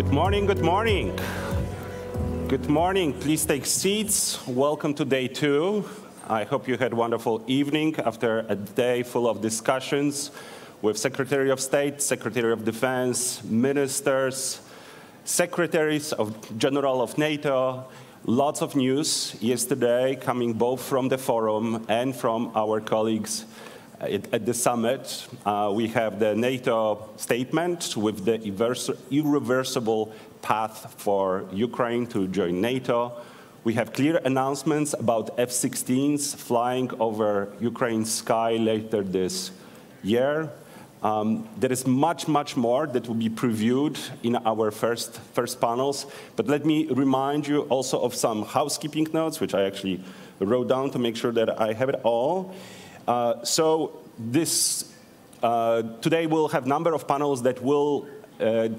Good morning, good morning. Good morning, please take seats. Welcome to day 2. I hope you had a wonderful evening after a day full of discussions with Secretary of State, Secretary of Defense, ministers, secretaries general of NATO. Lots of news yesterday coming both from the forum and from our colleagues at the summit. We have the NATO statement with the irreversible path for Ukraine to join NATO. We have clear announcements about F-16s flying over Ukraine's sky later this year. There is much, much more that will be previewed in our first panels. But let me remind you also of some housekeeping notes, which I actually wrote down to make sure that I have it all. Today we'll have a number of panels that will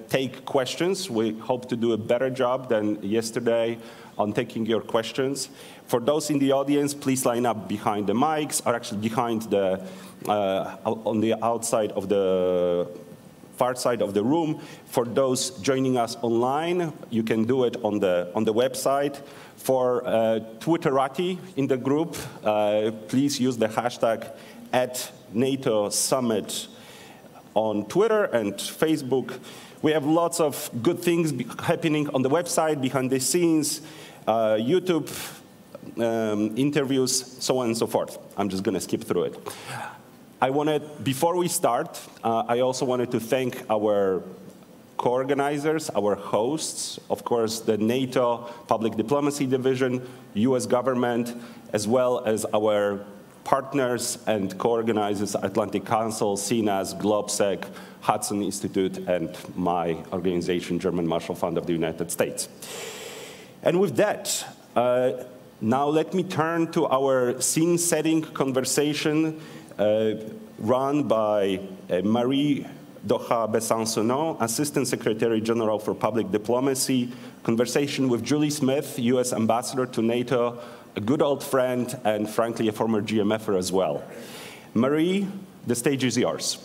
take questions. We hope to do a better job than yesterday on taking your questions. For those in the audience, please line up behind the mics, or actually behind the, on the outside of the far side of the room. For those joining us online, you can do it on the website. For Twitterati in the group, please use the hashtag @NATO Summit on Twitter and Facebook. We have lots of good things happening on the website, behind the scenes, YouTube interviews, so on and so forth. I'm just going to skip through it. Before we start, I also wanted to thank our co-organizers, our hosts, of course, the NATO Public Diplomacy Division, US government, as well as our partners and co-organizers, Atlantic Council, CNAS, GlobeSec, Hudson Institute, and my organization, German Marshall Fund of the United States. And with that, now let me turn to our scene-setting conversation run by Marie Doha Besançon, Assistant Secretary General for Public Diplomacy, conversation with Julie Smith, US Ambassador to NATO, a good old friend, and frankly, a former GMFer as well. Marie, the stage is yours.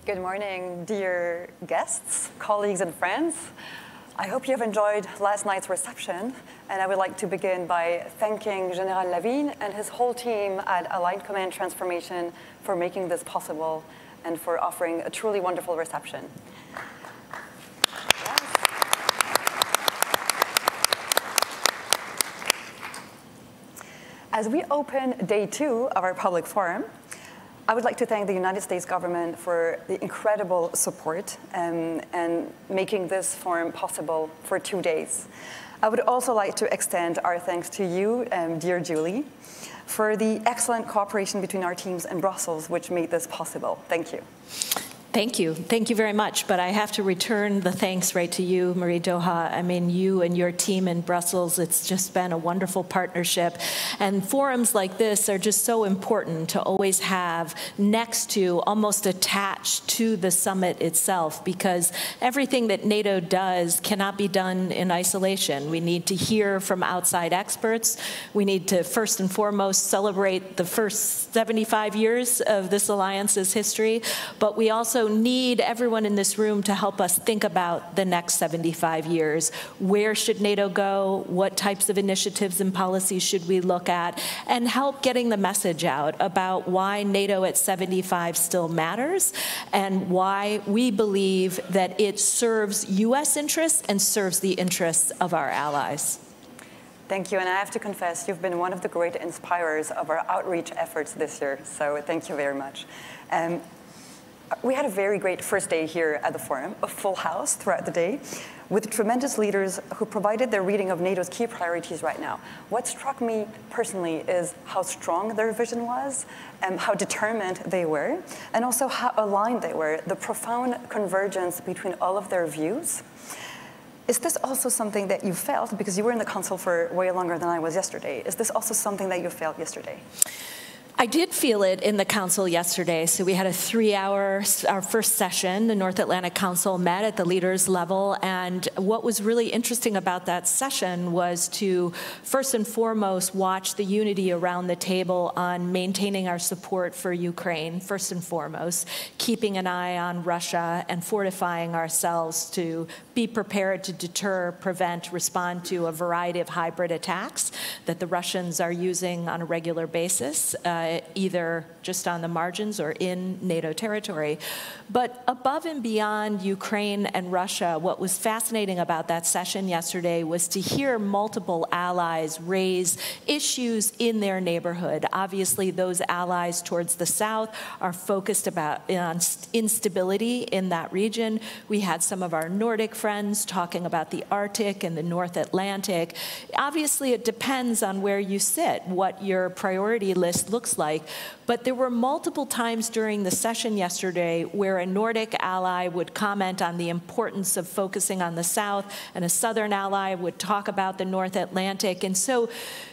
Good morning, dear guests, colleagues, and friends. I hope you have enjoyed last night's reception, and I would like to begin by thanking General Lavigne and his whole team at Aligned Command Transformation for making this possible and for offering a truly wonderful reception. Yes. As we open day 2 of our public forum, I would like to thank the United States government for the incredible support and making this forum possible for 2 days. I would also like to extend our thanks to you, dear Julie, for the excellent cooperation between our teams in Brussels, which made this possible. Thank you. Thank you. Thank you very much. But I have to return the thanks right to you, Marie Doha. I mean, you and your team in Brussels, it's just been a wonderful partnership. And forums like this are just so important to always have next to, almost attached to the summit itself, because everything that NATO does cannot be done in isolation. We need to hear from outside experts. We need to, first and foremost, celebrate the first 75 years of this alliance's history. But we also need everyone in this room to help us think about the next 75 years. Where should NATO go? What types of initiatives and policies should we look at? And help getting the message out about why NATO at 75 still matters and why we believe that it serves US interests and serves the interests of our allies. Thank you, and I have to confess, you've been one of the great inspirers of our outreach efforts this year, so thank you very much. We had a very great first day here at the forum, a full house throughout the day, with tremendous leaders who provided their reading of NATO's key priorities right now. What struck me personally is how strong their vision was, and how determined they were, and also how aligned they were, the profound convergence between all of their views. Is this also something that you felt, because you were in the Council for way longer than I was yesterday, is this also something that you felt yesterday? I did feel it in the Council yesterday. So we had a 3-hour, our first session. The North Atlantic Council met at the leaders level. And what was really interesting about that session was to, first and foremost, watch the unity around the table on maintaining our support for Ukraine, first and foremost, keeping an eye on Russia and fortifying ourselves to be prepared to deter, prevent, respond to a variety of hybrid attacks that the Russians are using on a regular basis, either just on the margins or in NATO territory. But above and beyond Ukraine and Russia, what was fascinating about that session yesterday was to hear multiple allies raise issues in their neighborhood. Obviously, those allies towards the south are focused on instability in that region. We had some of our Nordic friends talking about the Arctic and the North Atlantic. Obviously, it depends on where you sit, what your priority list looks like. But there were multiple times during the session yesterday where a Nordic ally would comment on the importance of focusing on the South, and a Southern ally would talk about the North Atlantic. And so,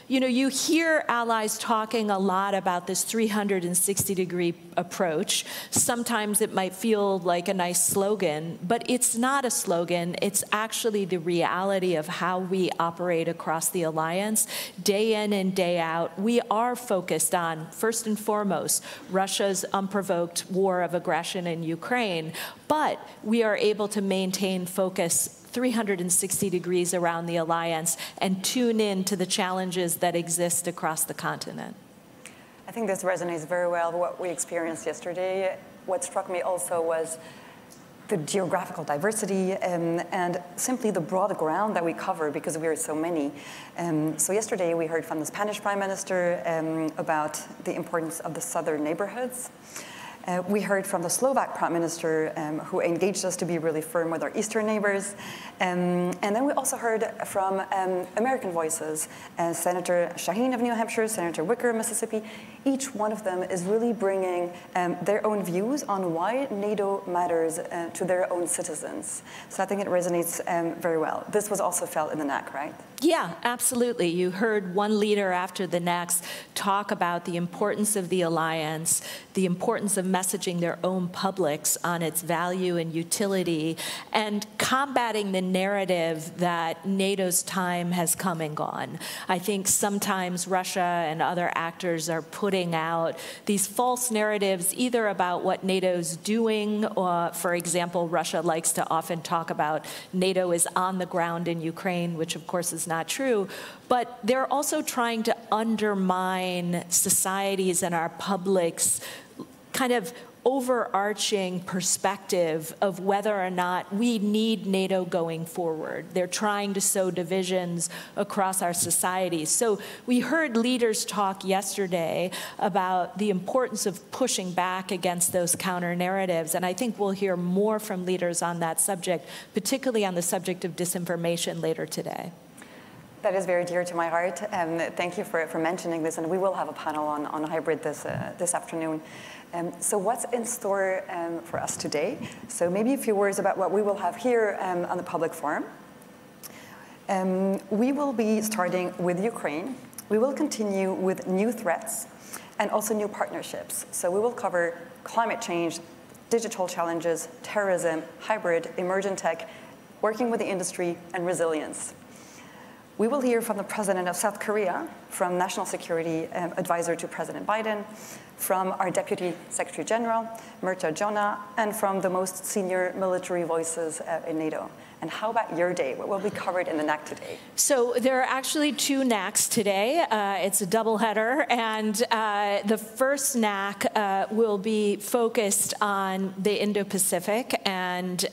you know, you hear allies talking a lot about this 360-degree approach. Sometimes it might feel like a nice slogan, but it's not a slogan. It's actually the reality of how we operate across the alliance. Day in and day out, we are focused on, first and foremost, Russia's unprovoked war of aggression in Ukraine, but we are able to maintain focus 360 degrees around the alliance and tune in to the challenges that exist across the continent. I think this resonates very well with what we experienced yesterday. What struck me also was the geographical diversity and simply the broad ground that we cover because we are so many. So yesterday we heard from the Spanish Prime Minister about the importance of the southern neighborhoods. We heard from the Slovak Prime Minister who engaged us to be really firm with our eastern neighbors. And then we also heard from American voices, Senator Shaheen of New Hampshire, Senator Wicker of Mississippi. Each one of them is really bringing their own views on why NATO matters to their own citizens. So I think it resonates very well. This was also felt in the NAC, right? Yeah, absolutely. You heard one leader after the next talk about the importance of the alliance, the importance of messaging their own publics on its value and utility, and combating the narrative that NATO's time has come and gone. I think sometimes Russia and other actors are putting out these false narratives either about what NATO's doing, or, for example, Russia likes to often talk about NATO is on the ground in Ukraine, which of course is not true, but they're also trying to undermine societies and our public's kind of overarching perspective of whether or not we need NATO going forward. They're trying to sow divisions across our societies. So we heard leaders talk yesterday about the importance of pushing back against those counter-narratives, and I think we'll hear more from leaders on that subject, particularly on the subject of disinformation later today. That is very dear to my heart, and thank you for mentioning this, and we will have a panel on hybrid this afternoon. So what's in store for us today? So maybe a few words about what we will have here on the public forum. We will be starting with Ukraine. We will continue with new threats and also new partnerships. So we will cover climate change, digital challenges, terrorism, hybrid, emerging tech, working with the industry, and resilience. We will hear from the President of South Korea, from National Security Advisor to President Biden, from our Deputy Secretary General, Mirta Jonah, and from the most senior military voices in NATO. And how about your day? What will be covered in the NAC today? So there are actually two NACs today. It's a doubleheader, and the first NAC will be focused on the Indo-Pacific, and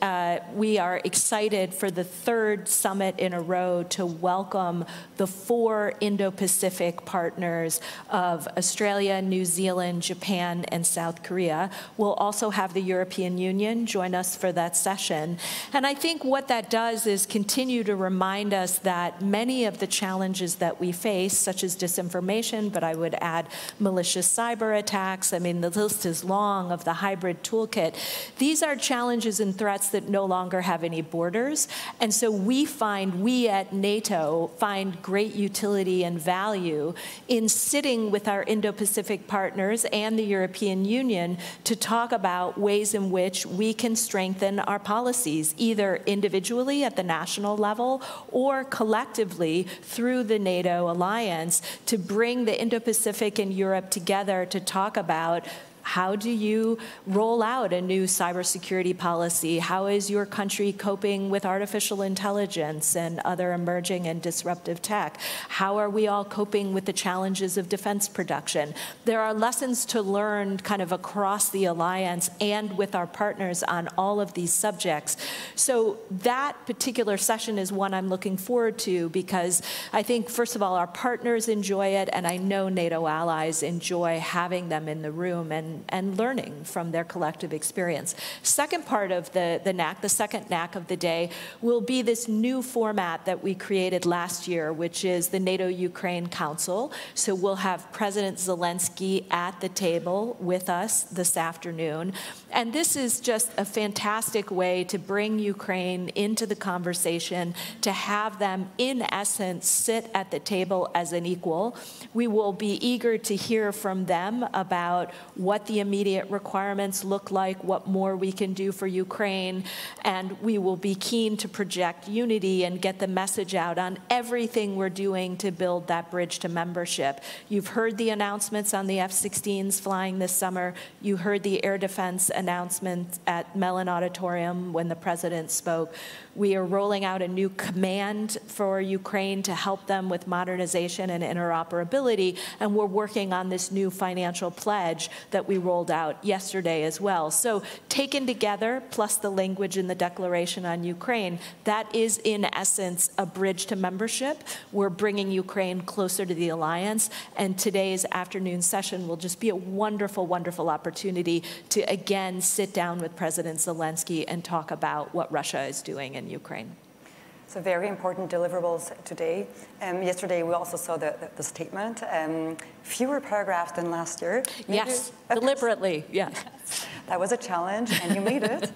we are excited for the third summit in a row to welcome the 4 Indo-Pacific partners of Australia, New Zealand, Japan, and South Korea. We'll also have the European Union join us for that session. And I think what that that does is continue to remind us that many of the challenges that we face, such as disinformation, but I would add malicious cyber attacks, I mean, the list is long of the hybrid toolkit, these are challenges and threats that no longer have any borders. And so we at NATO find great utility and value in sitting with our Indo-Pacific partners and the European Union to talk about ways in which we can strengthen our policies, either individually at the national level or collectively through the NATO alliance, to bring the Indo-Pacific and Europe together to talk about how do you roll out a new cybersecurity policy? How is your country coping with artificial intelligence and other emerging and disruptive tech? How are we all coping with the challenges of defense production? There are lessons to learn kind of across the alliance and with our partners on all of these subjects. So that particular session is one I'm looking forward to because I think, first of all, our partners enjoy it, and I know NATO allies enjoy having them in the room and learning from their collective experience. Second part of the NAC, the second NAC of the day, will be this new format that we created last year, which is the NATO-Ukraine Council. So we'll have President Zelensky at the table with us this afternoon. And this is just a fantastic way to bring Ukraine into the conversation, to have them, in essence, sit at the table as an equal. We will be eager to hear from them about what the immediate requirements look like, what more we can do for Ukraine, and we will be keen to project unity and get the message out on everything we're doing to build that bridge to membership. You've heard the announcements on the F-16s flying this summer. You heard the air defense announcement at Mellon Auditorium when the president spoke. We are rolling out a new command for Ukraine to help them with modernization and interoperability, and we're working on this new financial pledge that we rolled out yesterday as well. So taken together, plus the language in the Declaration on Ukraine, that is in essence a bridge to membership. We're bringing Ukraine closer to the alliance, and today's afternoon session will just be a wonderful, wonderful opportunity to again sit down with President Zelensky and talk about what Russia is doing in Ukraine. So very important deliverables today. Yesterday we also saw the statement. Fewer paragraphs than last year. Yes, deliberately, yes. That was a challenge, and you made it.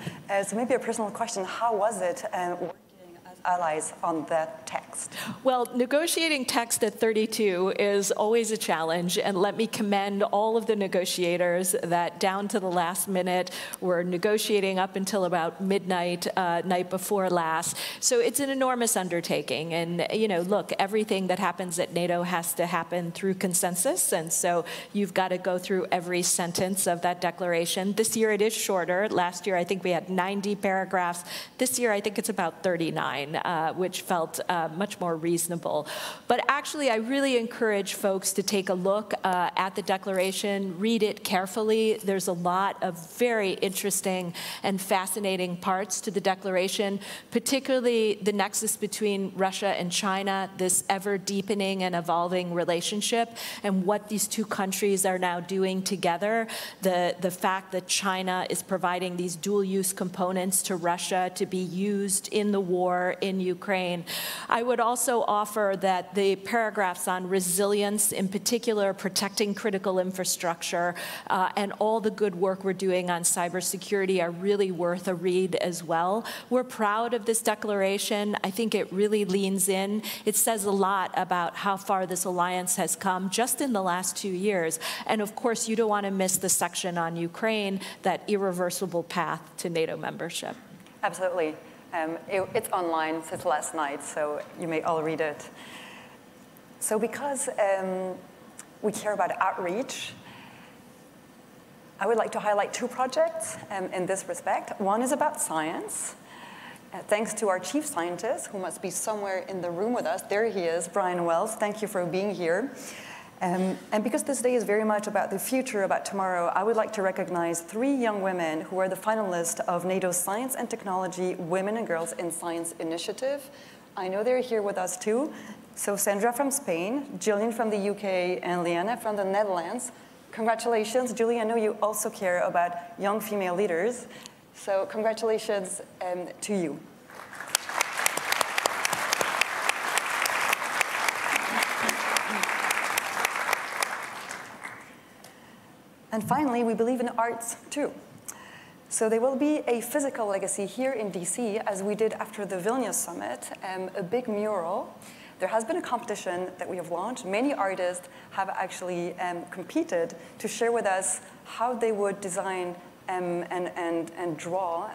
So maybe a personal question, how was it working as allies on that text? Well, negotiating text at 32 is always a challenge, and let me commend all of the negotiators that down to the last minute were negotiating up until about midnight, night before last. So it's an enormous undertaking, and look, everything that happens at NATO has to happen through consensus, and so you've got to go through every sentence of that declaration. This year it is shorter. Last year I think we had 90 paragraphs. This year I think it's about 39, which felt much more reasonable. But actually, I really encourage folks to take a look at the declaration, read it carefully. There's a lot of very interesting and fascinating parts to the declaration, particularly the nexus between Russia and China, this ever-deepening and evolving relationship, and what these two countries are now doing together. The fact that China is providing these dual-use components to Russia to be used in the war in Ukraine. I would also offer that the paragraphs on resilience, in particular protecting critical infrastructure, and all the good work we're doing on cybersecurity are really worth a read as well. We're proud of this declaration. I think it really leans in. It says a lot about how far this alliance has come just in the last 2 years. And of course, you don't want to miss the section on Ukraine, that irreversible path to NATO membership. Absolutely. It's online since last night, so you may all read it. So because we care about outreach, I would like to highlight 2 projects in this respect. One is about science. Thanks to our chief scientist, who must be somewhere in the room with us. There he is, Brian Wells. Thank you for being here. And because this day is very much about the future, about tomorrow, I would like to recognize 3 young women who are the finalists of NATO's Science and Technology Women and Girls in Science Initiative. I know they're here with us too. So Sandra from Spain, Jillian from the UK, and Liana from the Netherlands. Congratulations, Julie. I know you also care about young female leaders. So congratulations to you. And finally, we believe in arts too. So there will be a physical legacy here in DC, as we did after the Vilnius Summit, a big mural. There has been a competition that we have launched. Many artists have actually competed to share with us how they would design and draw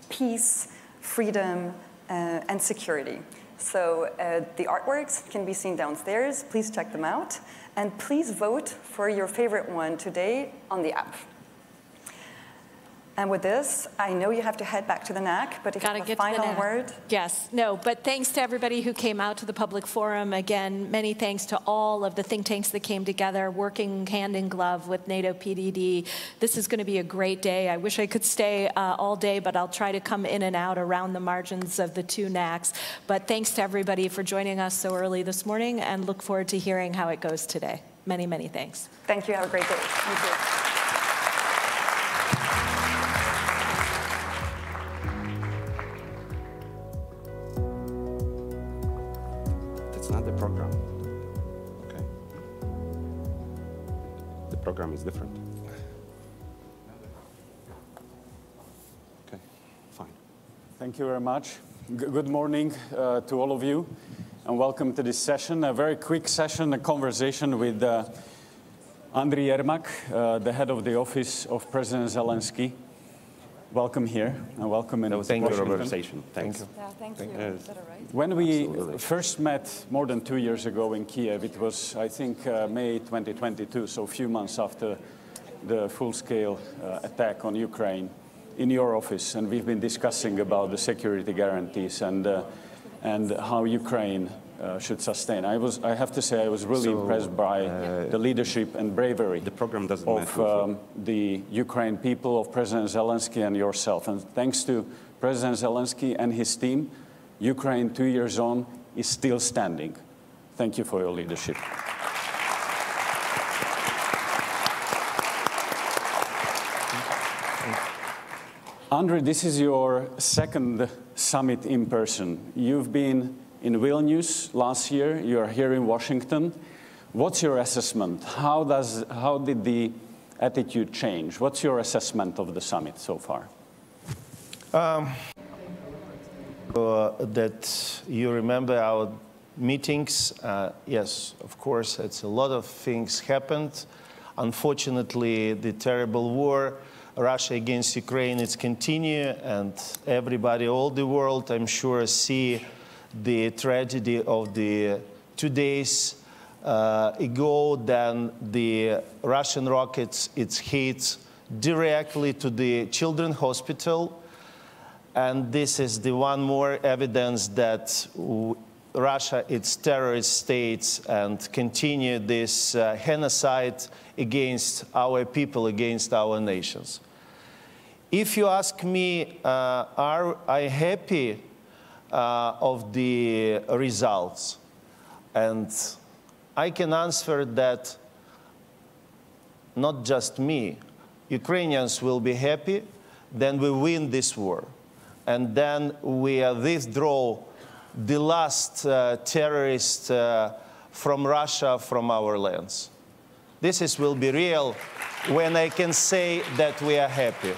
peace, freedom, and security. So the artworks can be seen downstairs. Please check them out. And please vote for your favorite one today on the app. And with this, I know you have to head back to the NAC, but if you have a final word. Yes, no, but thanks to everybody who came out to the public forum. Again, many thanks to all of the think tanks that came together, working hand in glove with NATO PDD. This is going to be a great day. I wish I could stay all day, but I'll try to come in and out around the margins of the two NACs. But thanks to everybody for joining us so early this morning, and look forward to hearing how it goes today. Many, many thanks. Thank you. Have a great day. Thank you. Not the program. Okay. The program is different. Okay, fine. Thank you very much. Good morning to all of you, and welcome to this session. A very quick session, a conversation with Andriy Yermak, the head of the office of President Zelensky. Welcome here, and welcome in Washington. Thank you, conversation. Thanks. Yeah, thank you. Is that all right? When we first met more than 2 years ago in Kiev, it was, I think, May 2022, so a few months after the full-scale attack on Ukraine, in your office, and we've been discussing about the security guarantees and how Ukraine should sustain. I have to say I was really impressed by the leadership and bravery of the Ukraine people, of President Zelensky and yourself. And thanks to President Zelensky and his team, Ukraine 2 years on is still standing. Thank you for your leadership. Andriy, this is your second summit in person. You've been in Vilnius last year. You are here in Washington. What's your assessment? How did the attitude change? What's your assessment of the summit so far? That you remember our meetings. Yes, of course, it's a lot of things happened. Unfortunately, the terrible war, Russia against Ukraine, it's continue, and everybody, all the world, I'm sure, see the tragedy of the 2 days ago. Then the Russian rockets, it hit directly to the children's hospital. And this is the one more evidence that Russia, it's terrorist states, and continue this genocide against our people, against our nations. If you ask me, are I happy of the results? And I can answer that not just me. Ukrainians will be happy, then we win this war. And then we withdraw the last terrorist from Russia, from our lands. This will be real when I can say that we are happy.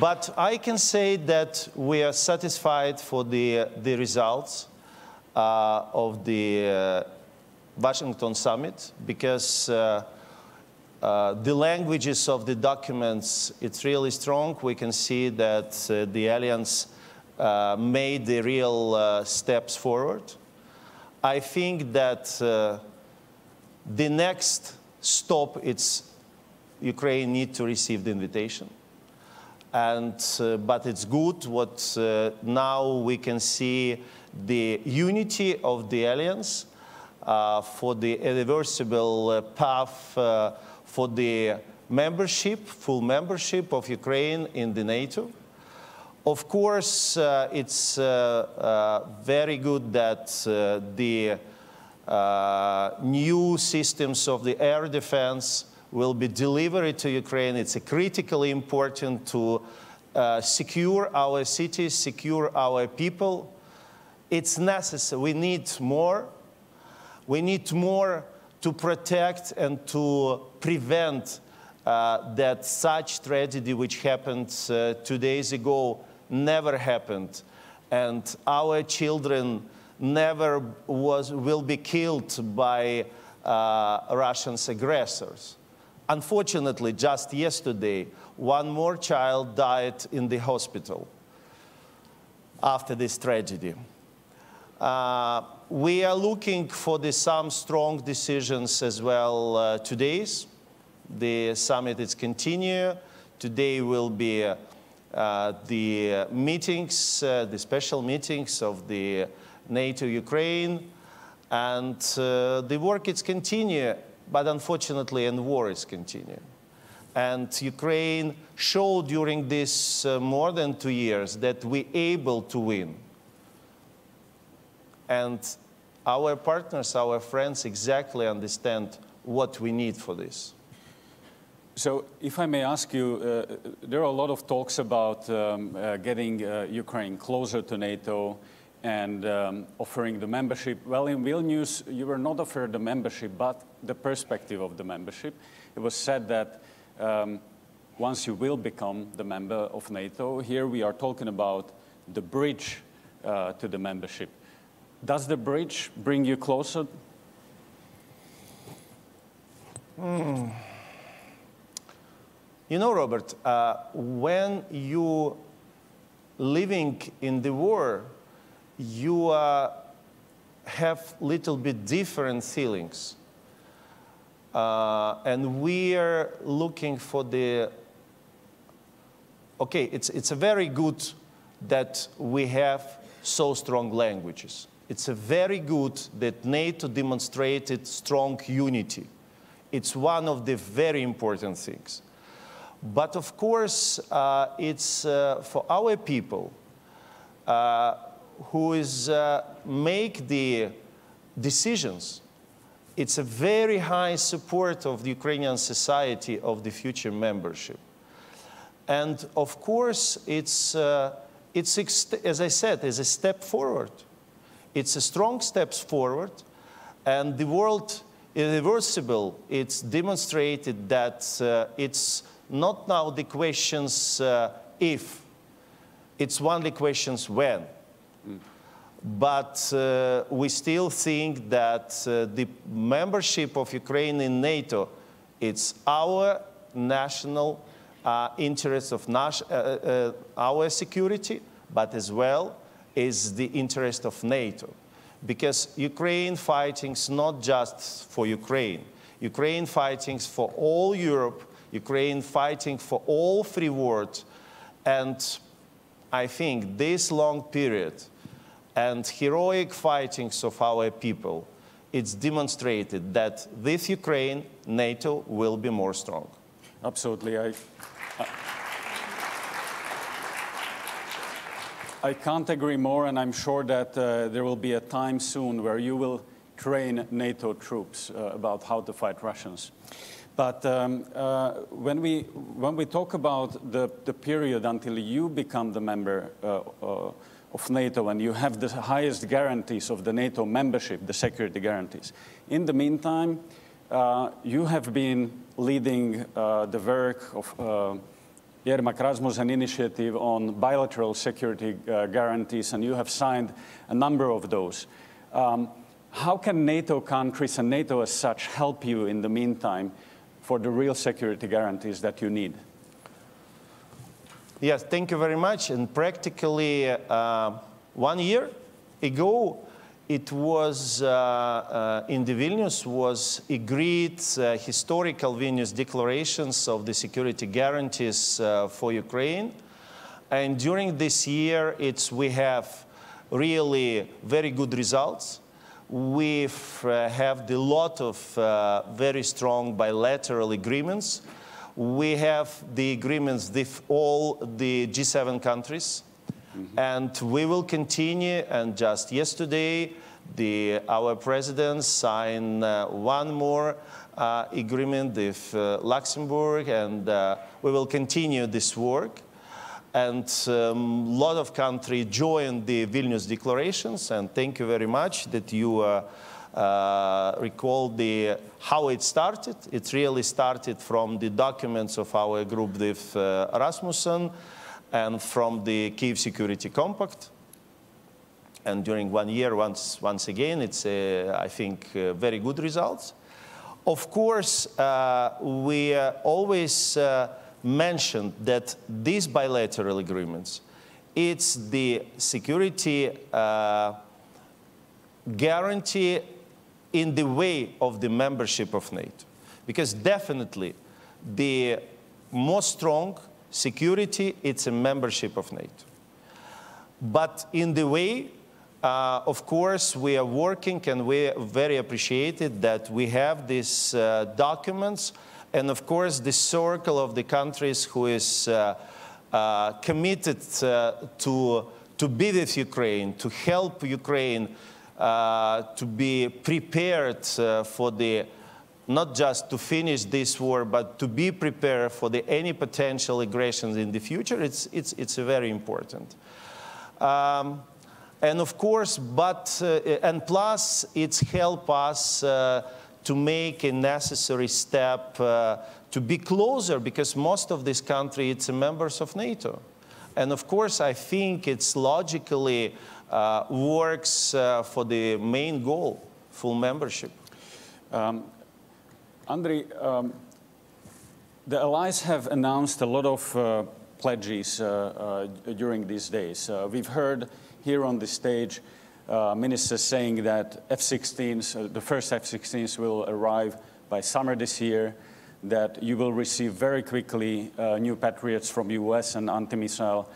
But I can say that we are satisfied for the results of the Washington Summit, because the languages of the documents, it's really strong. We can see that the alliance made the real steps forward. I think that the next stop, it's Ukraine need to receive the invitation. But it's good what now we can see the unity of the alliance for the irreversible path for the membership, full membership of Ukraine in the NATO. Of course, it's very good that the new systems of the air defense will be delivered to Ukraine. It's critically important to secure our cities, secure our people. It's necessary. We need more. We need more to protect and to prevent that such tragedy which happened 2 days ago never happened, and our children never will be killed by Russian aggressors. Unfortunately, just yesterday, one more child died in the hospital after this tragedy. We are looking for some strong decisions as well today. The summit is continue. Today will be the meetings, the special meetings of the NATO Ukraine, and the work is continue, but unfortunately, and war is continue. And Ukraine showed during this more than 2 years that we're able to win. And our partners, our friends exactly understand what we need for this. So if I may ask you, there are a lot of talks about getting Ukraine closer to NATO and offering the membership. Well, in Vilnius, you were not offered the membership, but the perspective of the membership. It was said that once you will become the member of NATO, here we are talking about the bridge to the membership. Does the bridge bring you closer? You know, Robert, when you living in the war, you have little bit different feelings. And we are looking for the, okay, it's a very good that we have so strong languages. It's a very good that NATO demonstrated strong unity. It's one of the very important things. But of course, it's for our people who is make the decisions. It's a very high support of the Ukrainian society of the future membership. And of course, it's as I said, is a step forward. It's a strong step forward, and the world irreversible. It's demonstrated that it's not now the questions if, it's only questions when. But we still think that the membership of Ukraine in NATO, it's our national interest of our security, but as well is the interest of NATO. Because Ukraine fighting is not just for Ukraine. Ukraine fighting for all Europe, Ukraine fighting for all free world. And I think this long period and heroic fightings of our people, it's demonstrated that with Ukraine, NATO will be more strong. Absolutely. I can't agree more, and I'm sure that there will be a time soon where you will train NATO troops about how to fight Russians. But when we talk about the period until you become the member of NATO and you have the highest guarantees of the NATO membership, the security guarantees, in the meantime, you have been leading the work of Yermak Razmussen initiative on bilateral security guarantees, and you have signed a number of those. How can NATO countries and NATO as such help you in the meantime for the real security guarantees that you need? Yes, thank you very much. And practically 1 year ago, it was in the Vilnius was agreed historical Vilnius declarations of the security guarantees for Ukraine. And during this year, we have really very good results. We have a lot of very strong bilateral agreements. We have the agreements with all the G7 countries. And we will continue, and just yesterday, our president signed one more agreement with Luxembourg, and we will continue this work. And a lot of countries joined the Vilnius declarations, and thank you very much that you recall how it started. It really started from the documents of our group with Rasmussen and from the Kyiv Security Compact. And during 1 year, once again, it's, I think, very good results. Of course, we always mentioned that these bilateral agreements, it's the security guarantee in the way of the membership of NATO. Because definitely the most strong security, it's a membership of NATO. But in the way, of course, we are working, and we very appreciated that we have these documents, and of course the circle of the countries who is committed to be with Ukraine, to help Ukraine to be prepared for the, not just to finish this war, but to be prepared for any potential aggressions in the future. It's very important. And of course, and plus, it's helped us to make a necessary step to be closer, because most of this country, it's members of NATO. And of course, I think it's logically works for the main goal, full membership. Andrei, the allies have announced a lot of pledges during these days. We've heard here on the stage ministers saying that F-16s, the first F-16s will arrive by summer this year, that you will receive very quickly new Patriots from US and anti-missile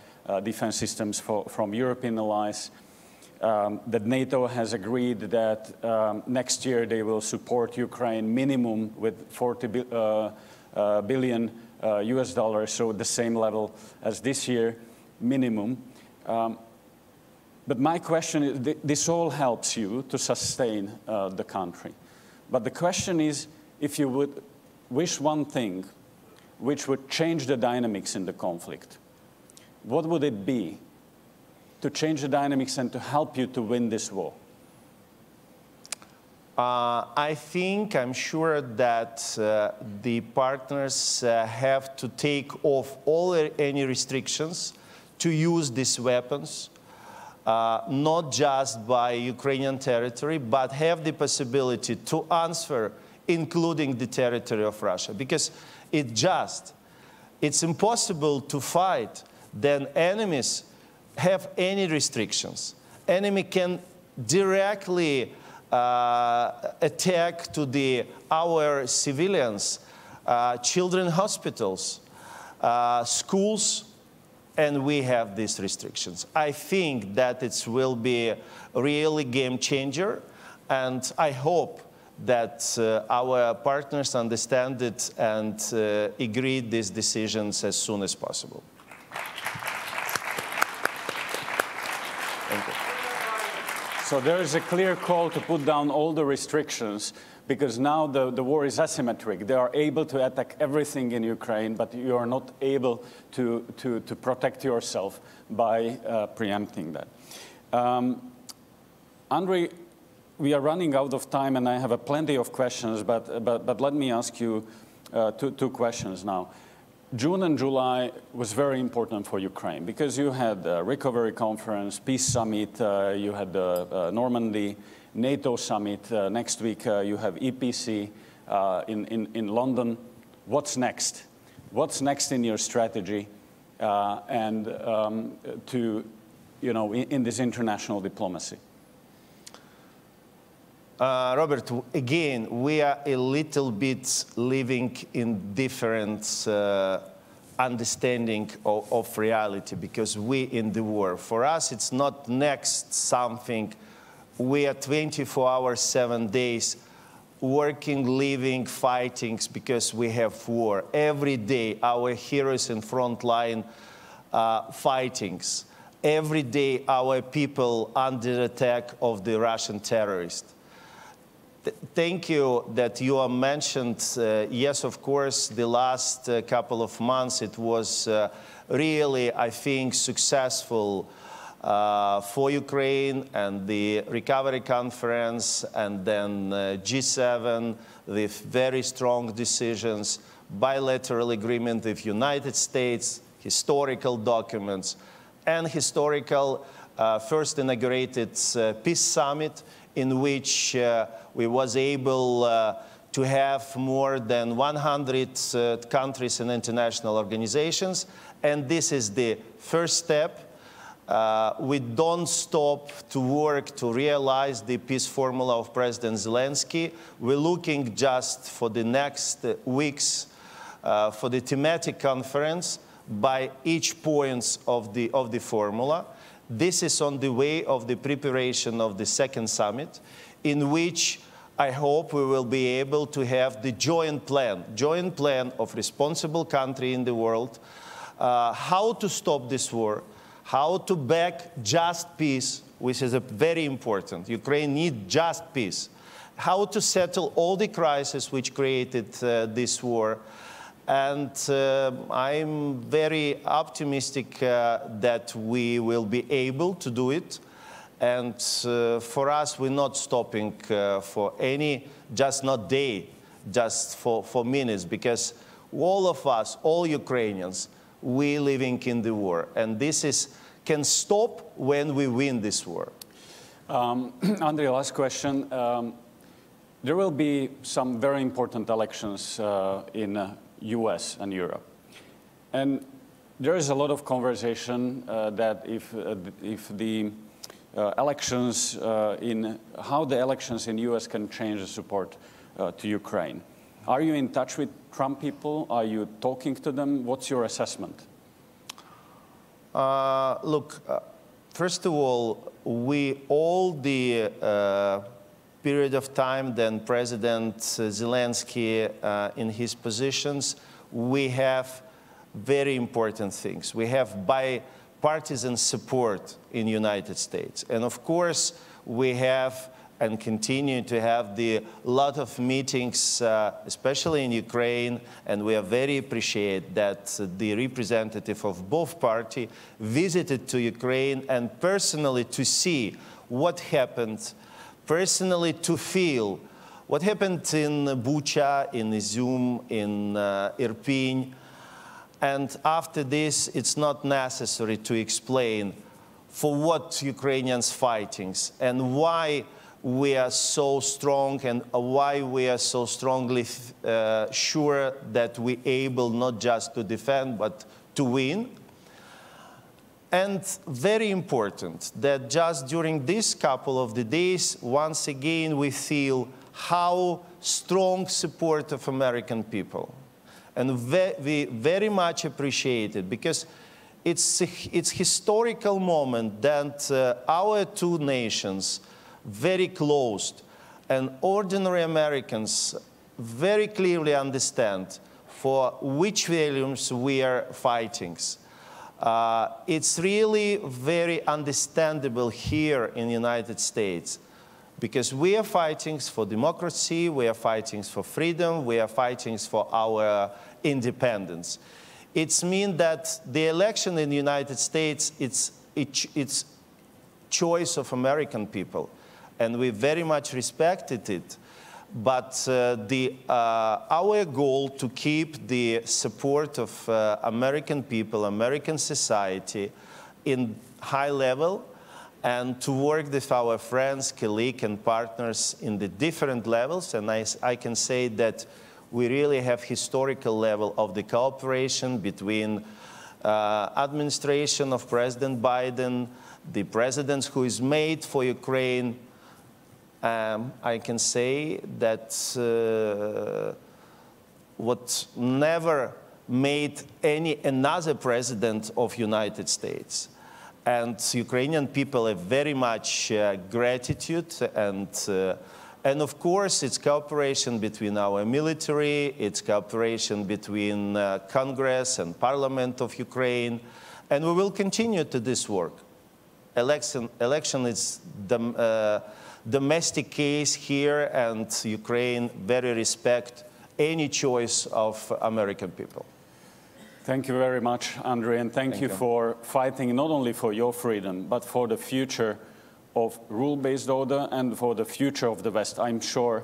defense systems from European allies, that NATO has agreed that next year they will support Ukraine minimum with $40 billion US dollars, so the same level as this year, minimum. But my question is, this all helps you to sustain the country. But the question is, if you would wish one thing which would change the dynamics in the conflict, what would it be to change the dynamics and to help you to win this war? I'm sure that the partners have to take off any restrictions to use these weapons, not just by Ukrainian territory, but have the possibility to answer, including the territory of Russia. Because it's impossible to fight then enemies have any restrictions. Enemy can directly attack to our civilians, children hospitals, schools, and we have these restrictions. I think that it will be a really game changer, and I hope that our partners understand it and agree these decisions as soon as possible. Thank you. So there is a clear call to put down all the restrictions, because now the war is asymmetric. They are able to attack everything in Ukraine, but you are not able to protect yourself by preempting that. Andrei, we are running out of time, and I have plenty of questions, but let me ask you two questions now. June and July was very important for Ukraine, because you had the recovery conference, peace summit, you had the Normandy, NATO Summit. Next week you have EPC in London. What's next? What's next in your strategy and in this international diplomacy? Robert, again, we are a little bit living in different understanding of reality, because we in the war. For us, it's not next something. We are 24 hours, 7 days, working, living, fighting, because we have war. Every day, our heroes in front line fightings. Every day, our people under attack of the Russian terrorists. Thank you that you have mentioned, yes, of course, the last couple of months, it was really, I think, successful for Ukraine, and the recovery conference, and then G7 with very strong decisions, bilateral agreement with United States, historical documents, and historical first inaugurated peace summit in which we was able to have more than 100 countries and international organizations. And this is the first step. We don't stop to work to realize the peace formula of President Zelensky. We're looking just for the next weeks for the thematic conference by each points of the formula. This is on the way of the preparation of the second summit, in which I hope we will be able to have the joint plan of responsible country in the world, how to stop this war, how to back just peace, which is very important. Ukraine needs just peace. How to settle all the crises which created this war. And I'm very optimistic that we will be able to do it. And for us, we're not stopping for any, just not day, just for minutes, because all of us, all Ukrainians, we living in the war. And this can stop when we win this war. Andrei, last question. There will be some very important elections in US and Europe. And there is a lot of conversation that if the elections how the elections in US can change the support to Ukraine. Are you in touch with Trump people? Are you talking to them? What's your assessment? Look, first of all, all the period of time then President Zelensky in his positions, we have very important things. We have bipartisan support in the United States. And of course, we have and continue to have the lot of meetings, especially in Ukraine, and we are very appreciate that the representative of both parties visited to Ukraine and personally to see what happened, personally to feel what happened in Bucha, in Izum, in Irpin. And after this, it's not necessary to explain for what Ukrainians fighting and why we are so strong and why we are so strongly sure that we're able not just to defend, but to win. And very important that just during this couple of the days, once again, we feel how strong support of American people. And we very much appreciate it because it's historical moment that our two nations very close, and ordinary Americans very clearly understand for which values we are fighting. It's really very understandable here in the United States because we are fighting for democracy, we are fighting for freedom, we are fighting for our independence. It means that the election in the United States, it's choice of American people. And we very much respected it. But our goal to keep the support of American people, American society in high level, and to work with our friends, colleagues, and partners in the different levels. And I can say that we really have historical level of the cooperation between administration of President Biden, the president who is made for Ukraine. I can say that what never made another president of United States. And Ukrainian people have very much gratitude and of course it's cooperation between our military, it's cooperation between Congress and Parliament of Ukraine, and we will continue to this work. Election is the domestic case here, and Ukraine very respect any choice of American people. Thank you very much, Andrei, and thank you for fighting not only for your freedom, but for the future of rule-based order and for the future of the West. I'm sure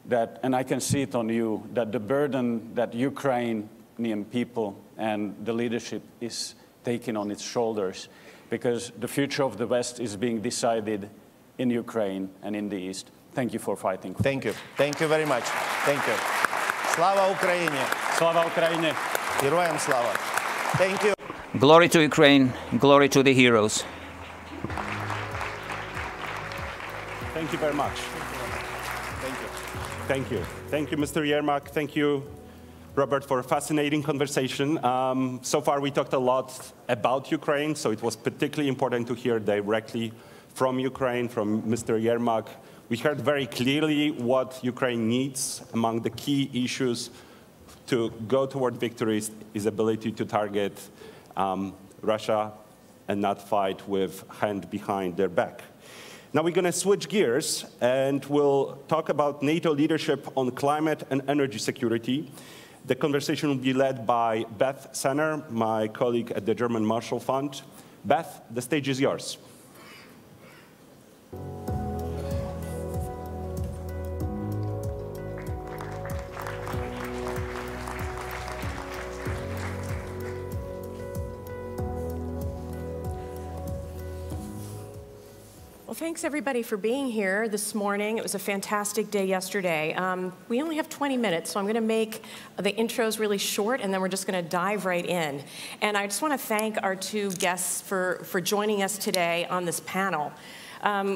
that, and I can see it on you, that the burden that Ukrainian people and the leadership is taking on its shoulders, because the future of the West is being decided in Ukraine and in the East. Thank you for fighting. Thank you. Thank you very much. Thank you. Slava Ukraini. Slava Ukraini. Героям слава. Thank you. Glory to Ukraine. Glory to the heroes. Thank you very much. Thank you. Thank you. Thank you, Mr. Yermak. Thank you, Robert, for a fascinating conversation. So far, we talked a lot about Ukraine, so it was particularly important to hear directly from Ukraine, from Mr. Yermak. We heard very clearly what Ukraine needs. Among the key issues to go toward victory is ability to target Russia and not fight with hand behind their back. Now we're going to switch gears and we'll talk about NATO leadership on climate and energy security. The conversation will be led by Beth Sanner, my colleague at the German Marshall Fund. Beth, the stage is yours. Well, thanks everybody for being here this morning. It was a fantastic day yesterday. We only have 20 minutes, so I'm going to make the intros really short, and then we're just going to dive right in. And I just want to thank our two guests for joining us today on this panel.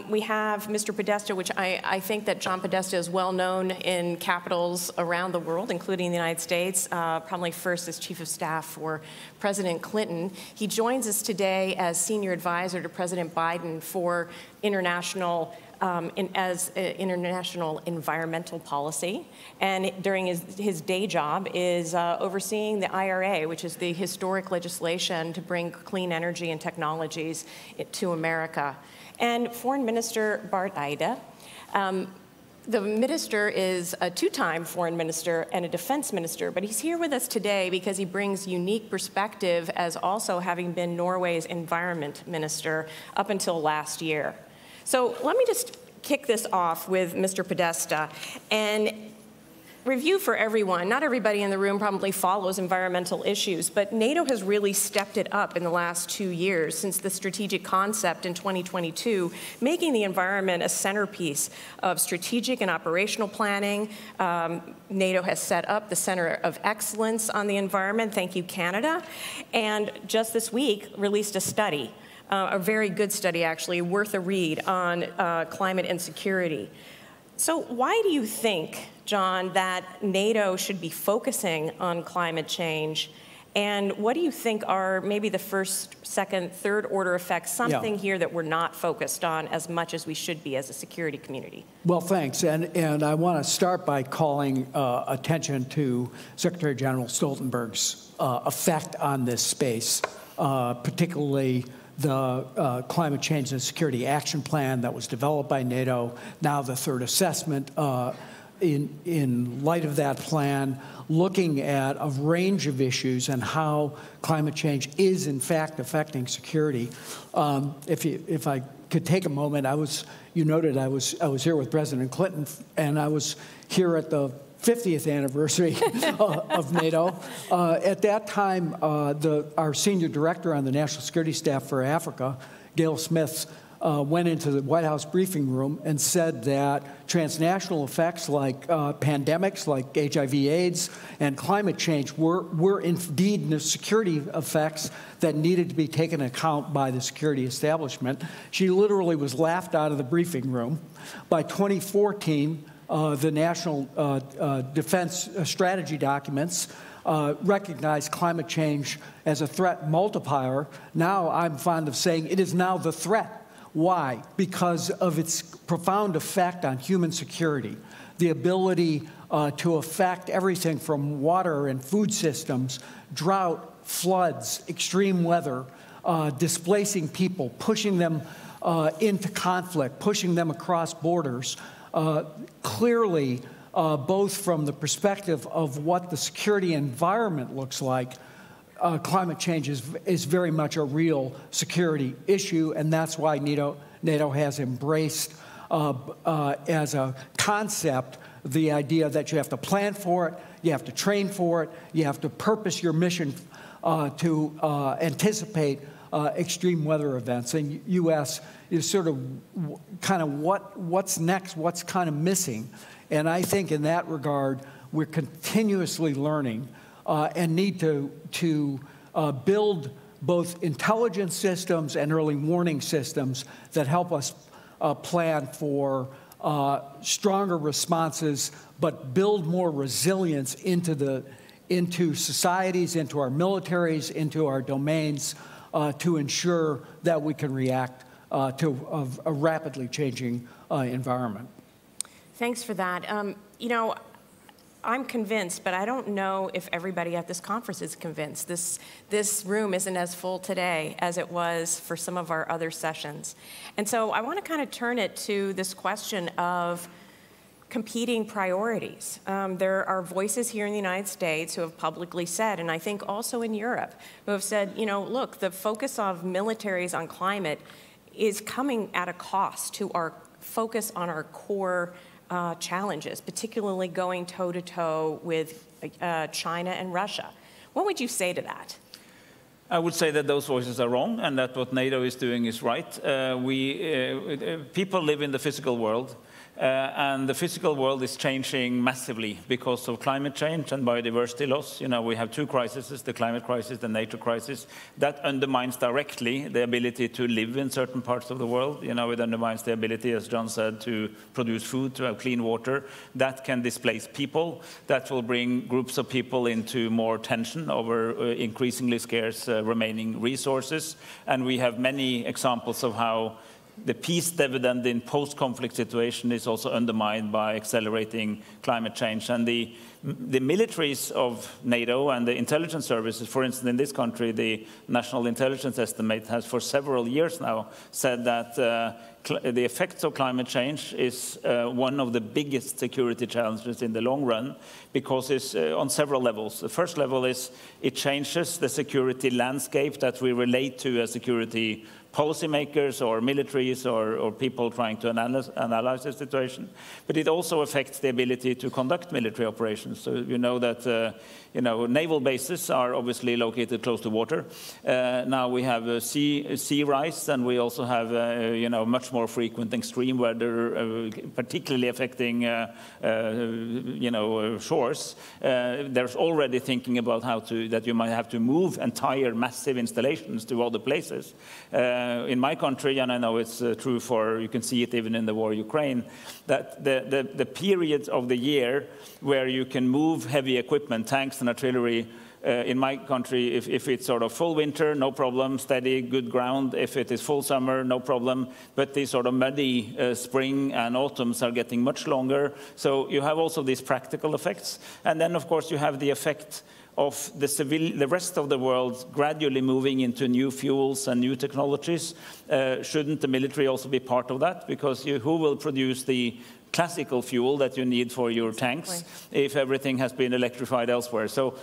We have Mr. Podesta, which I think that John Podesta is well known in capitals around the world, including the United States, probably first as Chief of Staff for President Clinton. He joins us today as Senior Advisor to President Biden for international international environmental policy, and during his day job is overseeing the IRA, which is the historic legislation to bring clean energy and technologies to America. And Foreign Minister Bart Aida. The minister is a two-time foreign minister and a defense minister, but he's here with us today because he brings unique perspective as also having been Norway's environment minister up until last year. So let me just kick this off with Mr. Podesta and review for everyone. Not everybody in the room probably follows environmental issues, but NATO has really stepped it up in the last 2 years since the strategic concept in 2022, making the environment a centerpiece of strategic and operational planning. NATO has set up the Center of Excellence on the environment, thank you, Canada, and just this week released a study, a very good study actually, worth a read on climate and security. So why do you think, John, that NATO should be focusing on climate change? And what do you think are maybe the first, second, third order effects, something here that we're not focused on as much as we should be as a security community? Well, thanks. And I want to start by calling attention to Secretary General Stoltenberg's effect on this space, particularly the Climate Change and Security Action Plan that was developed by NATO, now the third assessment in light of that plan, looking at a range of issues and how climate change is in fact affecting security. If I could take a moment, you noted I was here with President Clinton, and I was here at the 50th anniversary of NATO. At that time, our senior director on the National Security Staff for Africa, Gail Smith, went into the White House briefing room and said that transnational effects like pandemics, like HIV/AIDS, and climate change were indeed the security effects that needed to be taken into account by the security establishment. She literally was laughed out of the briefing room. By 2014, the National Defense Strategy documents recognized climate change as a threat multiplier. Now I'm fond of saying it is now the threat. Why? Because of its profound effect on human security, the ability to affect everything from water and food systems, drought, floods, extreme weather, displacing people, pushing them into conflict, pushing them across borders. Clearly, both from the perspective of what the security environment looks like, climate change is very much a real security issue, and that's why NATO has embraced as a concept the idea that you have to plan for it, you have to train for it, you have to purpose your mission to anticipate extreme weather events. And U.S. is sort of kind of what's next, what's kind of missing. And I think in that regard, we're continuously learning and need to build both intelligence systems and early warning systems that help us plan for stronger responses, but build more resilience into societies, into our militaries, into our domains, to ensure that we can react to a rapidly changing environment. Thanks for that. You know, I'm convinced, but I don't know if everybody at this conference is convinced. This room isn't as full today as it was for some of our other sessions. And so I want to kind of turn it to this question of competing priorities. There are voices here in the United States who have publicly said, and I think also in Europe, who have said, you know, look, the focus of militaries on climate is coming at a cost to our focus on our core challenges, particularly going toe-to-toe with China and Russia. What would you say to that? I would say that those voices are wrong, and that what NATO is doing is right. People live in the physical world, and the physical world is changing massively because of climate change and biodiversity loss. You know, we have two crises, the climate crisis, the NATO crisis. That undermines directly the ability to live in certain parts of the world. You know, it undermines the ability, as John said, to produce food, to have clean water. That can displace people. That will bring groups of people into more tension over increasingly scarce remaining resources. And we have many examples of how the peace dividend in post-conflict situation is also undermined by accelerating climate change. And the militaries of NATO and the intelligence services, for instance, in this country, the National Intelligence Estimate has for several years now said that the effects of climate change is one of the biggest security challenges in the long run, because it's on several levels. The first level is it changes the security landscape that we relate to as security policymakers or militaries or people trying to analyze the situation. But it also affects the ability to conduct military operations. So you know that naval bases are obviously located close to water. Now we have sea rise, and we also have much more frequent extreme weather, particularly affecting shores. There's already thinking about that you might have to move entire massive installations to other places. In my country, and I know it's true for, you can see it even in the war in Ukraine, that the period of the year where you can move heavy equipment, tanks and artillery, in my country, if it's sort of full winter, no problem, steady, good ground. If it is full summer, no problem. But these sort of muddy spring and autumns are getting much longer. So you have also these practical effects. And then, of course, you have the effect of the rest of the world gradually moving into new fuels and new technologies. Shouldn't the military also be part of that? Because who will produce the classical fuel that you need for your tanks if everything has been electrified elsewhere? So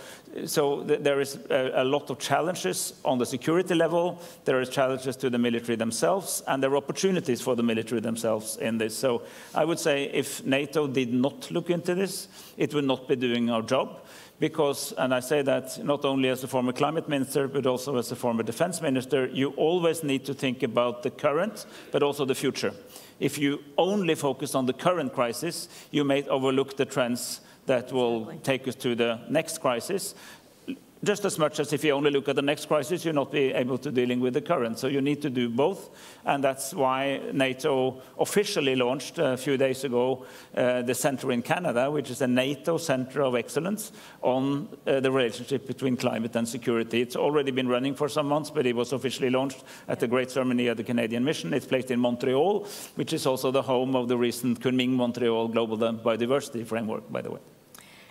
there is a lot of challenges on the security level. There are challenges to the military themselves, and there are opportunities for the military themselves in this. So I would say if NATO did not look into this, it would not be doing our job. Because, and I say that not only as a former climate minister, but also as a former defense minister, you always need to think about the current, but also the future. If you only focus on the current crisis, you may overlook the trends that will take us to the next crisis. Just as much as if you only look at the next crisis, you'll not be able to dealing with the current. So you need to do both. And that's why NATO officially launched a few days ago the center in Canada, which is a NATO Center of Excellence on the relationship between climate and security. It's already been running for some months, but it was officially launched at the great ceremony at the Canadian Mission. It's placed in Montreal, which is also the home of the recent Kunming-Montreal Global Biodiversity Framework, by the way.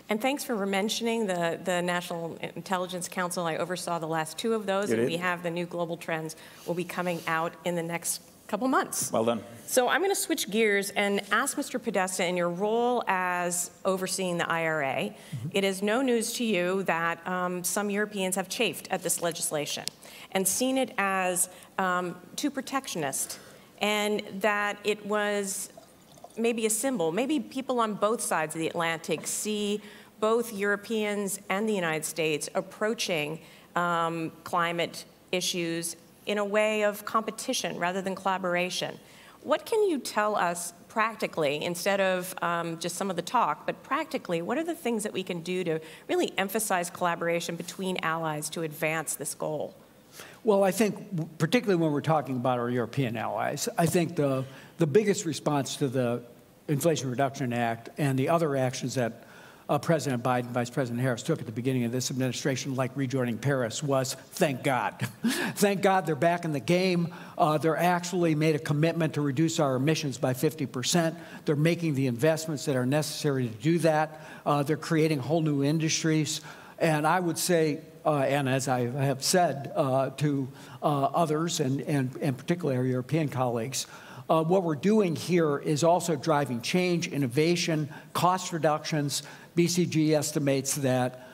And thanks for mentioning the National Intelligence Council. I oversaw the last two of those, and we have the new global trends will be coming out in the next couple months. Well done. So I'm going to switch gears and ask Mr. Podesta, in your role as overseeing the IRA, it is no news to you that some Europeans have chafed at this legislation and seen it as too protectionist, and that it was maybe a symbol. Maybe people on both sides of the Atlantic see both Europeans and the United States approaching climate issues in a way of competition rather than collaboration. What can you tell us practically, instead of just some of the talk, but practically, what are the things that we can do to really emphasize collaboration between allies to advance this goal? Well, I think, particularly when we're talking about our European allies, I think the biggest response to the Inflation Reduction Act and the other actions that President Biden, Vice President Harris took at the beginning of this administration, like rejoining Paris, was thank God. Thank God they're back in the game. They're actually made a commitment to reduce our emissions by 50%. They're making the investments that are necessary to do that. They're creating whole new industries. And I would say, and as I have said to others, and particularly our European colleagues, what we're doing here is also driving change, innovation, cost reductions. BCG estimates that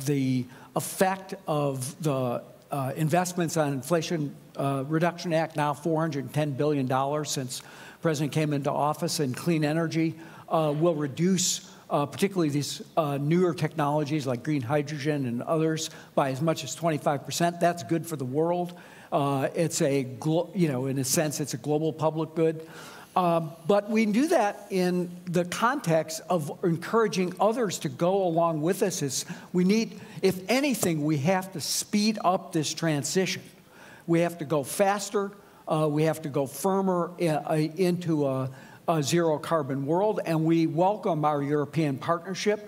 the effect of the investments on Inflation Reduction Act, now $410 billion since the President came into office, in clean energy, will reduce particularly these newer technologies like green hydrogen and others by as much as 25%. That's good for the world. It's in a sense, it's a global public good. But we do that in the context of encouraging others to go along with us. If anything, we have to speed up this transition. We have to go faster. We have to go firmer into a zero carbon world. And we welcome our European partnership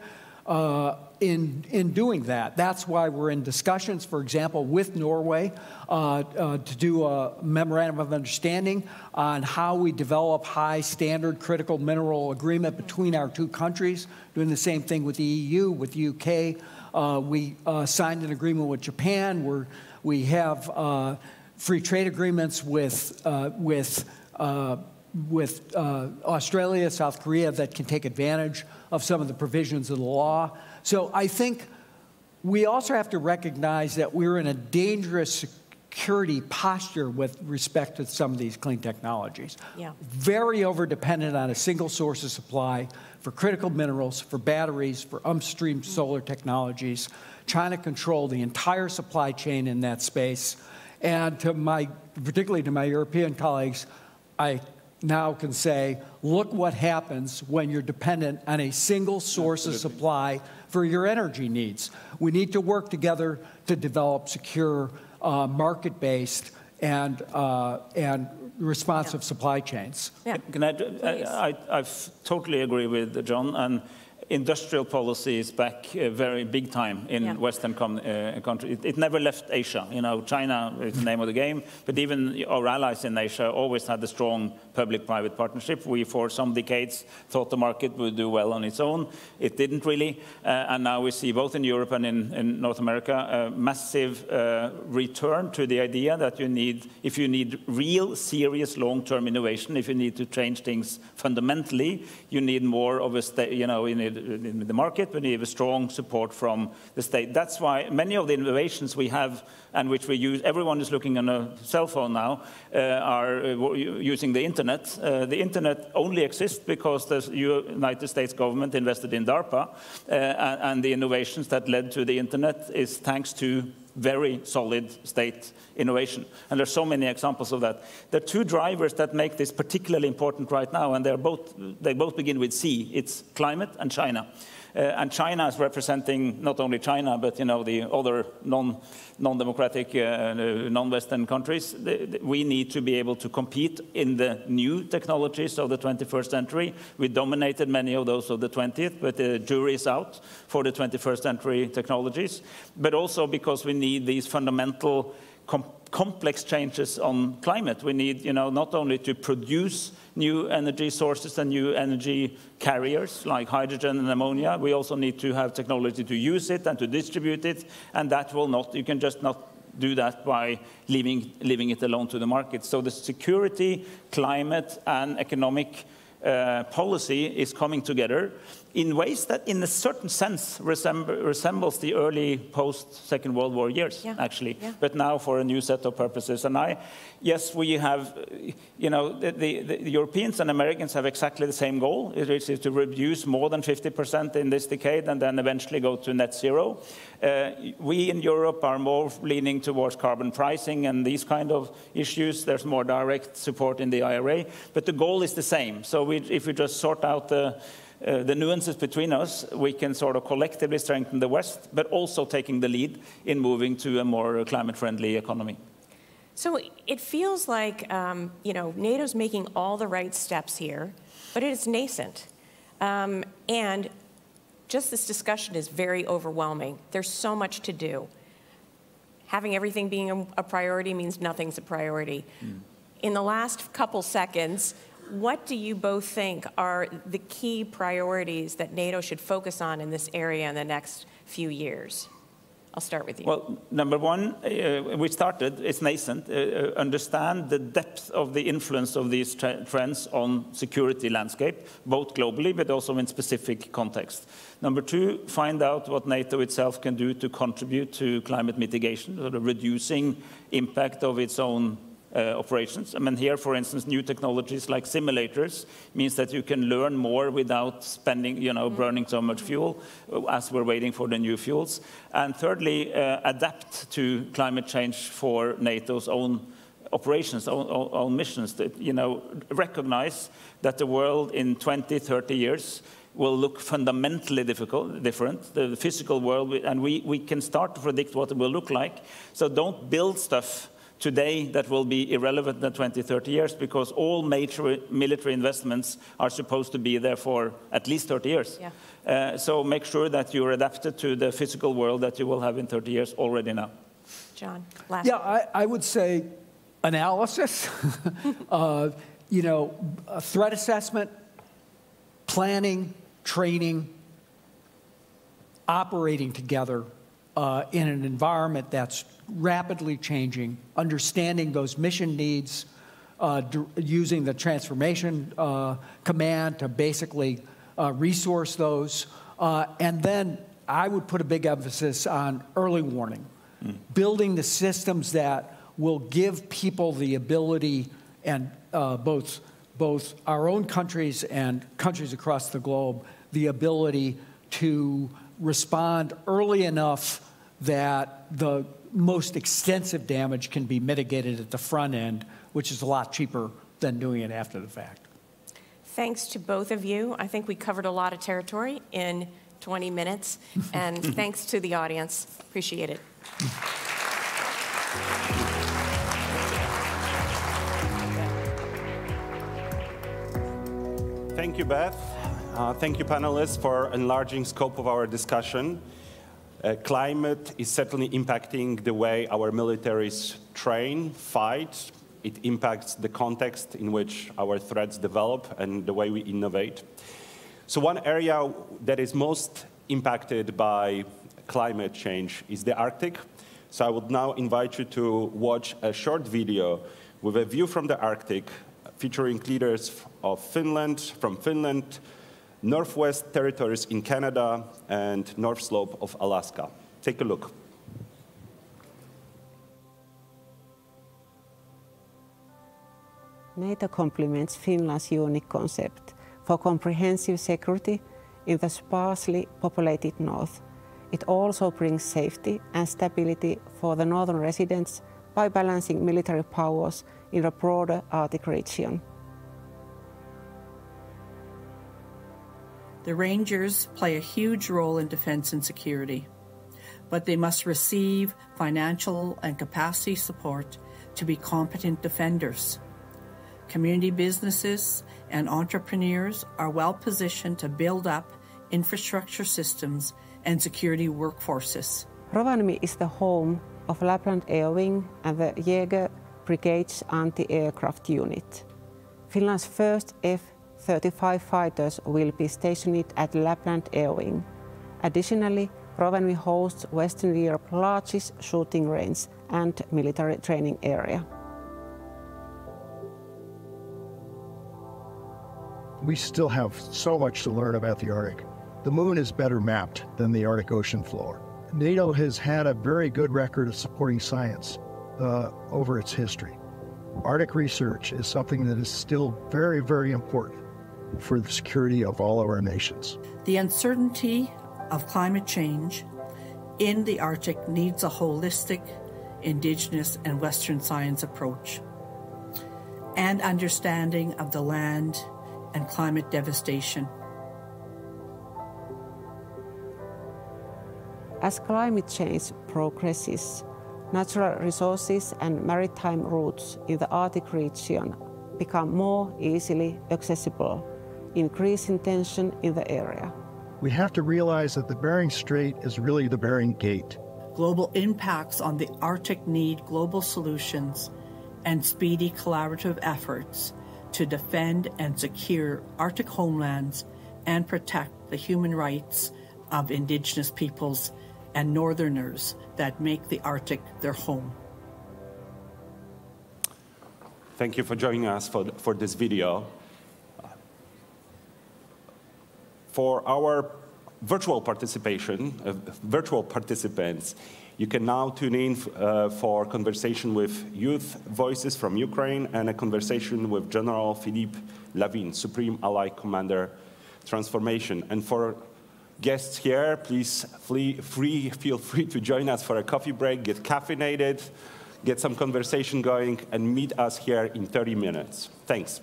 in doing that. That's why we're in discussions, for example, with Norway to do a memorandum of understanding on how we develop high standard critical mineral agreement between our two countries, doing the same thing with the EU, with the UK. We signed an agreement with Japan where we have free trade agreements with Australia, South Korea, that can take advantage of some of the provisions of the law. So I think we also have to recognize that we're in a dangerous security posture with respect to some of these clean technologies. Yeah. Very over-dependent on a single source of supply for critical minerals, for batteries, for upstream solar technologies, trying to control the entire supply chain in that space. And particularly to my European colleagues, I now can say, look what happens when you're dependent on a single source of supply for your energy needs. We need to work together to develop secure, market-based and responsive supply chains. Yeah. Can I totally agree with John. And industrial policy is back very big time in Western countries. It never left Asia. You know, China is the name of the game, but even our allies in Asia always had a strong public-private partnership. We, for some decades, thought the market would do well on its own. It didn't really, and now we see both in Europe and in North America a massive return to the idea that if you need real, serious, long-term innovation, if you need to change things fundamentally, you need more of a in the market, we need a strong support from the state. That's why many of the innovations we have and which we use, everyone is looking on a cell phone now, are using the internet. The internet only exists because the United States government invested in DARPA, and the innovations that led to the internet is thanks to very solid state innovation. And there's so many examples of that. There are two drivers that make this particularly important right now, and they both begin with C. It's climate and China. And China is representing not only China, but the other non-democratic, non-Western countries. We need to be able to compete in the new technologies of the 21st century. We dominated many of those of the 20th, but the jury is out for the 21st century technologies. But also because we need these fundamental complex changes on climate. We need, not only to produce new energy sources and new energy carriers like hydrogen and ammonia, we also need to have technology to use it and to distribute it, and that will not, you can just not do that by leaving it alone to the market. So the security, climate, and economic policy is coming together in ways that, in a certain sense, resembles the early post-Second World War years, actually, but now for a new set of purposes. And yes, we have, the Europeans and Americans have exactly the same goal, which is to reduce more than 50% in this decade and then eventually go to net zero. We in Europe are more leaning towards carbon pricing and these kind of issues. There's more direct support in the IRA, but the goal is the same. So if we just sort out the nuances between us, we can sort of collectively strengthen the West, but also taking the lead in moving to a more climate-friendly economy. So it feels like, NATO's making all the right steps here, but it is nascent. And just this discussion is very overwhelming. There's so much to do. Having everything being a priority means nothing's a priority. In the last couple seconds, what do you both think are the key priorities that NATO should focus on in this area in the next few years? I'll start with you. Well, number one, we started, it's nascent, understand the depth of the influence of these trends on security landscape, both globally, but also in specific context. Number two, find out what NATO itself can do to contribute to climate mitigation, sort of reducing impact of its own operations. I mean, here, for instance, new technologies like simulators means that you can learn more without spending, burning so much fuel as we're waiting for the new fuels. And thirdly, adapt to climate change for NATO's own operations, own missions. That, recognize that the world in 20, 30 years will look fundamentally different, the physical world, and we can start to predict what it will look like. So don't build stuff today that will be irrelevant in 20, 30 years, because all major military investments are supposed to be there for at least 30 years. So make sure that you're adapted to the physical world that you will have in 30 years already now. John, last I would say analysis, threat assessment, planning, training, operating together in an environment that's rapidly changing, understanding those mission needs, using the transformation command to basically resource those. And then I would put a big emphasis on early warning, building the systems that will give people the ability, and both our own countries and countries across the globe, the ability to respond early enough that the most extensive damage can be mitigated at the front end, which is a lot cheaper than doing it after the fact. Thanks to both of you. I think we covered a lot of territory in 20 minutes. And thanks to the audience. Appreciate it. Thank you, Beth. Thank you, panelists, for enlarging scope of our discussion. Climate is certainly impacting the way our militaries train, fight. It impacts the context in which our threats develop and the way we innovate. So one area that is most impacted by climate change is the Arctic. So I would now invite you to watch a short video with a view from the Arctic featuring leaders of Finland, Northwest Territories in Canada, and North Slope of Alaska. Take a look. NATO complements Finland's unique concept for comprehensive security in the sparsely populated north. It also brings safety and stability for the northern residents by balancing military powers in the broader Arctic region. The Rangers play a huge role in defense and security, but they must receive financial and capacity support to be competent defenders. Community businesses and entrepreneurs are well positioned to build up infrastructure systems and security workforces. Rovaniemi is the home of Lapland Air Wing and the Jäger Brigade's anti-aircraft unit. Finland's first F-35 fighters will be stationed at Lapland Air Wing. Additionally, Rovaniemi hosts Western Europe's largest shooting range and military training area. We still have so much to learn about the Arctic. The moon is better mapped than the Arctic Ocean floor. NATO has had a very good record of supporting science over its history. Arctic research is something that is still very, very important for the security of all of our nations. The uncertainty of climate change in the Arctic needs a holistic, Indigenous and Western science approach and understanding of the land and climate devastation. As climate change progresses, natural resources and maritime routes in the Arctic region become more easily accessible, increasing tension in the area. We have to realize that the Bering Strait is really the Bering Gate. Global impacts on the Arctic need global solutions and speedy collaborative efforts to defend and secure Arctic homelands and protect the human rights of Indigenous peoples and Northerners that make the Arctic their home. Thank you for joining us for this video. For our virtual participants, you can now tune in for conversation with youth voices from Ukraine and a conversation with General Philippe Lavin, Supreme Allied Commander Transformation. And for guests here, please feel free to join us for a coffee break, get caffeinated, get some conversation going, and meet us here in 30 minutes. Thanks.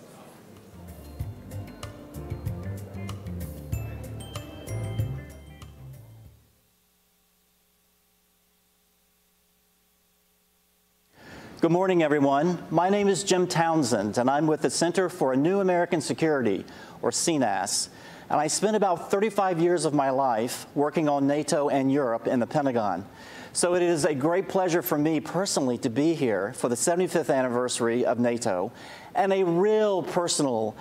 Good morning, everyone. My name is Jim Townsend, and I'm with the Center for a New American Security, or CNAS. And I spent about 35 years of my life working on NATO and Europe in the Pentagon. So it is a great pleasure for me personally to be here for the 75th anniversary of NATO, and a real personal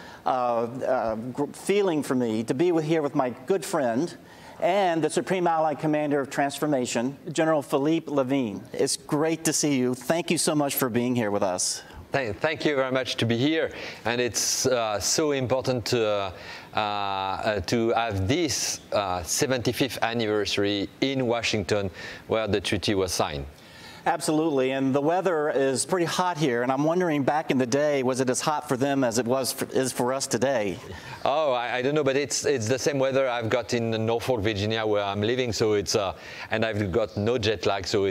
feeling for me to be here with my good friend and the Supreme Allied Commander of Transformation, General Philippe Lavin. It's great to see you. Thank you so much for being here with us. Thank you very much to be here, and it's so important to have this 75th anniversary in Washington, where the treaty was signed. Absolutely, and the weather is pretty hot here, and I'm wondering, back in the day, was it as hot for them as it is for us today? Oh, I don't know, but it's the same weather I've got in Norfolk, Virginia, where I'm living. So it's and I've got no jet lag. So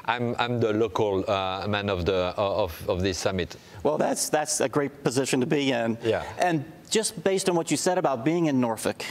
I'm the local man of this summit. Well, that's a great position to be in. Yeah. And just based on what you said about being in Norfolk,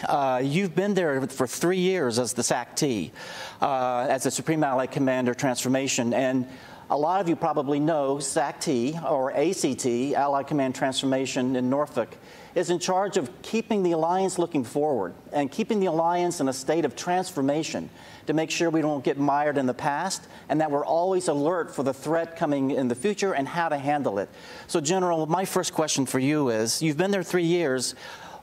you've been there for 3 years as the SAC-T, as the Supreme Allied Commander Transformation. And a lot of you probably know SAC-T, or ACT, Allied Command Transformation in Norfolk, is in charge of keeping the alliance looking forward and keeping the alliance in a state of transformation to make sure we don't get mired in the past and that we're always alert for the threat coming in the future and how to handle it. So, General, my first question for you is, you've been there 3 years.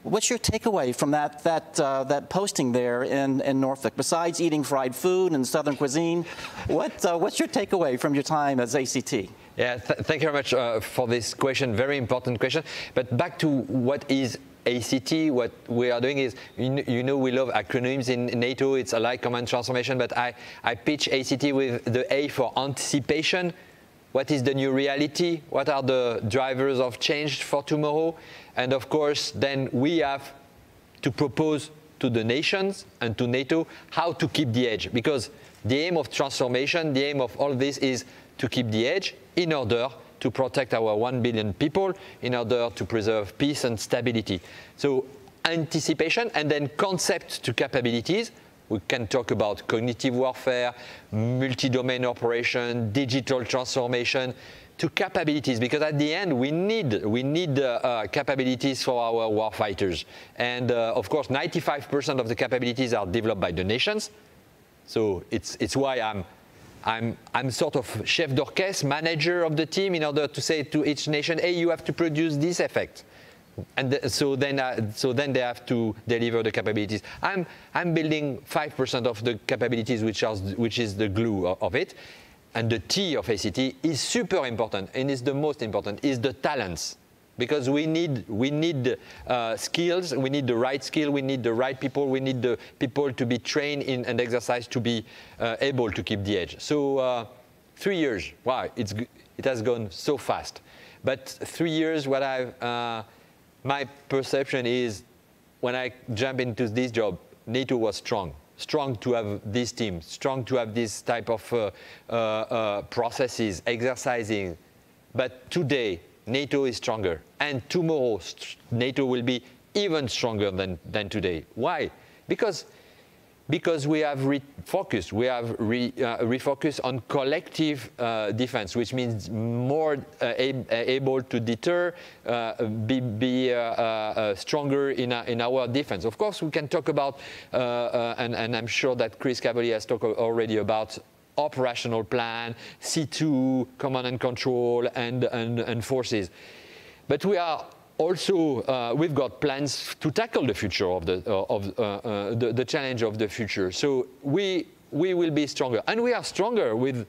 What's your takeaway from that posting there in Norfolk? Besides eating fried food and Southern cuisine, what's your takeaway from your time as ACT? Yeah, thank you very much for this question, very important question. But back to what is ACT, what we are doing is, you know, we love acronyms in NATO. It's Allied Command Transformation, but I pitch ACT with the A for anticipation. What is the new reality? What are the drivers of change for tomorrow? And of course, then we have to propose to the nations and to NATO how to keep the edge. Because the aim of transformation, the aim of all this is to keep the edge in order to protect our 1 billion people, in order to preserve peace and stability. So anticipation and then concept to capabilities. We can talk about cognitive warfare, multi-domain operation, digital transformation, to capabilities, because at the end we need capabilities for our warfighters. And of course, 95% of the capabilities are developed by the nations. So it's why I'm sort of chef d'orchestre, manager of the team, in order to say to each nation, hey, you have to produce this effect. And so then they have to deliver the capabilities. I'm building 5% of the capabilities, which is the glue of it. and the T of ACT is super important, and is the most important, is the talents. Because we need skills, we need the right skill, we need the right people, we need the people to be trained in and exercise to be able to keep the edge. So 3 years, wow, it has gone so fast. But 3 years, my perception is when I jump into this job, NATO was strong. Strong to have this team, strong to have this type of processes, exercising. But today, NATO is stronger, and tomorrow NATO will be even stronger than today. Why? Because we have refocused. We have refocused on collective defense, which means more able to deter, be stronger in our defense. Of course, we can talk about, and I'm sure that Chris Cavalier has talked already about operational plan, C2, command and control, and forces. But we are also, we've got plans to tackle the future of the challenge of the future. So we will be stronger, and we are stronger with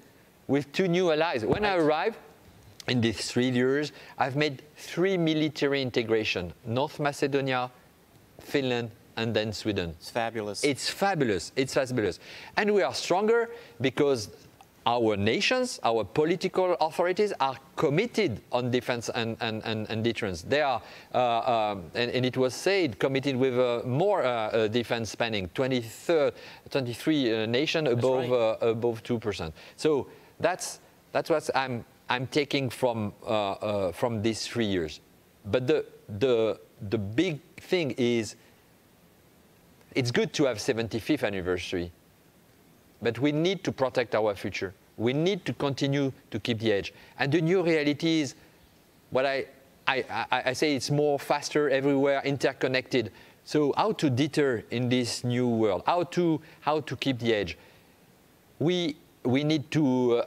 2 new allies. When I arrived in these 3 years, I've made 3 military integration: North Macedonia, Finland, and then Sweden. It's fabulous. It's fabulous. It's fabulous. And we are stronger because our nations, our political authorities are committed on defense and deterrence. They are, and it was said, committed with more defense spending, 23 nations above 2%. So that's what I'm taking from these 3 years. But the big thing is, it's good to have 75th anniversary, but we need to protect our future. We need to continue to keep the edge. And the new reality is what I say, it's more faster everywhere, interconnected. So how to deter in this new world? How to keep the edge? We need to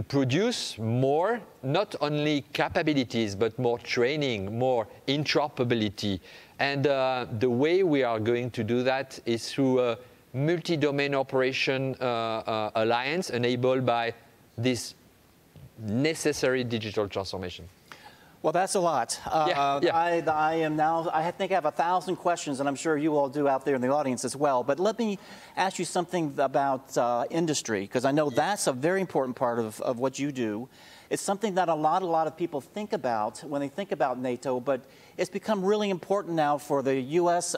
produce more, not only capabilities, but more training, more interoperability. And the way we are going to do that is through a multi-domain operation alliance enabled by this necessary digital transformation. Well, that's a lot. I think I have 1,000 questions, and I'm sure you all do out there in the audience as well. But let me ask you something about industry, because I know that's a very important part of what you do. It's something that a lot of people think about when they think about NATO, but it's become really important now for the U.S.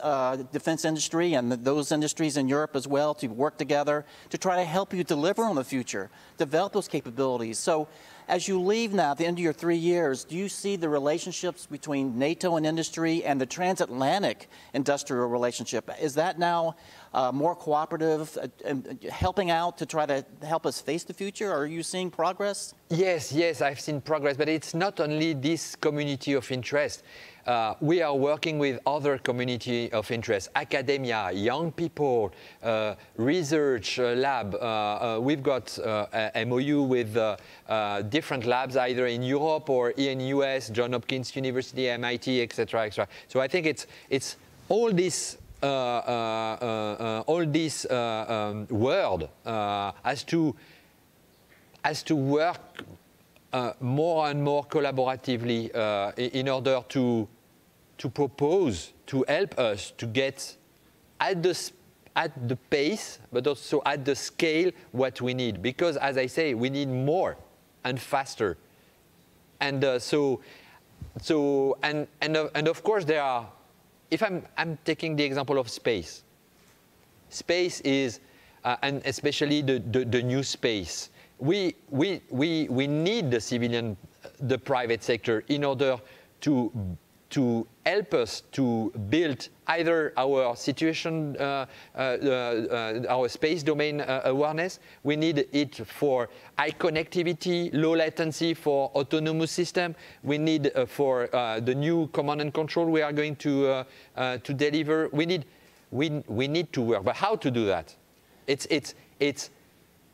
defense industry and those industries in Europe as well to work together to try to help you deliver on the future, develop those capabilities. So as you leave now at the end of your 3 years, do you see the relationships between NATO and industry and the transatlantic industrial relationship? Is that now more cooperative, helping out to try to help us face the future? Are you seeing progress? Yes, I've seen progress, but it's not only this community of interest. We are working with other community of interest, academia, young people, research lab. We've got a MOU with different labs either in Europe or in US, Johns Hopkins University, MIT, etc., etc. So I think it's all this world has to work more and more collaboratively in order to propose, to help us to get at the pace, but also at the scale what we need. Because, as I say, we need more and faster. And so of course there are. If I'm taking the example of space. Space is, and especially the new space. We need the civilian, the private sector in order to help us to build either our situation, our space domain awareness. We need it for high connectivity, low latency for autonomous system. We need for the new command and control we are going to deliver. We need to work. But how to do that? It's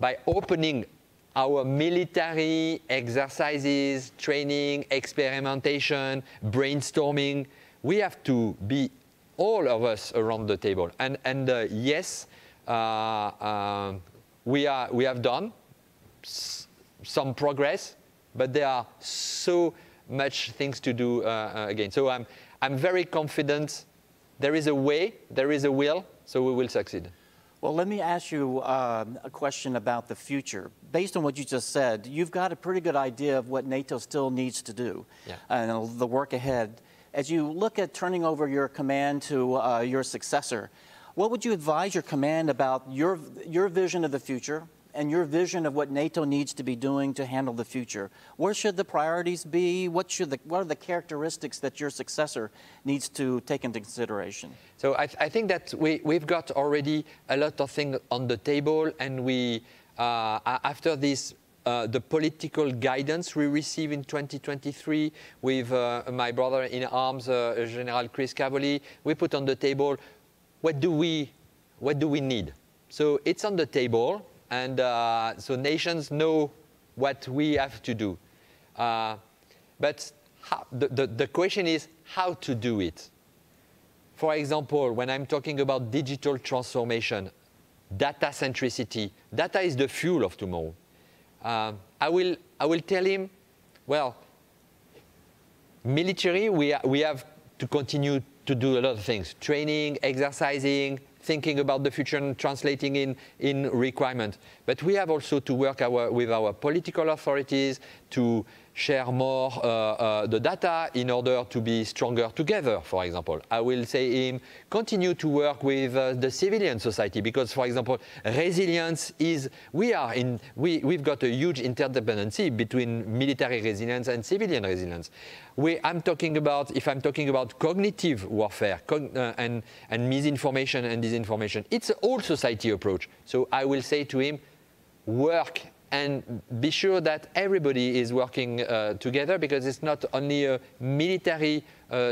by opening our military exercises, training, experimentation, brainstorming. We have to be all of us around the table. And yes, we have done some progress, but there are so much things to do again. So I'm very confident. There is a way, there is a will, so we will succeed. Well, let me ask you a question about the future. Based on what you just said, you've got a pretty good idea of what NATO still needs to do and the work ahead. As you look at turning over your command to your successor, what would you advise your command about your vision of the future and your vision of what NATO needs to be doing to handle the future? Where should the priorities be? What are the characteristics that your successor needs to take into consideration? So I think that we've got already a lot of things on the table, and we, after this, the political guidance we received in 2023 with my brother in arms, General Chris Cavoli, we put on the table what do we need. So it's on the table. And so nations know what we have to do. But the question is how to do it. For example, when I'm talking about digital transformation, data centricity, data is the fuel of tomorrow. I will tell him, well, military, we have to continue to do a lot of things. Training, exercising, thinking about the future and translating in requirement. But we have also to work with our political authorities to share more the data in order to be stronger together, for example. I will say him, continue to work with the civilian society because, for example, resilience is, we've got a huge interdependency between military resilience and civilian resilience. If I'm talking about cognitive warfare and misinformation and disinformation, it's an all society approach. So I will say to him, work and be sure that everybody is working together because it's not only a military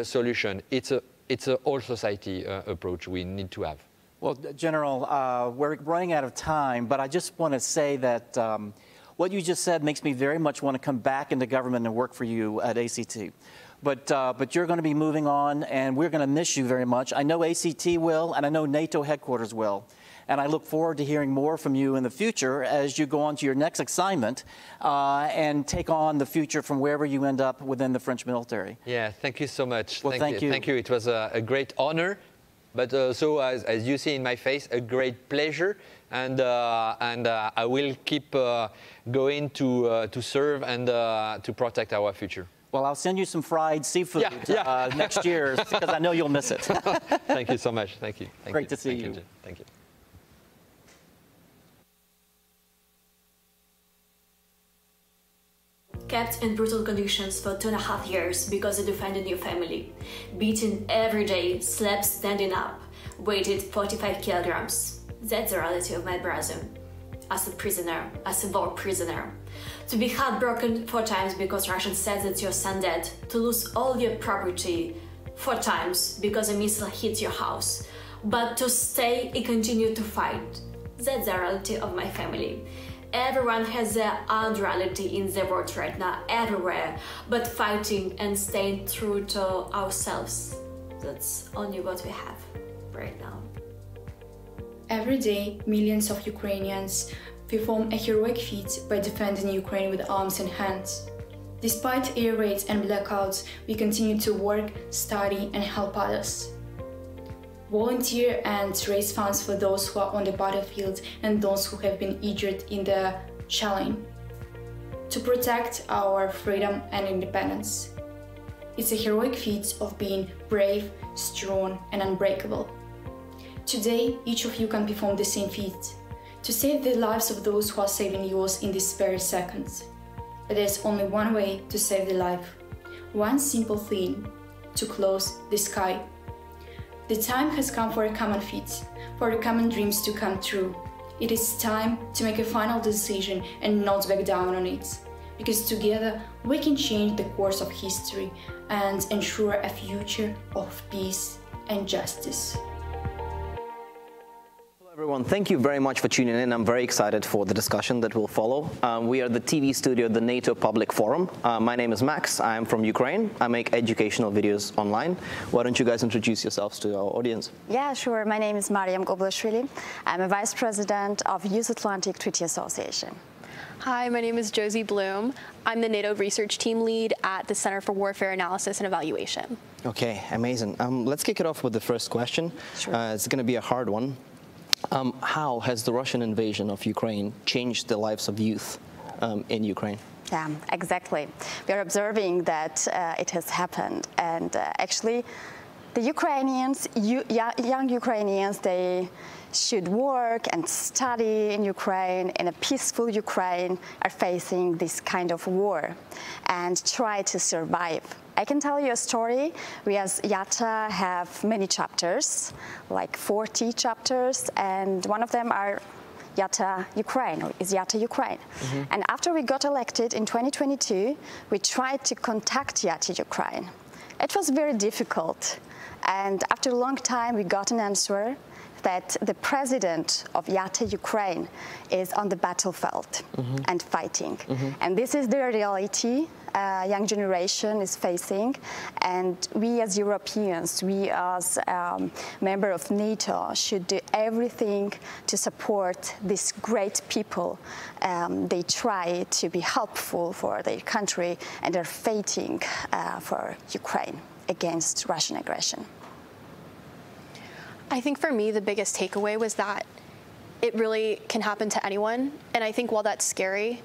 solution, it's an all society approach we need to have. Well, General, we're running out of time, but I just want to say that what you just said makes me very much want to come back into government and work for you at ACT. But you're going to be moving on, and we're going to miss you very much. I know ACT will, and I know NATO headquarters will. And I look forward to hearing more from you in the future as you go on to your next assignment and take on the future from wherever you end up within the French military. Yeah, thank you so much. Well, thank you. Thank you. It was a great honor, but also, as you see in my face, a great pleasure. And I will keep going to serve and to protect our future. Well, I'll send you some fried seafood next year because I know you'll miss it. Thank you so much. Thank you. Great to see you. Thank you. Kept in brutal conditions for 2.5 years because they defended your family. Beaten every day, slept standing up, weighted 45 kilograms. That's the reality of my brother. As a prisoner, as a war prisoner. To be heartbroken 4 times because Russians said that your son dead. To lose all your property 4 times because a missile hit your house. But to stay and continue to fight. That's the reality of my family. Everyone has their own reality in the world right now, everywhere, but fighting and staying true to ourselves. That's only what we have right now. Every day, millions of Ukrainians perform a heroic feat by defending Ukraine with arms in hands. Despite air raids and blackouts, we continue to work, study, and help others. Volunteer and raise funds for those who are on the battlefield and those who have been injured in the shelling, to protect our freedom and independence. It's a heroic feat of being brave, strong, and unbreakable. Today, each of you can perform the same feat, to save the lives of those who are saving yours in this very second. But there's only one way to save the life, one simple thing, to close the sky. The time has come for a common feat, for the common dreams to come true. It is time to make a final decision and not back down on it, because together we can change the course of history and ensure a future of peace and justice. Everyone, thank you very much for tuning in. I'm very excited for the discussion that will follow. We are the TV studio of the NATO Public Forum. My name is Max. I am from Ukraine. I make educational videos online. Why don't you guys introduce yourselves to our audience? Yeah, sure. My name is Mariam Goblashvili. I'm a vice president of Youth Atlantic Treaty Association. Hi, my name is Josie Bloom. I'm the NATO research team lead at the Center for Warfare Analysis and Evaluation. Okay, amazing. Let's kick it off with the first question. Sure. It's going to be a hard one. How has the Russian invasion of Ukraine changed the lives of youth in Ukraine? Yeah, exactly. We are observing that it has happened. And actually, the Ukrainians, young Ukrainians, they should work and study in Ukraine, in a peaceful Ukraine, are facing this kind of war and try to survive. I can tell you a story. We as YATA have many chapters, like 40 chapters, and one of them are YATA Ukraine, or is YATA Ukraine. Mm-hmm. And after we got elected in 2022, we tried to contact YATA Ukraine. It was very difficult. And after a long time, we got an answer that the president of YATA Ukraine is on the battlefield and fighting. And this is the reality young generation is facing. And we as Europeans, we as member of NATO should do everything to support these great people. They try to be helpful for their country and are fighting for Ukraine against Russian aggression. I think for me, the biggest takeaway was that it really can happen to anyone. And I think while that's scary,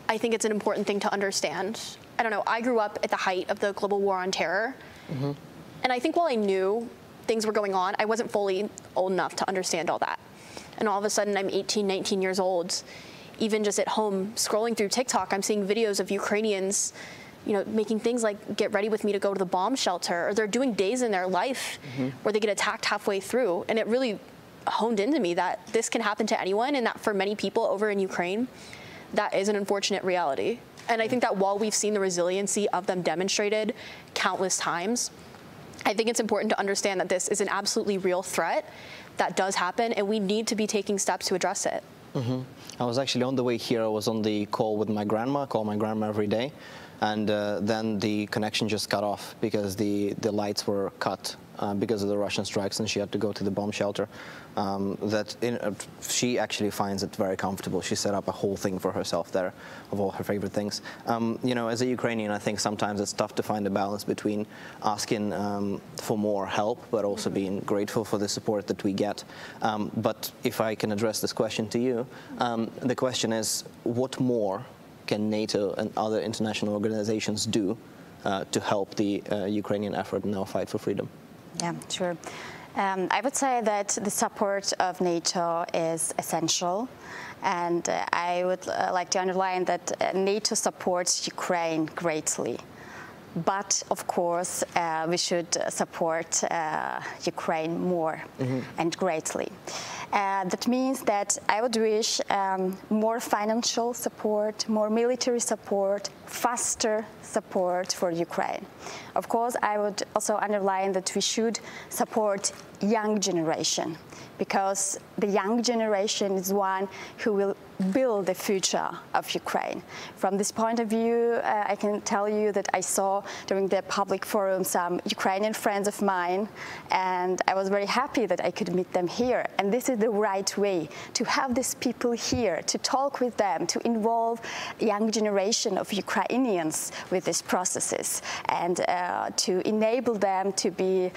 I think it's an important thing to understand. I don't know, I grew up at the height of the global war on terror. And I think while I knew things were going on, I wasn't fully old enough to understand all that. And all of a sudden, I'm 18, 19 years old. Even just at home, scrolling through TikTok, I'm seeing videos of Ukrainians making things like get ready with me to go to the bomb shelter, or they're doing days in their life where they get attacked halfway through. And it really honed into me that this can happen to anyone, and that for many people over in Ukraine, that is an unfortunate reality. And I think that while we've seen the resiliency of them demonstrated countless times, I think it's important to understand that this is an absolutely real threat that does happen, and we need to be taking steps to address it. I was actually on the way here, I was on the call with my grandma, I call my grandma every day. And then the connection just cut off because the lights were cut because of the Russian strikes, and she had to go to the bomb shelter. She actually finds it very comfortable. She set up a whole thing for herself there of all her favorite things. As a Ukrainian, I think sometimes it's tough to find a balance between asking for more help, but also being grateful for the support that we get. But if I can address this question to you, the question is, what more can NATO and other international organizations do to help the Ukrainian effort in our fight for freedom? Yeah, sure. I would say that the support of NATO is essential. And I would like to underline that NATO supports Ukraine greatly. But, of course, we should support Ukraine more and greatly. That means that I would wish more financial support, more military support, faster support for Ukraine. Of course, I would also underline that we should support young generation, because the young generation is one who will build the future of Ukraine. From this point of view, I can tell you that I saw during the public forum some Ukrainian friends of mine, and I was very happy that I could meet them here. And this is the right way to have these people here, to talk with them, to involve young generation of Ukrainians with these processes, and to enable them to be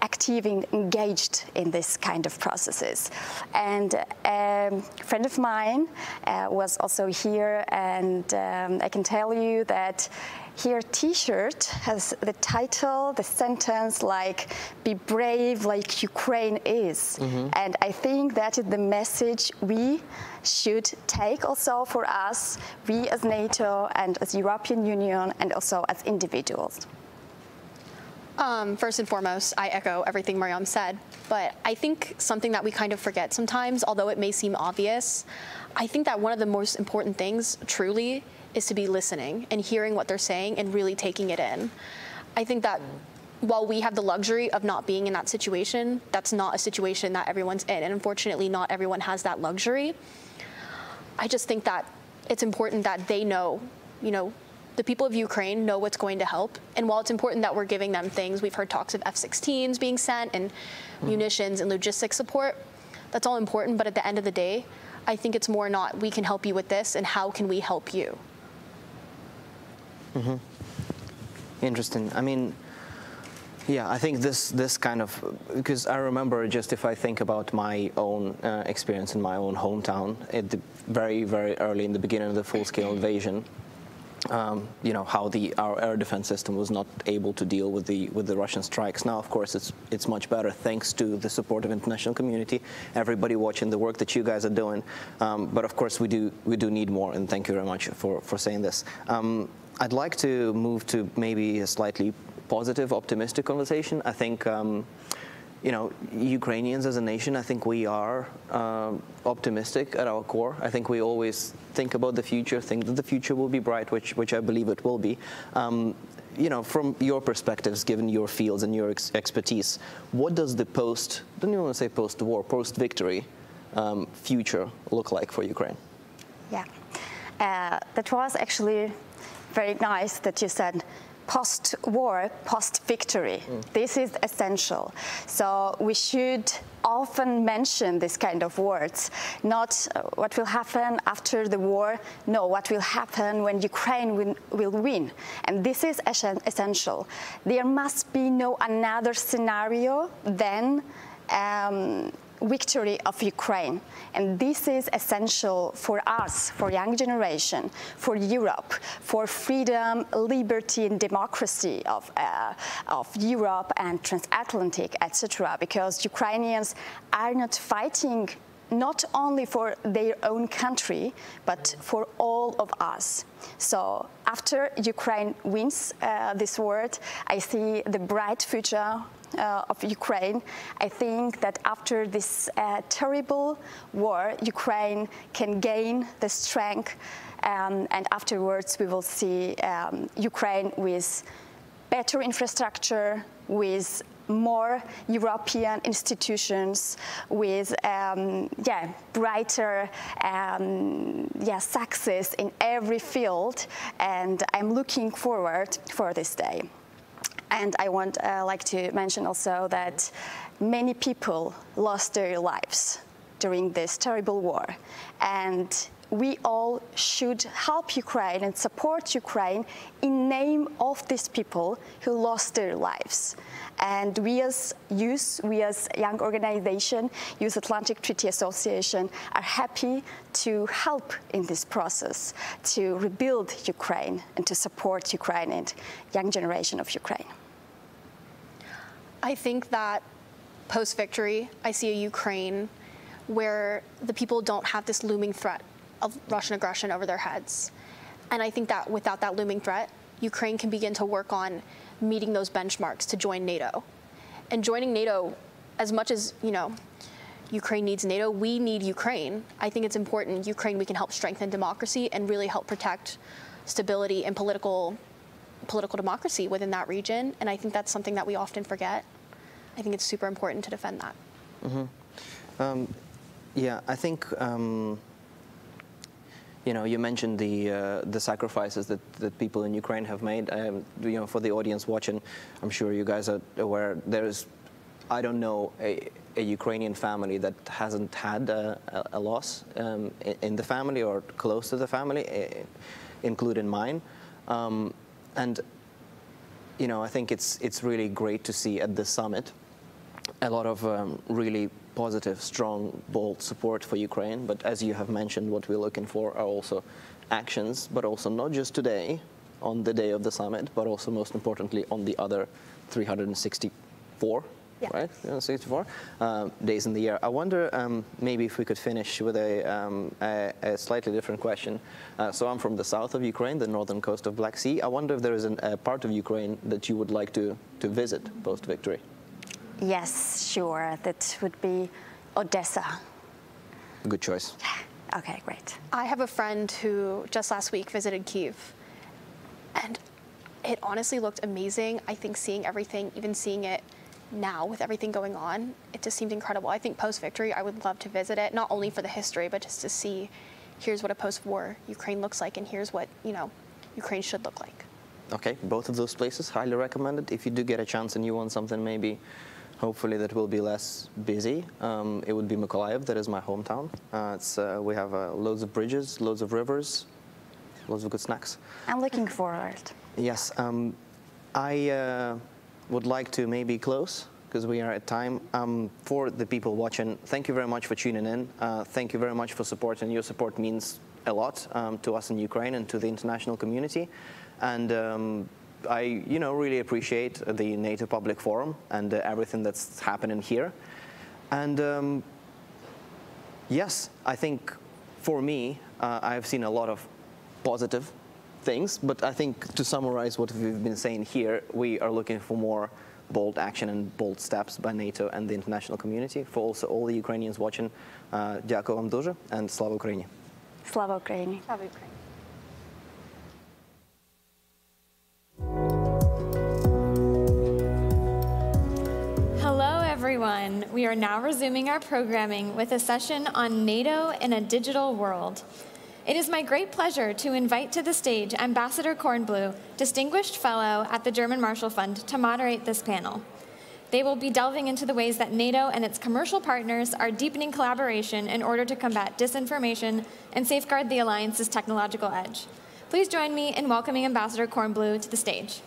active and engaged in this kind of processes. And a friend of mine was also here, and I can tell you that here T-shirt has the title, the sentence like, "Be brave like Ukraine is." And I think that is the message we should take also for us, we as NATO and as European Union, and also as individuals. First and foremost, I echo everything Mariam said, but I think something that we kind of forget sometimes, although it may seem obvious, I think that one of the most important things, truly, is to be listening and hearing what they're saying and really taking it in. I think that while we have the luxury of not being in that situation, that's not a situation that everyone's in, and unfortunately not everyone has that luxury. I just think that it's important that they know, the people of Ukraine know what's going to help. And while it's important that we're giving them things, we've heard talks of F-16s being sent and munitions and logistics support, That's all important, but at the end of the day, I think it's more not we can help you with this and how can we help you. Mm-hmm. Interesting. I mean, yeah, I think this kind of, because I remember, just if I think about my own experience in my own hometown, at the very, very early in the beginning of the full-scale invasion, you know, how our air defense system was not able to deal with the Russian strikes. Now, of course, it's much better thanks to the support of international community, everybody watching the work that you guys are doing. But of course, we do need more, and thank you very much for saying this. I'd like to move to maybe a slightly positive, optimistic conversation. I think, you know, Ukrainians as a nation, I think we are optimistic at our core. I think we always think about the future, think that the future will be bright, which I believe it will be. You know, from your perspectives, given your fields and your expertise, what does the don't even want to say post-war, post-victory future look like for Ukraine? Yeah, that was actually very nice that you said post-war, post-victory. This is essential. So we should often mention this kind of words, not what will happen after the war, no, what will happen when Ukraine will win. And this is essential. There must be no another scenario than victory of Ukraine. And this is essential for us, for young generation, for Europe, for freedom, liberty, and democracy of Europe and transatlantic, etc. Because Ukrainians are not fighting not only for their own country, but for all of us. So after Ukraine wins this war, I see the bright future of Ukraine. I think that after this terrible war, Ukraine can gain the strength, and afterwards we will see Ukraine with better infrastructure, with more European institutions, with brighter success in every field, and I'm looking forward for this day. And I want like to mention also that many people lost their lives during this terrible war, and we all should help Ukraine and support Ukraine in name of these people who lost their lives. And we as youth, we as young organization, Youth Atlantic Treaty Association, are happy to help in this process, to rebuild Ukraine and to support Ukraine and young generation of Ukraine. I think that post-victory, I see a Ukraine where the people don't have this looming threat of Russian aggression over their heads. And I think that without that looming threat, Ukraine can begin to work on meeting those benchmarks to join NATO. And joining NATO, as much as, you know, Ukraine needs NATO, we need Ukraine. I think it's important, Ukraine, we can help strengthen democracy and really help protect stability and political democracy within that region. And I think that's something that we often forget. I think it's super important to defend that. Mm-hmm. Yeah, I think, you know, you mentioned the sacrifices that people in Ukraine have made. You know, for the audience watching, I'm sure you guys are aware, there's, I don't know, a Ukrainian family that hasn't had a loss in the family or close to the family, including mine. And, you know, I think it's really great to see at this summit a lot of really positive, strong, bold support for Ukraine. But as you have mentioned, what we're looking for are also actions, but also not just today, on the day of the summit, but also most importantly on the other 364, right? 364 days in the year. I wonder maybe if we could finish with a slightly different question. So I'm from the south of Ukraine, the northern coast of Black Sea. I wonder if there is a part of Ukraine that you would like to visit post-victory. Yes, sure. That would be Odessa. Good choice. Yeah. Okay, great. I have a friend who just last week visited Kyiv, and it honestly looked amazing. I think seeing everything, even seeing it now with everything going on, it just seemed incredible. I think post-victory, I would love to visit it, not only for the history, but just to see, here's what a post-war Ukraine looks like, and here's what, you know, Ukraine should look like. Okay, both of those places, highly recommended. If you do get a chance and you want something maybe Hopefully that will be less busy. It would be Mykolaiv, that is my hometown. We have loads of bridges, loads of rivers, loads of good snacks. I'm looking forward. Yes, I would like to maybe close, because we are at time. For the people watching, thank you very much for tuning in. Thank you very much for support, and your support means a lot to us in Ukraine and to the international community. And I, really appreciate the NATO Public Forum and everything that's happening here. And yes, I think for me, I've seen a lot of positive things, but I think to summarize what we've been saying here, we are looking for more bold action and bold steps by NATO and the international community. For also all the Ukrainians watching, дякую вам дуже, and Slava Ukraini. Slava Ukraini. Slava Ukraini. Hello, everyone. We are now resuming our programming with a session on NATO in a digital world. It is my great pleasure to invite to the stage Ambassador Kornblue, Distinguished Fellow at the German Marshall Fund, to moderate this panel. They will be delving into the ways that NATO and its commercial partners are deepening collaboration in order to combat disinformation and safeguard the alliance's technological edge. Please join me in welcoming Ambassador Kornblue to the stage.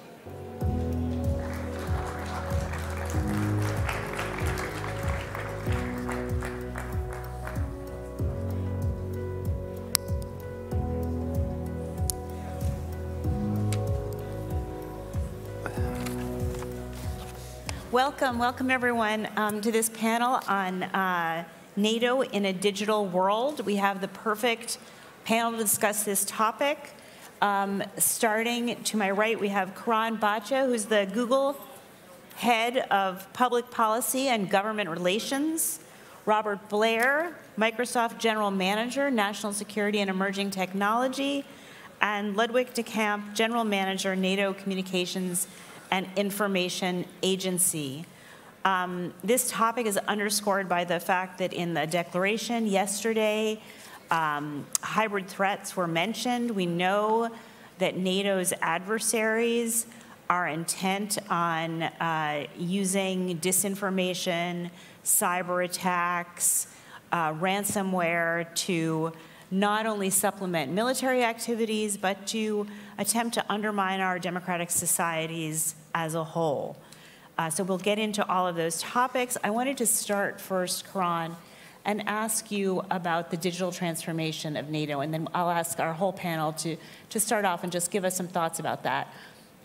Welcome everyone to this panel on NATO in a digital world. We have the perfect panel to discuss this topic. Starting to my right, we have Karan Bhatia, who's the Google Head of Public Policy and Government Relations, Robert Blair, Microsoft General Manager, National Security and Emerging Technology, and Ludwig de Camp, General Manager, NATO Communications and Information Agency. This topic is underscored by the fact that in the declaration yesterday, hybrid threats were mentioned. We know that NATO's adversaries are intent on using disinformation, cyber attacks, ransomware to not only supplement military activities, but to attempt to undermine our democratic societies as a whole. So we'll get into all of those topics. I wanted to start first, Karan, and ask you about the digital transformation of NATO, and then I'll ask our whole panel to start off and just give us some thoughts about that.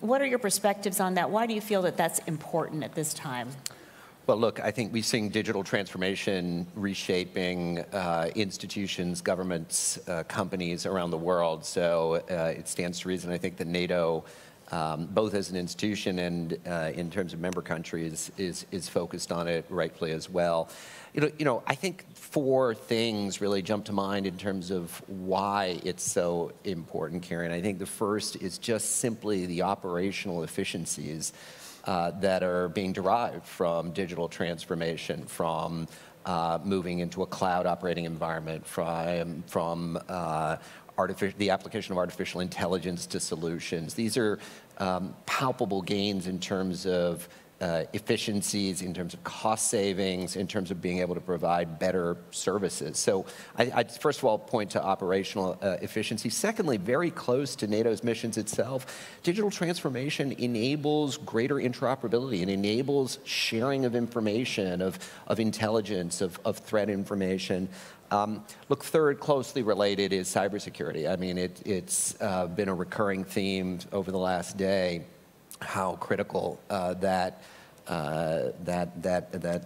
What are your perspectives on that? Why do you feel that that's important at this time? Well, look, I think we're seeing digital transformation reshaping institutions, governments, companies around the world. So it stands to reason, I think, that NATO, both as an institution and in terms of member countries, is focused on it rightfully as well. I think four things really jump to mind in terms of why it's so important, Karen. I think the first is just simply the operational efficiencies that are being derived from digital transformation, from moving into a cloud operating environment, from the application of artificial intelligence to solutions. These are palpable gains in terms of efficiencies, in terms of cost savings, in terms of being able to provide better services. So I'd first of all point to operational efficiency. Secondly, very close to NATO's missions itself, digital transformation enables greater interoperability and enables sharing of information, of intelligence, of threat information. Look, third, closely related is cybersecurity. I mean, it's been a recurring theme over the last day, how critical that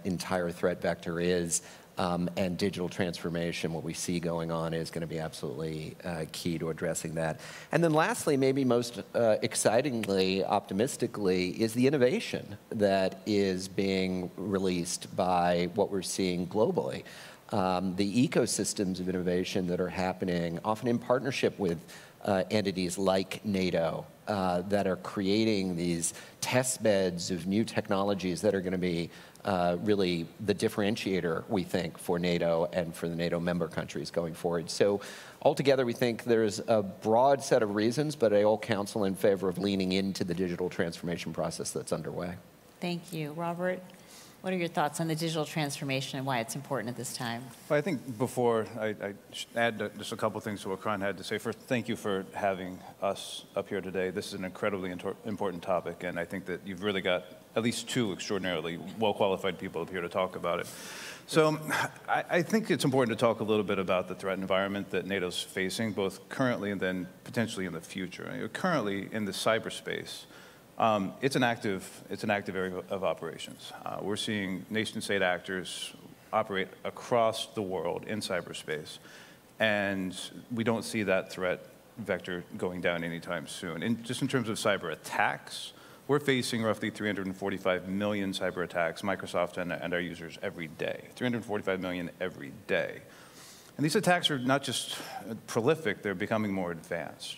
entire threat vector is, and digital transformation, what we see going on, is going to be absolutely key to addressing that. And then lastly, maybe most excitingly, optimistically, is the innovation that is being released by what we're seeing globally. The ecosystems of innovation that are happening, often in partnership with entities like NATO, that are creating these test beds of new technologies that are going to be really the differentiator, we think, for NATO and for the NATO member countries going forward. So altogether, we think there's a broad set of reasons, but I all counsel in favor of leaning into the digital transformation process that's underway. Thank you. Robert? What are your thoughts on the digital transformation and why it's important at this time? Well, I think before I should add just a couple things to what Karan had to say. First, thank you for having us up here today. This is an incredibly important topic, and I think that you've really got at least two extraordinarily well-qualified people up here to talk about it. So I think it's important to talk a little bit about the threat environment that NATO's facing, both currently and then potentially in the future. Currently in the cyberspace, it's an active area of operations. We're seeing nation-state actors operate across the world in cyberspace, and we don't see that threat vector going down anytime soon. And just in terms of cyber attacks, we're facing roughly 345 million cyber attacks, Microsoft and our users every day. 345 million every day. And these attacks are not just prolific, they're becoming more advanced.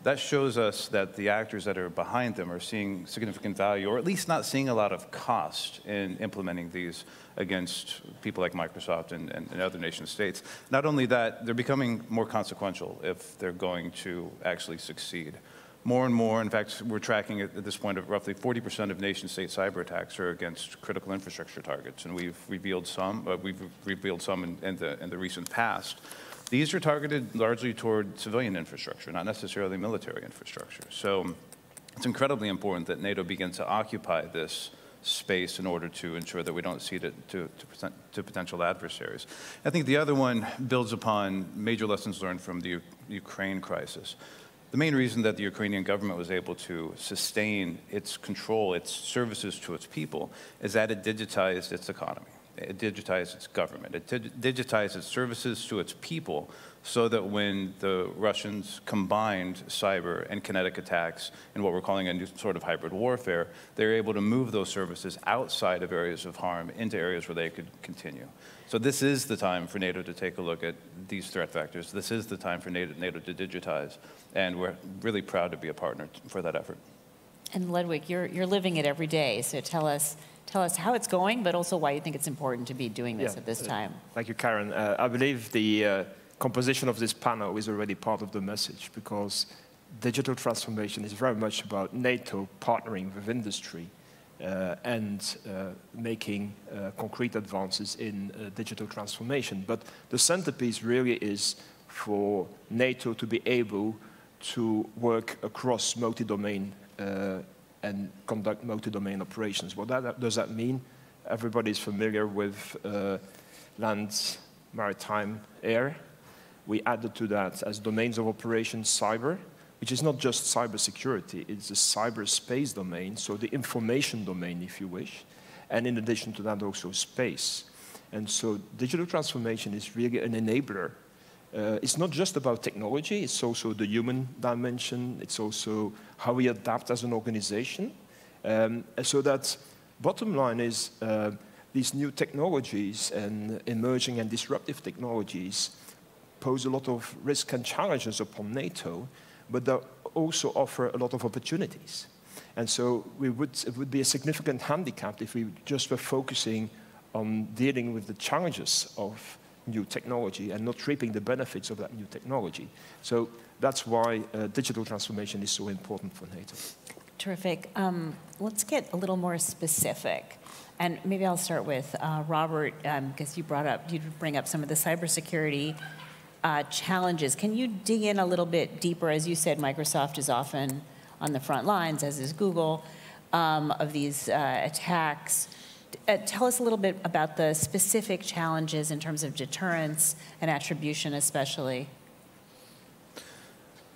That shows us that the actors that are behind them are seeing significant value, or at least not seeing a lot of cost in implementing these against people like Microsoft and other nation states. Not only that, they're becoming more consequential if they're going to actually succeed. More and more, in fact, we're tracking at this point of roughly 40% of nation-state cyber attacks are against critical infrastructure targets, and we've revealed some in the recent past. These are targeted largely toward civilian infrastructure, not necessarily military infrastructure. So it's incredibly important that NATO begins to occupy this space in order to ensure that we don't cede it to potential adversaries. I think the other one builds upon major lessons learned from the Ukraine crisis. The main reason that the Ukrainian government was able to sustain its control, its services to its people, is that it digitized its economy. It digitized its government. It digitized its services to its people so that when the Russians combined cyber and kinetic attacks in what we're calling a new sort of hybrid warfare, they were able to move those services outside of areas of harm into areas where they could continue. So this is the time for NATO to take a look at these threat vectors. This is the time for NATO to digitize, and we're really proud to be a partner for that effort. And Ludwig, you're living it every day, so tell us how it's going, but also why you think it's important to be doing this at this time. Thank you, Karen. I believe the composition of this panel is already part of the message, because digital transformation is very much about NATO partnering with industry and making concrete advances in digital transformation. But the centerpiece really is for NATO to be able to work across multi-domain and conduct multi-domain operations. What does that mean? Everybody's familiar with land, maritime, air. We added to that as domains of operations cyber, which is not just cybersecurity, it's the cyberspace domain, so the information domain, if you wish, and in addition to that, also space. And so digital transformation is really an enabler. It's not just about technology, it's also the human dimension, it's also how we adapt as an organization. So that bottom line is these new technologies and emerging and disruptive technologies pose a lot of risk and challenges upon NATO, but they also offer a lot of opportunities. And so it would be a significant handicap if we just were focusing on dealing with the challenges of new technology and not reaping the benefits of that new technology. So that's why digital transformation is so important for NATO. Terrific. Let's get a little more specific. And maybe I'll start with Robert, because you bring up some of the cybersecurity challenges. Can you dig in a little bit deeper? As you said, Microsoft is often on the front lines, as is Google, of these attacks. Tell us a little bit about the specific challenges in terms of deterrence and attribution especially.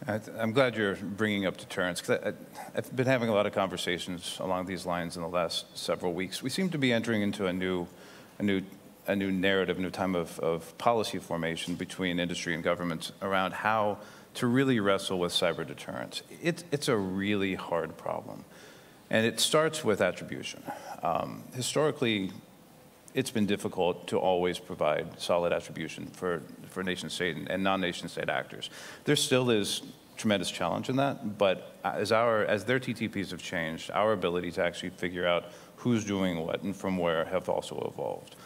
I'm glad you're bringing up deterrence, because I've been having a lot of conversations along these lines in the last several weeks. We seem to be entering into a new narrative, a new time of policy formation between industry and governments around how to really wrestle with cyber deterrence. It's a really hard problem. And it starts with attribution. Historically, it's been difficult to always provide solid attribution for nation-state and non-nation-state actors. There still is tremendous challenge in that, but as their TTPs have changed, our ability to actually figure out who's doing what and from where have also evolved.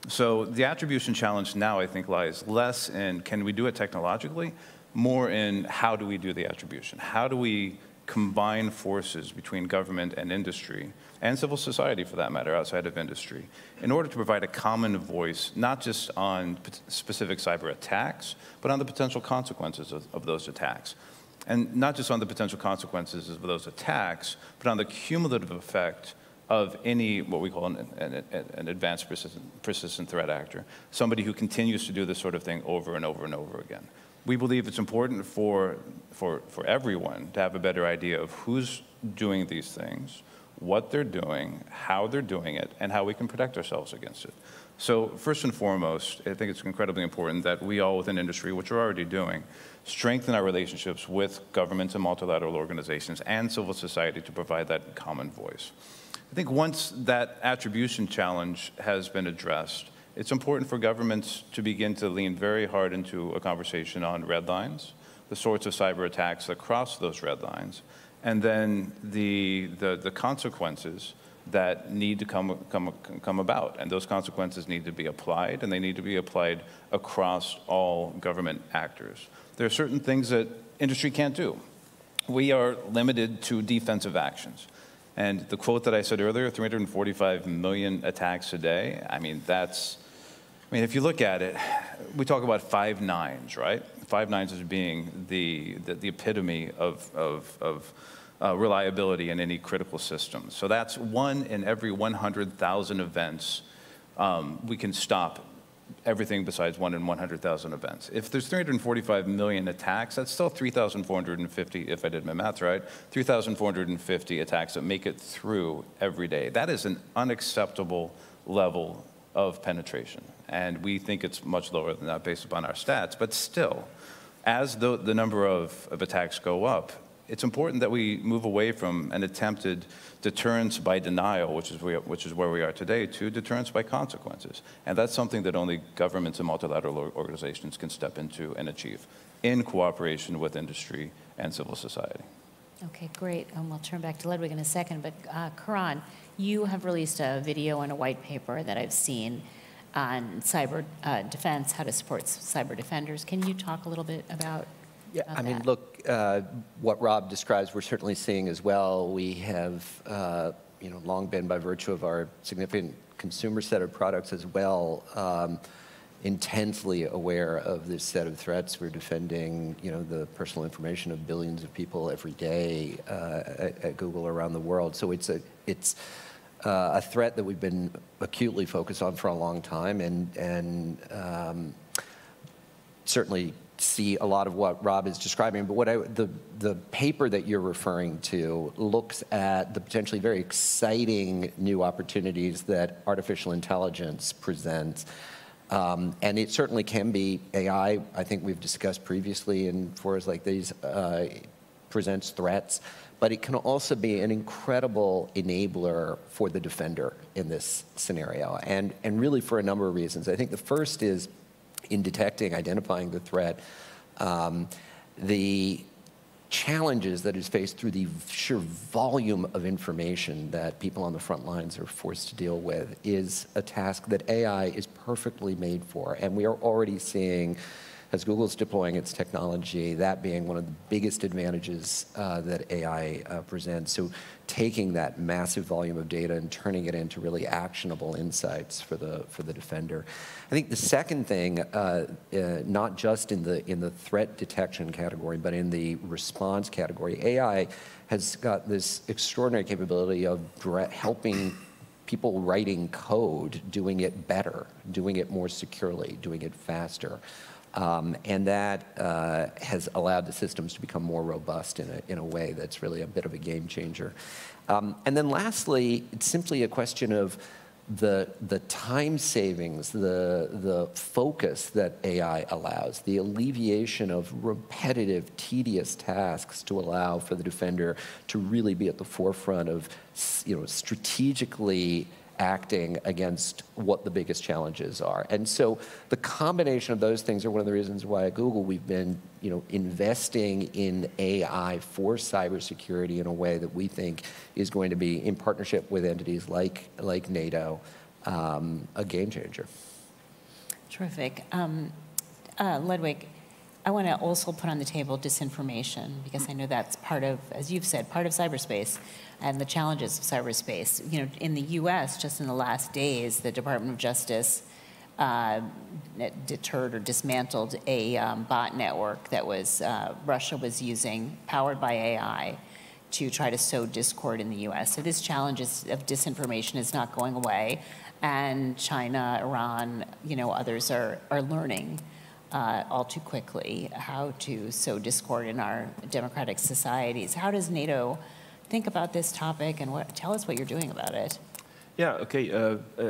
So the attribution challenge now, I think, lies less in can we do it technologically, more in how do we do the attribution? How do we combine forces between government and industry, and civil society for that matter, outside of industry, in order to provide a common voice, not just on specific cyber attacks, but on the potential consequences of those attacks. And not just on the potential consequences of those attacks, but on the cumulative effect of any, what we call an advanced persistent threat actor, somebody who continues to do this sort of thing over and over and over again. We believe it's important for everyone to have a better idea of who's doing these things, what they're doing, how they're doing it, and how we can protect ourselves against it. So first and foremost, I think it's incredibly important that we all within industry, which we're already doing, strengthen our relationships with governments and multilateral organizations and civil society to provide that common voice. I think once that attribution challenge has been addressed, it's important for governments to begin to lean very hard into a conversation on red lines, the sorts of cyber attacks that cross those red lines, and then the consequences that need to come about. And those consequences need to be applied, and they need to be applied across all government actors. There are certain things that industry can't do. We are limited to defensive actions. And the quote that I said earlier, 345 million attacks a day, I mean, if you look at it, we talk about 5 nines, right? 5 nines as being the epitome of reliability in any critical system. So that's 1 in every 100,000 events. We can stop everything besides 1 in 100,000 events. If there's 345 million attacks, that's still 3,450, if I did my math right, 3,450 attacks that make it through every day. That is an unacceptable level of penetration. And we think it's much lower than that based upon our stats. But still, as the number of attacks go up, it's important that we move away from an attempted deterrence by denial, which is where we are today, to deterrence by consequences. And that's something that only governments and multilateral organizations can step into and achieve in cooperation with industry and civil society. Okay, great. We'll turn back to Ludwig in a second. But Karan, you have released a video and a white paper that I've seen on cyber defense, how to support cyber defenders. Can you talk a little bit about that? Look, what Rob describes, we're certainly seeing as well. We have, long been, by virtue of our significant consumer set of products as well, intensely aware of this set of threats. We're defending, the personal information of billions of people every day at Google around the world. So it's a threat that we've been acutely focused on for a long time, and certainly see a lot of what Rob is describing. But the paper that you're referring to looks at the potentially very exciting new opportunities that artificial intelligence presents. And it certainly can be AI. I think we've discussed previously in forums like these, presents threats. But it can also be an incredible enabler for the defender in this scenario, and really for a number of reasons. I think the first is in detecting, identifying the threat, the challenges that is faced through the sheer volume of information that people on the front lines are forced to deal with is a task that AI is perfectly made for. And we are already seeing, as Google's deploying its technology, that being one of the biggest advantages that AI presents. So taking that massive volume of data and turning it into really actionable insights for the defender. I think the second thing, not just in the threat detection category, but in the response category, AI has got this extraordinary capability of helping people writing code, doing it better, doing it more securely, doing it faster. And that has allowed the systems to become more robust in a way that's really a bit of a game changer. And then lastly, it's simply a question of the time savings, the focus that AI allows, the alleviation of repetitive, tedious tasks to allow for the defender to really be at the forefront of, strategically acting against what the biggest challenges are. And so the combination of those things are one of the reasons why at Google we've been investing in AI for cybersecurity in a way that we think is going to be, in partnership with entities like NATO, a game changer. Terrific. Ludwig, I want to also put on the table disinformation, because I know that's part of, as you've said, part of cyberspace and the challenges of cyberspace. You know, in the U.S., just in the last days, the Department of Justice deterred or dismantled a bot network that was Russia was using, powered by AI, to try to sow discord in the U.S. So this challenge of disinformation is not going away, and China, Iran, you know, others are learning all too quickly how to sow discord in our democratic societies. How does NATO think about this topic, and tell us what you're doing about it? Yeah, okay,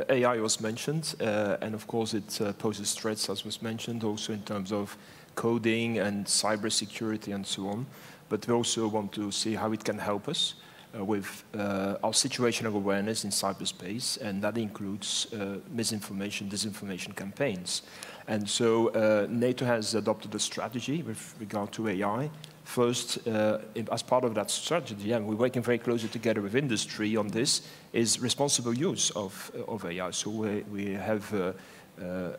AI was mentioned, and of course it poses threats, as was mentioned, also in terms of coding and cybersecurity and so on. But we also want to see how it can help us with our situational awareness in cyberspace, and that includes misinformation, disinformation campaigns. And so NATO has adopted a strategy with regard to AI. First, as part of that strategy, and we're working very closely together with industry on this, is responsible use of AI. So we have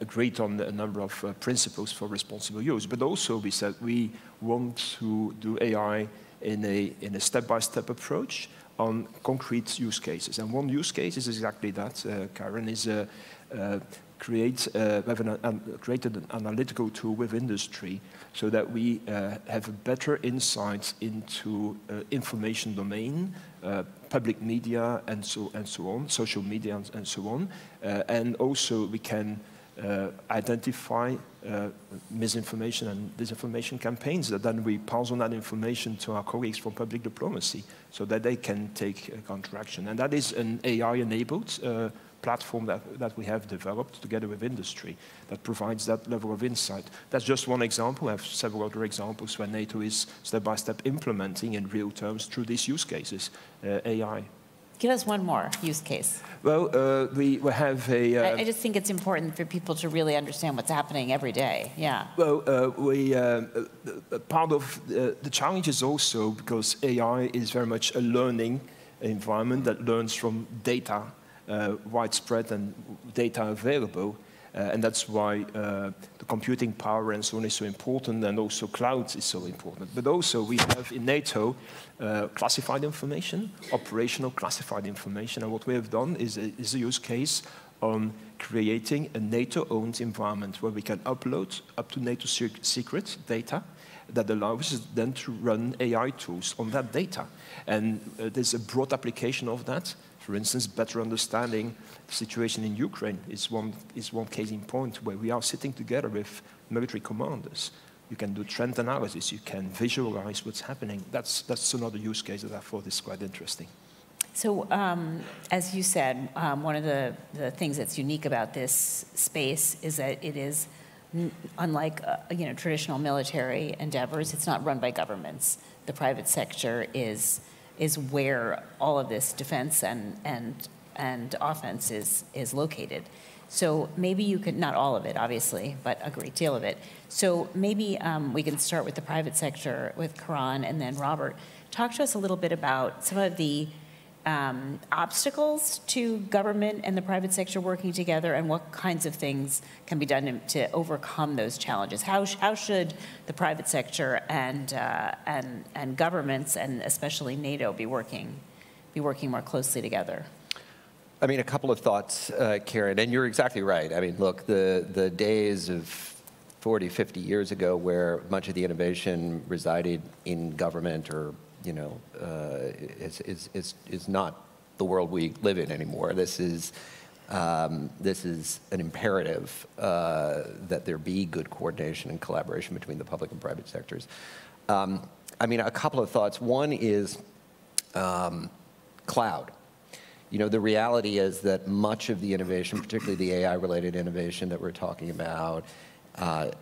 agreed on a number of principles for responsible use. But also we said we want to do AI in a step-by-step approach on concrete use cases. And one use case is exactly that, Karen, is created an analytical tool with industry so that we have a better insight into information domain, public media, and so on, social media, and so on. And also we can identify misinformation and disinformation campaigns, that then we pass on that information to our colleagues from public diplomacy so that they can take counteraction. And that is an AI-enabled platform that we have developed together with industry that provides that level of insight. That's just one example. I have several other examples where NATO is step-by-step implementing in real terms through these use cases, AI. Give us one more use case. Well, we have a... I just think it's important for people to really understand what's happening every day, yeah. Well, part of the challenge is also because AI is very much a learning environment that learns from data, widespread and data available. And that's why the computing power and so on is so important, and also cloud is so important. But also we have in NATO classified information, operational classified information, and what we have done is a use case on creating a NATO-owned environment where we can upload up to NATO secret data that allows us then to run AI tools on that data. And there's a broad application of that. For instance, better understanding the situation in Ukraine is one case in point where we are sitting together with military commanders. You can do trend analysis, you can visualize what's happening. That's another use case that I thought is quite interesting. So, as you said, one of the things that's unique about this space is that it is, unlike traditional military endeavors, it's not run by governments. The private sector is where all of this defense and offense is located. So maybe you could, not all of it, obviously, but a great deal of it. So maybe we can start with the private sector with Karan, and then Robert. Talk to us a little bit about some of the obstacles to government and the private sector working together, and what kinds of things can be done to overcome those challenges. How should the private sector and governments, and especially NATO, be working more closely together? I mean, a couple of thoughts, Karen, and you're exactly right. I mean, look, the days of 40, 50 years ago where much of the innovation resided in government or is not the world we live in anymore. This is an imperative that there be good coordination and collaboration between the public and private sectors. I mean, a couple of thoughts. One is cloud. The reality is that much of the innovation, particularly the AI-related innovation that we're talking about,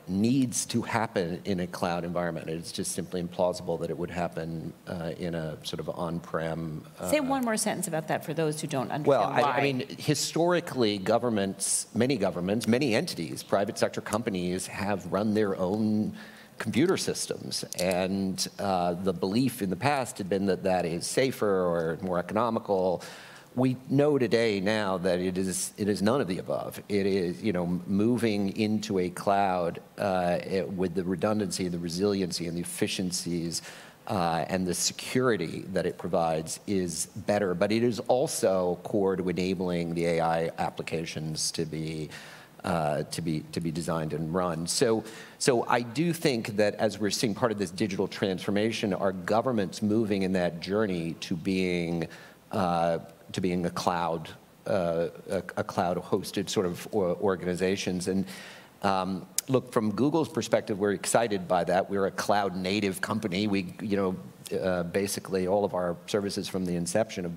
needs to happen in a cloud environment. It's just simply implausible that it would happen in a sort of on-prem... Say one more sentence about that for those who don't understand why. I mean, historically, many entities, private sector companies have run their own computer systems. And the belief in the past had been that that is safer or more economical. we know today now that it is none of the above. It is, moving into a cloud with the redundancy, the resiliency, and the efficiencies and the security that it provides is better. But it is also core to enabling the AI applications to be designed and run. So I do think that as we're seeing part of this digital transformation, our government's moving in that journey to being a cloud hosted sort of organizations. And look, from Google's perspective, we're excited by that. We're a cloud native company. We, basically all of our services from the inception have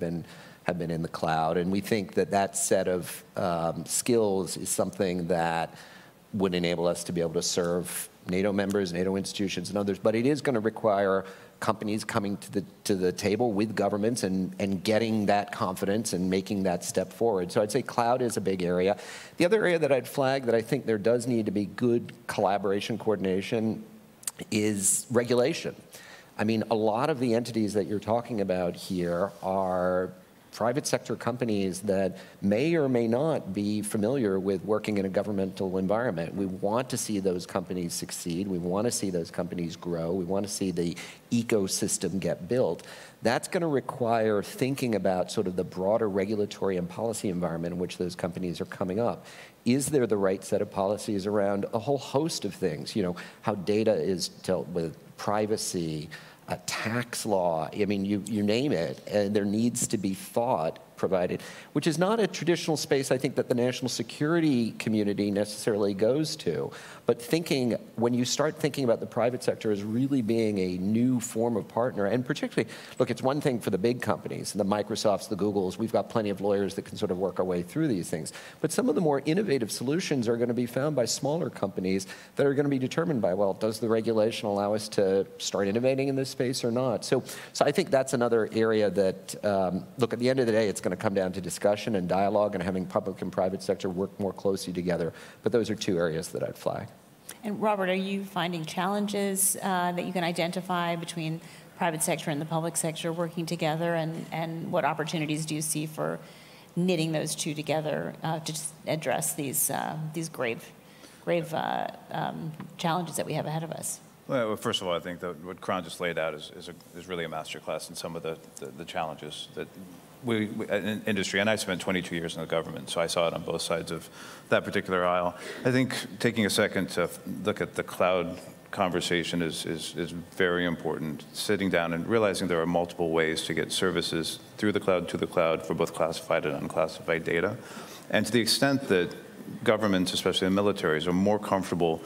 been in the cloud, and we think that that set of skills is something that would enable us to be able to serve NATO members, NATO institutions, and others. But it is going to require companies coming to the table with governments and getting that confidence and making that step forward. So I'd say cloud is a big area. The other area that I'd flag that I think there does need to be good collaboration, coordination, is regulation. I mean, a lot of the entities that you're talking about here are private sector companies that may or may not be familiar with working in a governmental environment. We want to see those companies succeed. We want to see those companies grow. We want to see the ecosystem get built. That's going to require thinking about sort of the broader regulatory and policy environment in which those companies are coming up. Is there the right set of policies around a whole host of things? How data is dealt with, privacy, tax law, I mean, you name it, and there needs to be thought provided, which is not a traditional space, I think, that the national security community necessarily goes to. But when you start thinking about the private sector as really being a new form of partner, and particularly, look, it's one thing for the big companies, the Microsofts, the Googles, we've got plenty of lawyers that can sort of work our way through these things. But some of the more innovative solutions are going to be found by smaller companies that are going to be determined by, well, does the regulation allow us to start innovating in this space or not? So I think that's another area that, look, at the end of the day, it's going to come down to discussion and dialogue and having public and private sector work more closely together. But those are two areas that I'd flag. And Robert, are you finding challenges that you can identify between private sector and the public sector working together, and what opportunities do you see for knitting those two together to address these grave challenges that we have ahead of us? Well, first of all, I think that what Karan just laid out is really a masterclass in some of the challenges that we in industry, and I spent 22 years in the government, so I saw it on both sides of that particular aisle. I think taking a second to look at the cloud conversation is very important. Sitting down and realizing there are multiple ways to get services through the cloud to the cloud for both classified and unclassified data. And to the extent that governments, especially the militaries, are more comfortable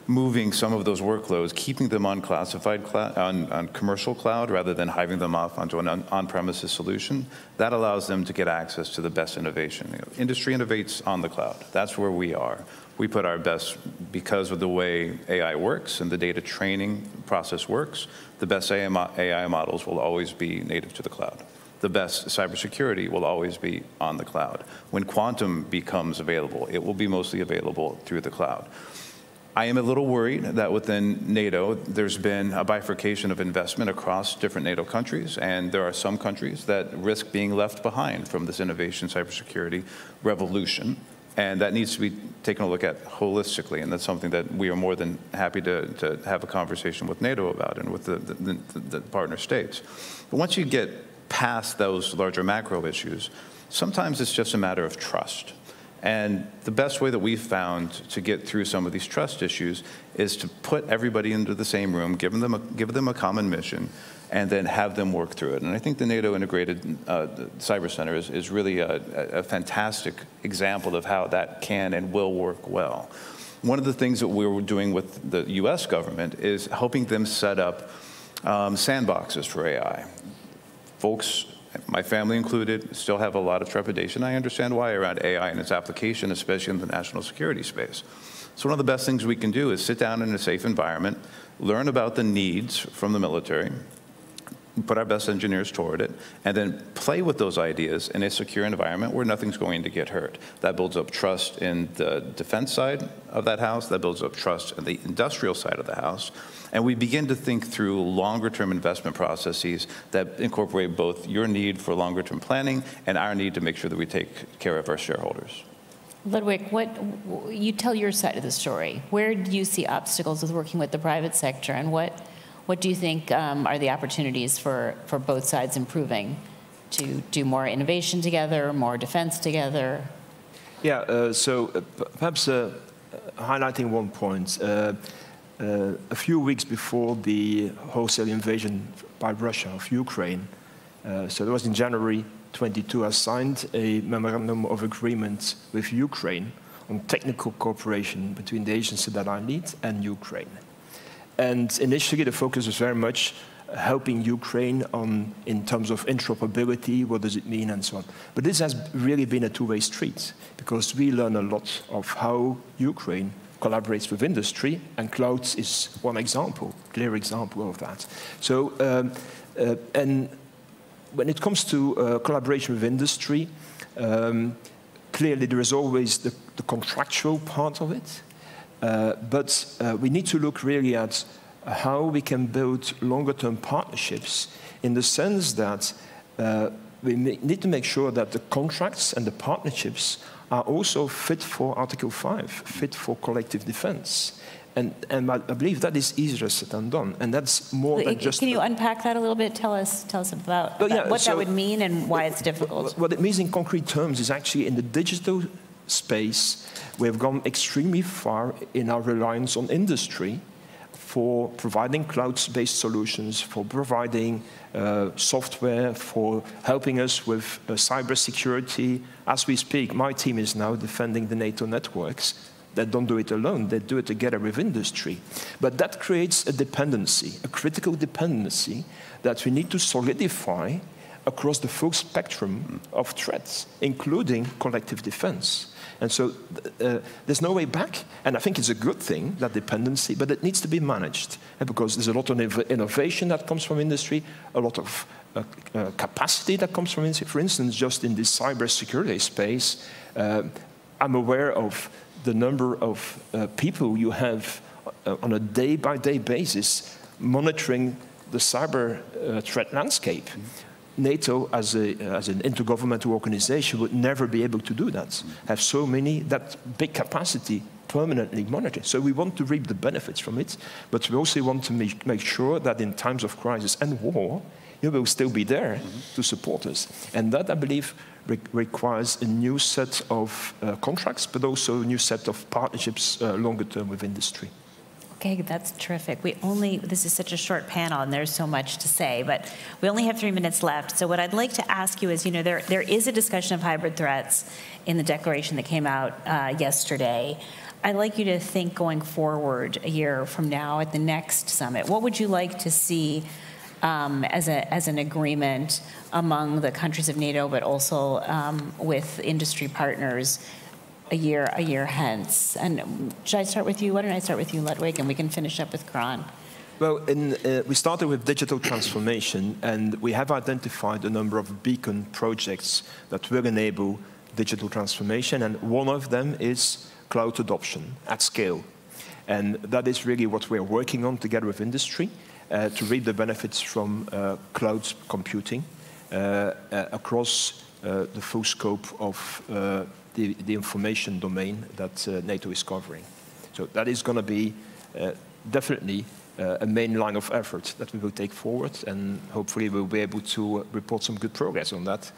moving some of those workloads, keeping them on classified cloud, on commercial cloud, rather than hiving them off onto an on-premises solution, that allows them to get access to the best innovation. Industry innovates on the cloud. That's where we are. We put our best, because of the way AI works and the data training process works, the best AI models will always be native to the cloud. The best cybersecurity will always be on the cloud. When quantum becomes available, it will be mostly available through the cloud. I am a little worried that within NATO, there's been a bifurcation of investment across different NATO countries, and there are some countries that risk being left behind from this innovation cybersecurity revolution, and that needs to be taken a look at holistically, and that's something that we are more than happy to have a conversation with NATO about and with the partner states. But once you get past those larger macro issues, sometimes it's just a matter of trust. And the best way that we've found to get through some of these trust issues is to put everybody into the same room, give them a common mission, and then have them work through it. And I think the NATO Integrated Cyber Center is really a fantastic example of how that can and will work well. One of the things that we're doing with the US government is helping them set up sandboxes for AI. Folks, my family included, still have a lot of trepidation. I understand why around AI and its application, especially in the national security space. So one of the best things we can do is sit down in a safe environment, learn about the needs from the military, put our best engineers toward it, and then play with those ideas in a secure environment where nothing's going to get hurt. That builds up trust in the defense side of that house, that builds up trust in the industrial side of the house, and we begin to think through longer-term investment processes that incorporate both your need for longer-term planning and our need to make sure that we take care of our shareholders. Ludwig, you tell your side of the story. Where do you see obstacles with working with the private sector, and what do you think are the opportunities for both sides improving to do more innovation together, more defense together? Yeah, so perhaps highlighting one point. A few weeks before the wholesale invasion by Russia of Ukraine, so it was in January 22, I signed a memorandum of agreement with Ukraine on technical cooperation between the agency that I lead and Ukraine. And initially, the focus was very much helping Ukraine in terms of interoperability, what does it mean, and so on. But this has really been a two-way street, because we learn a lot of how Ukraine collaborates with industry, and clouds is one example, clear example of that. So, and when it comes to collaboration with industry, clearly there is always the contractual part of it, but we need to look really at how we can build longer-term partnerships, in the sense that we need to make sure that the contracts and the partnerships are also fit for Article 5, fit for collective defense. And I believe that is easier said than done, and that's more than just... Can you unpack that a little bit? Tell us about what that would mean and why it's difficult. What it means in concrete terms is actually in the digital space, we have gone extremely far in our reliance on industry for providing cloud-based solutions, for providing software, for helping us with cybersecurity. As we speak, my team is now defending the NATO networks. They don't do it alone, they do it together with industry. But that creates a dependency, a critical dependency that we need to solidify across the full spectrum of threats, including collective defense. And so there's no way back, and I think it's a good thing, that dependency, but it needs to be managed, because there's a lot of innovation that comes from industry, a lot of capacity that comes from industry. For instance, just in this cybersecurity space, I'm aware of the number of people you have on a day-by-day basis monitoring the cyber threat landscape. NATO, as an intergovernmental organization, would never be able to do that. Have so many, that big capacity permanently monitored. So we want to reap the benefits from it, but we also want to make sure that in times of crisis and war, you will still be there to support us. And that, I believe, requires a new set of contracts, but also a new set of partnerships longer term with industry. Okay, that's terrific. This is such a short panel and there's so much to say, but we only have 3 minutes left. So what I'd like to ask you is, there is a discussion of hybrid threats in the declaration that came out yesterday. I'd like you to think going forward a year from now at the next summit. What would you like to see as an agreement among the countries of NATO, but also with industry partners a year hence? And should I start with you? Why don't I start with you, Ludwig, and we can finish up with Karan. Well, we started with digital transformation, and we have identified a number of beacon projects that will enable digital transformation, and one of them is cloud adoption at scale. And that is really what we're working on together with industry, to reap the benefits from cloud computing across the full scope of the information domain that NATO is covering. So that is going to be definitely a main line of effort that we will take forward, and hopefully we'll be able to report some good progress on that.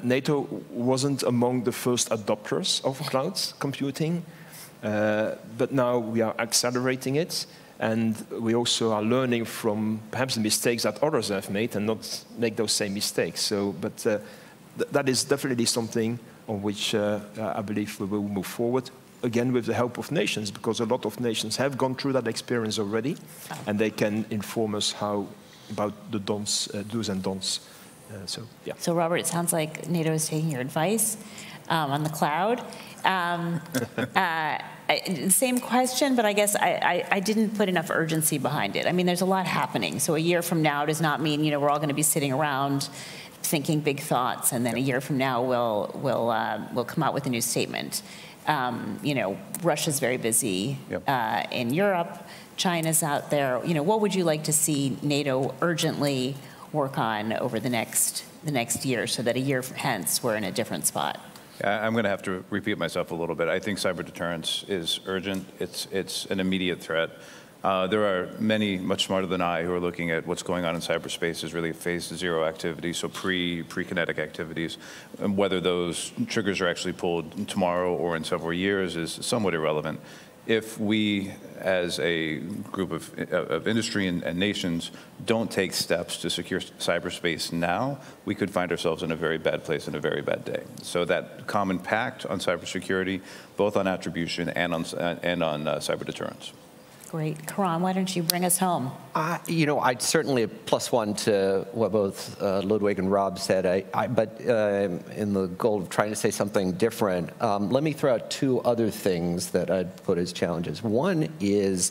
NATO wasn't among the first adopters of cloud computing, but now we are accelerating it. And we also are learning from perhaps the mistakes that others have made and not make those same mistakes. So, but that is definitely something on which I believe we will move forward, again with the help of nations, because a lot of nations have gone through that experience already, and they can inform us about the do's and don'ts. So, yeah. So, Robert, it sounds like NATO is taking your advice. on the cloud. Same question, but I guess I didn't put enough urgency behind it. I mean, there's a lot happening. So a year from now does not mean, you know, we're all going to be sitting around thinking big thoughts, and then a year from now we'll come out with a new statement. You know, Russia's very busy in Europe. China's out there. You know, what would you like to see NATO urgently work on over the next year, so that a year hence we're in a different spot? I'm going to have to repeat myself a little bit. I think cyber deterrence is urgent. It's an immediate threat. There are many much smarter than I who are looking at what's going on in cyberspace as really phase zero activity, so pre-kinetic activities. And whether those triggers are actually pulled tomorrow or in several years is somewhat irrelevant. If we, as a group of industry and nations, don't take steps to secure cyberspace now, we could find ourselves in a very bad place and a very bad day. So that common pact on cybersecurity, both on attribution and on cyber deterrence. Great. Karan, why don't you bring us home? You know, I'd certainly plus one to what both Ludwig and Rob said, but in the goal of trying to say something different, let me throw out two other things that I'd put as challenges. One is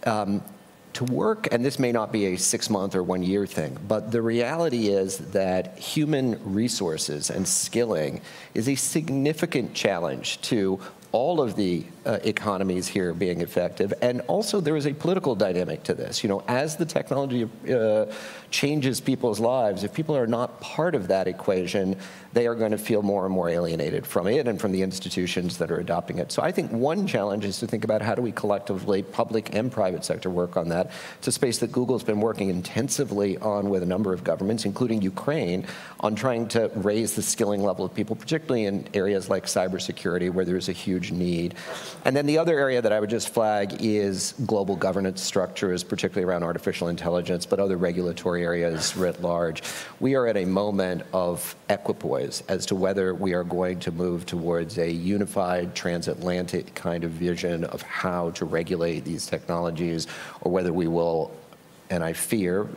to work, and this may not be a 6-month or 1-year thing, but the reality is that human resources and skilling is a significant challenge to all of the economies here being effective. And also there is a political dynamic to this. You know, as the technology changes people's lives, if people are not part of that equation, they are going to feel more and more alienated from it and from the institutions that are adopting it. So I think one challenge is to think about how do we collectively, public and private sector, work on that. It's a space that Google's been working intensively on with a number of governments, including Ukraine, on trying to raise the skilling level of people, particularly in areas like cybersecurity, where there's a huge need. And then the other area that I would just flag is global governance structures, particularly around artificial intelligence, but other regulatory areas writ large. We are at a moment of equipoise as to whether we are going to move towards a unified transatlantic kind of vision of how to regulate these technologies, or whether we will, and I fear,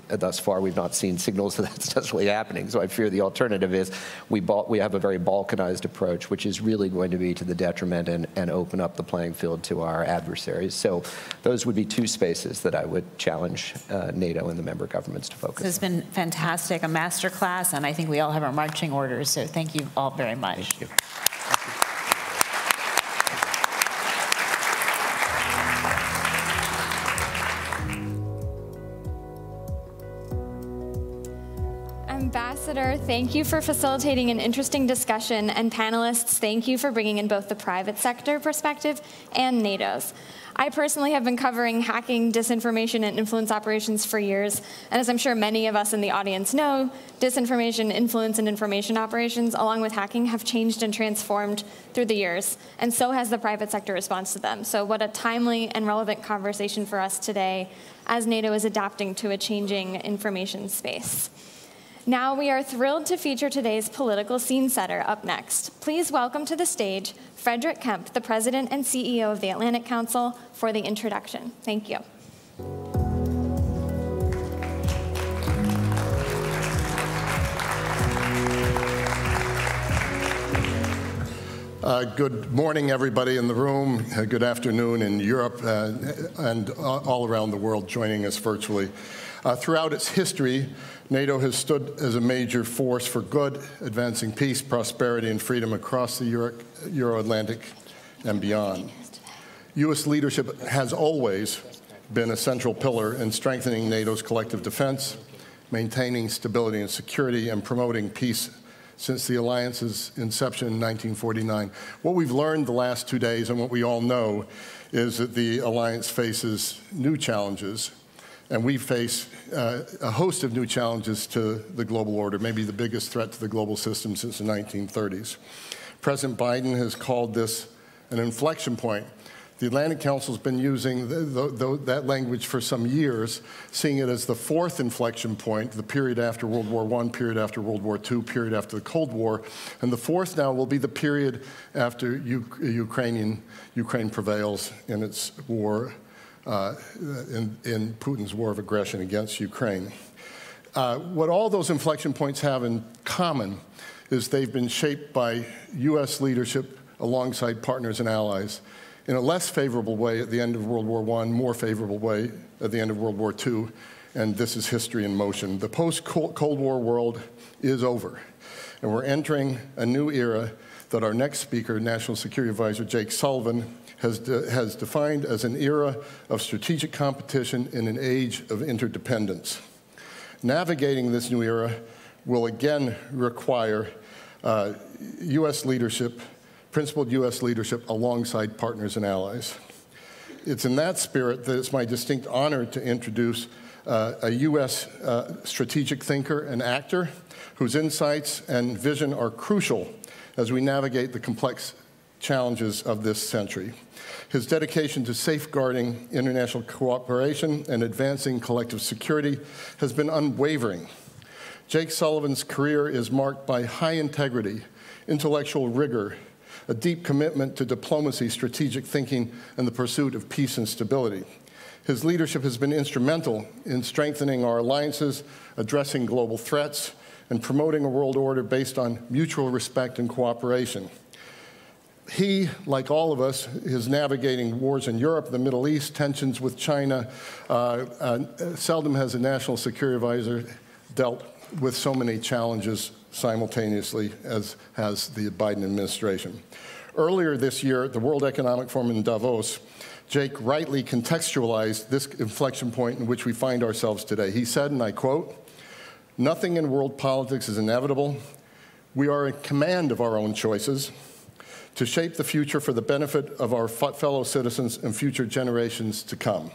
thus far we've not seen signals that that's necessarily happening, so I fear the alternative is we have a very balkanized approach, which is really going to be to the detriment and open up the playing field to our adversaries. So those would be two spaces that I would challenge NATO and the member governments to focus on. This has been fantastic, a master class, and I think we all have our marching orders, so thank you all very much. Thank you. Ambassador, thank you for facilitating an interesting discussion, and panelists, thank you for bringing in both the private sector perspective and NATO's. I personally have been covering hacking, disinformation, and influence operations for years, and as I'm sure many of us in the audience know, disinformation, influence, and information operations, along with hacking, have changed and transformed through the years, and so has the private sector response to them. So what a timely and relevant conversation for us today as NATO is adapting to a changing information space. Now we are thrilled to feature today's political scene setter up next. Please welcome to the stage Frederick Kemp, the President and CEO of the Atlantic Council, for the introduction. Thank you. Good morning, everybody in the room. Good afternoon in Europe and all around the world joining us virtually. Throughout its history, NATO has stood as a major force for good, advancing peace, prosperity, and freedom across the Euro-Atlantic and beyond. U.S. leadership has always been a central pillar in strengthening NATO's collective defense, maintaining stability and security, and promoting peace since the alliance's inception in 1949. What we've learned the last 2 days, and what we all know, is that the alliance faces new challenges, and we face a host of new challenges to the global order, maybe the biggest threat to the global system since the 1930s. President Biden has called this an inflection point. The Atlantic Council has been using that language for some years, seeing it as the fourth inflection point, the period after World War I, period after World War II, period after the Cold War, and the fourth now will be the period after Ukraine prevails in its war, in Putin's war of aggression against Ukraine. What all those inflection points have in common is they've been shaped by U.S. leadership alongside partners and allies in a less favorable way at the end of World War I, more favorable way at the end of World War II, and this is history in motion. The post-Cold War world is over, and we're entering a new era that our next speaker, National Security Advisor Jake Sullivan, has defined as an era of strategic competition in an age of interdependence. Navigating this new era will again require U.S. leadership, principled U.S. leadership alongside partners and allies. It's in that spirit that it's my distinct honor to introduce a U.S. strategic thinker and actor whose insights and vision are crucial as we navigate the complex challenges of this century. His dedication to safeguarding international cooperation and advancing collective security has been unwavering. Jake Sullivan's career is marked by high integrity, intellectual rigor, a deep commitment to diplomacy, strategic thinking, and the pursuit of peace and stability. His leadership has been instrumental in strengthening our alliances, addressing global threats, and promoting a world order based on mutual respect and cooperation. He, like all of us, is navigating wars in Europe, the Middle East, tensions with China. Seldom has a national security advisor dealt with so many challenges simultaneously as has the Biden administration. Earlier this year at the World Economic Forum in Davos, Jake rightly contextualized this inflection point in which we find ourselves today. He said, and I quote, "Nothing in world politics is inevitable. We are in command of our own choices to shape the future for the benefit of our fellow citizens and future generations to come."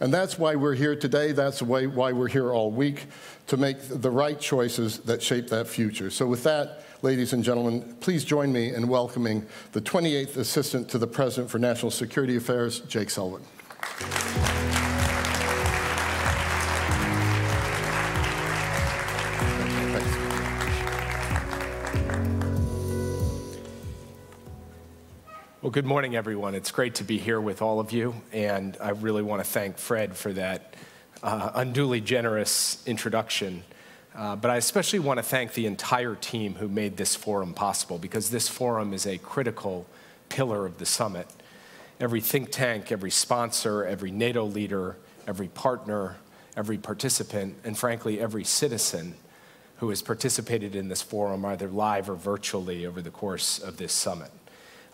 And that's why we're here today. That's why we're here all week, to make the right choices that shape that future. So with that, ladies and gentlemen, please join me in welcoming the 28th Assistant to the President for National Security Affairs, Jake Sullivan. Well, good morning, everyone. It's great to be here with all of you, and I really want to thank Fred for that unduly generous introduction. But I especially want to thank the entire team who made this forum possible, because this forum is a critical pillar of the summit. Every think tank, every sponsor, every NATO leader, every partner, every participant, and frankly, every citizen who has participated in this forum, either live or virtually, over the course of this summit.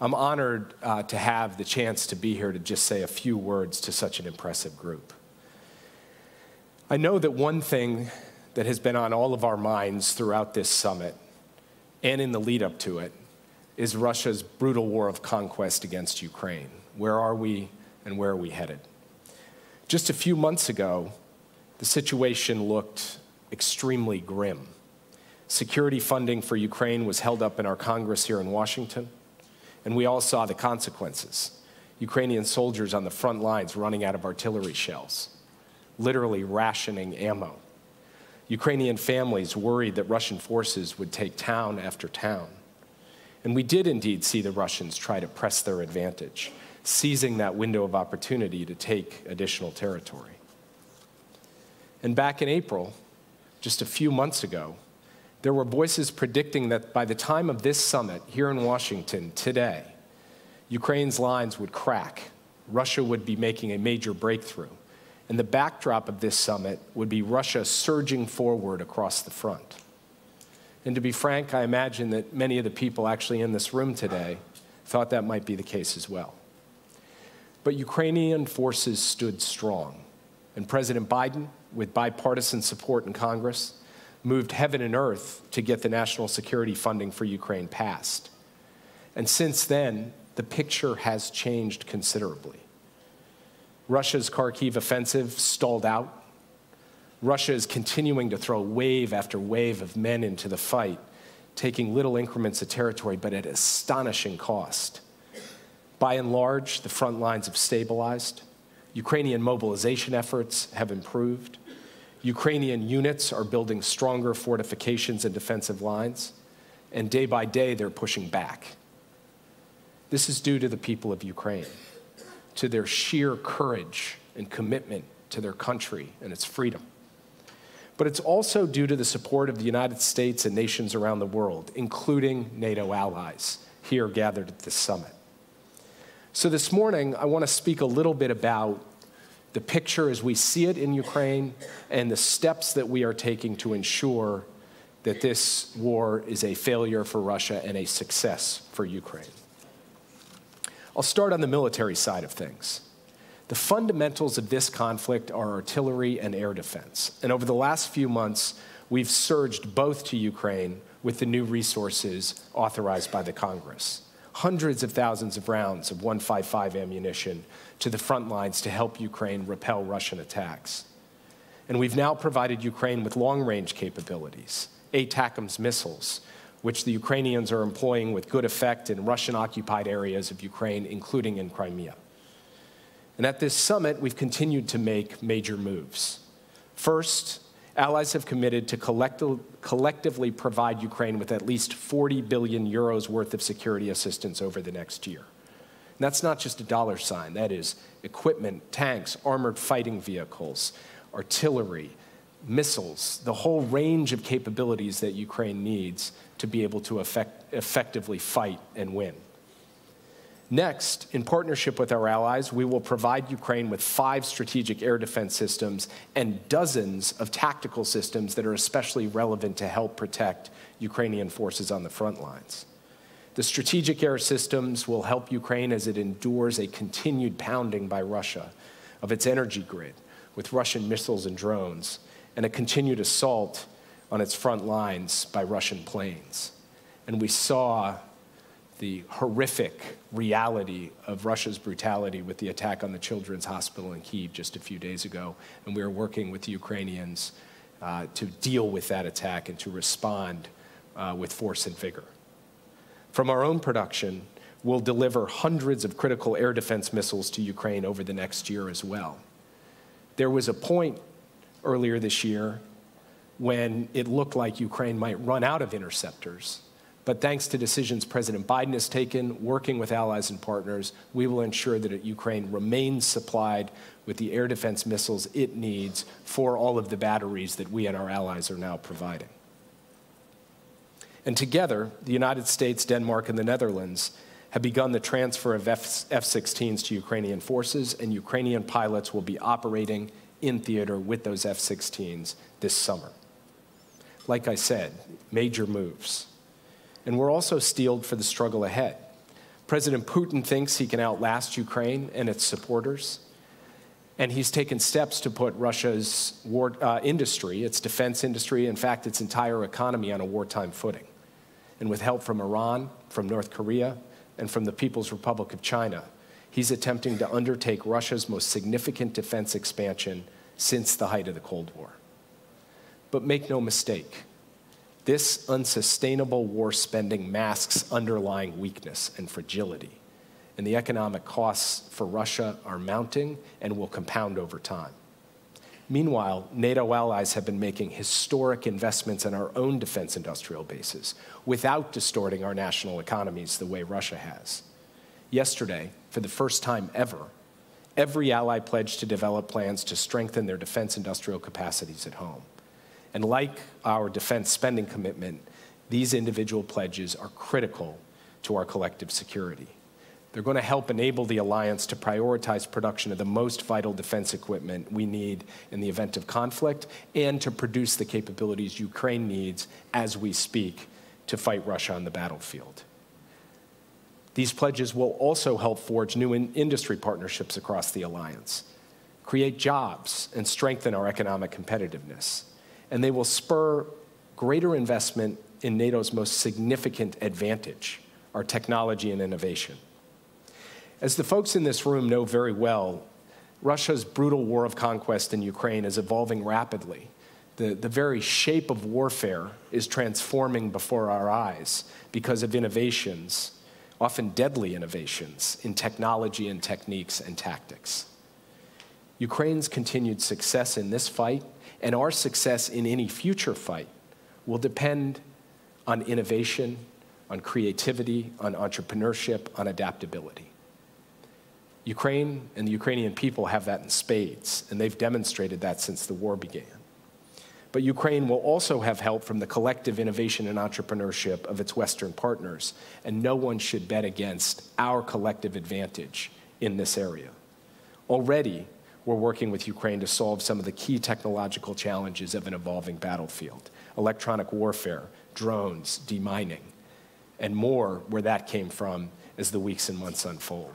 I'm honored to have the chance to be here to just say a few words to such an impressive group. I know that one thing that has been on all of our minds throughout this summit and in the lead up to it is Russia's brutal war of conquest against Ukraine. Where are we and where are we headed? Just a few months ago, the situation looked extremely grim. Security funding for Ukraine was held up in our Congress here in Washington, and we all saw the consequences. Ukrainian soldiers on the front lines running out of artillery shells, literally rationing ammo. Ukrainian families worried that Russian forces would take town after town. And we did indeed see the Russians try to press their advantage, seizing that window of opportunity to take additional territory. And back in April, just a few months ago, there were voices predicting that by the time of this summit here in Washington today, Ukraine's lines would crack, Russia would be making a major breakthrough, and the backdrop of this summit would be Russia surging forward across the front. And to be frank, I imagine that many of the people actually in this room today thought that might be the case as well. But Ukrainian forces stood strong, and President Biden, with bipartisan support in Congress, moved heaven and earth to get the national security funding for Ukraine passed. And since then, the picture has changed considerably. Russia's Kharkiv offensive stalled out. Russia is continuing to throw wave after wave of men into the fight, taking little increments of territory, but at astonishing cost. By and large, the front lines have stabilized. Ukrainian mobilization efforts have improved. Ukrainian units are building stronger fortifications and defensive lines, and day by day they're pushing back. This is due to the people of Ukraine, to their sheer courage and commitment to their country and its freedom. but it's also due to the support of the United States and nations around the world, including NATO allies here gathered at this summit. So this morning, I want to speak a little bit about the picture as we see it in Ukraine and the steps that we are taking to ensure that this war is a failure for Russia and a success for Ukraine. I'll start on the military side of things. The fundamentals of this conflict are artillery and air defense. And over the last few months, we've surged both to Ukraine with the new resources authorized by the Congress. Hundreds of thousands of rounds of 155 ammunition to the front lines to help Ukraine repel Russian attacks. And we've now provided Ukraine with long-range capabilities, ATACMS missiles, which the Ukrainians are employing with good effect in Russian-occupied areas of Ukraine, including in Crimea. And at this summit, we've continued to make major moves. First, allies have committed to collectively provide Ukraine with at least 40 billion euros worth of security assistance over the next year. And that's not just a dollar sign. That is equipment, tanks, armored fighting vehicles, artillery, missiles, the whole range of capabilities that Ukraine needs to be able to effectively fight and win. Next, in partnership with our allies, we will provide Ukraine with 5 strategic air defense systems and dozens of tactical systems that are especially relevant to help protect Ukrainian forces on the front lines. The strategic air systems will help Ukraine as it endures a continued pounding by Russia of its energy grid with Russian missiles and drones, and a continued assault on its front lines by Russian planes. And we saw the horrific reality of Russia's brutality with the attack on the Children's Hospital in Kyiv just a few days ago, and we are working with the Ukrainians to deal with that attack and to respond with force and vigor. From our own production, we'll deliver hundreds of critical air defense missiles to Ukraine over the next year as well. There was a point earlier this year when it looked like Ukraine might run out of interceptors. But thanks to decisions President Biden has taken, working with allies and partners, we will ensure that Ukraine remains supplied with the air defense missiles it needs for all of the batteries that we and our allies are now providing. And together, the United States, Denmark, and the Netherlands have begun the transfer of F-16s to Ukrainian forces, and Ukrainian pilots will be operating in theater with those F-16s this summer. Like I said, major moves. And we're also steeled for the struggle ahead. President Putin thinks he can outlast Ukraine and its supporters, and he's taken steps to put Russia's war industry, its defense industry, in fact, its entire economy on a wartime footing. And with help from Iran, from North Korea, and from the People's Republic of China, he's attempting to undertake Russia's most significant defense expansion since the height of the Cold War. But make no mistake, this unsustainable war spending masks underlying weakness and fragility, and the economic costs for Russia are mounting and will compound over time. Meanwhile, NATO allies have been making historic investments in our own defense industrial bases without distorting our national economies the way Russia has. Yesterday, for the first time ever, every ally pledged to develop plans to strengthen their defense industrial capacities at home. And like our defense spending commitment, these individual pledges are critical to our collective security. They're going to help enable the alliance to prioritize production of the most vital defense equipment we need in the event of conflict and to produce the capabilities Ukraine needs as we speak to fight Russia on the battlefield. These pledges will also help forge new industry partnerships across the alliance, create jobs, and strengthen our economic competitiveness. And they will spur greater investment in NATO's most significant advantage, our technology and innovation. As the folks in this room know very well, Russia's brutal war of conquest in Ukraine is evolving rapidly. The very shape of warfare is transforming before our eyes because of innovations, often deadly innovations, in technology and techniques and tactics. Ukraine's continued success in this fight and our success in any future fight will depend on innovation, on creativity, on entrepreneurship, on adaptability. Ukraine and the Ukrainian people have that in spades, and they've demonstrated that since the war began. But Ukraine will also have help from the collective innovation and entrepreneurship of its Western partners, and no one should bet against our collective advantage in this area. Already, we're working with Ukraine to solve some of the key technological challenges of an evolving battlefield: electronic warfare, drones, demining, and more where that came from as the weeks and months unfold.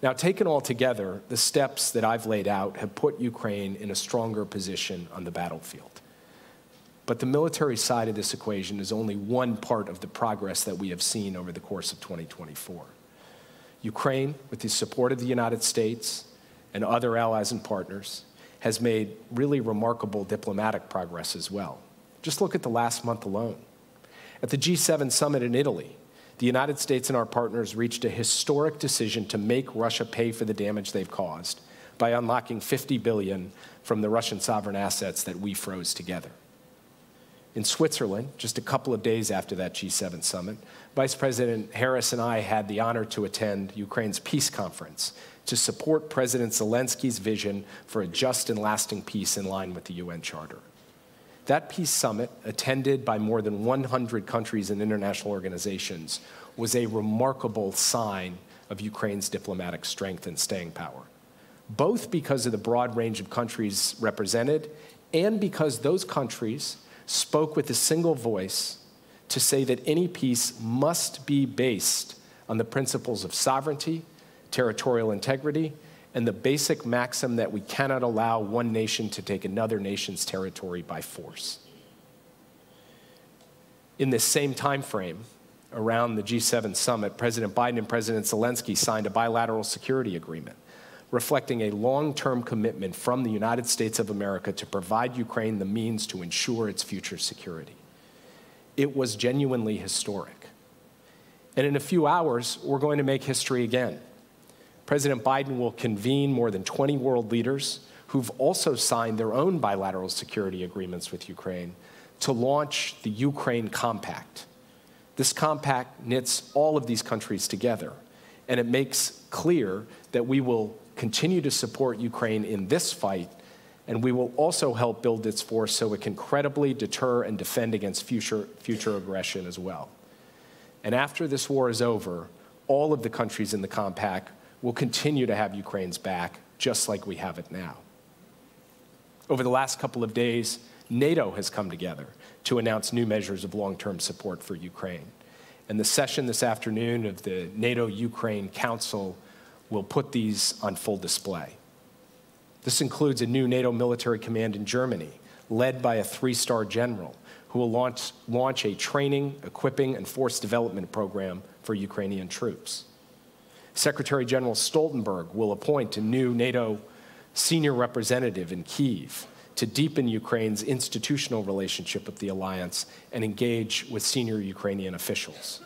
Now, taken all together, the steps that I've laid out have put Ukraine in a stronger position on the battlefield. But the military side of this equation is only one part of the progress that we have seen over the course of 2024. Ukraine, with the support of the United States and other allies and partners, has made really remarkable diplomatic progress as well. Just look at the last month alone. At the G7 summit in Italy, the United States and our partners reached a historic decision to make Russia pay for the damage they've caused by unlocking $50 billion from the Russian sovereign assets that we froze together. In Switzerland, just a couple of days after that G7 summit, Vice President Harris and I had the honor to attend Ukraine's peace conference to support President Zelensky's vision for a just and lasting peace in line with the UN Charter. That peace summit, attended by more than 100 countries and international organizations, was a remarkable sign of Ukraine's diplomatic strength and staying power, both because of the broad range of countries represented and because those countries spoke with a single voice to say that any peace must be based on the principles of sovereignty, territorial integrity, and the basic maxim that we cannot allow one nation to take another nation's territory by force. In this same time frame, around the G7 summit, President Biden and President Zelensky signed a bilateral security agreement, reflecting a long-term commitment from the United States of America to provide Ukraine the means to ensure its future security. It was genuinely historic. And in a few hours, we're going to make history again. President Biden will convene more than 20 world leaders who've also signed their own bilateral security agreements with Ukraine to launch the Ukraine Compact. This compact knits all of these countries together, and it makes clear that we will continue to support Ukraine in this fight, and we will also help build its force so it can credibly deter and defend against future aggression as well. And after this war is over, all of the countries in the compact will continue to have Ukraine's back, just like we have it now. Over the last couple of days, NATO has come together to announce new measures of long-term support for Ukraine. And the session this afternoon of the NATO-Ukraine Council will put these on full display. This includes a new NATO military command in Germany, led by a 3-star general, who will launch a training, equipping, and force development program for Ukrainian troops. Secretary General Stoltenberg will appoint a new NATO senior representative in Kyiv to deepen Ukraine's institutional relationship with the alliance and engage with senior Ukrainian officials.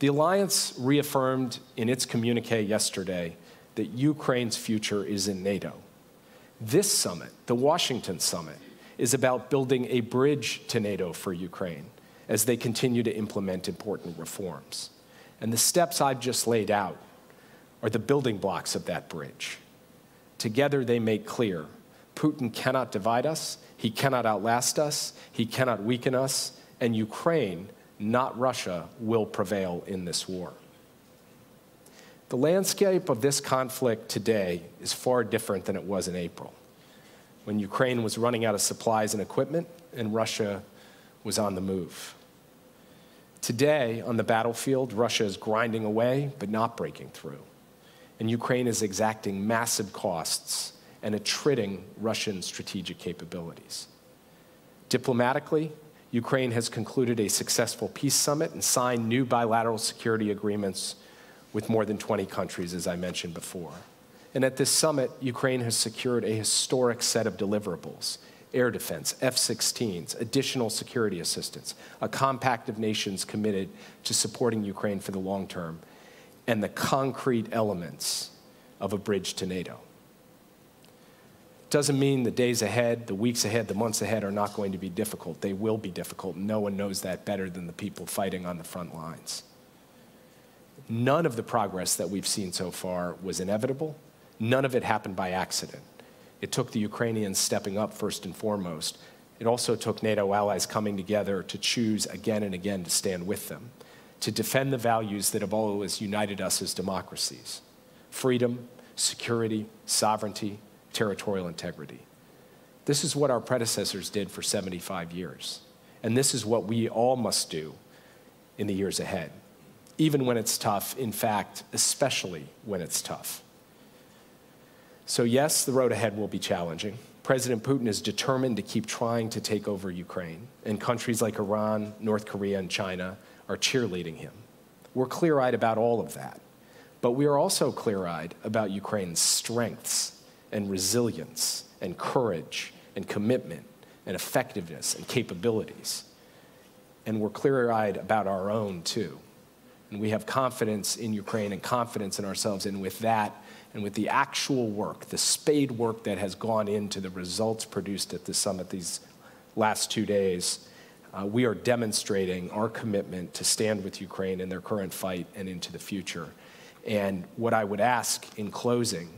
The alliance reaffirmed in its communiqué yesterday that Ukraine's future is in NATO. This summit, the Washington summit, is about building a bridge to NATO for Ukraine as they continue to implement important reforms. And the steps I've just laid out are the building blocks of that bridge. Together they make clear Putin cannot divide us, he cannot outlast us, he cannot weaken us, and Ukraine, not Russia, will prevail in this war. The landscape of this conflict today is far different than it was in April, when Ukraine was running out of supplies and equipment and Russia was on the move. Today, on the battlefield, Russia is grinding away but not breaking through. And Ukraine is exacting massive costs and attriting Russian strategic capabilities. Diplomatically, Ukraine has concluded a successful peace summit and signed new bilateral security agreements with more than 20 countries, as I mentioned before. And at this summit, Ukraine has secured a historic set of deliverables: air defense, F-16s, additional security assistance, a compact of nations committed to supporting Ukraine for the long term, and the concrete elements of a bridge to NATO. Doesn't mean the days ahead, the weeks ahead, the months ahead are not going to be difficult. They will be difficult. No one knows that better than the people fighting on the front lines. None of the progress that we've seen so far was inevitable. None of it happened by accident. It took the Ukrainians stepping up first and foremost. It also took NATO allies coming together to choose again and again to stand with them, to defend the values that have always united us as democracies: freedom, security, sovereignty, territorial integrity. This is what our predecessors did for 75 years. And this is what we all must do in the years ahead, even when it's tough, in fact, especially when it's tough. So yes, the road ahead will be challenging. President Putin is determined to keep trying to take over Ukraine, and countries like Iran, North Korea, and China are cheerleading him. We're clear-eyed about all of that, but we are also clear-eyed about Ukraine's strengths and resilience and courage and commitment and effectiveness and capabilities. And we're clear-eyed about our own, too. And we have confidence in Ukraine and confidence in ourselves, and with that, and with the actual work, the spade work that has gone into the results produced at the summit these last 2 days, we are demonstrating our commitment to stand with Ukraine in their current fight and into the future. And what I would ask in closing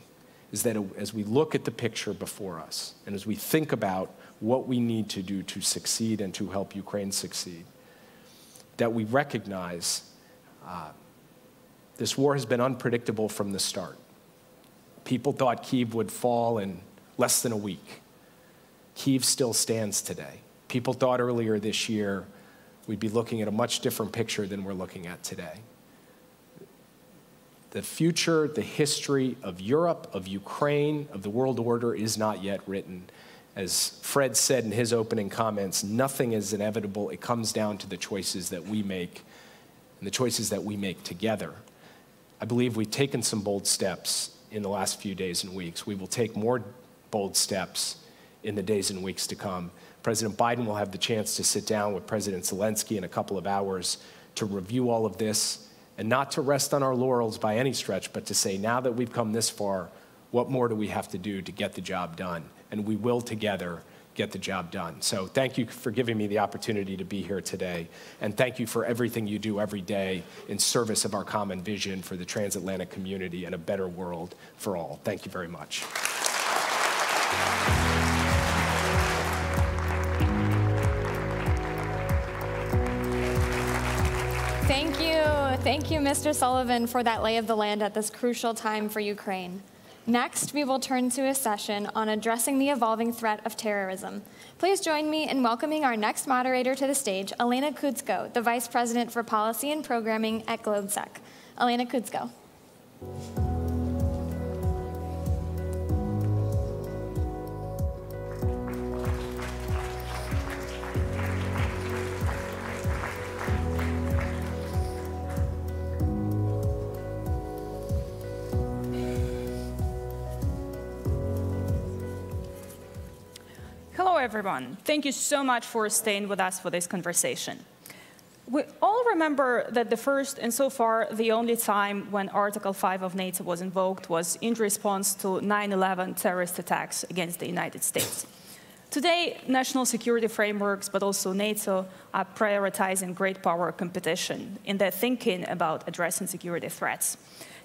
is that as we look at the picture before us, and as we think about what we need to do to succeed and to help Ukraine succeed, that we recognize this war has been unpredictable from the start. People thought Kyiv would fall in less than a week. Kyiv still stands today. People thought earlier this year we'd be looking at a much different picture than we're looking at today. The future, the history of Europe, of Ukraine, of the world order is not yet written. As Fred said in his opening comments, nothing is inevitable. It comes down to the choices that we make and the choices that we make together. I believe we've taken some bold steps in the last few days and weeks. We will take more bold steps in the days and weeks to come. President Biden will have the chance to sit down with President Zelensky in a couple of hours to review all of this, and not to rest on our laurels by any stretch, but to say, now that we've come this far, what more do we have to do to get the job done? And we will together get the job done. So thank you for giving me the opportunity to be here today. And thank you for everything you do every day in service of our common vision for the transatlantic community and a better world for all. Thank you very much. Thank you, Mr. Sullivan, for that lay of the land at this crucial time for Ukraine. Next, we will turn to a session on addressing the evolving threat of terrorism. Please join me in welcoming our next moderator to the stage, Elena Kuzko, the Vice President for Policy and Programming at GlobeSec. Elena Kuzko. Hello, everyone. Thank you so much for staying with us for this conversation. We all remember that the first and so far the only time when Article 5 of NATO was invoked was in response to 9/11 terrorist attacks against the United States. Today, national security frameworks, but also NATO, are prioritizing great power competition in their thinking about addressing security threats.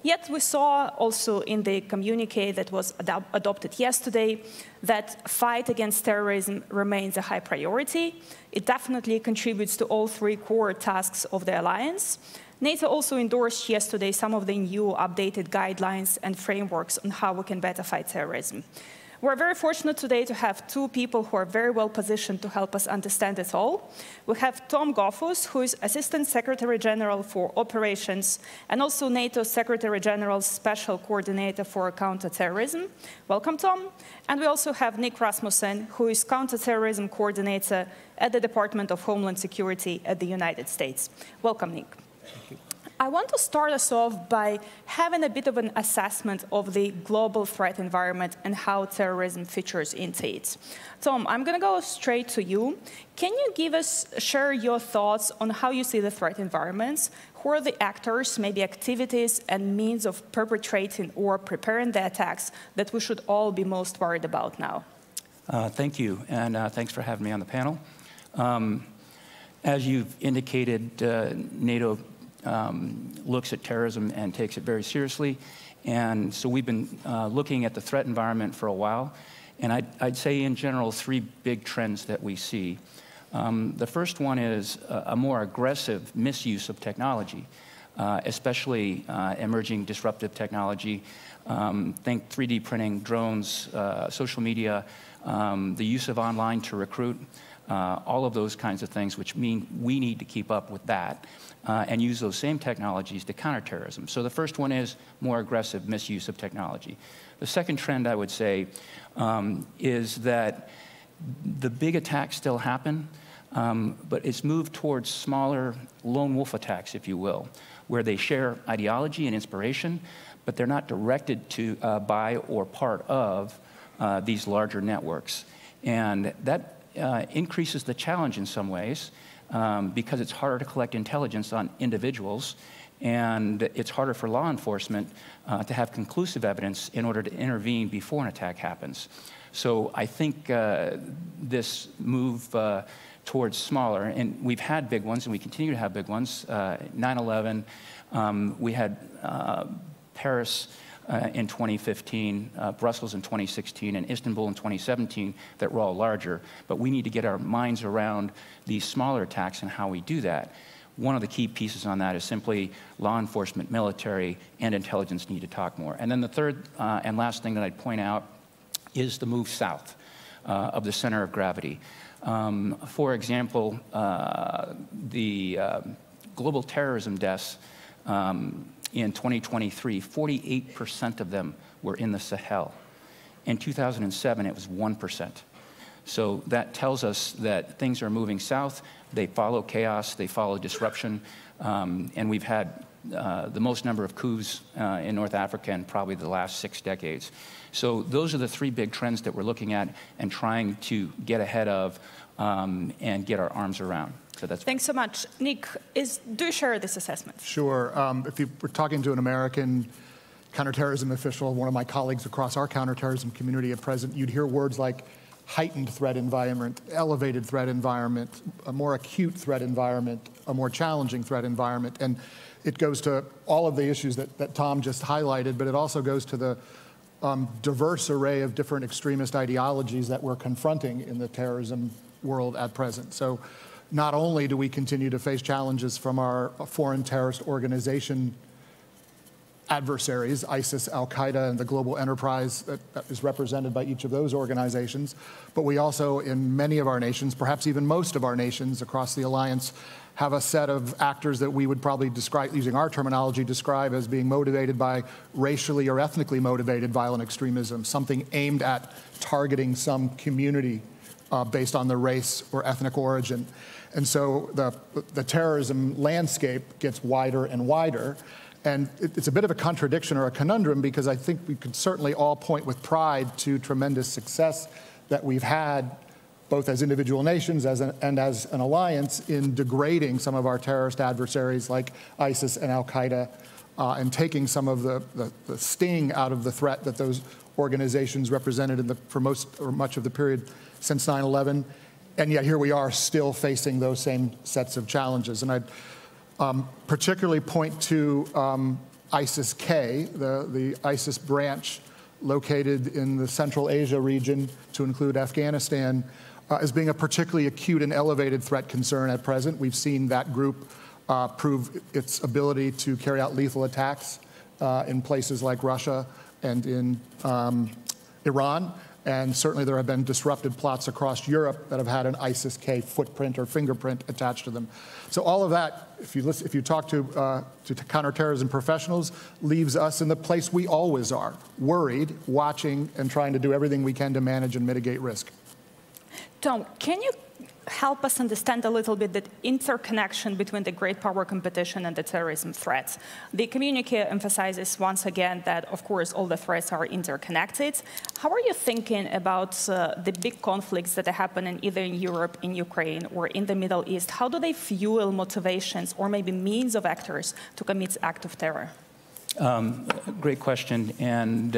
Yet we saw also in the communique that was adopted yesterday that fight against terrorism remains a high priority. It definitely contributes to all three core tasks of the alliance. NATO also endorsed yesterday some of the new updated guidelines and frameworks on how we can better fight terrorism. We're very fortunate today to have two people who are very well positioned to help us understand it all. We have Tom Goffus, who is Assistant Secretary General for Operations and also NATO Secretary General's Special Coordinator for Counterterrorism. Welcome, Tom. And we also have Nick Rasmussen, who is Counterterrorism Coordinator at the Department of Homeland Security at the United States. Welcome, Nick. Thank you. I want to start us off by having a bit of an assessment of the global threat environment and how terrorism features into it. Tom, I'm going to go straight to you. Can you share your thoughts on how you see the threat environments? Who are the actors, maybe activities and means of perpetrating or preparing the attacks that we should all be most worried about now? Thank you, and thanks for having me on the panel. As you've indicated, NATO looks at terrorism and takes it very seriously. And so we've been looking at the threat environment for a while. And I'd say in general 3 big trends that we see. The first one is a more aggressive misuse of technology, especially emerging disruptive technology. Think 3D printing, drones, social media, the use of online to recruit, all of those kinds of things, which mean we need to keep up with that and use those same technologies to counter terrorism. So the first one is more aggressive misuse of technology. The second trend, I would say, is that the big attacks still happen, but it's moved towards smaller lone wolf attacks, if you will, where they share ideology and inspiration, but they're not directed to by or part of these larger networks. And that increases the challenge in some ways because it's harder to collect intelligence on individuals, and it's harder for law enforcement to have conclusive evidence in order to intervene before an attack happens. So I think this move towards smaller, and we've had big ones and we continue to have big ones, 9/11, we had Paris in 2015, Brussels in 2016, and Istanbul in 2017 that were all larger. But we need to get our minds around these smaller attacks and how we do that. One of the key pieces on that is simply law enforcement, military, and intelligence need to talk more. And then the third and last thing that I'd point out is the move south of the center of gravity. For example, the global terrorism deaths in 2023, 48% of them were in the Sahel. In 2007, it was 1%. So that tells us that things are moving south. They follow chaos, they follow disruption, and we've had the most number of coups in North Africa in probably the last 6 decades. So those are the 3 big trends that we're looking at and trying to get ahead of and get our arms around. So that's Thanks so much. Nick, do you share this assessment? Sure. If you were talking to an American counterterrorism official, one of my colleagues across our counterterrorism community at present, you'd hear words like heightened threat environment, elevated threat environment, a more acute threat environment, a more challenging threat environment. And it goes to all of the issues that Tom just highlighted, but it also goes to the diverse array of different extremist ideologies that we're confronting in the terrorism world at present. So not only do we continue to face challenges from our foreign terrorist organization adversaries, ISIS, Al-Qaeda, and the global enterprise that is represented by each of those organizations, but we also, in many of our nations, perhaps even most of our nations across the alliance, have a set of actors that we would probably describe, using our terminology, describe as being motivated by racially or ethnically motivated violent extremism, something aimed at targeting some community based on their race or ethnic origin. And so the terrorism landscape gets wider and wider. And it's a bit of a contradiction or a conundrum, because I think we could certainly all point with pride to tremendous success that we've had, both as individual nations and as an alliance, in degrading some of our terrorist adversaries like ISIS and Al-Qaeda, and taking some of the sting out of the threat that those organizations represented for most or much of the period since 9/11. And yet here we are still facing those same sets of challenges. And I'd particularly point to ISIS-K, the ISIS branch located in the Central Asia region, to include Afghanistan, as being a particularly acute and elevated threat concern at present. We've seen that group prove its ability to carry out lethal attacks in places like Russia and in Iran. And certainly there have been disrupted plots across Europe that have had an ISIS-K footprint or fingerprint attached to them. So all of that, if you talk to counterterrorism professionals, leaves us in the place we always are, worried, watching, and trying to do everything we can to manage and mitigate risk. Tom, can you help us understand a little bit the interconnection between the great power competition and the terrorism threats? The communique emphasizes once again that, of course, all the threats are interconnected. How are you thinking about the big conflicts that happen either in Europe, in Ukraine, or in the Middle East? How do they fuel motivations or maybe means of actors to commit acts of terror? Great question. And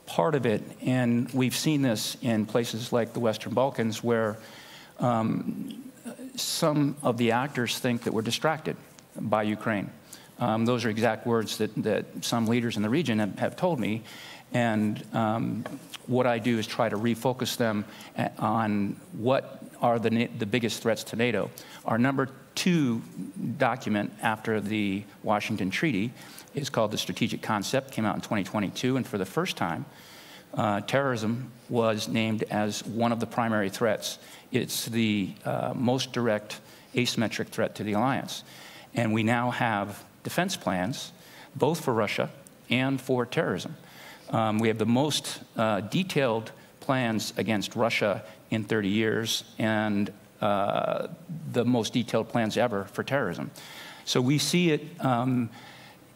part of it, and we've seen this in places like the Western Balkans, where some of the actors think that we're distracted by Ukraine. Those are exact words that some leaders in the region have told me. And what I do is try to refocus them on what are the biggest threats to NATO. Our number 2 document after the Washington Treaty is called the Strategic Concept, came out in 2022, and for the first time, terrorism was named as one of the primary threats. It's the most direct asymmetric threat to the alliance. And we now have defense plans, both for Russia and for terrorism. We have the most detailed plans against Russia in 30 years and the most detailed plans ever for terrorism. So we see it,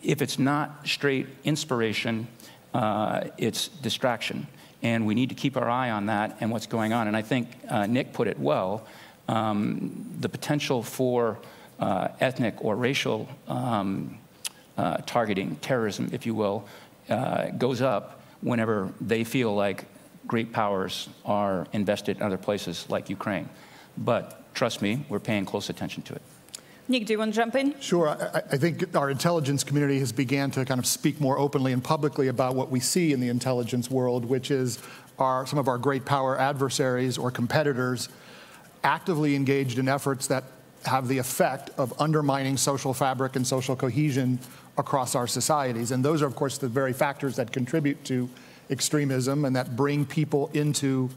if it's not straight inspiration, it's distraction. And we need to keep our eye on that and what's going on. And I think Nick put it well, the potential for ethnic or racial targeting, terrorism, if you will, goes up whenever they feel like great powers are invested in other places like Ukraine. But trust me, we're paying close attention to it. Nick, do you want to jump in? Sure. I think our intelligence community has began to kind of speak more openly and publicly about what we see in the intelligence world, which is some of our great power adversaries or competitors actively engaged in efforts that have the effect of undermining social fabric and social cohesion across our societies. And those are, of course, the very factors that contribute to extremism and that bring people into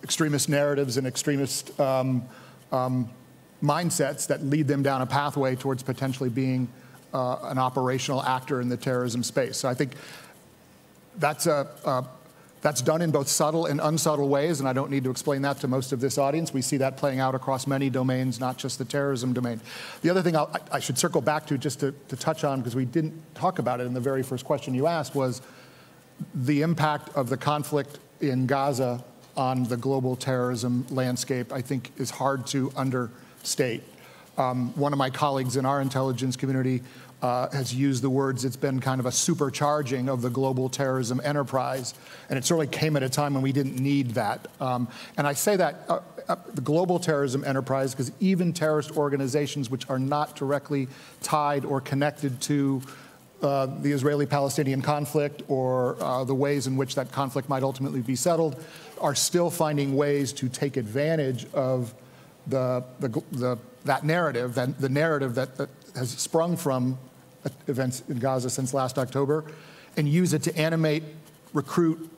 extremist narratives and extremist mindsets that lead them down a pathway towards potentially being an operational actor in the terrorism space. So I think that's done in both subtle and unsubtle ways, and I don't need to explain that to most of this audience. We see that playing out across many domains, not just the terrorism domain. The other thing I should circle back to, just to touch on, because we didn't talk about it in the very first question you asked, was the impact of the conflict in Gaza on the global terrorism landscape, I think, is hard to understate. One of my colleagues in our intelligence community has used the words, it's been kind of a supercharging of the global terrorism enterprise, and it certainly came at a time when we didn't need that. And I say that, the global terrorism enterprise, because even terrorist organizations which are not directly tied or connected to the Israeli-Palestinian conflict or the ways in which that conflict might ultimately be settled, are still finding ways to take advantage of that narrative, the narrative that has sprung from events in Gaza since last October, and use it to animate, recruit,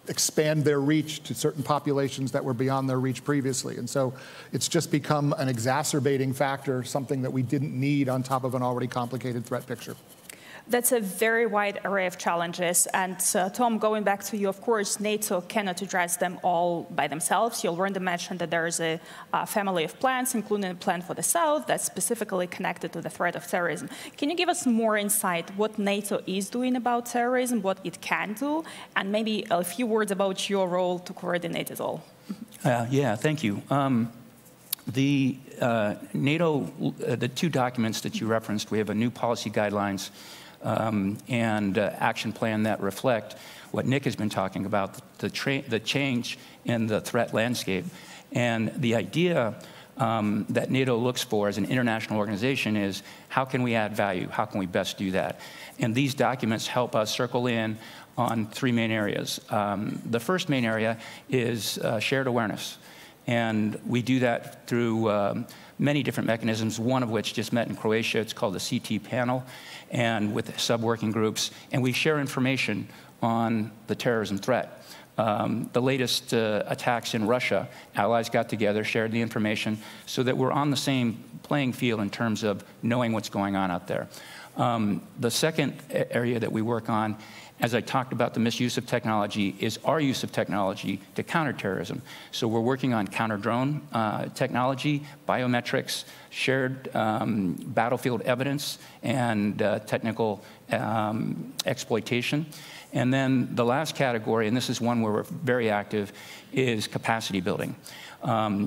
expand their reach to certain populations that were beyond their reach previously. And so it's just become an exacerbating factor, something that we didn't need on top of an already complicated threat picture. That's a very wide array of challenges. And Tom, going back to you, of course, NATO cannot address them all by themselves. You already mentioned that there is a family of plans, including a plan for the South, that's specifically connected to the threat of terrorism. Can you give us more insight what NATO is doing about terrorism, what it can do, and maybe a few words about your role to coordinate it all? Yeah, thank you. The NATO, the 2 documents that you referenced, we have a new policy guidelines and action plan that reflect what Nick has been talking about, the change in the threat landscape. And the idea that NATO looks for as an international organization is, how can we add value? How can we best do that? And these documents help us circle in on 3 main areas. The first main area is shared awareness. And we do that through many different mechanisms, one of which just met in Croatia. It's called the CT panel, and with sub-working groups. And we share information on the terrorism threat. The latest attacks in Russia, allies got together, shared the information, so that we're on the same playing field in terms of knowing what's going on out there. The second area that we work on, as I talked about the misuse of technology, is our use of technology to counter terrorism. So we're working on counter-drone technology, biometrics, shared battlefield evidence, and technical exploitation. And then the last category, and this is one where we're very active, is capacity building.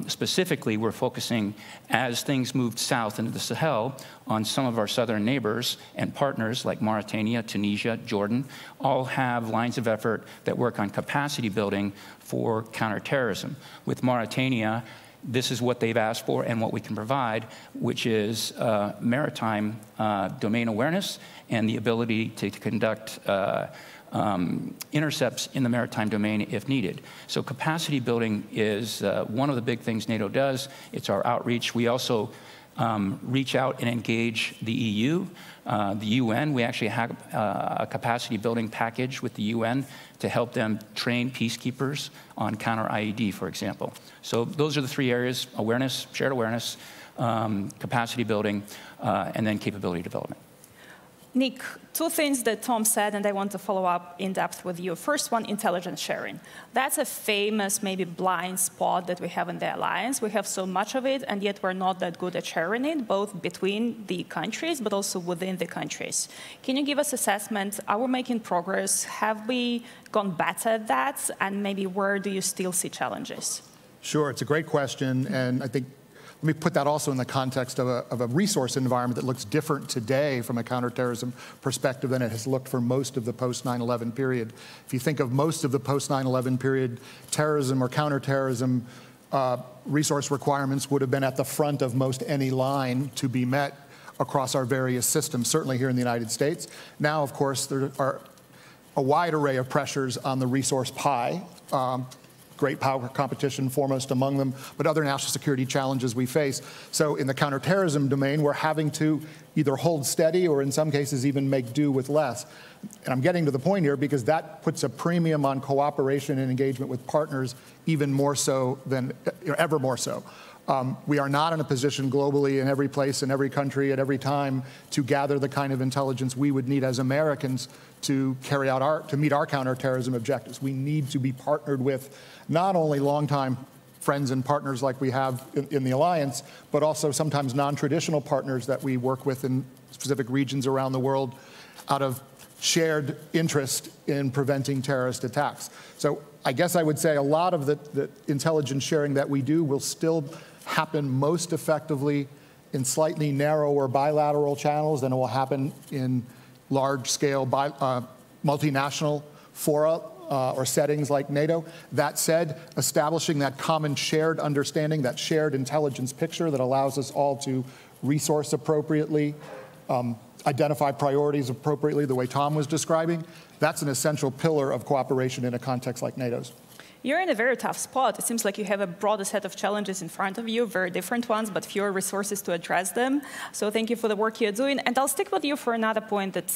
Specifically, we're focusing, as things moved south into the Sahel, on some of our southern neighbors and partners like Mauritania, Tunisia, Jordan, all have lines of effort that work on capacity building for counterterrorism. With Mauritania, this is what they've asked for and what we can provide, which is maritime domain awareness and the ability to conduct intercepts in the maritime domain if needed. So capacity building is one of the big things NATO does. It's our outreach. We also reach out and engage the EU, the UN. We actually have a capacity building package with the UN to help them train peacekeepers on counter-IED, for example. So those are the three areas: awareness, shared awareness, capacity building, and then capability development. Nick, two things that Tom said, and I want to follow up in depth with you. First one, intelligence sharing. That's a famous, maybe blind spot that we have in the alliance. We have so much of it, and yet we're not that good at sharing it, both between the countries, but also within the countries. Can you give us assessment? Are we making progress? Have we gone better at that? And maybe where do you still see challenges? Sure, it's a great question, and I think let me put that also in the context of a resource environment that looks different today from a counterterrorism perspective than it has looked for most of the post-9/11 period. If you think of most of the post-9/11 period, terrorism or counterterrorism resource requirements would have been at the front of most any line to be met across our various systems, certainly here in the United States. Now, of course, there are a wide array of pressures on the resource pie. Great power competition foremost among them, but other national security challenges we face. So in the counterterrorism domain, we're having to either hold steady or in some cases even make do with less. And I'm getting to the point here because that puts a premium on cooperation and engagement with partners even more so than ever more so. We are not in a position globally in every place, in every country, at every time to gather the kind of intelligence we would need as Americans to carry out to meet our counterterrorism objectives. We need to be partnered with not only longtime friends and partners like we have in the alliance, but also sometimes non-traditional partners that we work with in specific regions around the world out of shared interest in preventing terrorist attacks. So I guess I would say a lot of the intelligence sharing that we do will still happen most effectively in slightly narrower bilateral channels than it will happen in large-scale multinational fora or settings like NATO. That said, establishing that common shared understanding, that shared intelligence picture that allows us all to resource appropriately, identify priorities appropriately the way Tom was describing, that's an essential pillar of cooperation in a context like NATO's. You're in a very tough spot. It seems like you have a broader set of challenges in front of you, very different ones, but fewer resources to address them. So thank you for the work you're doing. And I'll stick with you for another point that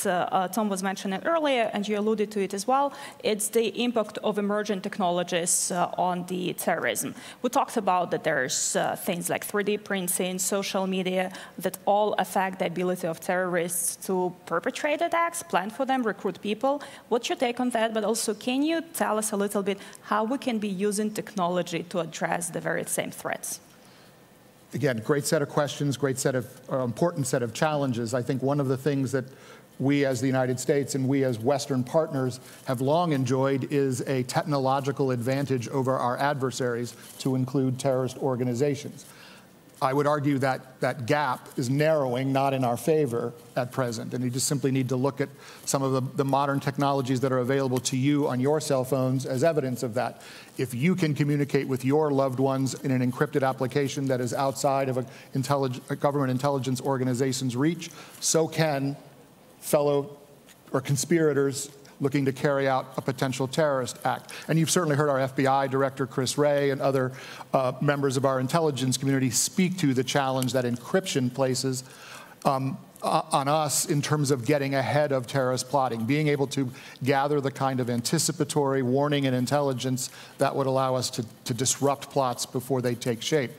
Tom was mentioning earlier, and you alluded to it as well. It's the impact of emerging technologies on the terrorism. We talked about that there's things like 3D printing, social media, that all affect the ability of terrorists to perpetrate attacks, plan for them, recruit people. What's your take on that? But also, can you tell us a little bit how we can be using technology to address the very same threats? Again, great set of questions, great set of, important set of challenges. I think one of the things that we as the United States and we as Western partners have long enjoyed is a technological advantage over our adversaries, to include terrorist organizations. I would argue that that gap is narrowing, not in our favor at present. And you just simply need to look at some of the modern technologies that are available to you on your cell phones as evidence of that. If you can communicate with your loved ones in an encrypted application that is outside of a government intelligence organization's reach, so can fellow or conspirators looking to carry out a potential terrorist act. And you've certainly heard our FBI Director, Chris Wray, and other members of our intelligence community speak to the challenge that encryption places on us in terms of getting ahead of terrorist plotting, being able to gather the kind of anticipatory warning and intelligence that would allow us to disrupt plots before they take shape.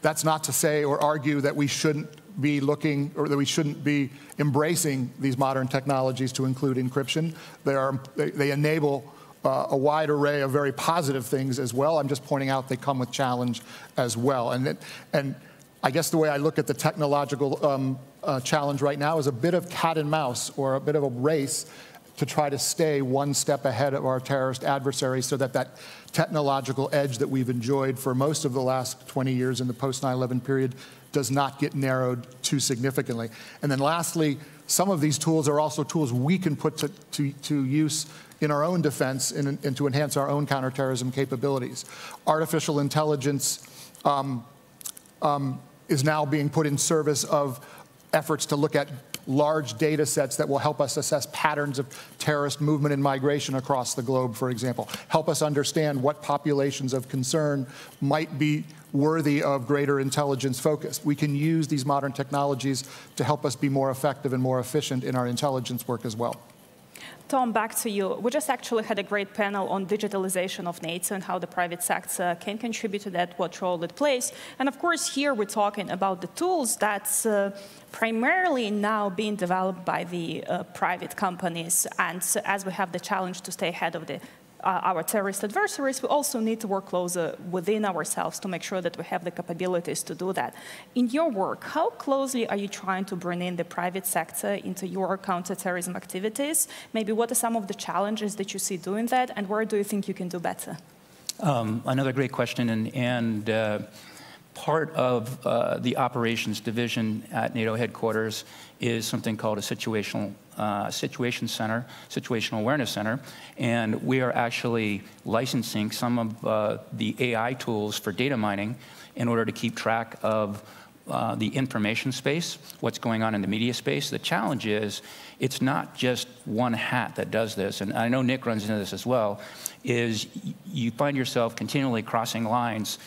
That's not to say or argue that we shouldn't be looking, or that we shouldn't be embracing these modern technologies to include encryption. They enable a wide array of very positive things as well. I'm just pointing out they come with challenge as well. And I guess the way I look at the technological challenge right now is a bit of cat and mouse, or a bit of a race to try to stay one step ahead of our terrorist adversaries, so that that technological edge that we've enjoyed for most of the last 20 years in the post-9/11 period does not get narrowed too significantly. And then lastly, some of these tools are also tools we can put to use in our own defense and to enhance our own counterterrorism capabilities. Artificial intelligence is now being put in service of efforts to look at large data sets that will help us assess patterns of terrorist movement and migration across the globe, for example. Help us understand what populations of concern might be worthy of greater intelligence focus. We can use these modern technologies to help us be more effective and more efficient in our intelligence work as well. Tom, back to you. We just actually had a great panel on digitalization of NATO and how the private sector can contribute to that, what role it plays. And of course, here we're talking about the tools that's primarily now being developed by the private companies. And as we have the challenge to stay ahead of our terrorist adversaries, we also need to work closer within ourselves to make sure that we have the capabilities to do that. In your work, how closely are you trying to bring in the private sector into your counterterrorism activities? Maybe what are some of the challenges that you see doing that, and where do you think you can do better? Another great question, and part of the operations division at NATO headquarters is something called a situational awareness center, and we are actually licensing some of the AI tools for data mining in order to keep track of the information space, what's going on in the media space. The challenge is it's not just one hat that does this, and I know Nick runs into this as well, is you find yourself continually crossing lines,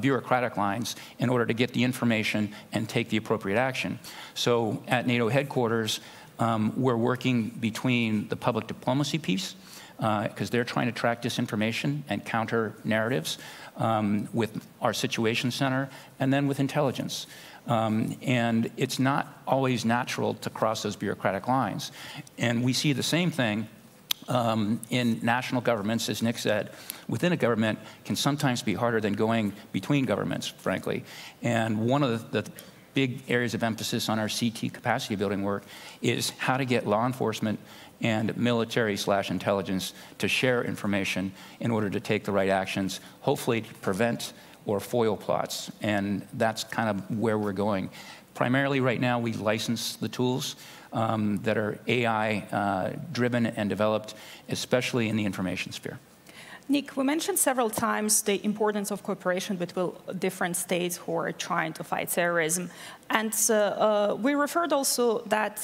bureaucratic lines, in order to get the information and take the appropriate action. So at NATO headquarters, we're working between the public diplomacy piece, because they're trying to track disinformation and counter narratives, with our situation center, and then with intelligence. And it's not always natural to cross those bureaucratic lines. And we see the same thing in national governments, as Nick said. Within a government can sometimes be harder than going between governments, frankly. And one of the big areas of emphasis on our CT capacity building work is how to get law enforcement and military/intelligence to share information in order to take the right actions, hopefully to prevent or foil plots. And that's kind of where we're going. Primarily right now, we license the tools that are AI driven and developed, especially in the information sphere. Nick, we mentioned several times the importance of cooperation between different states who are trying to fight terrorism. And we referred also that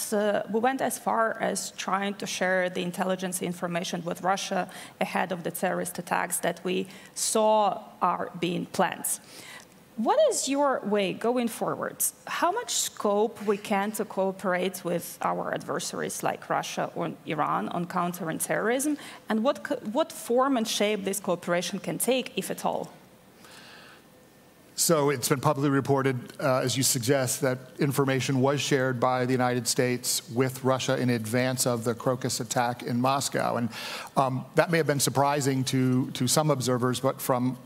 we went as far as trying to share the intelligence information with Russia ahead of the terrorist attacks that we saw are being planned. What is your way going forward? How much scope we can to cooperate with our adversaries like Russia or Iran on countering terrorism, and what form and shape this cooperation can take, if at all? So it's been publicly reported, as you suggest, that information was shared by the United States with Russia in advance of the Crocus attack in Moscow. And that may have been surprising to some observers, but from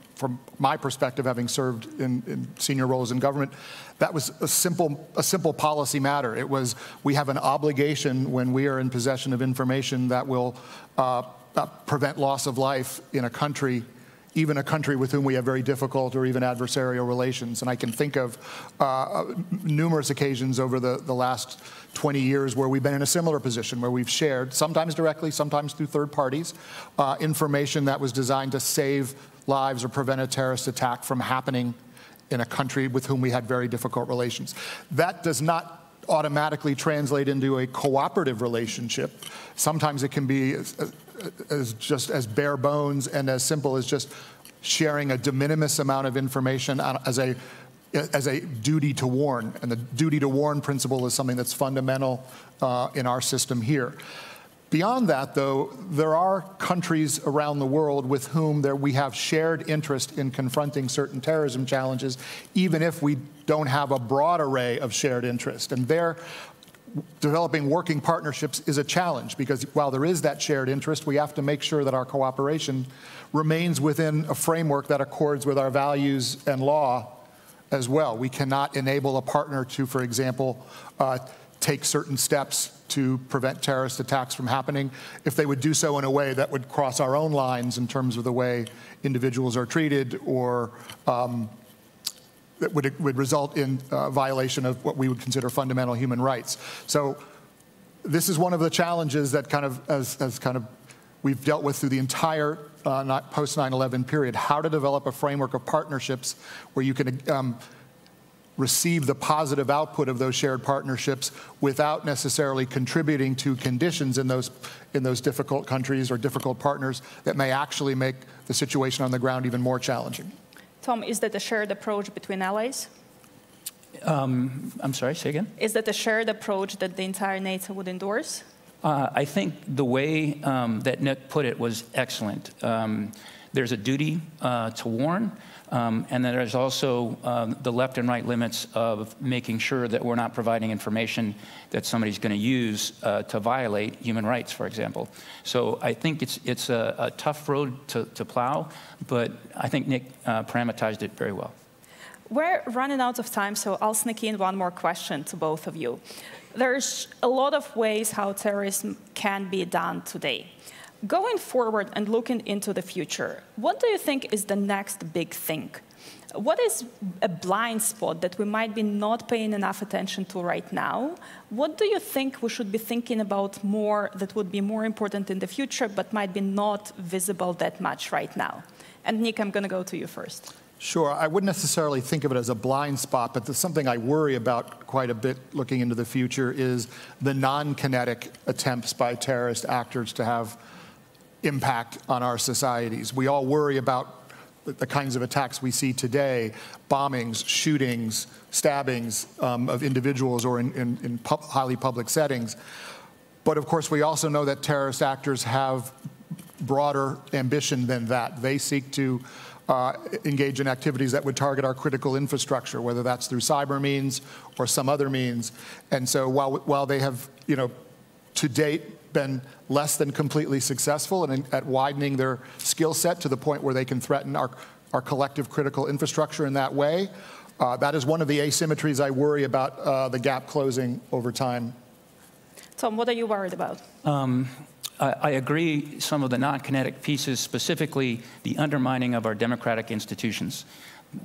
my perspective, having served in senior roles in government, that was a simple policy matter. It was, we have an obligation when we are in possession of information that will prevent loss of life in a country, even a country with whom we have very difficult or even adversarial relations. And I can think of numerous occasions over the last 20 years where we've been in a similar position, where we've shared, sometimes directly, sometimes through third parties, information that was designed to save lives or prevent a terrorist attack from happening in a country with whom we had very difficult relations. That does not automatically translate into a cooperative relationship. Sometimes it can be just as bare bones and as simple as just sharing a de minimis amount of information as a duty to warn. And the duty to warn principle is something that's fundamental in our system here. Beyond that, though, there are countries around the world with whom we have shared interest in confronting certain terrorism challenges, even if we don't have a broad array of shared interest. And there, developing working partnerships is a challenge, because while there is that shared interest, we have to make sure that our cooperation remains within a framework that accords with our values and law as well. We cannot enable a partner to, for example, take certain steps to prevent terrorist attacks from happening if they would do so in a way that would cross our own lines in terms of the way individuals are treated, or that would result in violation of what we would consider fundamental human rights. So this is one of the challenges that we've dealt with through the entire post 9/11 period, how to develop a framework of partnerships where you can receive the positive output of those shared partnerships without necessarily contributing to conditions in those difficult countries or difficult partners that may actually make the situation on the ground even more challenging. Tom, is that a shared approach between allies? I'm sorry, say again? Is that a shared approach that the entire NATO would endorse? I think the way that Nick put it was excellent. There's a duty to warn, and then there's also the left and right limits of making sure that we're not providing information that somebody's going to use to violate human rights, for example. So I think it's a tough road to plow, but I think Nick parameterized it very well. We're running out of time, so I'll sneak in one more question to both of you. There's a lot of ways how terrorism can be done today. Going forward and looking into the future, what do you think is the next big thing? What is a blind spot that we might be not paying enough attention to right now? What do you think we should be thinking about more that would be more important in the future but might be not visible that much right now? And Nick, I'm going to go to you first. Sure. I wouldn't necessarily think of it as a blind spot, but something I worry about quite a bit looking into the future is the non-kinetic attempts by terrorist actors to have impact on our societies. We all worry about the kinds of attacks we see today, bombings, shootings, stabbings of individuals or in highly public settings. But of course, we also know that terrorist actors have broader ambition than that. They seek to engage in activities that would target our critical infrastructure, whether that's through cyber means or some other means. And so while they have, to date been less than completely successful at widening their skill set to the point where they can threaten our collective critical infrastructure in that way, that is one of the asymmetries I worry about the gap closing over time. Tom, what are you worried about? I agree some of the non-kinetic pieces, specifically the undermining of our democratic institutions.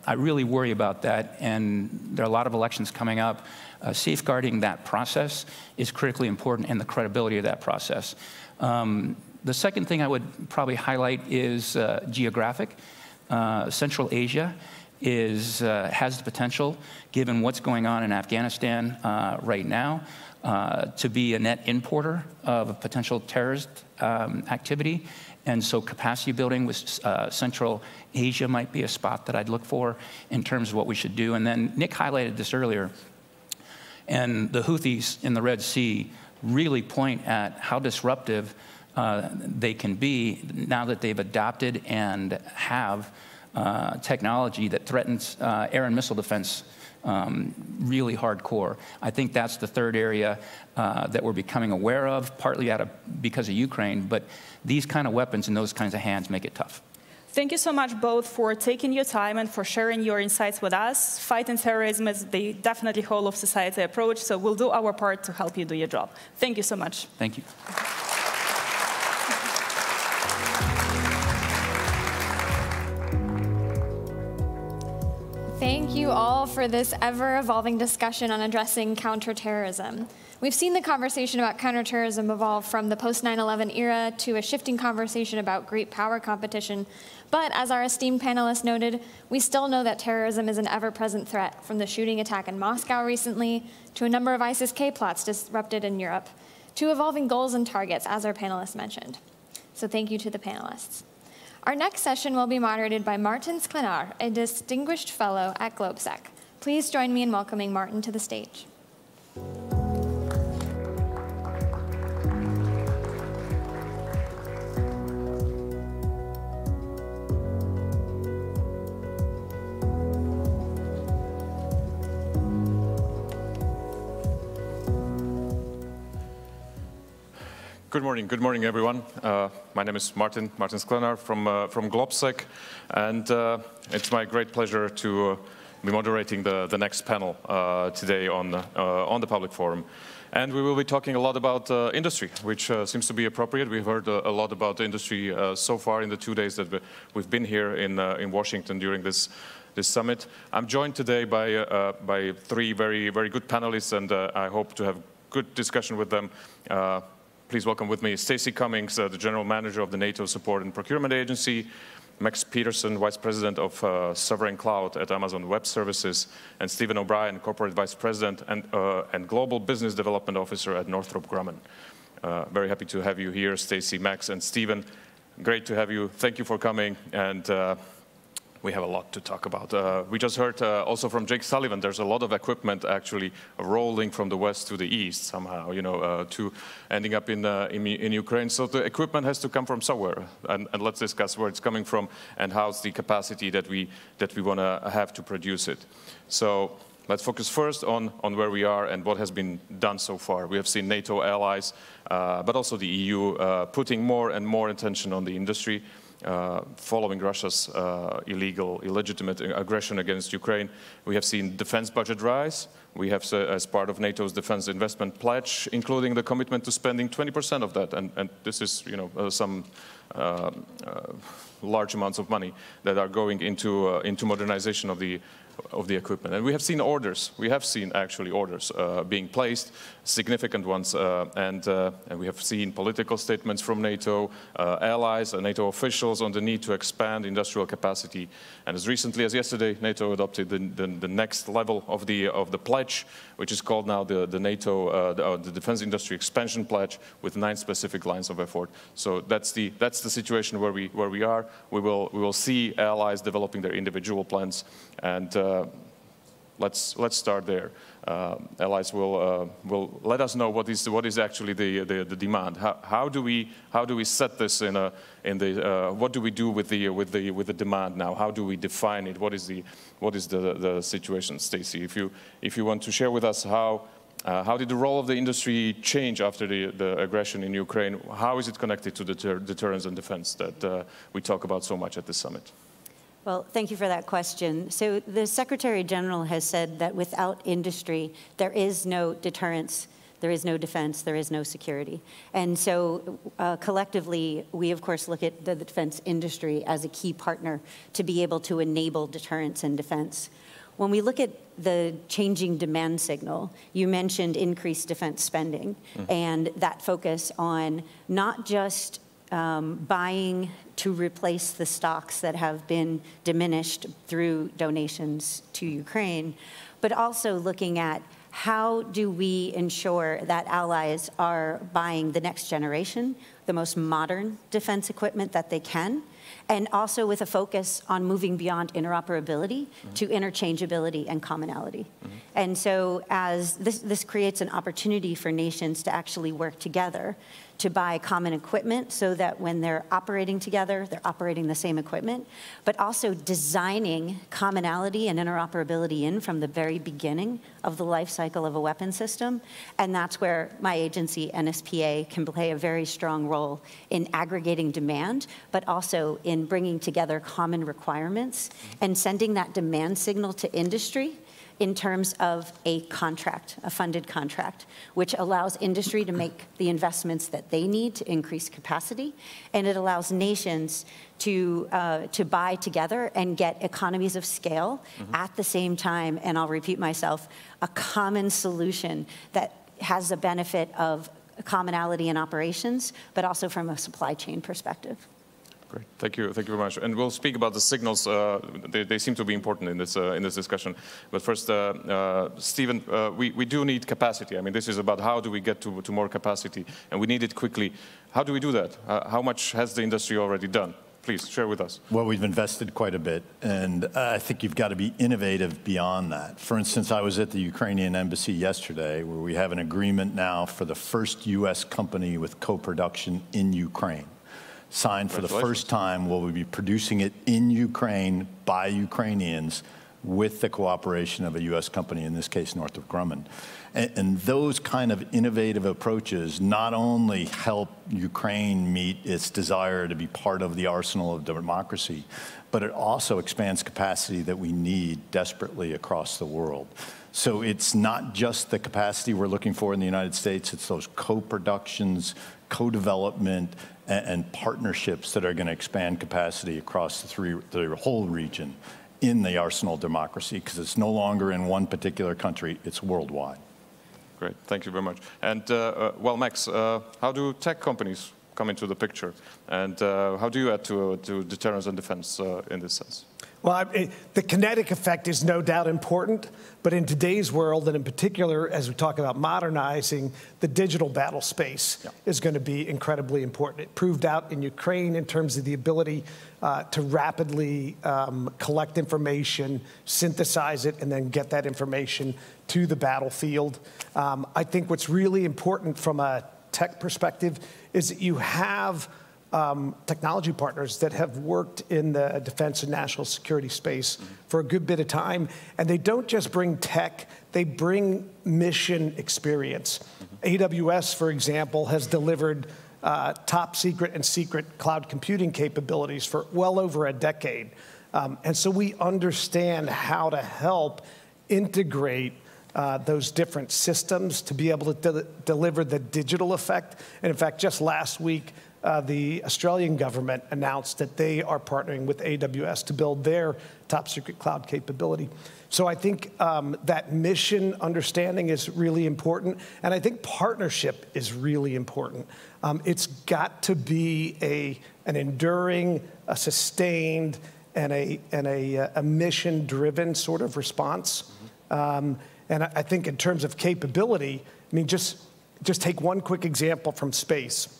I really worry about that, and there are a lot of elections coming up. Safeguarding that process is critically important, and the credibility of that process. The second thing I would probably highlight is geographic. Central Asia has the potential, given what's going on in Afghanistan right now, to be a net importer of a potential terrorist activity. And so capacity building with Central Asia might be a spot that I'd look for in terms of what we should do. And then Nick highlighted this earlier. And the Houthis in the Red Sea really point at how disruptive they can be now that they've adopted and have technology that threatens air and missile defense really hardcore. I think that's the third area that we're becoming aware of, partly because of Ukraine, but these kind of weapons in those kinds of hands make it tough. Thank you so much both for taking your time and for sharing your insights with us. Fighting terrorism is the definitely whole of society approach, so we'll do our part to help you do your job. Thank you so much. Thank you. Thank you all for this ever-evolving discussion on addressing counterterrorism. We've seen the conversation about counterterrorism evolve from the post-9/11 era to a shifting conversation about great power competition. But as our esteemed panelists noted, we still know that terrorism is an ever-present threat, from the shooting attack in Moscow recently to a number of ISIS-K plots disrupted in Europe, to evolving goals and targets, as our panelists mentioned. So thank you to the panelists. Our next session will be moderated by Martin Sklenar, a distinguished fellow at GlobeSec. Please join me in welcoming Martin to the stage. Good morning, everyone. My name is Martin Sklenar from GlobeSec, and it's my great pleasure to be moderating the next panel today on the public forum. And we will be talking a lot about industry, which seems to be appropriate. We've heard a lot about the industry so far in the 2 days that we've been here in Washington during this summit. I'm joined today by three very good panelists, and I hope to have good discussion with them. Please welcome with me Stacey Cummings, the General Manager of the NATO Support and Procurement Agency, Max Peterson, Vice President of Sovereign Cloud at Amazon Web Services, and Stephen O'Brien, Corporate Vice President and Global Business Development Officer at Northrop Grumman. Very happy to have you here, Stacy, Max, and Stephen. Great to have you. Thank you for coming. And we have a lot to talk about. We just heard also from Jake Sullivan, there's a lot of equipment actually rolling from the west to the east somehow, you know, to ending up in Ukraine. So the equipment has to come from somewhere. And let's discuss where it's coming from and how's the capacity that we want to have to produce it. So let's focus first on where we are and what has been done so far. We have seen NATO allies, but also the EU putting more and more attention on the industry. Following Russia's illegitimate aggression against Ukraine. We have seen defense budget rise. We have, as part of NATO's defense investment pledge, including the commitment to spending 20% of that. And this is, you know, some large amounts of money that are going into modernization of the equipment. And we have seen orders. We have seen actually orders being placed, significant ones, and we have seen political statements from NATO allies and NATO officials on the need to expand industrial capacity. And as recently as yesterday, NATO adopted the next level of the pledge, which is called now the NATO the Defense Industry Expansion Pledge, with 9 specific lines of effort. So that's the situation where we are. We will see allies developing their individual plans, and let's start there. Allies will let us know what is actually the demand. How do we set this what do we do with the demand now? How do we define it? What is the situation, Stacy? If you want to share with us how did the role of the industry change after the aggression in Ukraine? How is it connected to deterrence and defense that we talk about so much at the summit? Well, thank you for that question. So the Secretary General has said that without industry, there is no deterrence, there is no defense, there is no security. And so collectively, we of course look at the defense industry as a key partner to be able to enable deterrence and defense. When we look at the changing demand signal, you mentioned increased defense spending and that focus on not just buying to replace the stocks that have been diminished through donations to Ukraine, but also looking at how do we ensure that allies are buying the next generation, the most modern defense equipment that they can, and also with a focus on moving beyond interoperability to interchangeability and commonality. And so as this creates an opportunity for nations to actually work together to buy common equipment so that when they're operating together, they're operating the same equipment, but also designing commonality and interoperability in from the very beginning of the life cycle of a weapon system. And that's where my agency, NSPA, can play a very strong role in aggregating demand, but also in bringing together common requirements and sending that demand signal to industry in terms of a contract, a funded contract, which allows industry to make the investments that they need to increase capacity, and it allows nations to buy together and get economies of scale at the same time, and I'll repeat myself, a common solution that has the benefit of commonality in operations, but also from a supply chain perspective. Great, thank you very much. And we'll speak about the signals. They seem to be important in this discussion. But first, Stephen, we do need capacity. I mean, this is about how do we get to more capacity, and we need it quickly. How do we do that? How much has the industry already done? Please share with us. Well, we've invested quite a bit, and I think you've got to be innovative beyond that. For instance, I was at the Ukrainian embassy yesterday, where we have an agreement now for the first U.S. company with co-production in Ukraine. Signed for the first time. We'll be producing it in Ukraine by Ukrainians with the cooperation of a U.S. company, in this case, Northrop Grumman. And those kind of innovative approaches not only help Ukraine meet its desire to be part of the arsenal of democracy, but it also expands capacity that we need desperately across the world. So it's not just the capacity we're looking for in the United States, it's those co-productions, co-development, and partnerships that are going to expand capacity across the whole region in the arsenal of democracy, because it's no longer in one particular country, it's worldwide. Great, thank you very much. And well, Max, how do tech companies come into the picture? And how do you add to deterrence and defense in this sense? Well, the kinetic effect is no doubt important, but in today's world, and in particular, as we talk about modernizing, the digital battle space is going to be incredibly important. It proved out in Ukraine in terms of the ability to rapidly collect information, synthesize it, and then get that information to the battlefield. I think what's really important from a tech perspective is that you have technology partners that have worked in the defense and national security space for a good bit of time. And they don't just bring tech, they bring mission experience. AWS, for example, has delivered top secret and secret cloud computing capabilities for well over a decade. And so we understand how to help integrate those different systems to be able to deliver the digital effect. And in fact, just last week, the Australian government announced that they are partnering with AWS to build their top secret cloud capability. So I think that mission understanding is really important, and I think partnership is really important. It's got to be an enduring, a sustained, and a mission-driven sort of response. And I think in terms of capability, I mean, just take one quick example from space.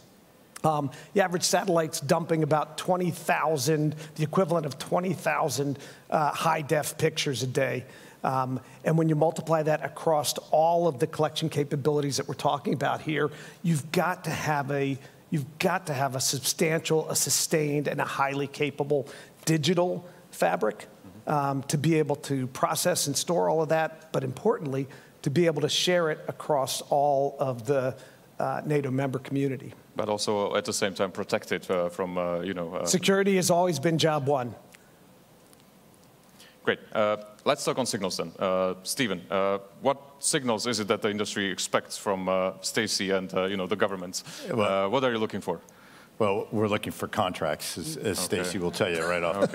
The average satellite's dumping about 20,000, the equivalent of 20,000 high-def pictures a day. And when you multiply that across all of the collection capabilities that we're talking about here, you've got to have a substantial, a sustained, and a highly capable digital fabric to be able to process and store all of that, but importantly, to be able to share it across all of the NATO member community. But also, at the same time, protect it from, Security has always been job one. Great. Let's talk on signals then. Stephen, what signals is it that the industry expects from Stacey and, the governments? What are you looking for? Well, we're looking for contracts, as Stacey will tell you right off the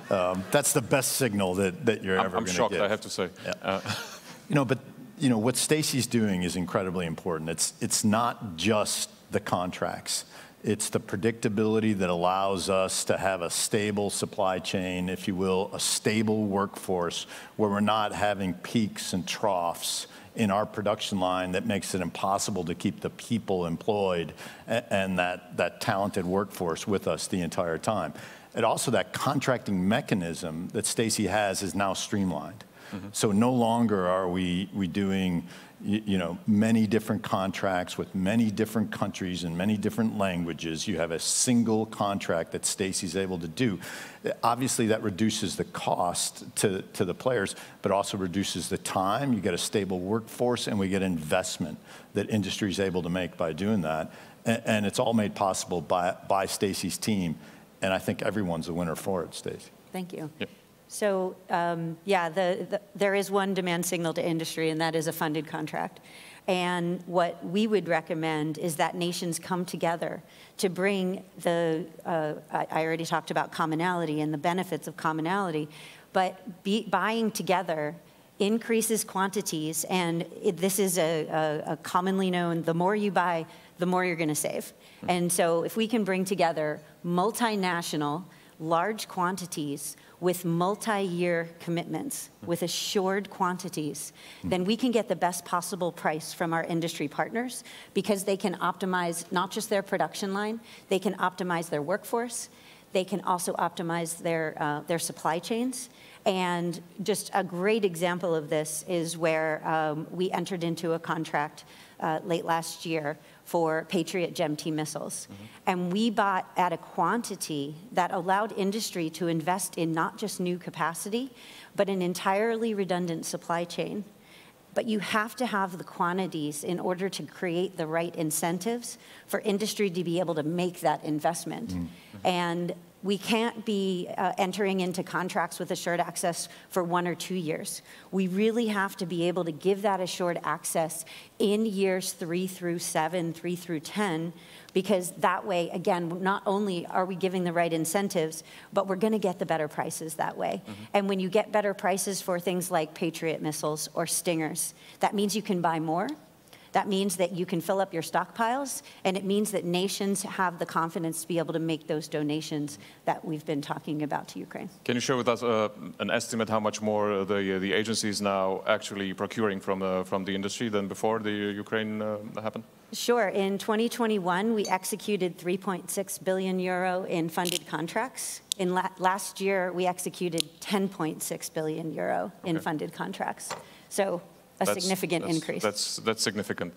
bat. That's the best signal that you're ever going to get. I'm shocked, I have to say. Yeah. What Stacey's doing is incredibly important. It's not just the contracts. It's the predictability that allows us to have a stable supply chain, if you will, a stable workforce where we're not having peaks and troughs in our production line that makes it impossible to keep the people employed and that talented workforce with us the entire time. And also that contracting mechanism that Stacey has is now streamlined. So no longer are we doing many different contracts with many different countries and many different languages. You have a single contract that Stacey's able to do. Obviously, that reduces the cost to the players, but also reduces the time. You get a stable workforce, and we get investment that industry is able to make by doing that. And it's all made possible by Stacey's team. And I think everyone's a winner for it, Stacey. Thank you. Yep. So, there is one demand signal to industry, and that is a funded contract. And what we would recommend is that nations come together to bring I already talked about commonality and the benefits of commonality, but buying together increases quantities, and this is a commonly known, the more you buy, the more you're going to save. And so if we can bring together multinational, large quantities with multi-year commitments, with assured quantities, then we can get the best possible price from our industry partners, because they can optimize not just their production line, they can optimize their workforce, they can also optimize their supply chains. And just a great example of this is where we entered into a contract late last year for Patriot GEM-T missiles. And we bought at a quantity that allowed industry to invest in not just new capacity, but an entirely redundant supply chain. But you have to have the quantities in order to create the right incentives for industry to be able to make that investment. And we can't be entering into contracts with assured access for 1 or 2 years. We really have to be able to give that assured access in years 3 through 7, 3 through 10, because that way, again, not only are we giving the right incentives, but we're going to get the better prices that way. And when you get better prices for things like Patriot missiles or Stingers, that means you can buy more. That means that you can fill up your stockpiles, and it means that nations have the confidence to be able to make those donations that we've been talking about to Ukraine. Can you share with us an estimate how much more the agency is now actually procuring from the industry than before the Ukraine happened? Sure. In 2021, we executed 3.6 billion euro in funded contracts. In last year, we executed 10.6 billion euro in funded contracts. So that's significant increase. That's significant.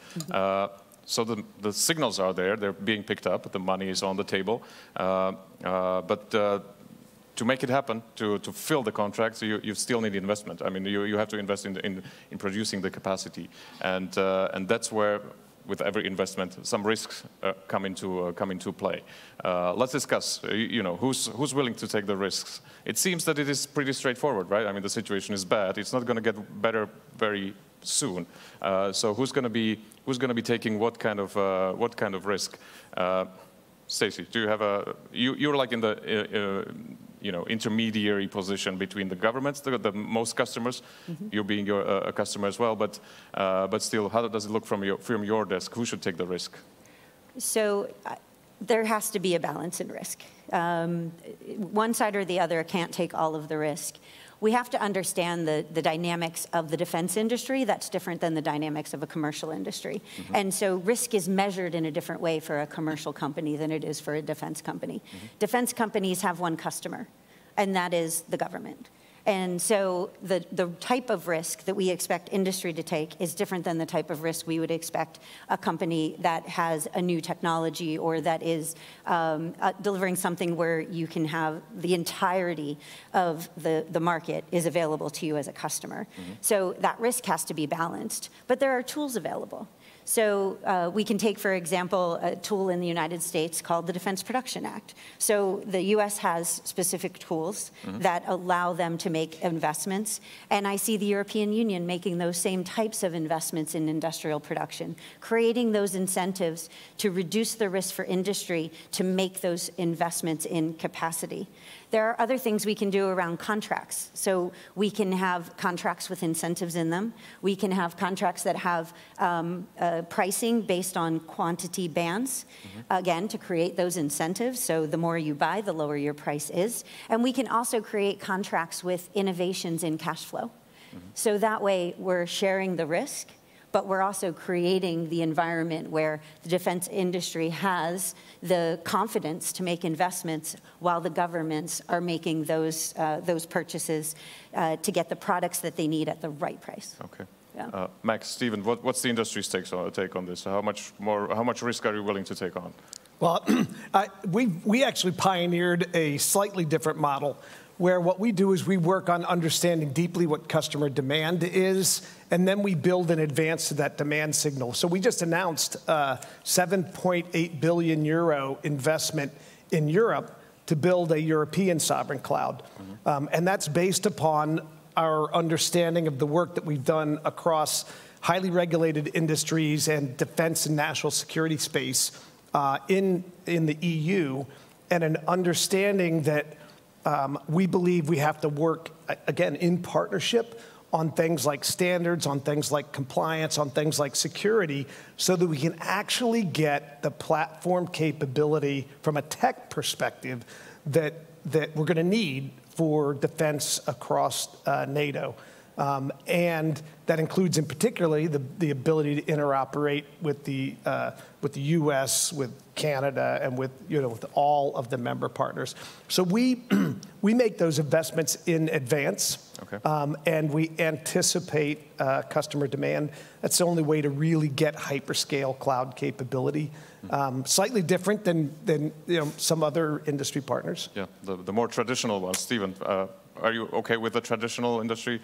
So the signals are there. They're being picked up. The money is on the table. But to make it happen, to fill the contracts, you still need investment. I mean, you have to invest in producing the capacity. And that's where, with every investment, some risks come into play. Let's discuss, who's willing to take the risks. It seems that it is pretty straightforward, right? I mean, the situation is bad. It's not going to get better very soon. So who's going to be taking what kind of risk? Stacey, do you have you're like in the intermediary position between the governments, the most customers, you being a customer as well, but still, how does it look from your desk? Who should take the risk? So there has to be a balance in risk. One side or the other can't take all of the risk. We have to understand the dynamics of the defense industry. That's different than the dynamics of a commercial industry. And so risk is measured in a different way for a commercial company than it is for a defense company. Defense companies have one customer, and that is the government. And so the type of risk that we expect industry to take is different than the type of risk we would expect a company that has a new technology or that is delivering something where you can have the entirety of the market is available to you as a customer. So that risk has to be balanced, but there are tools available. So we can take, for example, a tool in the United States called the Defense Production Act. So the U.S. has specific tools that allow them to make investments, and I see the European Union making those same types of investments in industrial production, creating those incentives to reduce the risk for industry to make those investments in capacity. There are other things we can do around contracts. So we can have contracts with incentives in them. We can have contracts that have pricing based on quantity bands, again, to create those incentives. So the more you buy, the lower your price is. And we can also create contracts with innovations in cash flow. So that way, we're sharing the risk, but we're also creating the environment where the defense industry has the confidence to make investments while the governments are making those purchases to get the products that they need at the right price. Okay. Yeah. Max, Stephen, what's the industry's take on this? How much risk are you willing to take on? Well, we actually pioneered a slightly different model where what we do is we work on understanding deeply what customer demand is, and then we build in advance to that demand signal. So we just announced 7.8 billion euro investment in Europe to build a European sovereign cloud. And that's based upon our understanding of the work that we've done across highly regulated industries and defense and national security space in the EU, and an understanding that we believe we have to work, again, in partnership on things like standards, on things like compliance, on things like security, so that we can actually get the platform capability from a tech perspective that we're going to need for defense across NATO. And that includes, in particularly, the ability to interoperate with the U.S., with Canada, and with all of the member partners. So we make those investments in advance, and we anticipate customer demand. That's the only way to really get hyperscale cloud capability. Slightly different than some other industry partners. Yeah, the more traditional ones. Stephen, are you okay with the traditional industry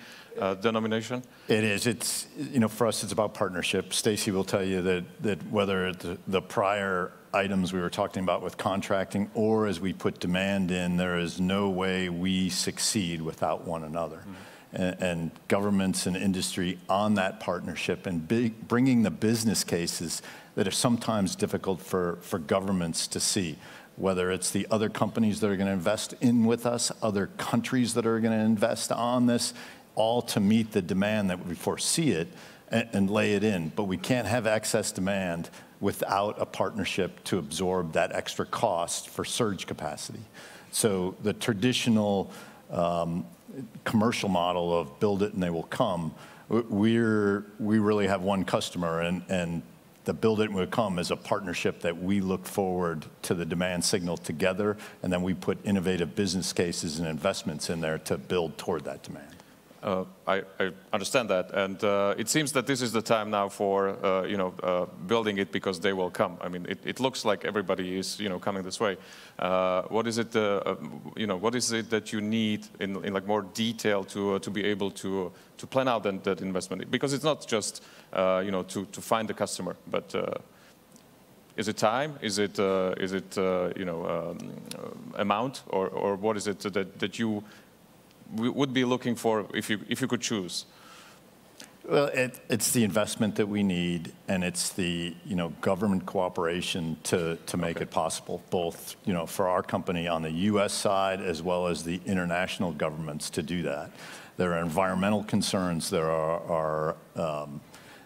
denomination? It is. It's for us, it's about partnership. Stacey will tell you that whether it's the prior items we were talking about with contracting, or as we put demand in, there is no way we succeed without one another. And governments and industry on that partnership and bringing the business cases that are sometimes difficult for governments to see, whether it's the other companies that are going to invest in with us, other countries that are going to invest on this, all to meet the demand that we foresee it, and lay it in. But we can't have excess demand without a partnership to absorb that extra cost for surge capacity. So the traditional commercial model of build it and they will come, we really have one customer, and the build it and will come is a partnership that we look forward to the demand signal together, and then we put innovative business cases and investments in there to build toward that demand. I understand that, and it seems that this is the time now for building it because they will come. I mean, it looks like everybody is coming this way. What is it what is it that you need in like more detail to be able to plan out that investment? Because it's not just to find the customer, but is it time? Is it amount, or what is it that you would be looking for if you could choose? Well, it's the investment that we need, and it's the government cooperation to make it possible, both for our company on the U.S. side as well as the international governments to do that. There are environmental concerns. There are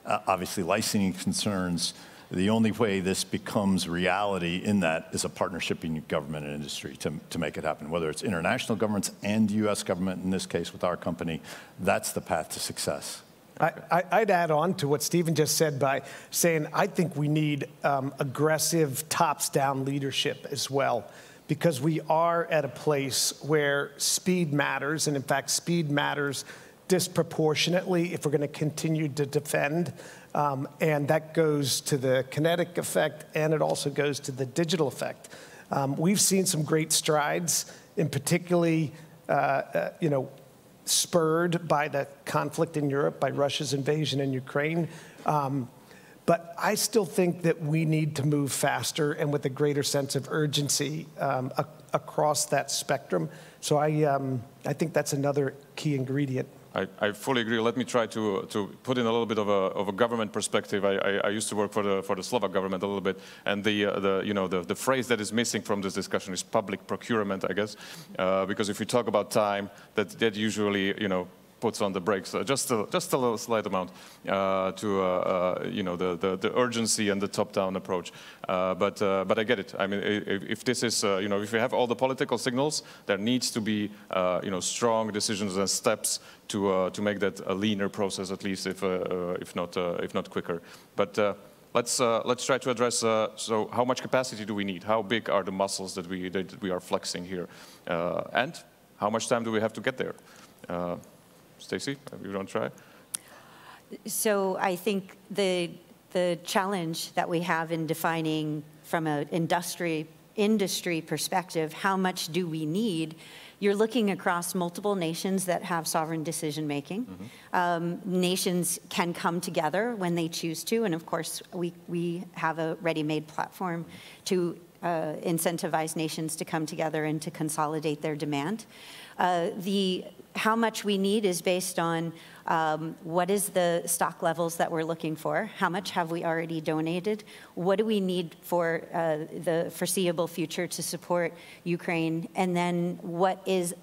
obviously licensing concerns. The only way this becomes reality in that is a partnership between government and industry to make it happen, whether it's international governments and U.S. government, in this case with our company. That's the path to success. I'd add on to what Stephen just said by saying I think we need aggressive tops-down leadership as well, because we are at a place where speed matters, and in fact, speed matters disproportionately if we're going to continue to defend. And that goes to the kinetic effect, and it also goes to the digital effect. We've seen some great strides, in particularly, spurred by the conflict in Europe, by Russia's invasion in Ukraine. But I still think that we need to move faster and with a greater sense of urgency across that spectrum. So I think that's another key ingredient. I fully agree. Let me try to put in a little bit of a government perspective. I used to work for the Slovak government a little bit, and the phrase that is missing from this discussion is public procurement, I guess, because if you talk about time, that usually puts on the brakes just a little slight amount to the urgency and the top-down approach. But I get it. I mean, if this is if we have all the political signals, there needs to be strong decisions and steps to make that a leaner process, at least if not quicker. But let's try to address. So, how much capacity do we need? How big are the muscles that we are flexing here, and how much time do we have to get there? Stacey, you want to try? So I think the challenge that we have in defining from an industry perspective, how much do we need? You're looking across multiple nations that have sovereign decision making. Mm-hmm. Nations can come together when they choose to, and of course we have a ready-made platform to incentivize nations to come together and to consolidate their demand. How much we need is based on what is the stock levels that we're looking for, how much have we already donated, what do we need for the foreseeable future to support Ukraine, and then what is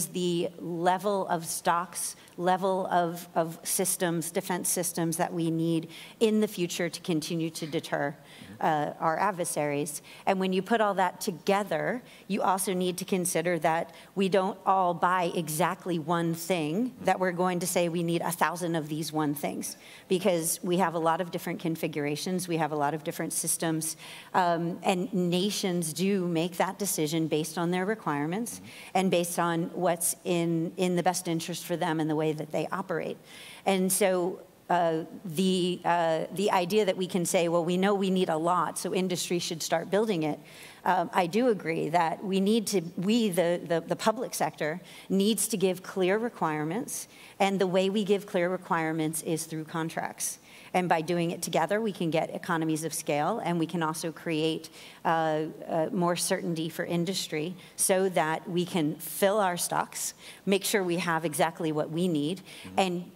the level of stocks, level of systems, defense systems that we need in the future to continue to deter our adversaries. And when you put all that together, you also need to consider that we don't all buy exactly one thing, that we're going to say we need 1,000 of these one things, because we have a lot of different configurations, we have a lot of different systems, and nations do make that decision based on their requirements and based on what's in the best interest for them and the way that they operate. And so the idea that we can say, well, we know we need a lot, so industry should start building it. I do agree that the public sector needs to give clear requirements, and the way we give clear requirements is through contracts. And by doing it together, we can get economies of scale, and we can also create more certainty for industry so that we can fill our stocks, make sure we have exactly what we need, and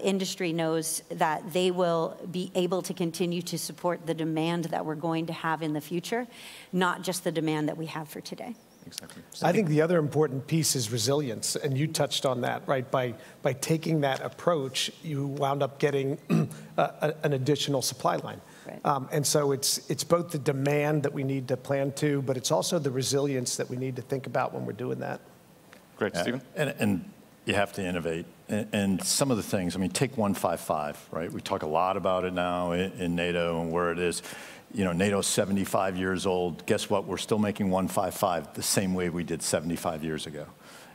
industry knows that they will be able to continue to support the demand that we're going to have in the future, not just the demand that we have for today. Exactly. I think the other important piece is resilience, and you touched on that, right? By taking that approach, you wound up getting an additional supply line. Right. And so it's both the demand that we need to plan to, but it's also the resilience that we need to think about when we're doing that. Great, Stephen. And you have to innovate. And some of the things, I mean, take 155, right? We talk a lot about it now in NATO and where it is. You know, NATO's 75 years old. Guess what? We're still making 155 the same way we did 75 years ago.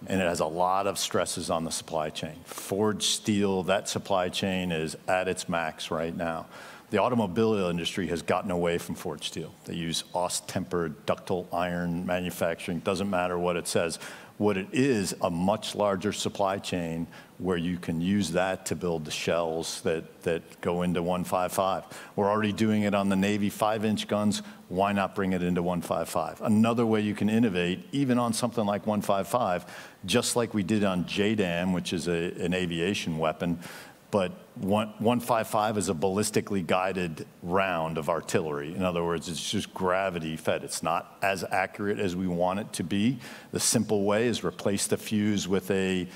And it has a lot of stresses on the supply chain. Forged steel, that supply chain is at its max right now. The automobile industry has gotten away from forged steel. They use Ost-tempered ductile iron manufacturing. Doesn't matter what it says. What it is, a much larger supply chain where you can use that to build the shells that go into 155. We're already doing it on the Navy 5-inch guns. Why not bring it into 155? Another way you can innovate, even on something like 155, just like we did on JDAM, which is an aviation weapon, but 155 is a ballistically guided round of artillery. In other words, it's just gravity fed. It's not as accurate as we want it to be. The simple way is replace the fuse with a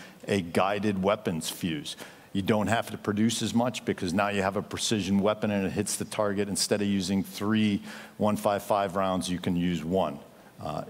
guided weapons fuse. You don't have to produce as much because now you have a precision weapon and it hits the target. Instead of using 3 155 rounds, you can use 1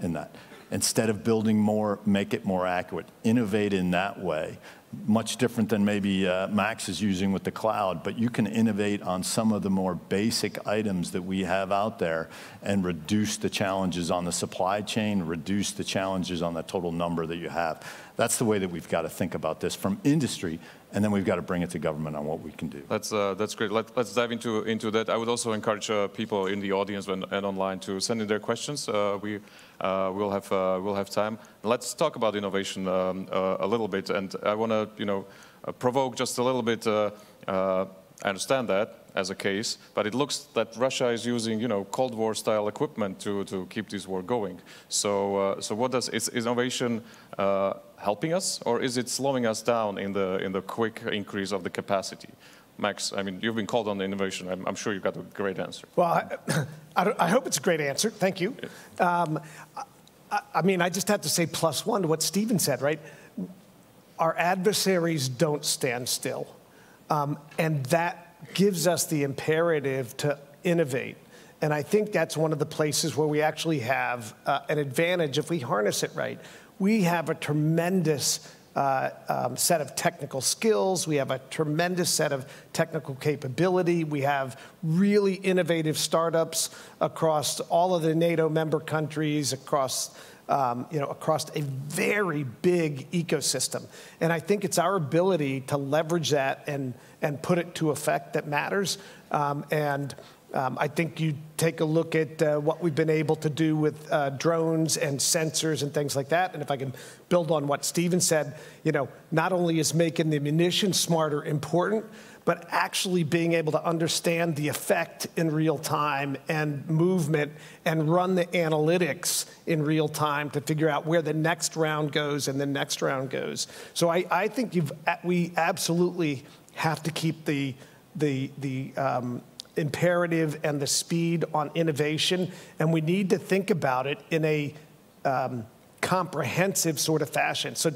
in that. Instead of building more, make it more accurate. Innovate in that way. Much different than maybe Max is using with the cloud, but you can innovate on some of the more basic items that we have out there and reduce the challenges on the supply chain, reduce the challenges on the total number that you have. That's the way that we've got to think about this from industry, and then we've got to bring it to government on what we can do. That's great. Let's dive into that. I would also encourage people in the audience and online to send in their questions. We'll have time. Let's talk about innovation a little bit, and I want to provoke just a little bit. I understand that as a case, but it looks that Russia is using Cold War style equipment to keep this war going. So is innovation helping us, or is it slowing us down in the quick increase of the capacity? Max, I mean, you've been called on innovation. I'm sure you've got a great answer. Well, I hope it's a great answer. Thank you. I mean, I just have to say +1 to what Stephen said, right? Our adversaries don't stand still. And that gives us the imperative to innovate. And I think that's one of the places where we actually have an advantage if we harness it right. We have a tremendous set of technical skills. We have a tremendous set of technical capability. We have really innovative startups across all of the NATO member countries, across a very big ecosystem. And I think it's our ability to leverage that and put it to effect that matters. I think you take a look at what we've been able to do with drones and sensors and things like that. And if I can build on what Stephen said, not only is making the munitions smarter important, but actually being able to understand the effect in real time and movement and run the analytics in real time to figure out where the next round goes and the next round goes. So I think we absolutely have to keep the imperative and the speed on innovation, and we need to think about it in a comprehensive sort of fashion. So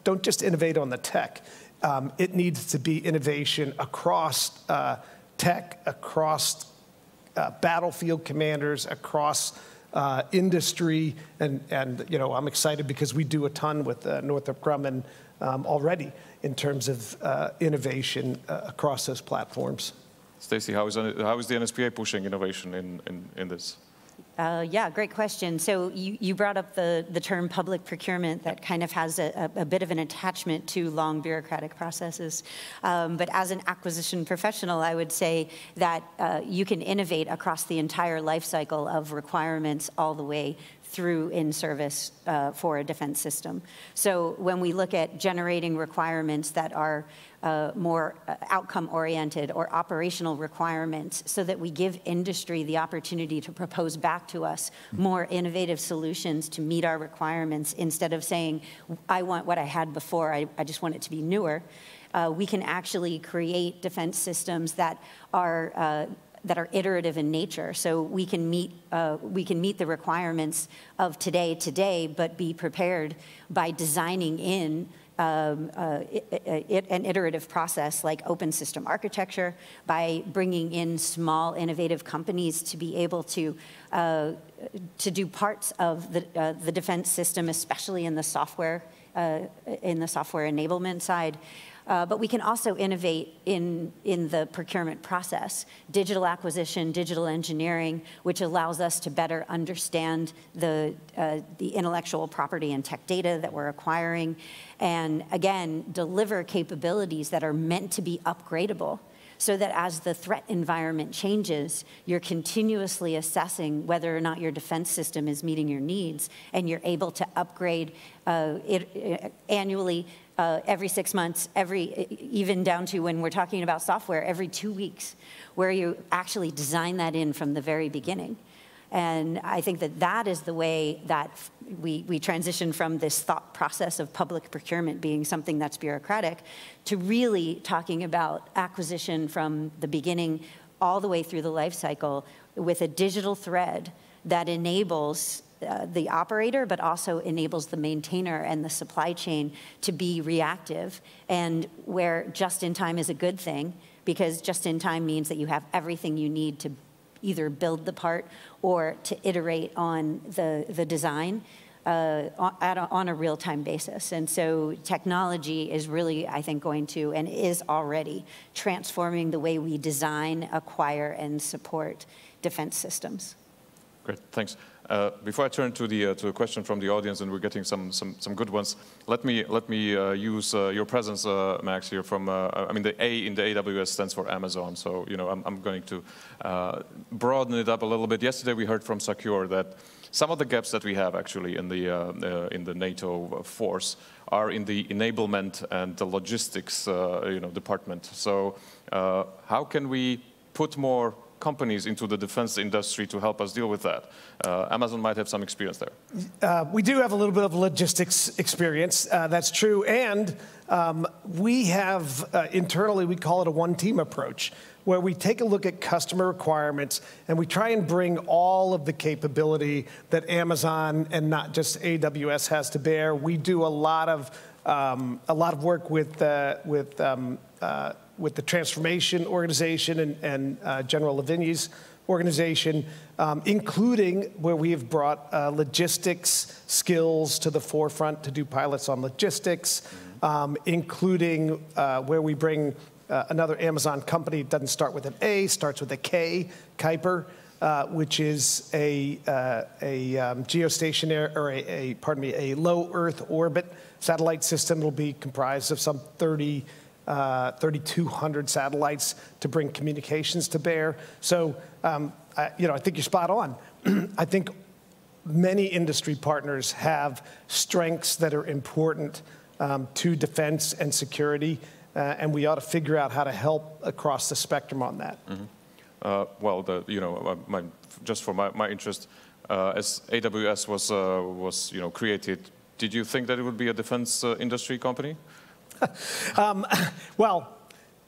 don't just innovate on the tech. It needs to be innovation across tech, across battlefield commanders, across industry, and I'm excited because we do a ton with Northrop Grumman already in terms of innovation across those platforms. Stacey, how is the NSPA pushing innovation in this? Yeah, great question. So you brought up the term public procurement that kind of has a bit of an attachment to long bureaucratic processes. But as an acquisition professional, I would say that you can innovate across the entire life cycle of requirements all the way through in service for a defense system. So when we look at generating requirements that are more outcome-oriented or operational requirements so that we give industry the opportunity to propose back to us more innovative solutions to meet our requirements instead of saying, I want what I had before, I just want it to be newer. We can actually create defense systems that are iterative in nature. So we can meet the requirements of today, but be prepared by designing in an iterative process like open system architecture, by bringing in small innovative companies to be able to do parts of the defense system, especially in the software enablement side. But we can also innovate in the procurement process, digital acquisition, digital engineering, which allows us to better understand the intellectual property and tech data that we're acquiring, and again, deliver capabilities that are meant to be upgradable, so that as the threat environment changes, you're continuously assessing whether or not your defense system is meeting your needs, and you're able to upgrade it annually, every 6 months, even down to when we're talking about software, every 2 weeks, where you actually design that in from the very beginning. And I think that is the way that we transition from this thought process of public procurement being something that's bureaucratic to really talking about acquisition from the beginning all the way through the life cycle with a digital thread that enables the operator, but also enables the maintainer and the supply chain to be reactive, and where just-in-time is a good thing, because just-in-time means that you have everything you need to either build the part or to iterate on the design on a real-time basis. And so technology is really, I think, going to, and is already, transforming the way we design, acquire, and support defense systems. Great, thanks. Before I turn to a question from the audience, and we're getting some good ones, let me use your presence, Max, here from, I mean, the A in the AWS stands for Amazon, so, you know, I'm going to broaden it up a little bit. Yesterday we heard from Secure that some of the gaps that we have actually in the NATO force are in the enablement and the logistics, department. So how can we put more companies into the defense industry to help us deal with that? Amazon might have some experience there. We do have a little bit of logistics experience, that's true, and we have internally, we call it a one-team approach, where we take a look at customer requirements and we try and bring all of the capability that Amazon and not just AWS has to bear. We do a lot of work with the transformation organization and General Lavigne's organization, including where we have brought logistics skills to the forefront to do pilots on logistics, including where we bring another Amazon company. It doesn't start with an A, starts with a K, Kuiper, which is a geostationary, or a low Earth orbit satellite system. It'll be comprised of some 3,200 satellites to bring communications to bear. So, I think you're spot on. I think many industry partners have strengths that are important to defense and security, and we ought to figure out how to help across the spectrum on that. Mm-hmm. Just for my interest, as AWS was created, did you think that it would be a defense industry company?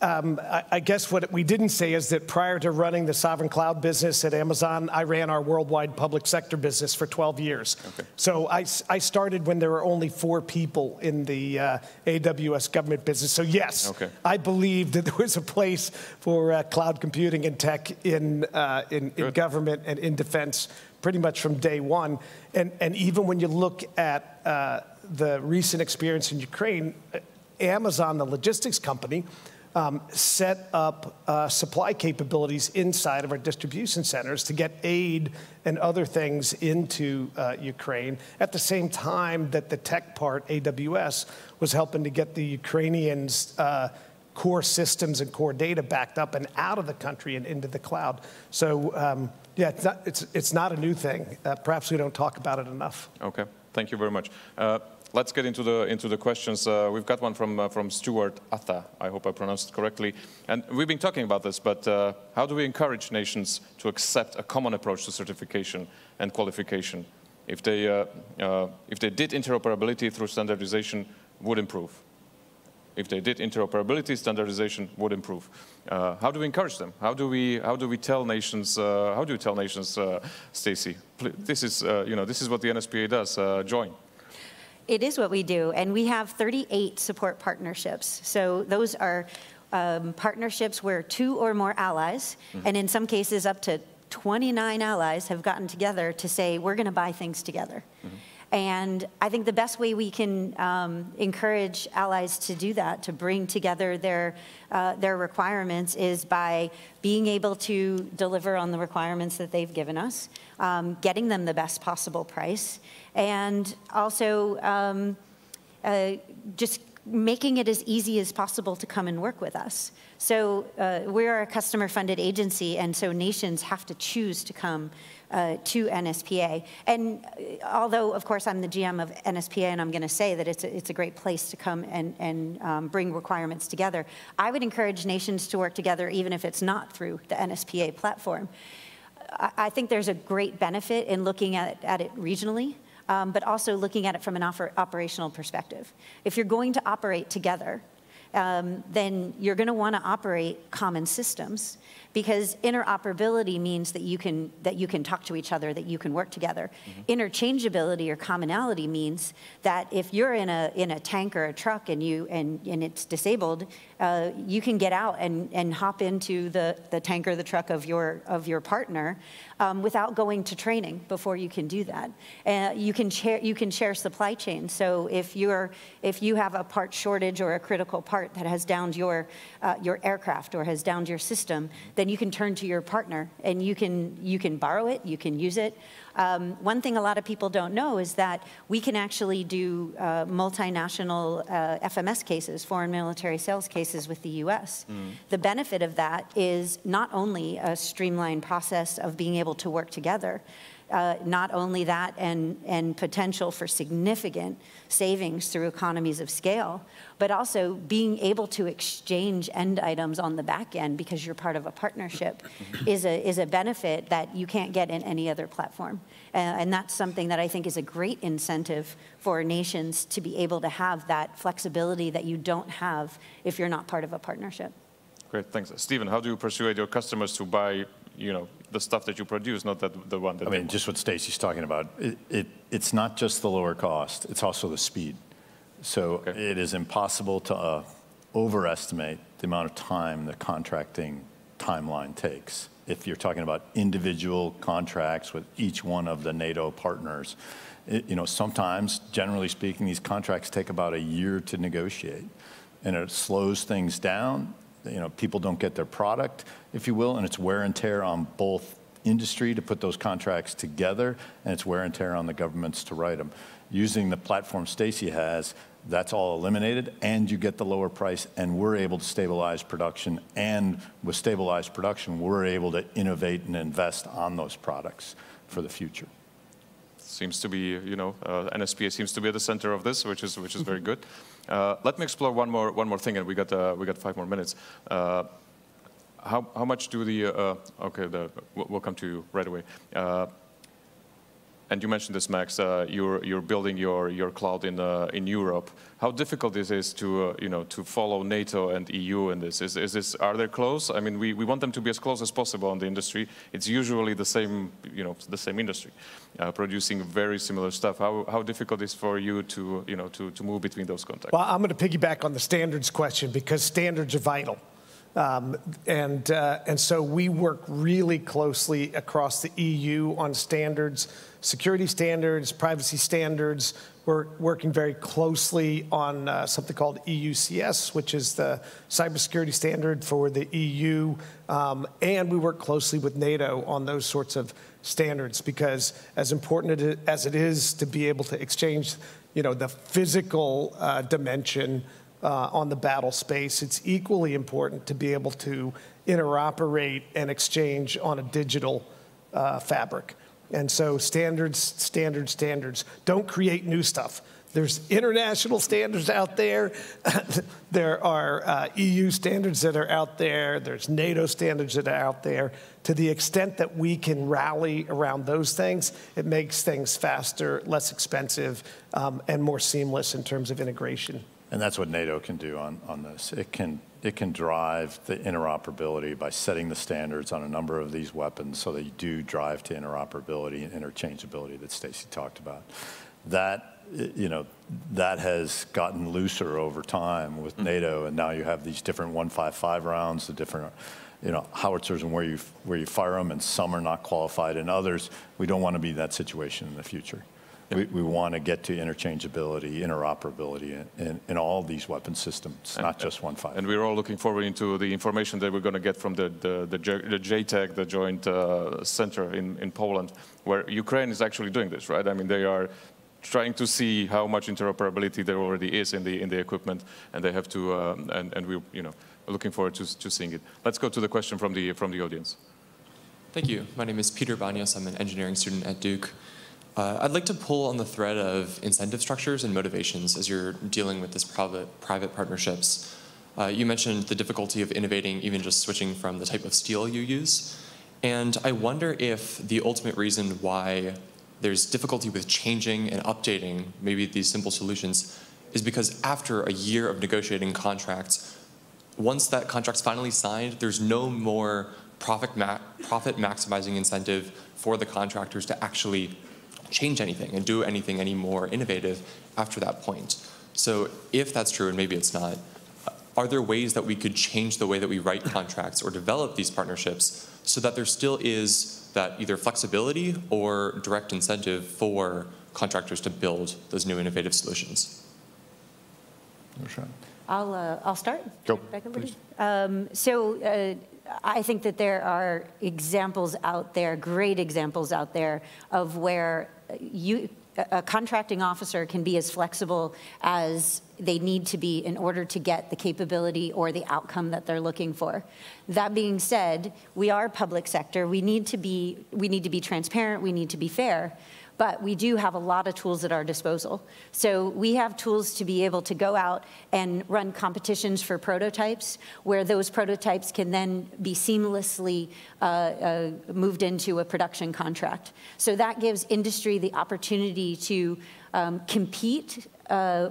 I guess what we didn't say is that prior to running the sovereign cloud business at Amazon, I ran our worldwide public sector business for 12 years. Okay. So I started when there were only 4 people in the AWS government business. So yes, okay. I believed that there was a place for cloud computing and tech in government and in defense pretty much from day one. And even when you look at the recent experience in Ukraine, Amazon, the logistics company, set up supply capabilities inside of our distribution centers to get aid and other things into Ukraine, at the same time that the tech part, AWS, was helping to get the Ukrainians' core systems and core data backed up and out of the country and into the cloud. So, it's not a new thing. Perhaps we don't talk about it enough. Okay, thank you very much. Let's get into the questions. We've got one from Stuart Atha. I hope I pronounced it correctly. And we've been talking about this, but how do we encourage nations to accept a common approach to certification and qualification? If they did interoperability through standardization, would improve. if they did, interoperability, standardization would improve. How do we encourage them? How do we tell nations? How do you tell nations, Stacey? This is this is what the NSPA does. Join. It is what we do, and we have 38 support partnerships. So those are partnerships where 2 or more allies, and in some cases up to 29 allies have gotten together to say, we're going to buy things together. And I think the best way we can encourage allies to do that, to bring together their requirements, is by being able to deliver on the requirements that they've given us, getting them the best possible price, and also just making it as easy as possible to come and work with us. So we're a customer-funded agency, and so nations have to choose to come to NSPA. And although, of course, I'm the GM of NSPA, and I'm going to say that it's a great place to come and bring requirements together, I would encourage nations to work together even if it's not through the NSPA platform. I think there's a great benefit in looking at it regionally, but also looking at it from an operational perspective. If you're going to operate together, then you're going to want to operate common systems, because interoperability means that you can talk to each other, that you can work together. Interchangeability or commonality means that if you're in a tank or a truck and it's disabled, you can get out and hop into the tank or the truck of your partner without going to training before you can do that. You can share supply chain. So if you have a part shortage or a critical part that has downed your aircraft or has downed your system, then you can turn to your partner and you can borrow it, you can use it. One thing a lot of people don't know is that we can actually do multinational FMS cases, foreign military sales cases, with the US. The benefit of that is not only a streamlined process of being able to work together, not only that, and potential for significant savings through economies of scale, but also being able to exchange end items on the back end because you're part of a partnership is a benefit that you can't get in any other platform. And that's something that I think is a great incentive for nations to be able to have that flexibility that you don't have if you're not part of a partnership. Great, thanks. Stephen, how do you persuade your customers to buy, the stuff that you produce, not the one that... I mean, just what Stacey's talking about. It's not just the lower cost, it's also the speed. So it is impossible to overestimate the amount of time the contracting timeline takes. If you're talking about individual contracts with each one of the NATO partners, sometimes, generally speaking, these contracts take about a year to negotiate, and it slows things down. People don't get their product, if you will, and it's wear and tear on both industry to put those contracts together, and it's wear and tear on the governments to write them. Using the platform Stacey has, that's all eliminated, and you get the lower price, and we're able to stabilize production, and with stabilized production, we're able to innovate and invest on those products for the future. Seems to be, NSPA seems to be at the center of this, which is very good. Let me explore one more thing, and we got 5 more minutes. How much do we'll come to you right away. And you mentioned this, Max. You're building your cloud in Europe. How difficult it is to to follow NATO and EU in this? Are they close? I mean, we want them to be as close as possible in the industry. It's usually the same the same industry, producing very similar stuff. How difficult is for you to to move between those contacts? Well, I'm going to piggyback on the standards question because standards are vital. And so we work really closely across the EU on standards, security standards, privacy standards. We're working very closely on something called EUCS, which is the cybersecurity standard for the EU. And we work closely with NATO on those sorts of standards because as important as it is to be able to exchange, the physical dimension on the battle space, it's equally important to be able to interoperate and exchange on a digital fabric. And so standards. Don't create new stuff. There's international standards out there. There are EU standards that are out there. There's NATO standards that are out there. To the extent that we can rally around those things, it makes things faster, less expensive, and more seamless in terms of integration. And that's what NATO can do on this. It can drive the interoperability by setting the standards on a number of these weapons so that you do drive to interoperability and interchangeability that Stacey talked about. That, that has gotten looser over time with NATO, and now you have these different 155 rounds, the different howitzers and where you fire them, and some are not qualified, and others, we don't want to be in that situation in the future. We want to get to interchangeability, interoperability in all these weapon systems, not just 155. And we're all looking forward into the information that we're going to get from the JTAG, the Joint Center in Poland, where Ukraine is actually doing this, right? I mean, they are trying to see how much interoperability there already is in the equipment, and they have to, and we're looking forward to seeing it. Let's go to the question from the audience. Thank you. My name is Peter Banyas. I'm an engineering student at Duke. I'd like to pull on the thread of incentive structures and motivations as you're dealing with this private partnerships. You mentioned the difficulty of innovating, even just switching from the type of steel you use. And I wonder if the ultimate reason why there's difficulty with changing and updating maybe these simple solutions is because after a year of negotiating contracts, once that contract's finally signed, there's no more profit maximizing incentive for the contractors to actually change anything and do anything any more innovative after that point. So if that's true, and maybe it's not, are there ways that we could change the way that we write contracts or develop these partnerships so that there still is that either flexibility or direct incentive for contractors to build those new innovative solutions? I'll start. Go, please. I think that there are examples out there, great examples out there, of where a contracting officer can be as flexible as they need to be in order to get the capability or the outcome that they're looking for. That being said, we are public sector. We need to be transparent. We need to be fair. But we do have a lot of tools at our disposal. So we have tools to be able to go out and run competitions for prototypes, where those prototypes can then be seamlessly moved into a production contract. So that gives industry the opportunity to compete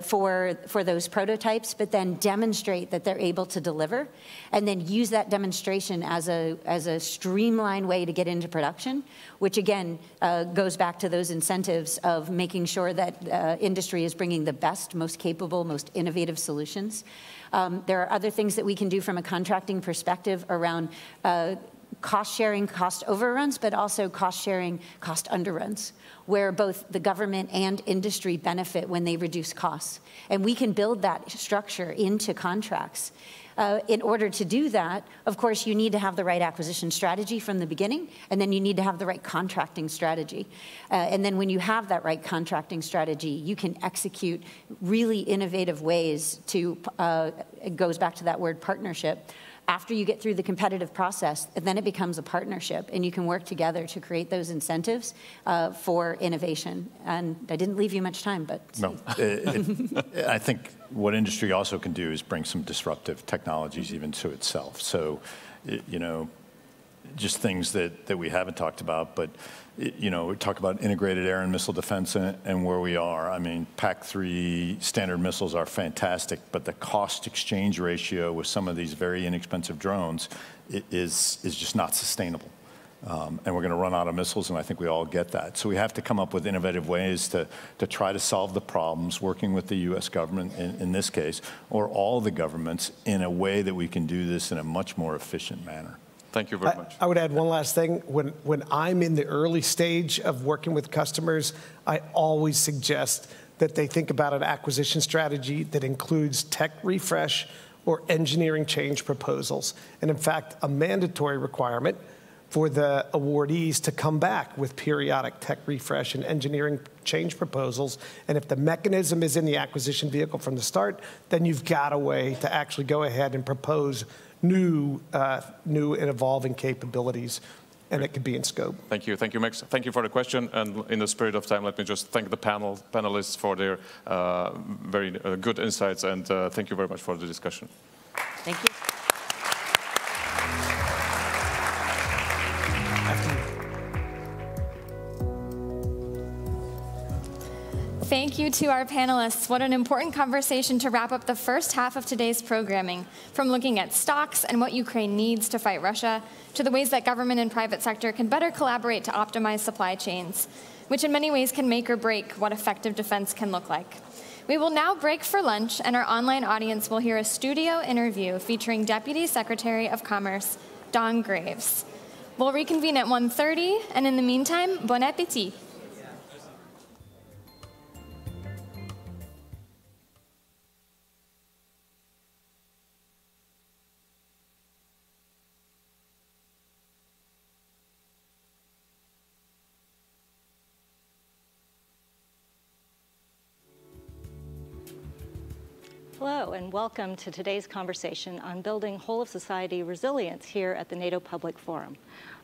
for those prototypes, but then demonstrate that they're able to deliver, and then use that demonstration as a streamlined way to get into production, which again goes back to those incentives of making sure that industry is bringing the best, most capable, most innovative solutions. There are other things that we can do from a contracting perspective around cost sharing, cost overruns, but also cost sharing, cost underruns, where both the government and industry benefit when they reduce costs. And we can build that structure into contracts. In order to do that, of course, you need to have the right acquisition strategy from the beginning, and then you need to have the right contracting strategy. And then when you have that right contracting strategy, you can execute really innovative ways to, it goes back to that word partnership. After you get through the competitive process, then it becomes a partnership, and you can work together to create those incentives for innovation. And I didn't leave you much time, but... No, I think what industry also can do is bring some disruptive technologies even to itself. So, just things that we haven't talked about, but we talk about integrated air and missile defense and where we are. I mean, PAC-3 standard missiles are fantastic, but the cost exchange ratio with some of these very inexpensive drones is just not sustainable. And we're going to run out of missiles, and I think we all get that. So we have to come up with innovative ways to try to solve the problems, working with the U.S. government in this case, or all the governments, in a way that we can do this in a much more efficient manner. Thank you very much. I would add one last thing. When I'm in the early stage of working with customers, I always suggest that they think about an acquisition strategy that includes tech refresh or engineering change proposals. And in fact, a mandatory requirement for the awardees to come back with periodic tech refresh and engineering change proposals. And if the mechanism is in the acquisition vehicle from the start, then you've got a way to actually go ahead and propose new and evolving capabilities, and it could be in scope. Thank you, Max. Thank you for the question, and in the spirit of time, let me just thank the panelists for their very good insights, and thank you very much for the discussion. Thank you. Thank you you to our panelists. What an important conversation to wrap up the first half of today's programming, from looking at stocks and what Ukraine needs to fight Russia, to the ways that government and private sector can better collaborate to optimize supply chains, which in many ways can make or break what effective defense can look like. We will now break for lunch, and our online audience will hear a studio interview featuring Deputy Secretary of Commerce, Don Graves. We'll reconvene at 1:30, and in the meantime, bon appétit. Hello, and welcome to today's conversation on building whole-of-society resilience here at the NATO Public Forum.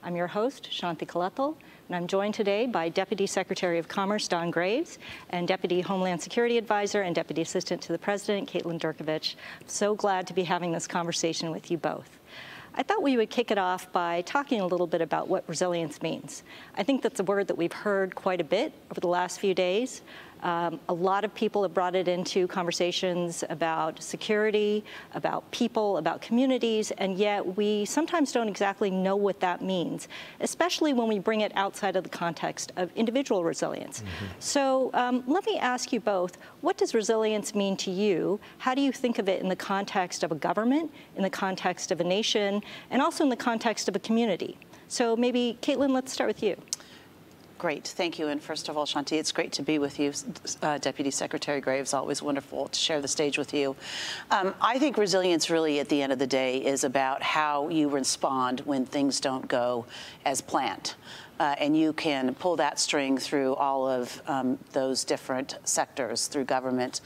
I'm your host, Shanti Kalathal, and I'm joined today by Deputy Secretary of Commerce, Don Graves, and Deputy Homeland Security Advisor and Deputy Assistant to the President, Caitlin Durkovich. I'm so glad to be having this conversation with you both. I thought we would kick it off by talking a little bit about what resilience means. I think that's a word that we've heard quite a bit over the last few days. A lot of people have brought it into conversations about security, about people, about communities, and yet we sometimes don't exactly know what that means, especially when we bring it outside of the context of individual resilience. So let me ask you both, what does resilience mean to you? How do you think of it in the context of a government, in the context of a nation, and also in the context of a community? So maybe, Caitlin, let's start with you. Great, thank you. And first of all, Shanti, it's great to be with you. Deputy Secretary Graves, always wonderful to share the stage with you. I think resilience really at the end of the day is about how you respond when things don't go as planned. And you can pull that string through all of those different sectors, through government,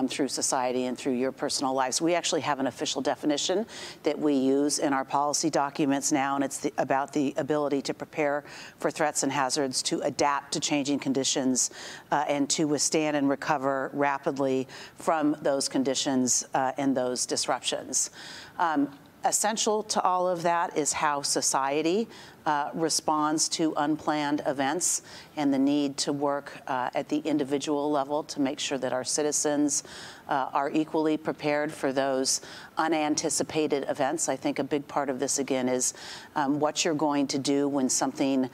through society, and through your personal lives. We actually have an official definition that we use in our policy documents now, and it's about the ability to prepare for threats and hazards, to adapt to changing conditions, and to withstand and recover rapidly from those conditions and those disruptions. Essential to all of that is how society responds to unplanned events and the need to work at the individual level to make sure that our citizens are equally prepared for those unanticipated events. I think a big part of this, again, is what you're going to do when something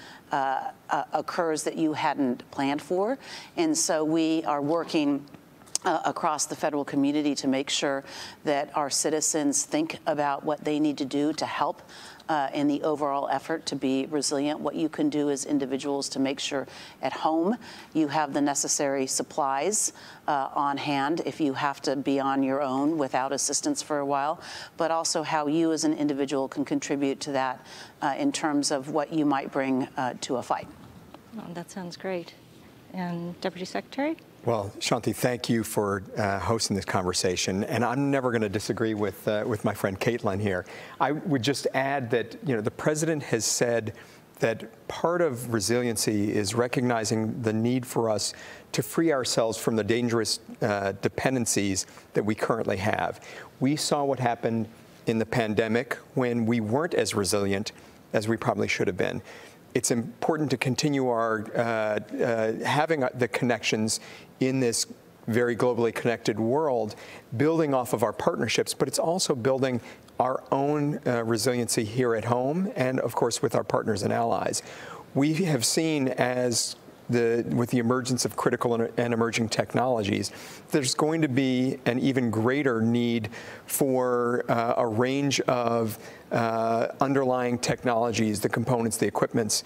occurs that you hadn't planned for. And so we are working across the federal community to make sure that our citizens think about what they need to do to help in the overall effort to be resilient, what you can do as individuals to make sure at home you have the necessary supplies on hand if you have to be on your own without assistance for a while, but also how you as an individual can contribute to that in terms of what you might bring to a fight. Oh, that sounds great. And Deputy Secretary? Well, Shanti, thank you for hosting this conversation, and I'm never going to disagree with my friend Caitlin here. I would just add that the President has said that part of resiliency is recognizing the need for us to free ourselves from the dangerous dependencies that we currently have. We saw what happened in the pandemic when we weren't as resilient as we probably should have been. It's important to continue our having the connections in this very globally connected world, building off of our partnerships, but it's also building our own resiliency here at home and, of course, with our partners and allies. We have seen with the emergence of critical and emerging technologies, there's going to be an even greater need for a range of underlying technologies, the components, the equipment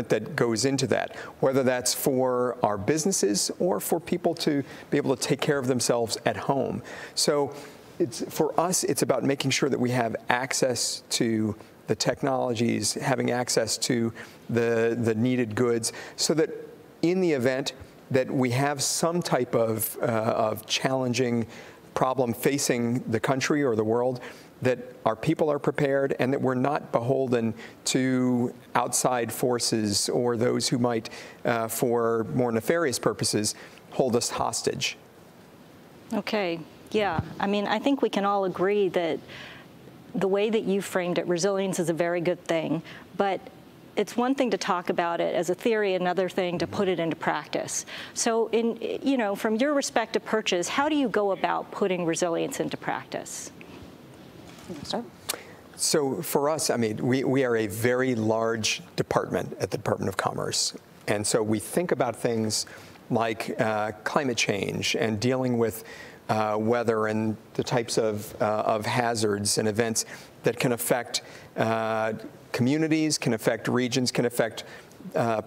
that goes into that, whether that's for our businesses or for people to be able to take care of themselves at home. So for us, it's about making sure that we have access to the technologies, having access to the needed goods, so that in the event that we have some type of challenging problem facing the country or the world, that our people are prepared and that we're not beholden to outside forces or those who might, for more nefarious purposes, hold us hostage. Okay, yeah. I mean, I think we can all agree that the way that you framed it, resilience is a very good thing, but it's one thing to talk about it as a theory, another thing to put it into practice. So from your respective perches, how do you go about putting resilience into practice? So for us, I mean, we are a very large department at the Department of Commerce. And so we think about things like climate change and dealing with weather and the types of hazards and events that can affect communities, can affect regions, can affect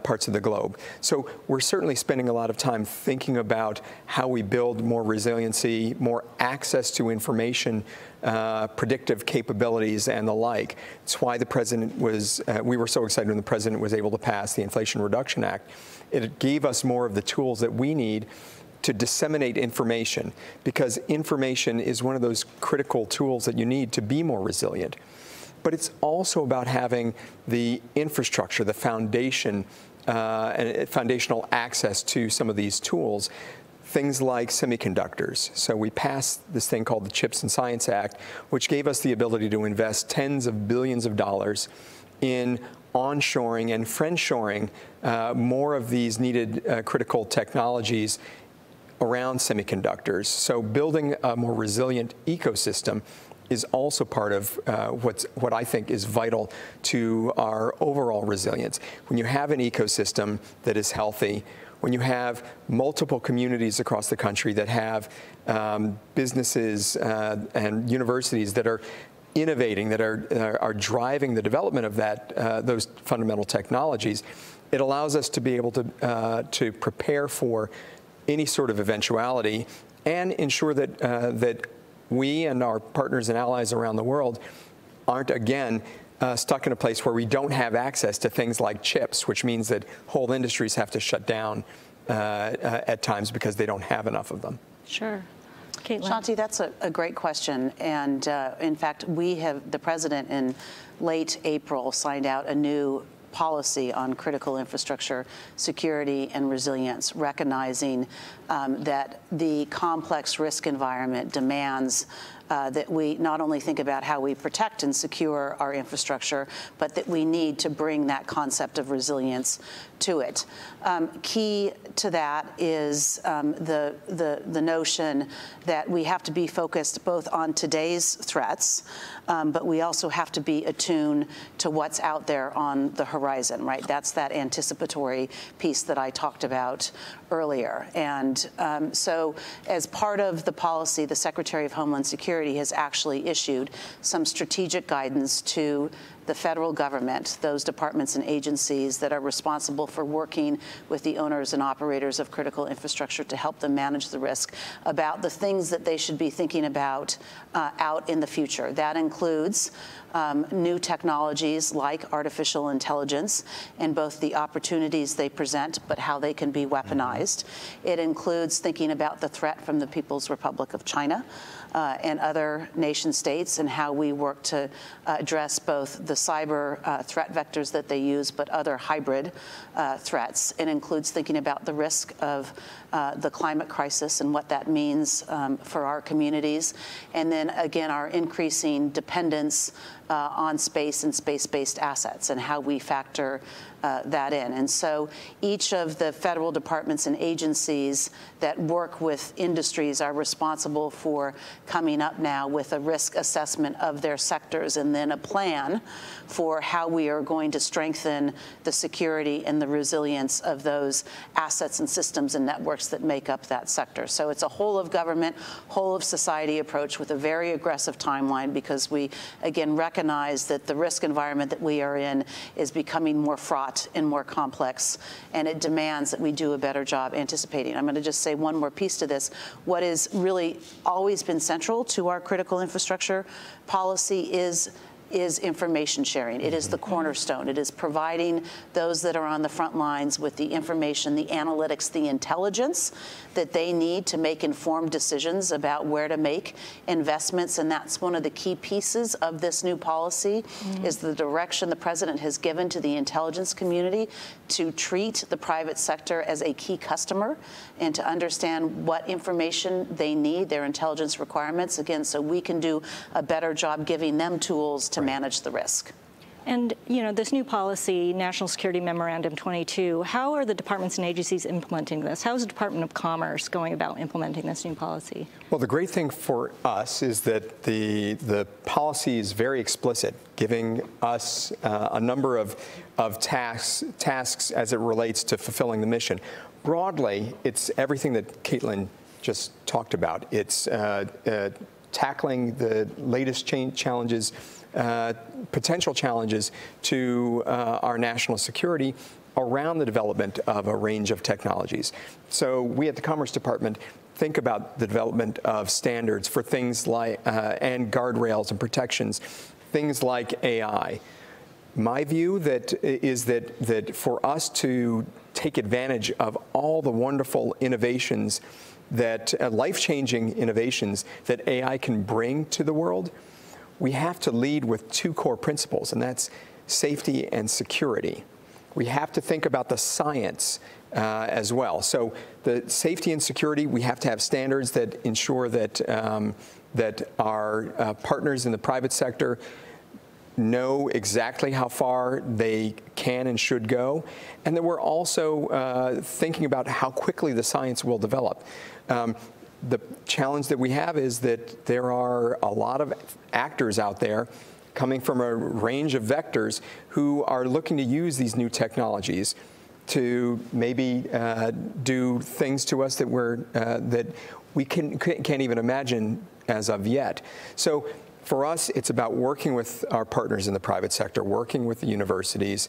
parts of the globe. So we're certainly spending a lot of time thinking about how we build more resiliency, more access to information, predictive capabilities, and the like. It's why the president we were so excited when the president was able to pass the Inflation Reduction Act. It gave us more of the tools that we need to disseminate information, because information is one of those critical tools that you need to be more resilient. But it's also about having the infrastructure, the foundation, and foundational access to some of these tools, things like semiconductors. So we passed this thing called the CHIPS and Science Act, which gave us the ability to invest tens of billions of dollars in onshoring and friendshoring more of these needed critical technologies around semiconductors. So building a more resilient ecosystem is also part of what I think is vital to our overall resilience. When you have an ecosystem that is healthy, when you have multiple communities across the country that have businesses and universities that are innovating, that are driving the development of those fundamental technologies, it allows us to be able to prepare for any sort of eventuality and ensure that we and our partners and allies around the world aren't, again, stuck in a place where we don't have access to things like chips, which means that whole industries have to shut down at times because they don't have enough of them. Sure. Caitlin. Shanti, that's a great question. And in fact, the president in late April signed out a new policy on critical infrastructure security and resilience, recognizing that the complex risk environment demands that we not only think about how we protect and secure our infrastructure, but that we need to bring that concept of resilience to it. Key to that is the notion that we have to be focused both on today's threats, but we also have to be attuned to what's out there on the horizon, right? That's that anticipatory piece that I talked about earlier. And so as part of the policy, the Secretary of Homeland Security has actually issued some strategic guidance to the federal government, those departments and agencies that are responsible for working with the owners and operators of critical infrastructure to help them manage the risk, about the things that they should be thinking about out in the future. That includes new technologies like artificial intelligence and both the opportunities they present, but how they can be weaponized. It includes thinking about the threat from the People's Republic of China and other nation states, and how we work to address both the cyber threat vectors that they use, but other hybrid threats. It includes thinking about the risk of the climate crisis and what that means for our communities. And then again, our increasing dependence on space and space-based assets and how we factor that in. And so each of the federal departments and agencies that work with industries are responsible for coming up now with a risk assessment of their sectors and then a plan for how we are going to strengthen the security and the resilience of those assets and systems and networks that make up that sector. So it's a whole of government, whole of society approach with a very aggressive timeline, because we, again, recognize that the risk environment that we are in is becoming more fraught and more complex, and it demands that we do a better job anticipating. I'm going to just say one more piece to this. What has really always been central to our critical infrastructure policy is information sharing. It is the cornerstone. It is providing those that are on the front lines with the information, the analytics, the intelligence that they need to make informed decisions about where to make investments. And that's one of the key pieces of this new policy, is the direction the president has given to the intelligence community to treat the private sector as a key customer and to understand what information they need, their intelligence requirements, again, so we can do a better job giving them tools to manage the risk. And, you know, this new policy, National Security Memorandum 22, how are the departments and agencies implementing this? How is the Department of Commerce going about implementing this new policy? Well, the great thing for us is that the policy is very explicit, giving us a number of tasks as it relates to fulfilling the mission. Broadly, it's everything that Caitlin just talked about. It's tackling the latest challenges, potential challenges to our national security around the development of a range of technologies. So we at the Commerce Department think about the development of standards for things like, and guardrails and protections, things like AI. My view is that for us to take advantage of all the wonderful innovations that life-changing innovations that AI can bring to the world, we have to lead with two core principles, and that's safety and security. We have to think about the science as well. So the safety and security, we have to have standards that ensure that, that our partners in the private sector know exactly how far they can and should go, and that we're also thinking about how quickly the science will develop. The challenge that we have is that there are a lot of actors out there coming from a range of vectors who are looking to use these new technologies to maybe do things to us that we can't even imagine as of yet. So for us, it's about working with our partners in the private sector, working with the universities,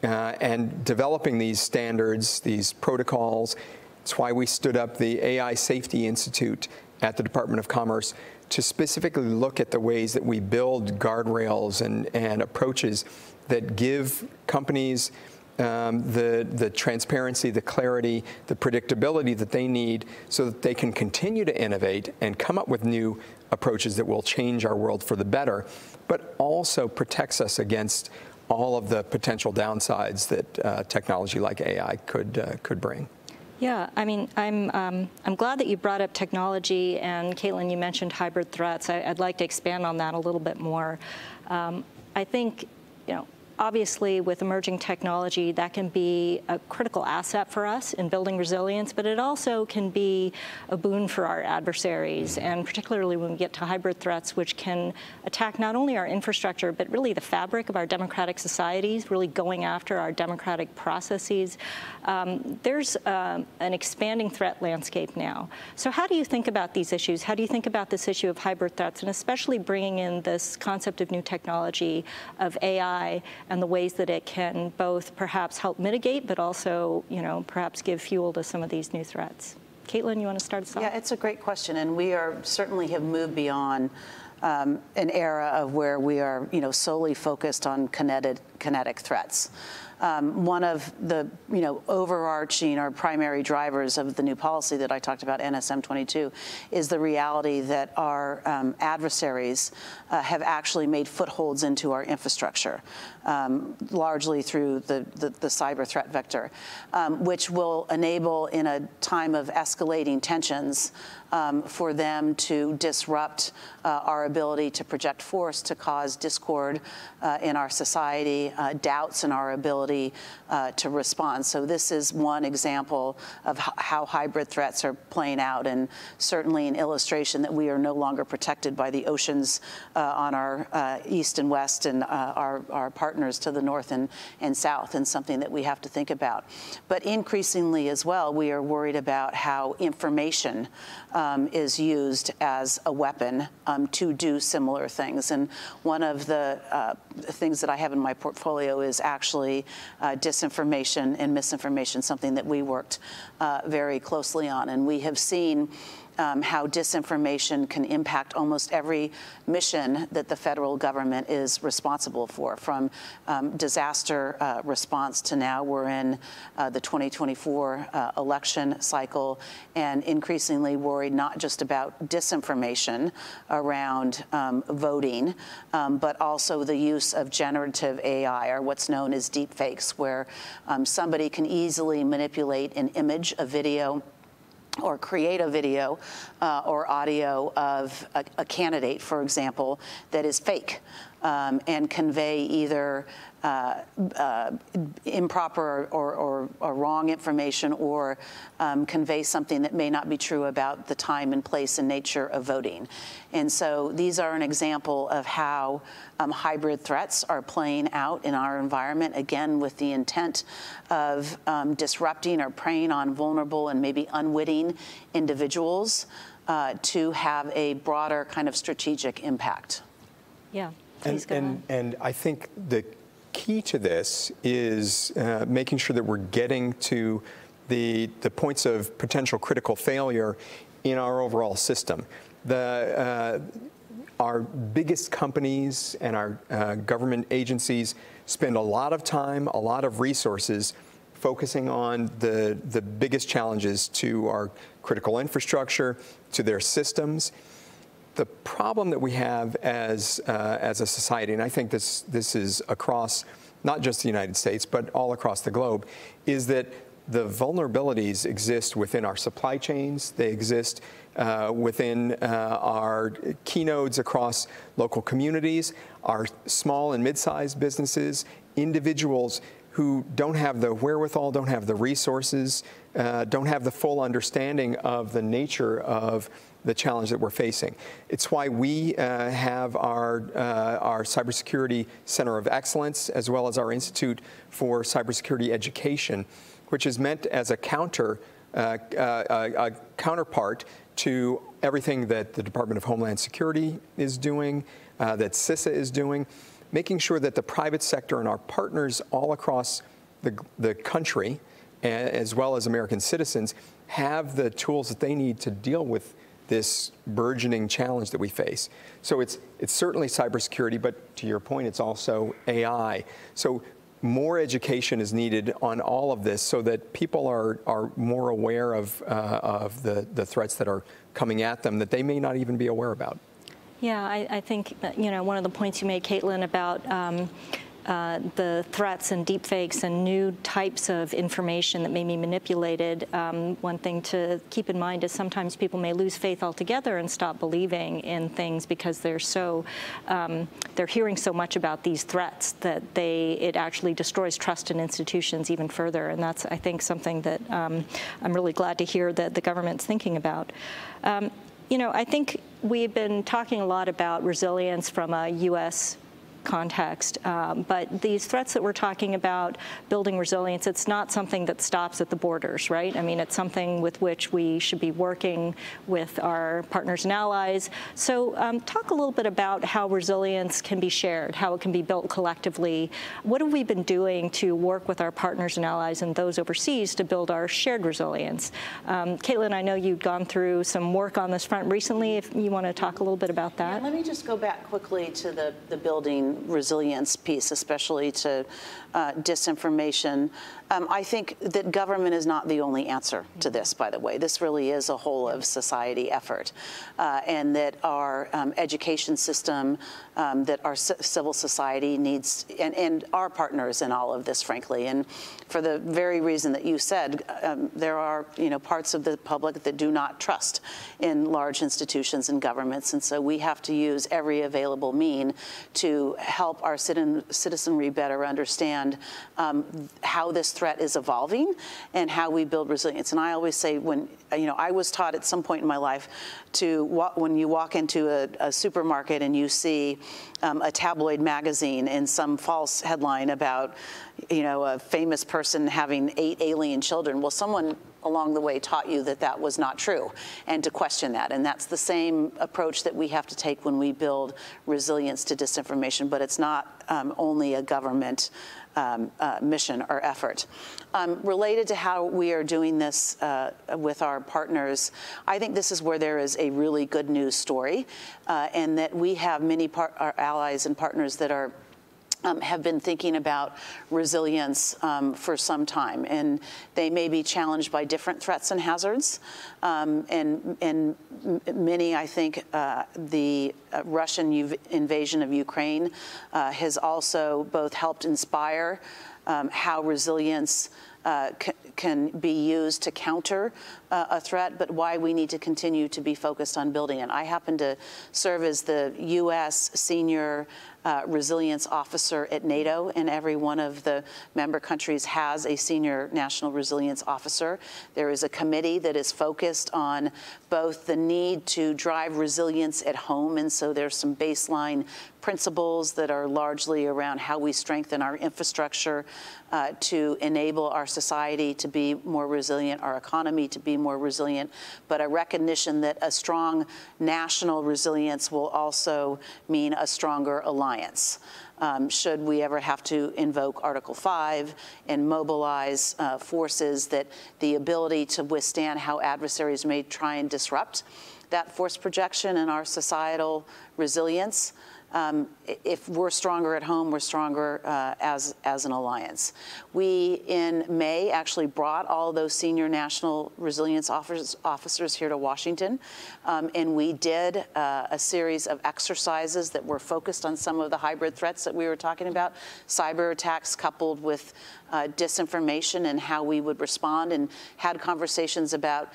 and developing these standards, these protocols. That's why we stood up the AI Safety Institute at the Department of Commerce to specifically look at the ways that we build guardrails and approaches that give companies the transparency, the clarity, the predictability that they need so that they can continue to innovate and come up with new approaches that will change our world for the better, but also protects us against all of the potential downsides that technology like AI could bring. Yeah, I mean, I'm glad that you brought up technology, and Caitlin, you mentioned hybrid threats. I'd like to expand on that a little bit more. I think, you know, obviously, with emerging technology, that can be a critical asset for us in building resilience, but it also can be a boon for our adversaries, and particularly when we get to hybrid threats, which can attack not only our infrastructure, but really the fabric of our democratic societies, really going after our democratic processes. There's an expanding threat landscape now. So how do you think about these issues? How do you think about this issue of hybrid threats, and especially bringing in this concept of new technology, of AI, and the ways that it can both perhaps help mitigate, but also, you know, perhaps give fuel to some of these new threats? Caitlin, you want to start us off? Yeah, it's a great question, and we certainly have moved beyond an era of where we are, you know, solely focused on kinetic threats. One of the, you know, overarching or primary drivers of the new policy that I talked about, NSM 22, is the reality that our adversaries have actually made footholds into our infrastructure, largely through the cyber threat vector, which will enable, in a time of escalating tensions, for them to disrupt our ability to project force, to cause discord in our society, doubts in our ability to respond. So this is one example of how hybrid threats are playing out, and certainly an illustration that we are no longer protected by the oceans on our east and west and our partners to the north and south, and something that we have to think about. But increasingly as well, we are worried about how information is used as a weapon to do similar things. And one of the things that I have in my portfolio is actually disinformation and misinformation, something that we worked very closely on. And we have seen how disinformation can impact almost every mission that the federal government is responsible for, from disaster response to now we're in the 2024 election cycle, and increasingly worried not just about disinformation around voting, but also the use of generative AI, or what's known as deep fakes, where somebody can easily manipulate an image, a video, or create a video or audio of a candidate, for example, that is fake. and convey either improper or wrong information, or convey something that may not be true about the time and place and nature of voting. And so these are an example of how hybrid threats are playing out in our environment, again, with the intent of disrupting or preying on vulnerable and maybe unwitting individuals to have a broader kind of strategic impact. Yeah, please go ahead. And I think the key to this is making sure that we're getting to the points of potential critical failure in our overall system. Our biggest companies and our government agencies spend a lot of time, a lot of resources focusing on the biggest challenges to our critical infrastructure, to their systems. The problem that we have as a society, and I think this is across not just the United States, but all across the globe, is that the vulnerabilities exist within our supply chains. They exist within our key nodes across local communities, our small and mid-sized businesses, individuals who don't have the wherewithal, don't have the resources, don't have the full understanding of the nature of the challenge that we're facing. It's why we have our Cybersecurity Center of Excellence, as well as our Institute for Cybersecurity Education, which is meant as a counterpart to everything that the Department of Homeland Security is doing, that CISA is doing, making sure that the private sector and our partners all across the country, as well as American citizens, have the tools that they need to deal with this burgeoning challenge that we face. So it's certainly cybersecurity, but to your point, it's also AI. So more education is needed on all of this so that people are more aware of the threats that are coming at them that they may not even be aware about. Yeah, I think that, one of the points you made, Caitlin, about the threats and deepfakes and new types of information that may be manipulated, one thing to keep in mind is sometimes people may lose faith altogether and stop believing in things because they're hearing so much about these threats that it actually destroys trust in institutions even further. And that's, I think, something that I'm really glad to hear that the government's thinking about. I think we've been talking a lot about resilience from a U.S. context, but these threats that we're talking about, building resilience, it's not something that stops at the borders, right? I mean, it's something with which we should be working with our partners and allies. So talk a little bit about how resilience can be shared, how it can be built collectively. What have we been doing to work with our partners and allies and those overseas to build our shared resilience? Caitlin, I know you've gone through some work on this front recently. If you want to talk a little bit about that. Yeah, let me just go back quickly to the building resilience piece, especially to disinformation. I think that government is not the only answer to this, by the way. This really is a whole of society effort, and that our education system, that our civil society needs, and our partners in all of this, frankly. And for the very reason that you said, there are parts of the public that do not trust in large institutions and governments, and so we have to use every available mean to help our citizenry better understand how this threat is evolving and how we build resilience. And I always say, when I was taught at some point in my life to when you walk into a supermarket and you see a tabloid magazine and some false headline about a famous person having 8 alien children, well, someone along the way taught you that that was not true and to question that. And that's the same approach that we have to take when we build resilience to disinformation, but it's not only a government mission or effort. Related to how we are doing this with our partners, I think this is where there is a really good news story, and that we have many our allies and partners that are have been thinking about resilience for some time, and they may be challenged by different threats and hazards. And many, I think, the Russian invasion of Ukraine has also both helped inspire how resilience can be used to counter a threat, but why we need to continue to be focused on building it. I happen to serve as the U.S. Senior Resilience Officer at NATO, and every one of the member countries has a Senior National Resilience Officer. There is a committee that is focused on both the need to drive resilience at home, and so there's some baseline principles that are largely around how we strengthen our infrastructure to enable our society to be more resilient, our economy to be more resilient, but a recognition that a strong national resilience will also mean a stronger alliance. Should we ever have to invoke Article 5 and mobilize forces, that the ability to withstand how adversaries may try and disrupt that force projection and our societal resilience. If we're stronger at home, we're stronger as an alliance. We, in May, actually brought all those senior national resilience officers here to Washington, and we did a series of exercises that were focused on some of the hybrid threats that we were talking about, cyber attacks coupled with disinformation and how we would respond, and had conversations about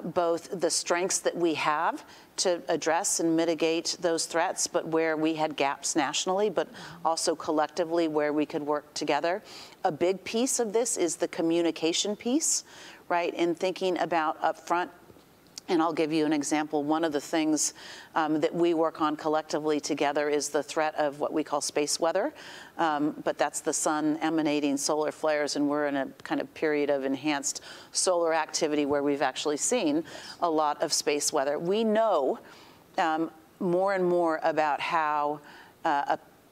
both the strengths that we have to address and mitigate those threats, but where we had gaps nationally, but also collectively where we could work together. A big piece of this is the communication piece, right, in thinking about upfront. And I'll give you an example. One of the things that we work on collectively together is the threat of what we call space weather, but that's the sun emanating solar flares, and we're in a kind of period of enhanced solar activity where we've actually seen a lot of space weather. We know more and more about how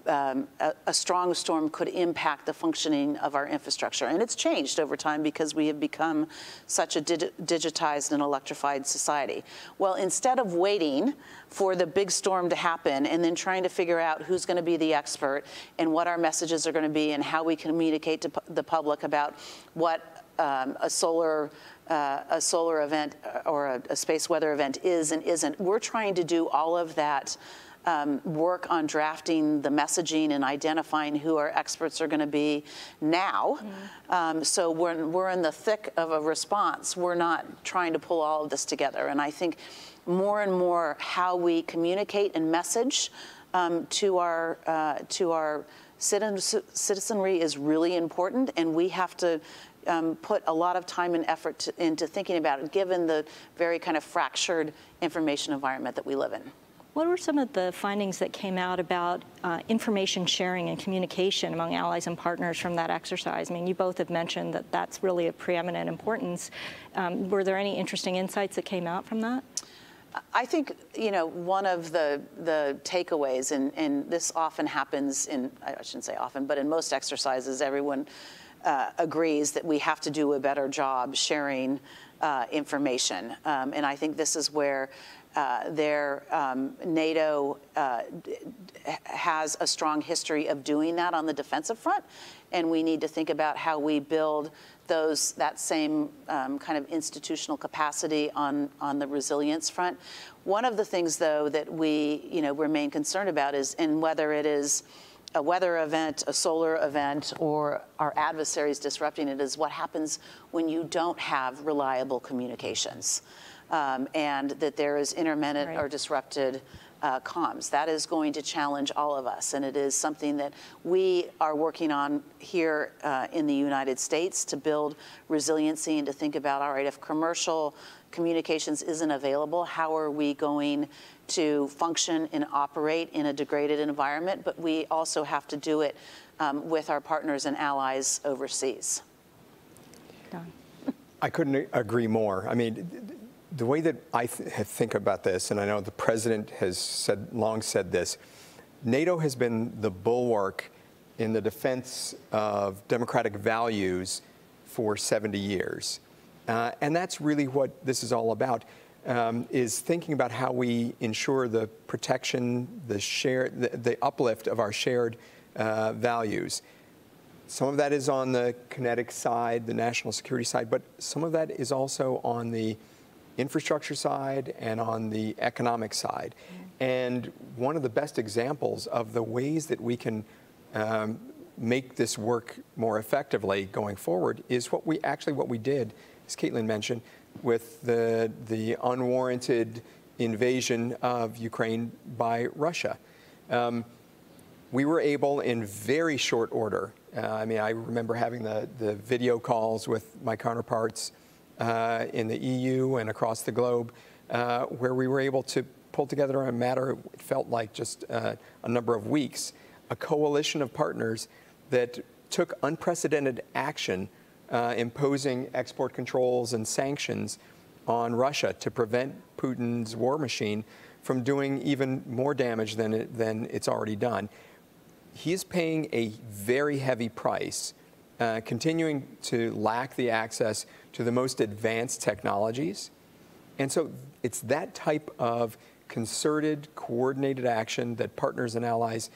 a strong storm could impact the functioning of our infrastructure. And it's changed over time because we have become such a digitized and electrified society. Well, instead of waiting for the big storm to happen and then trying to figure out who's going to be the expert and what our messages are going to be and how we communicate to the public about what a solar event or a space weather event is and isn't, we're trying to do all of that work on drafting the messaging and identifying who our experts are going to be now. So we're in the thick of a response. We're not trying to pull all of this together. And I think more and more how we communicate and message to our citizenry is really important, and we have to put a lot of time and effort into thinking about it, given the very kind of fractured information environment that we live in. What were some of the findings that came out about information sharing and communication among allies and partners from that exercise? I mean, you both have mentioned that that's really of preeminent importance. Were there any interesting insights that came out from that? I think, one of the takeaways, and this often happens in, I shouldn't say often, but in most exercises, everyone agrees that we have to do a better job sharing information. And I think this is where NATO has a strong history of doing that on the defensive front, and we need to think about how we build that same kind of institutional capacity on the resilience front. One of the things, though, that we remain concerned about is, and whether it is a weather event, a solar event, or our adversaries disrupting it, is what happens when you don't have reliable communications. And that there is intermittent or disrupted comms. That is going to challenge all of us, and it is something that we are working on here in the United States to build resiliency and to think about, all right, if commercial communications isn't available, how are we going to function and operate in a degraded environment? But we also have to do it with our partners and allies overseas. I couldn't agree more. I mean, the way that I think about this, and I know the president has long said this, NATO has been the bulwark in the defense of democratic values for 70 years. And that's really what this is all about, is thinking about how we ensure the protection, the uplift of our shared values. Some of that is on the kinetic side, the national security side, but some of that is also on the infrastructure side and on the economic side. And one of the best examples of the ways that we can make this work more effectively going forward is what we did, as Caitlin mentioned, with the unwarranted invasion of Ukraine by Russia. We were able in very short order. I mean, I remember having the video calls with my counterparts in the EU and across the globe, where we were able to pull together in a matter, it felt like just a number of weeks, a coalition of partners that took unprecedented action, imposing export controls and sanctions on Russia to prevent Putin's war machine from doing even more damage than it's already done. He is paying a very heavy price, continuing to lack the access to the most advanced technologies. And so it's that type of concerted, coordinated action that partners and allies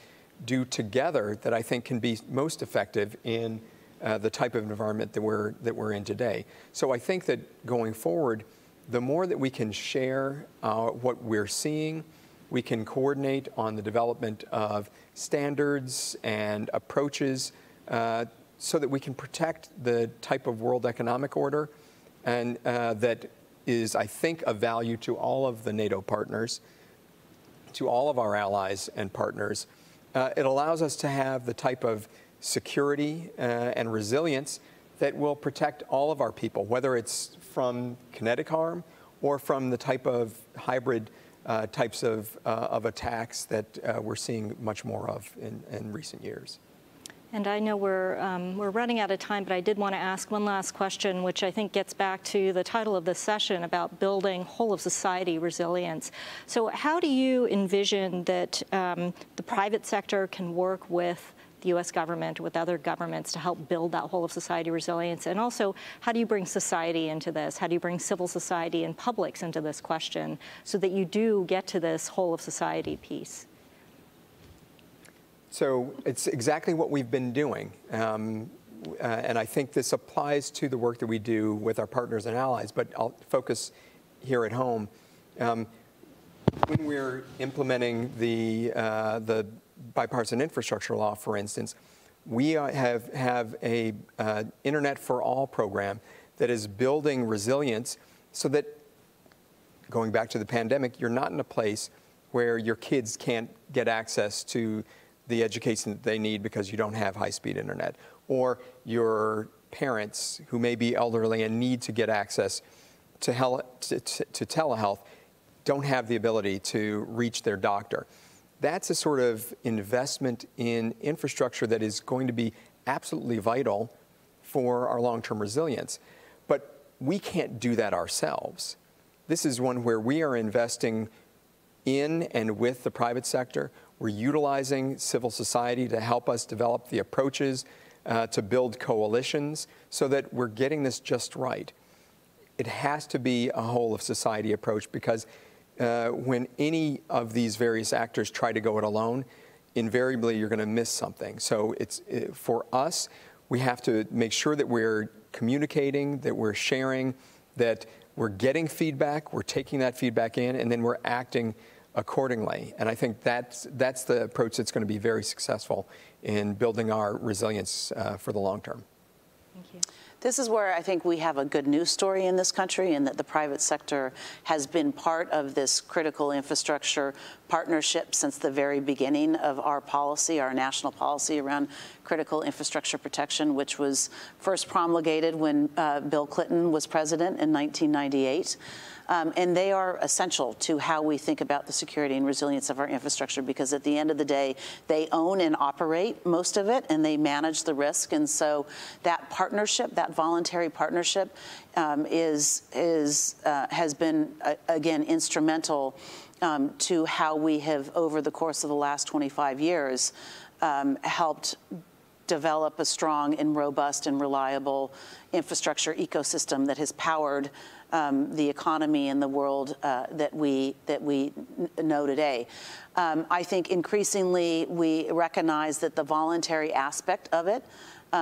do together that I think can be most effective in the type of environment that we're in today. So I think that going forward, the more that we can share what we're seeing, we can coordinate on the development of standards and approaches so that we can protect the type of world economic order and that is, I think, of value to all of the NATO partners, to all of our allies and partners. It allows us to have the type of security and resilience that will protect all of our people, whether it's from kinetic harm or from the type of hybrid types of attacks that we're seeing much more of in recent years. And I know we're running out of time, but I did want to ask one last question, which I think gets back to the title of this session about building whole-of-society resilience. So how do you envision that the private sector can work with the U.S. government, with other governments to help build that whole-of-society resilience? And also, how do you bring society into this? How do you bring civil society and publics into this question so that you do get to this whole-of-society piece? So it's exactly what we've been doing. And I think this applies to the work that we do with our partners and allies, but I'll focus here at home. When we're implementing the bipartisan infrastructure law, for instance, we have a Internet for All program that is building resilience so that, going back to the pandemic, you're not in a place where your kids can't get access to the education that they need because you don't have high-speed internet, or your parents who may be elderly and need to get access to telehealth don't have the ability to reach their doctor. That's a sort of investment in infrastructure that is going to be absolutely vital for our long-term resilience. But we can't do that ourselves. This is one where we are investing in and with the private sector. We're utilizing civil society to help us develop the approaches to build coalitions so that we're getting this just right. It has to be a whole-of-society approach because when any of these various actors try to go it alone, invariably you're going to miss something. So for us, we have to make sure that we're communicating, that we're sharing, that we're getting feedback, we're taking that feedback in, and then we're acting accordingly. And I think that's the approach that's going to be very successful in building our resilience for the long term. Thank you. This is where I think we have a good news story in this country, and that the private sector has been part of this critical infrastructure partnership since the very beginning of our policy, our national policy around critical infrastructure protection, which was first promulgated when Bill Clinton was president in 1998. And they are essential to how we think about the security and resilience of our infrastructure, because at the end of the day, they own and operate most of it, and they manage the risk. And so that partnership, that voluntary partnership, has been, again, instrumental to how we have, over the course of the last 25 years, helped develop a strong and robust and reliable infrastructure ecosystem that has powered the economy in the world that we know today. I think increasingly we recognize that the voluntary aspect of it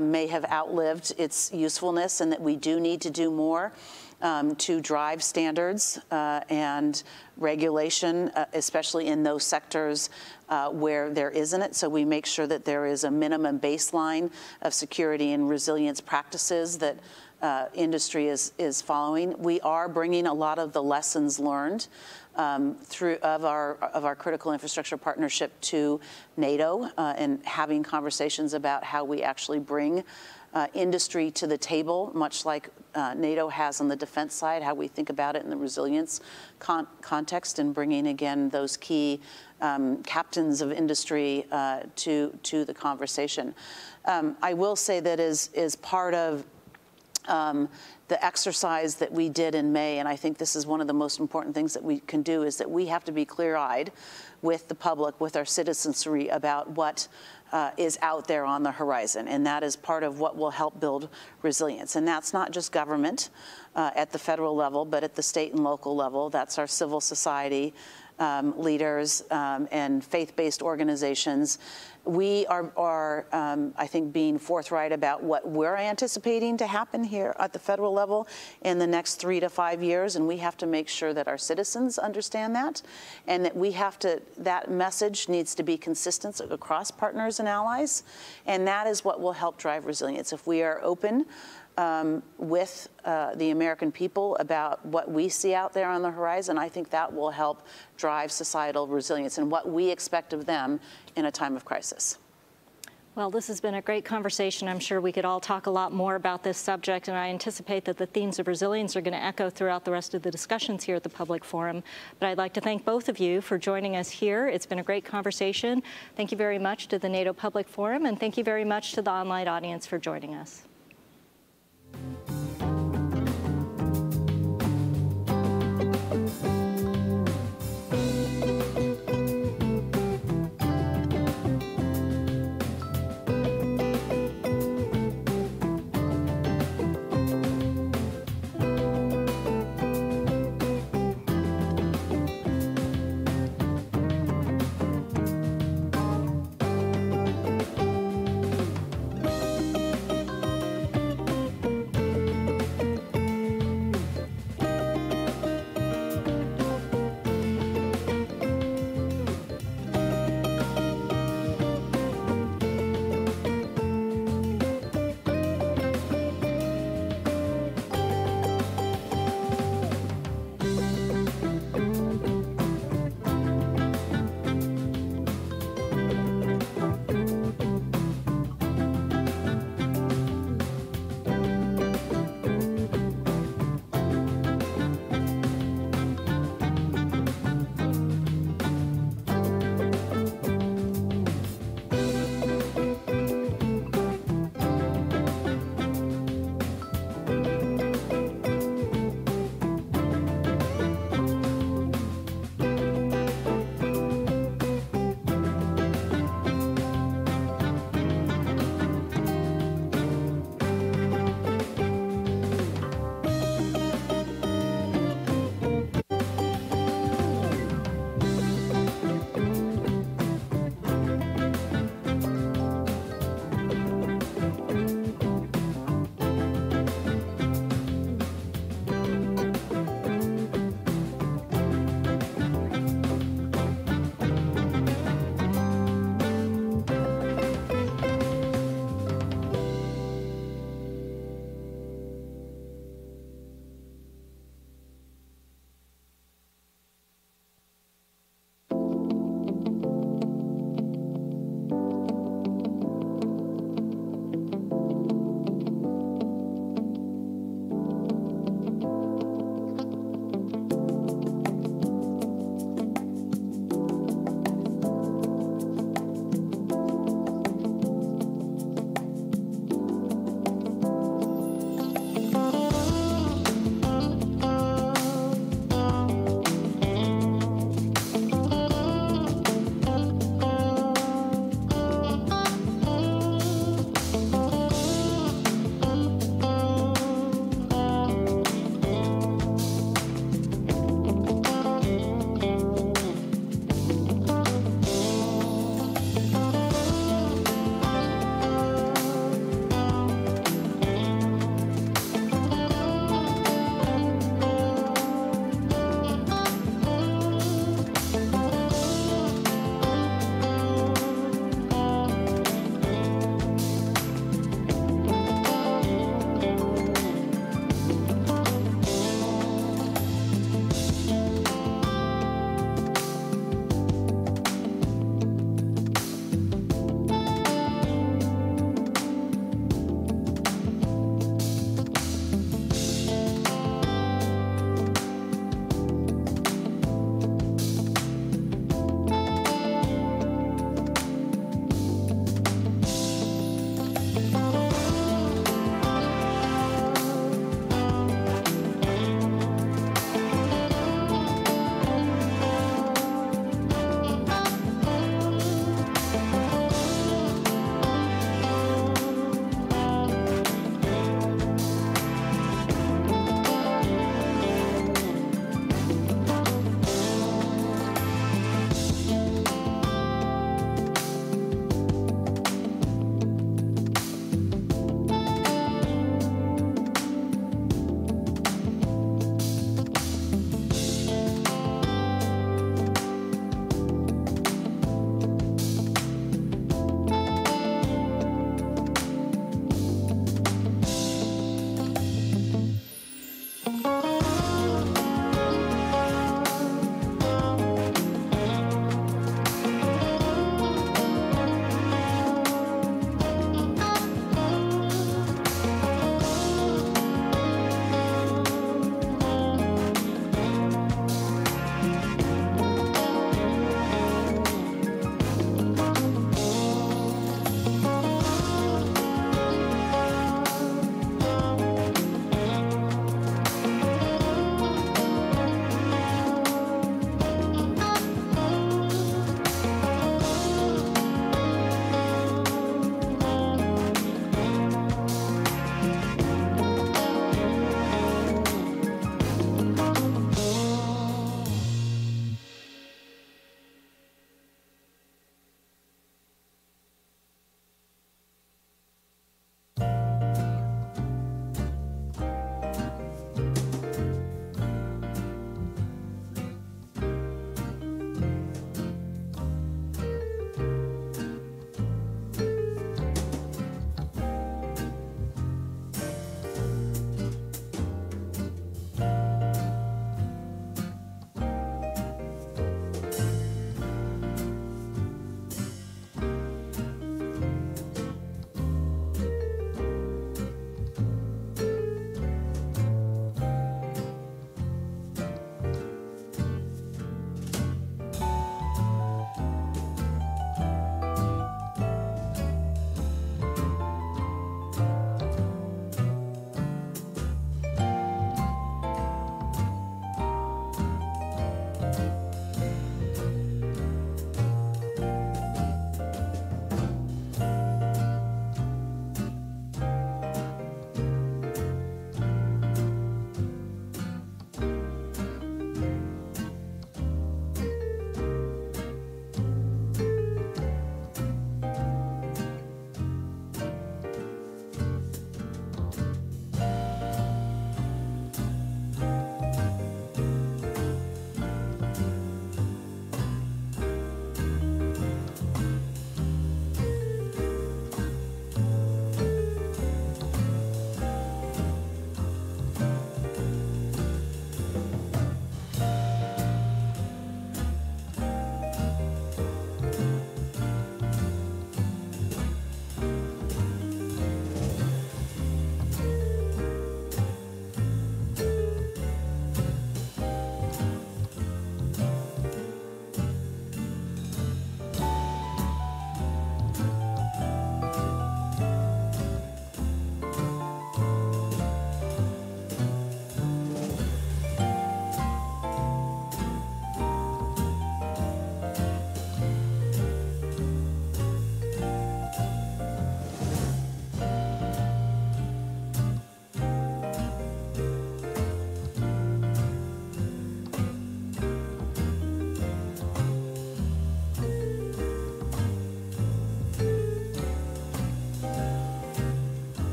may have outlived its usefulness, and that we do need to do more. to drive standards and regulation, especially in those sectors where there isn't it. So we make sure that there is a minimum baseline of security and resilience practices that industry is following. We are bringing a lot of the lessons learned of our critical infrastructure partnership to NATO and having conversations about how we actually bring industry to the table, much like NATO has on the defense side, how we think about it in the resilience context, and bringing, again, those key captains of industry to the conversation. I will say that is part of the exercise that we did in May, and I think this is one of the most important things that we can do, is that we have to be clear-eyed with the public, with our citizenry, about what is out there on the horizon, and that is part of what will help build resilience. And that's not just government at the federal level, but at the state and local level. That's our civil society leaders and faith-based organizations. We are I think, being forthright about what we're anticipating to happen here at the federal level in the next 3 to 5 years, and we have to make sure that our citizens understand that, and that that message needs to be consistent across partners and allies, and that is what will help drive resilience. If we are open with the American people about what we see out there on the horizon, I think that will help drive societal resilience and what we expect of them in a time of crisis. Well, this has been a great conversation. I'm sure we could all talk a lot more about this subject, and I anticipate that the themes of resilience are going to echo throughout the rest of the discussions here at the Public Forum. But I'd like to thank both of you for joining us here. It's been a great conversation. Thank you very much to the NATO Public Forum, and thank you very much to the online audience for joining us.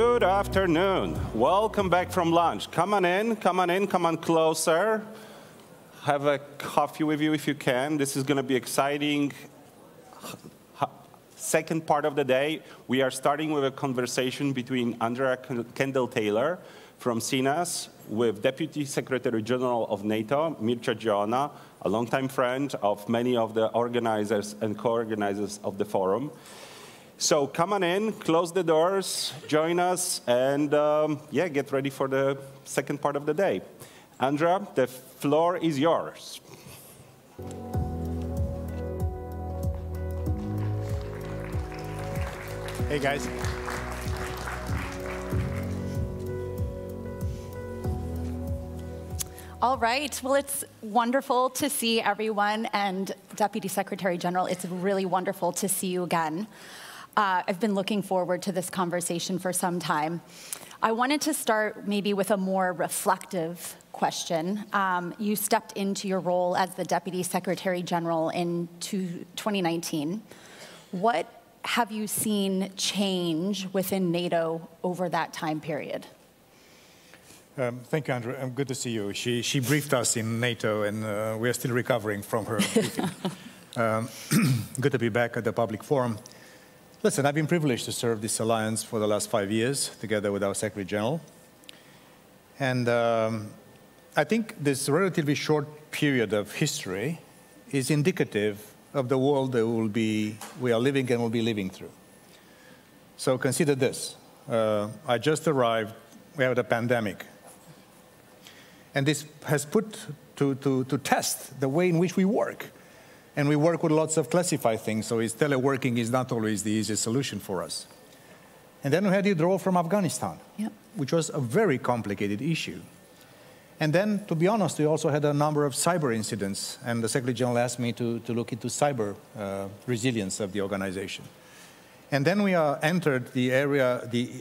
Good afternoon. Welcome back from lunch. Come on in, come on in, come on closer. Have a coffee with you if you can. This is going to be exciting. Second part of the day, we are starting with a conversation between Andrea Kendall-Taylor from CNAS with Deputy Secretary General of NATO, Mircea Geona, a longtime friend of many of the organizers and co-organizers of the forum. So come on in, close the doors, join us, and yeah, get ready for the second part of the day. Andrea, the floor is yours. Hey, guys. All right. Well, it's wonderful to see everyone. And Deputy Secretary General, it's really wonderful to see you again. I've been looking forward to this conversation for some time. I wanted to start maybe with a more reflective question. You stepped into your role as the Deputy Secretary General in 2019. What have you seen change within NATO over that time period? Thank you, Andrew. Good to see you. She briefed us in NATO, and we are still recovering from her briefing. Good to be back at the Public Forum. Listen, I've been privileged to serve this alliance for the last 5 years, together with our Secretary General. And I think this relatively short period of history is indicative of the world that we are living and will be living through. So consider this. I just arrived, we have a pandemic. And this has put to test the way in which we work. And we work with lots of classified things, so teleworking is not always the easiest solution for us. And then we had the withdrawal from Afghanistan, which was a very complicated issue. And then, to be honest, we also had a number of cyber incidents, and the Secretary General asked me to look into cyber resilience of the organization. And then we entered the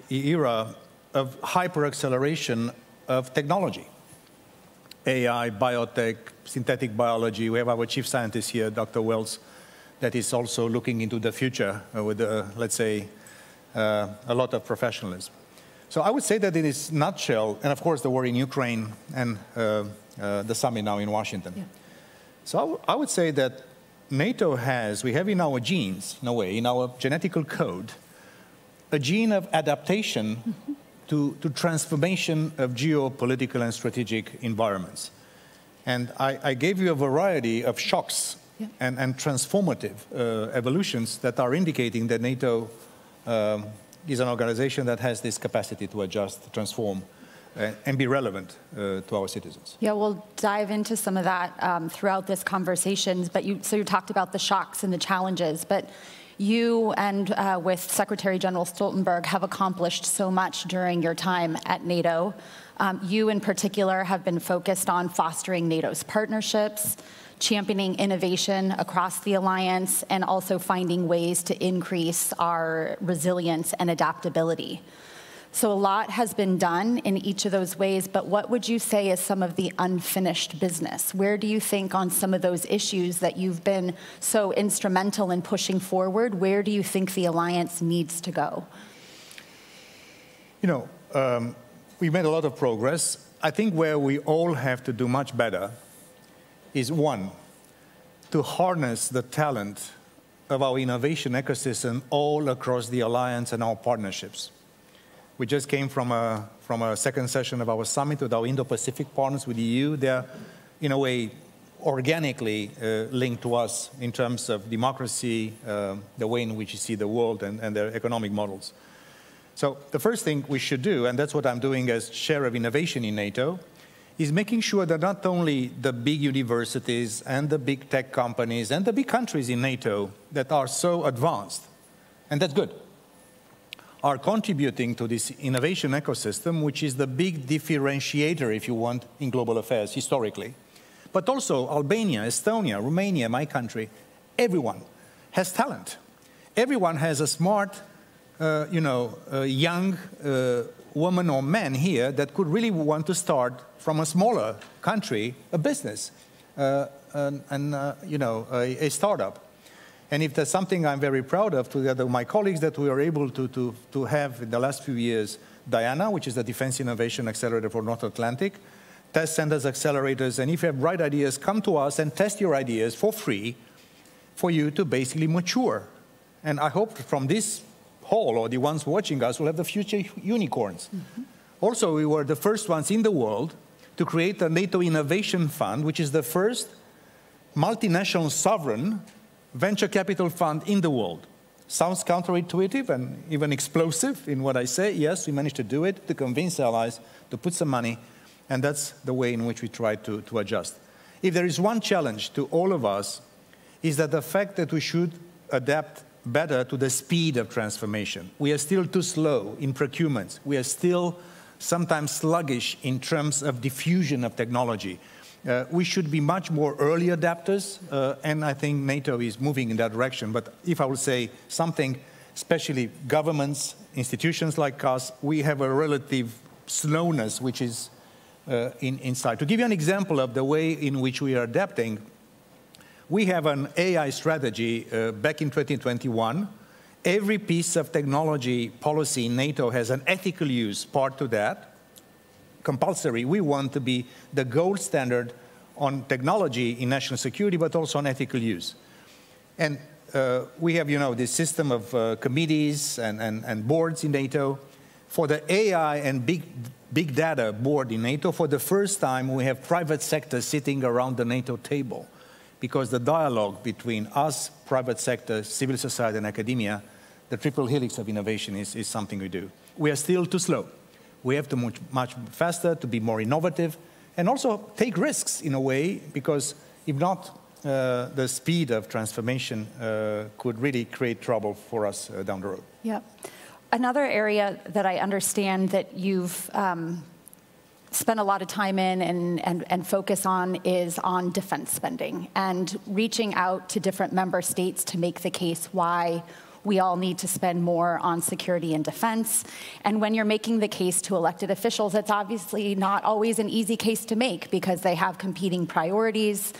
era of hyper-acceleration of technology. AI, biotech, synthetic biology. We have our chief scientist here, Dr. Wells, that is also looking into the future with, let's say, a lot of professionalism. So I would say that in its nutshell, and of course the war in Ukraine and the summit now in Washington. Yeah. So I would say that NATO we have in our genes, in a way, in our genetical code, a gene of adaptation to transformation of geopolitical and strategic environments. And I gave you a variety of shocks and transformative evolutions that are indicating that NATO is an organization that has this capacity to adjust, transform, and be relevant to our citizens. Yeah, we'll dive into some of that throughout this conversation. But so you talked about the shocks and the challenges, but you and with Secretary General Stoltenberg have accomplished so much during your time at NATO. You in particular have been focused on fostering NATO's partnerships, championing innovation across the alliance, and also finding ways to increase our resilience and adaptability. So a lot has been done in each of those ways, but what would you say is some of the unfinished business? Where do you think on some of those issues that you've been so instrumental in pushing forward, where do you think the alliance needs to go? You know, we made a lot of progress. I think where we all have to do much better is, one, to harness the talent of our innovation ecosystem all across the alliance and our partnerships. We just came from a second session of our summit with our Indo-Pacific partners, with the EU. They're, in a way, organically linked to us in terms of democracy, the way in which you see the world, and their economic models. So the first thing we should do, and that's what I'm doing as chair of innovation in NATO, is making sure that not only the big universities and the big tech companies and the big countries in NATO that are so advanced, and that's good, are contributing to this innovation ecosystem, which is the big differentiator, if you want, in global affairs historically. But also Albania, Estonia, Romania, my country, everyone has talent. Everyone has a smart, young woman or man here that could really want to start from a smaller country, a business, a startup. And if there's something I'm very proud of, together with my colleagues, that we are able to have in the last few years, Diana, which is the Defense Innovation Accelerator for North Atlantic, test centers, accelerators, and if you have bright ideas, come to us and test your ideas for free for you to basically mature. And I hope from this hall, or the ones watching us, will have the future unicorns. Mm-hmm. Also, we were the first ones in the world to create a NATO Innovation Fund, which is the first multinational sovereign venture capital fund in the world. Sounds counterintuitive and even explosive in what I say. Yes, we managed to do it, to convince allies to put some money, and that's the way in which we try to adjust. If there is one challenge to all of us, is that the fact that we should adapt better to the speed of transformation. We are still too slow in procurements. We are still sometimes sluggish in terms of diffusion of technology. We should be much more early adapters, and I think NATO is moving in that direction. But if I would say something, especially governments, institutions like us, we have a relative slowness which is inside. To give you an example of the way in which we are adapting, we have an AI strategy back in 2021. Every piece of technology policy in NATO has an ethical use part to that. Compulsory. We want to be the gold standard on technology in national security, but also on ethical use. And we have, this system of committees and boards in NATO. For the AI and big data board in NATO, for the first time, we have private sector sitting around the NATO table, because the dialogue between us, private sector, civil society, and academia, the triple helix of innovation is something we do. We are still too slow. We have to move much faster, to be more innovative, and also take risks in a way, because if not, the speed of transformation could really create trouble for us down the road. Yeah. Another area that I understand that you've spent a lot of time in and focus on is on defense spending and reaching out to different member states to make the case why we all need to spend more on security and defense. And when you're making the case to elected officials, it's obviously not always an easy case to make, because they have competing priorities,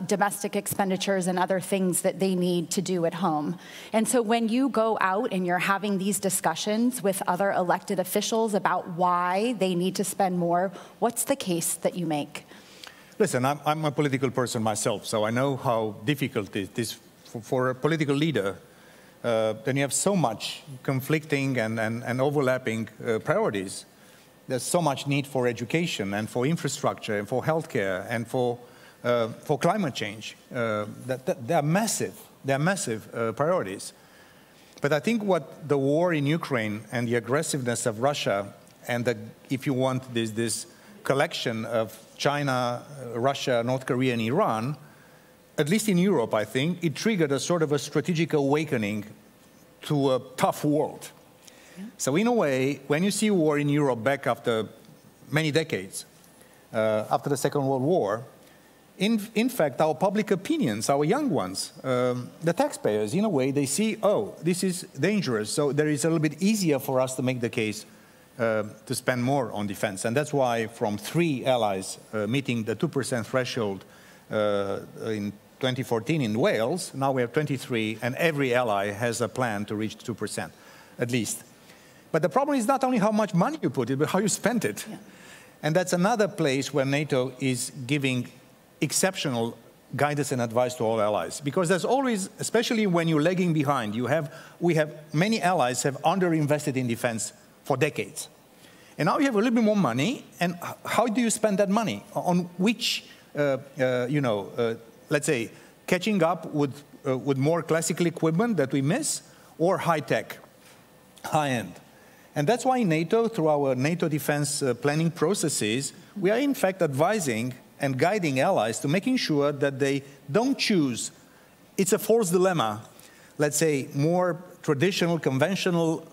domestic expenditures, and other things that they need to do at home. And so when you go out and you're having these discussions with other elected officials about why they need to spend more, what's the case that you make? Listen, I'm a political person myself, so I know how difficult it is for a political leader. Then you have so much conflicting and overlapping priorities. There's so much need for education and for infrastructure and for healthcare and for climate change. They are massive. They are massive priorities. But I think what the war in Ukraine and the aggressiveness of Russia and if you want, this collection of China, Russia, North Korea, and Iran, at least in Europe, I think, it triggered a sort of a strategic awakening to a tough world. Yeah. So in a way, when you see war in Europe back after many decades, after the Second World War, in fact, our public opinions, our young ones, the taxpayers, in a way, they see, oh, this is dangerous, so there is a little bit easier for us to make the case to spend more on defense. And that's why from 3 allies meeting the 2% threshold in 2014 in Wales, now we have 23, and every ally has a plan to reach 2%, at least. But the problem is not only how much money you put in, but how you spend it. Yeah. And that's another place where NATO is giving exceptional guidance and advice to all allies. Because there's always, especially when you're lagging behind, many allies have underinvested in defense for decades. And now you have a little bit more money, and how do you spend that money? On which let's say, catching up with more classical equipment that we miss, or high-tech, high-end. And that's why NATO, through our NATO defense planning processes, we are in fact advising and guiding allies to making sure that they don't choose. It's a false dilemma, let's say, more traditional, conventional,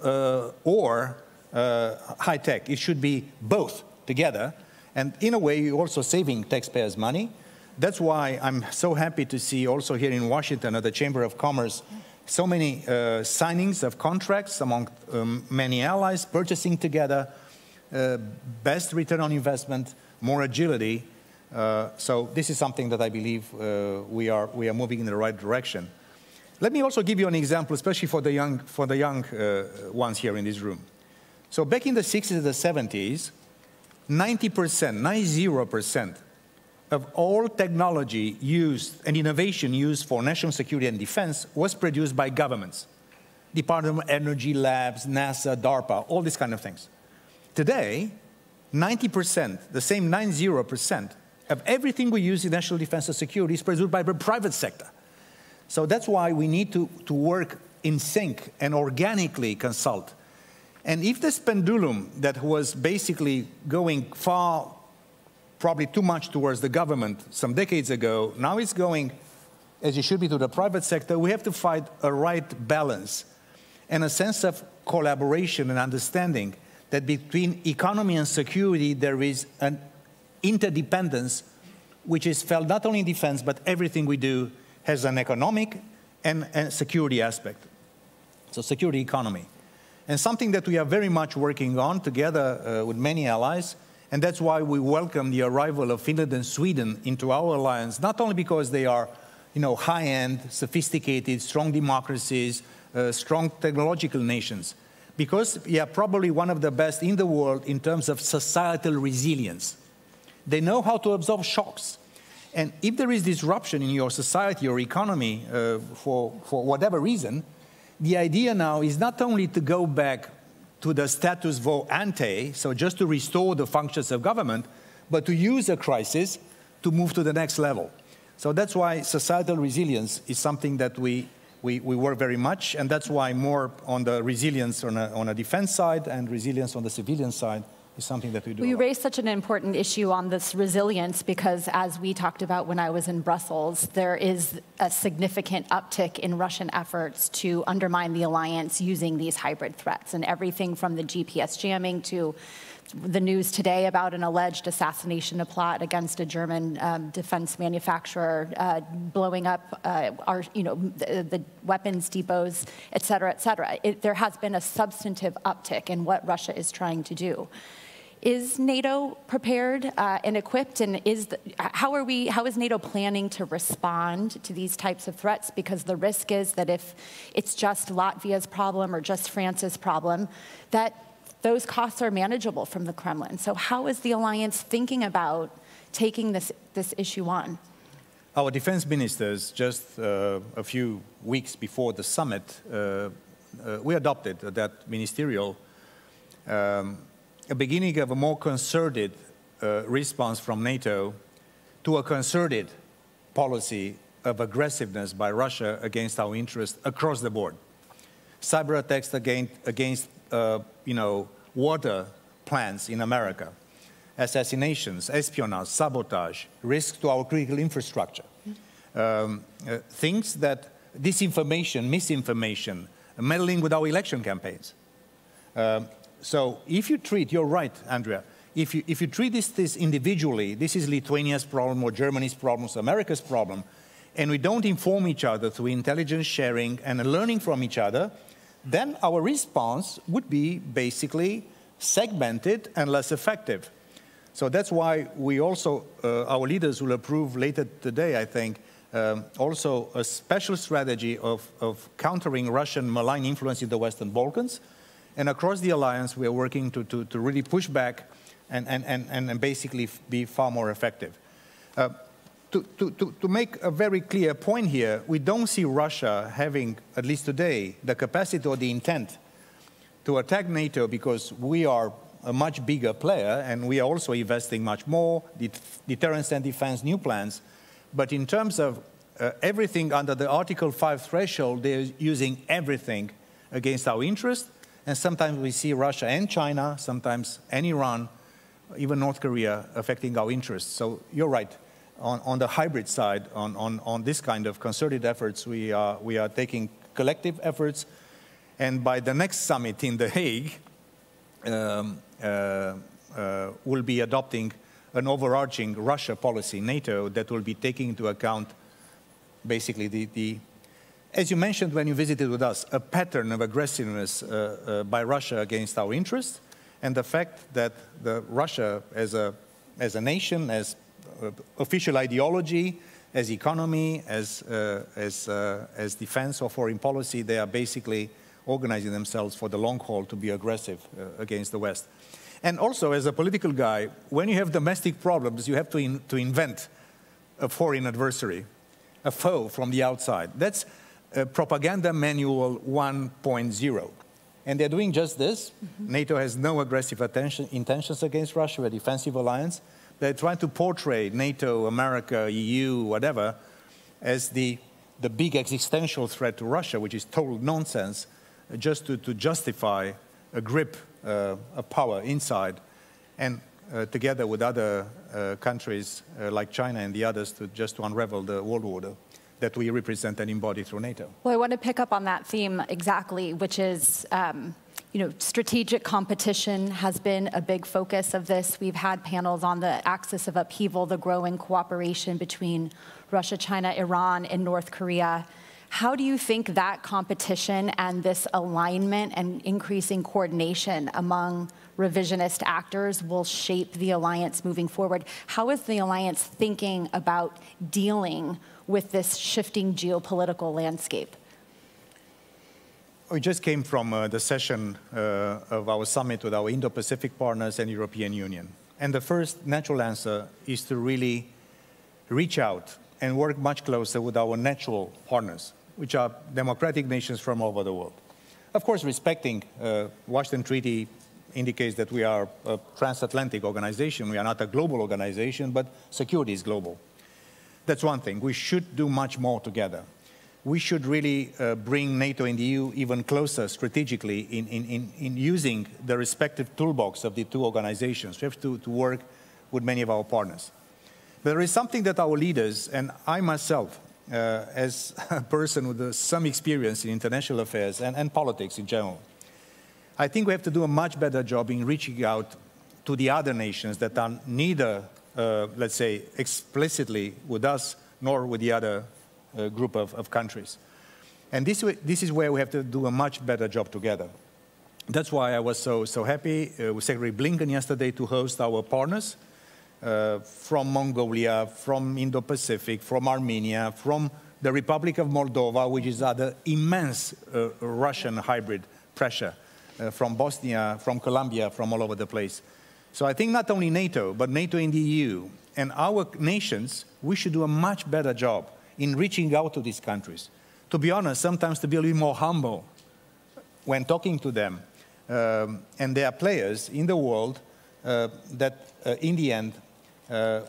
or high-tech. It should be both together. And in a way, you're also saving taxpayers' money. That's why I'm so happy to see also here in Washington at the Chamber of Commerce so many signings of contracts among many allies, purchasing together, best return on investment, more agility. So this is something that I believe we are moving in the right direction. Let me also give you an example, especially for the young ones here in this room. So back in the 60s and the 70s, 90% of all technology used and innovation used for national security and defense was produced by governments. Department of Energy, labs, NASA, DARPA, all these kind of things. Today, 90%, the same 90% of everything we use in national defense and security is produced by the private sector. So that's why we need to work in sync and organically consult. And if this pendulum that was basically going far, probably too much towards the government some decades ago, now it's going, as it should be, to the private sector, we have to find a right balance and a sense of collaboration and understanding that between economy and security there is an interdependence which is felt not only in defense, but everything we do has an economic and security aspect. So security economy. And something that we are very much working on together with many allies, and that's why we welcome the arrival of Finland and Sweden into our alliance, not only because they are, high-end, sophisticated, strong democracies, strong technological nations, because we are probably one of the best in the world in terms of societal resilience. They know how to absorb shocks. And if there is disruption in your society or economy for whatever reason, the idea now is not only to go back to the status quo ante, so just to restore the functions of government, but to use a crisis to move to the next level. So that's why societal resilience is something that we work very much, and that's why more on the resilience on a defense side and resilience on the civilian side is something that we do. You raised such an important issue on this resilience because, as we talked about when I was in Brussels, there is a significant uptick in Russian efforts to undermine the alliance using these hybrid threats, and everything from the GPS jamming to the news today about an alleged assassination plot against a German defense manufacturer, blowing up the weapons depots, et cetera, et cetera. There has been a substantive uptick in what Russia is trying to do. Is NATO prepared and equipped, and how is NATO planning to respond to these types of threats? Because the risk is that if it's just Latvia's problem or just France's problem, that those costs are manageable from the Kremlin. So how is the alliance thinking about taking this issue on? Our defense ministers, just a few weeks before the summit, we adopted that ministerial a beginning of a more concerted response from NATO to a concerted policy of aggressiveness by Russia against our interests across the board. Cyber attacks against water plants in America, assassinations, espionage, sabotage, risks to our critical infrastructure, things that disinformation, misinformation, meddling with our election campaigns. So if you treat, you're right, Andrea, if you treat this individually, this is Lithuania's problem or Germany's problem, or America's problem, and we don't inform each other through intelligence sharing and learning from each other, then our response would be basically segmented and less effective. So that's why we also, our leaders will approve later today, I think, also a special strategy of countering Russian malign influence in the Western Balkans. And across the alliance, we are working to really push back and basically be far more effective. To make a very clear point here, we don't see Russia having, at least today, the capacity or the intent to attack NATO because we are a much bigger player and we are also investing much more, deterrence and defense, new plans. But in terms of everything under the Article 5 threshold, they're using everything against our interests. And sometimes we see Russia and China, sometimes and Iran, even North Korea, affecting our interests. So you're right. On the hybrid side, on this kind of concerted efforts, we are taking collective efforts. And by the next summit in The Hague, we'll be adopting an overarching Russia policy, NATO, that will be taking into account basically as you mentioned when you visited with us, a pattern of aggressiveness by Russia against our interests, and the fact that Russia as a nation, as official ideology, as economy, as defense or foreign policy. They are basically organizing themselves for the long haul to be aggressive against the West. And also, as a political guy, when you have domestic problems, you have to invent a foreign adversary, a foe from the outside. That's propaganda manual 1.0. And they're doing just this. Mm-hmm. NATO has no aggressive intentions against Russia, a defensive alliance. They're trying to portray NATO, America, EU, whatever, as the big existential threat to Russia, which is total nonsense, just to justify a grip of power inside, and together with other countries like China and the others just to unravel the world order that we represent and embody through NATO. Well, I want to pick up on that theme exactly, which is, strategic competition has been a big focus of this. We've had panels on the axis of upheaval, the growing cooperation between Russia, China, Iran, and North Korea. How do you think that competition and this alignment and increasing coordination among revisionist actors will shape the alliance moving forward? How is the alliance thinking about dealing with this shifting geopolitical landscape? We just came from the session of our summit with our Indo-Pacific partners and European Union. And the first natural answer is to really reach out and work much closer with our natural partners, which are democratic nations from all over the world. Of course, respecting Washington Treaty indicates that we are a transatlantic organization. We are not a global organization, but security is global. That's one thing. We should do much more together. We should really bring NATO and the EU even closer strategically in using the respective toolbox of the two organizations. We have to work with many of our partners. But there is something that our leaders, and I myself, as a person with some experience in international affairs and politics in general, I think we have to do a much better job in reaching out to the other nations that are neither, let's say, explicitly with us nor with the other group of countries. And this is where we have to do a much better job together. That's why I was so happy with Secretary Blinken yesterday to host our partners from Mongolia, from Indo-Pacific, from Armenia, from the Republic of Moldova, which is under immense Russian hybrid pressure, from Bosnia, from Colombia, from all over the place. So I think not only NATO, but NATO and the EU and our nations, we should do a much better job in reaching out to these countries. To be honest, sometimes to be a little more humble when talking to them. And there are players in the world that in the end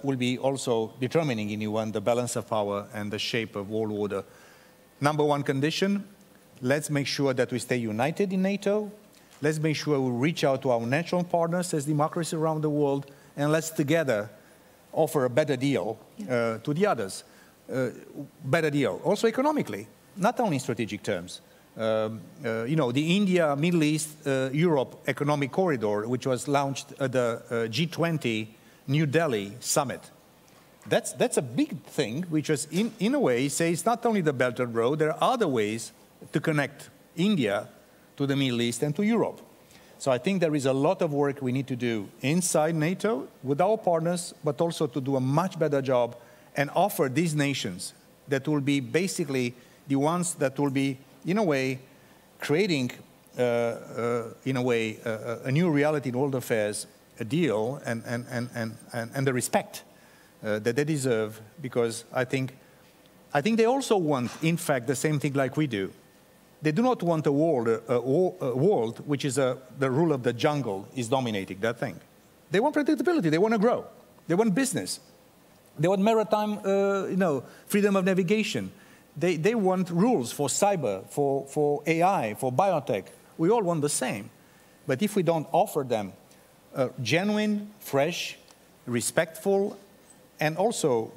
will be also determining in the balance of power and the shape of world order. Number one condition, let's make sure that we stay united in NATO. Let's make sure we reach out to our natural partners as democracies around the world, and let's together offer a better deal to the others. Better deal, also economically, not only in strategic terms. The India, Middle East, Europe economic corridor, which was launched at the G20 New Delhi Summit. That's a big thing, which was in a way says not only the Belt and Road, there are other ways to connect India to the Middle East and to Europe. So I think there is a lot of work we need to do inside NATO with our partners, but also to do a much better job and offer these nations that will be basically the ones that will be, in a way, creating, a new reality in world affairs, a deal and the respect that they deserve, because I think they also want, in fact, the same thing like we do. They do not want a world which is the rule of the jungle is dominating that thing. They want predictability. They want to grow. They want business. They want maritime, freedom of navigation. They want rules for cyber, for AI, for biotech. We all want the same. But if we don't offer them a genuine, fresh, respectful, and also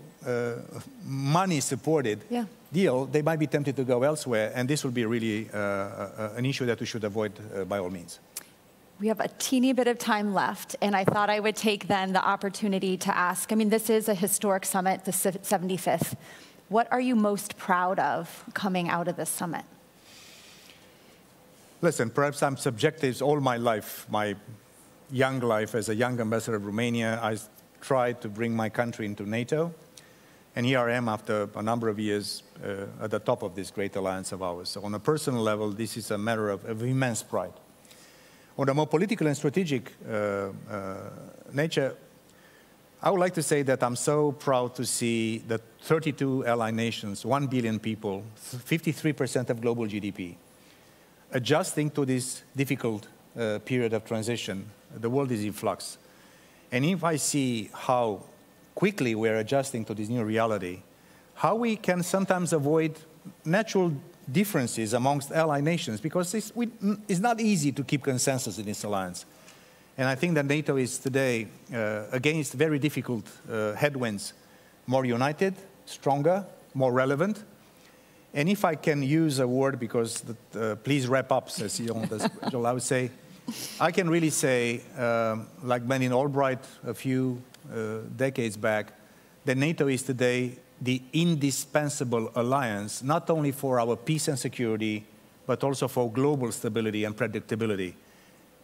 money-supported deal, they might be tempted to go elsewhere, and this will be really an issue that we should avoid by all means. We have a teeny bit of time left, and I thought I would take then the opportunity to ask, this is a historic summit, the 75th. What are you most proud of coming out of this summit? Listen, perhaps I'm subjective all my life, my young life as a young ambassador of Romania. I tried to bring my country into NATO. And here I am after a number of years at the top of this great alliance of ours. So on a personal level, this is a matter of immense pride. On a more political and strategic nature, I would like to say that I'm so proud to see that 32 allied nations, 1 billion people, 53% of global GDP, adjusting to this difficult period of transition. The world is in flux. And if I see how quickly we're adjusting to this new reality, how we can sometimes avoid natural differences amongst allied nations, because it's not easy to keep consensus in this alliance. And I think that NATO is today, against very difficult headwinds, more united, stronger, more relevant. And if I can use a word, because please wrap up, says I would say, I can really say, like Madeleine Albright a few decades back, that NATO is today the indispensable alliance, not only for our peace and security, but also for global stability and predictability.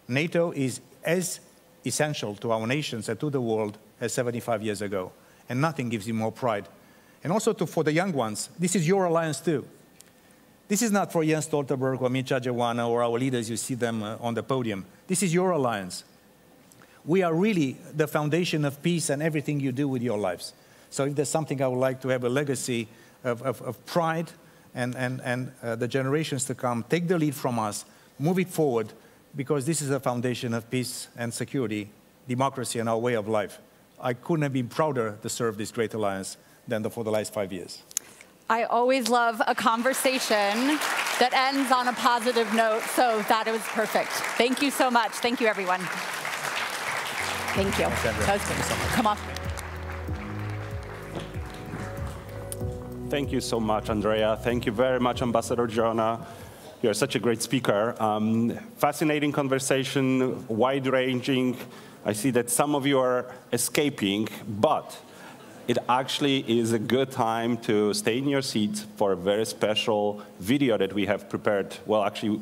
NATO is as essential to our nations and to the world as 75 years ago, and nothing gives you more pride. And also for the young ones, this is your alliance too. This is not for Jens Stoltenberg or Mircea Joana or our leaders, you see them on the podium. This is your alliance. We are really the foundation of peace and everything you do with your lives. So if there's something I would like to have a legacy of pride and the generations to come, take the lead from us, move it forward, because this is a foundation of peace and security, democracy, and our way of life. I couldn't have been prouder to serve this great alliance than for the last 5 years. I always love a conversation that ends on a positive note, so that was perfect. Thank you so much. Thank you, everyone. Thank you. Come on. Thank you so much, Andrea. Thank you very much, Ambassador Joanna. You're such a great speaker. Fascinating conversation, wide-ranging. I see that some of you are escaping, but it actually is a good time to stay in your seats for a very special video that we have prepared. Well, actually,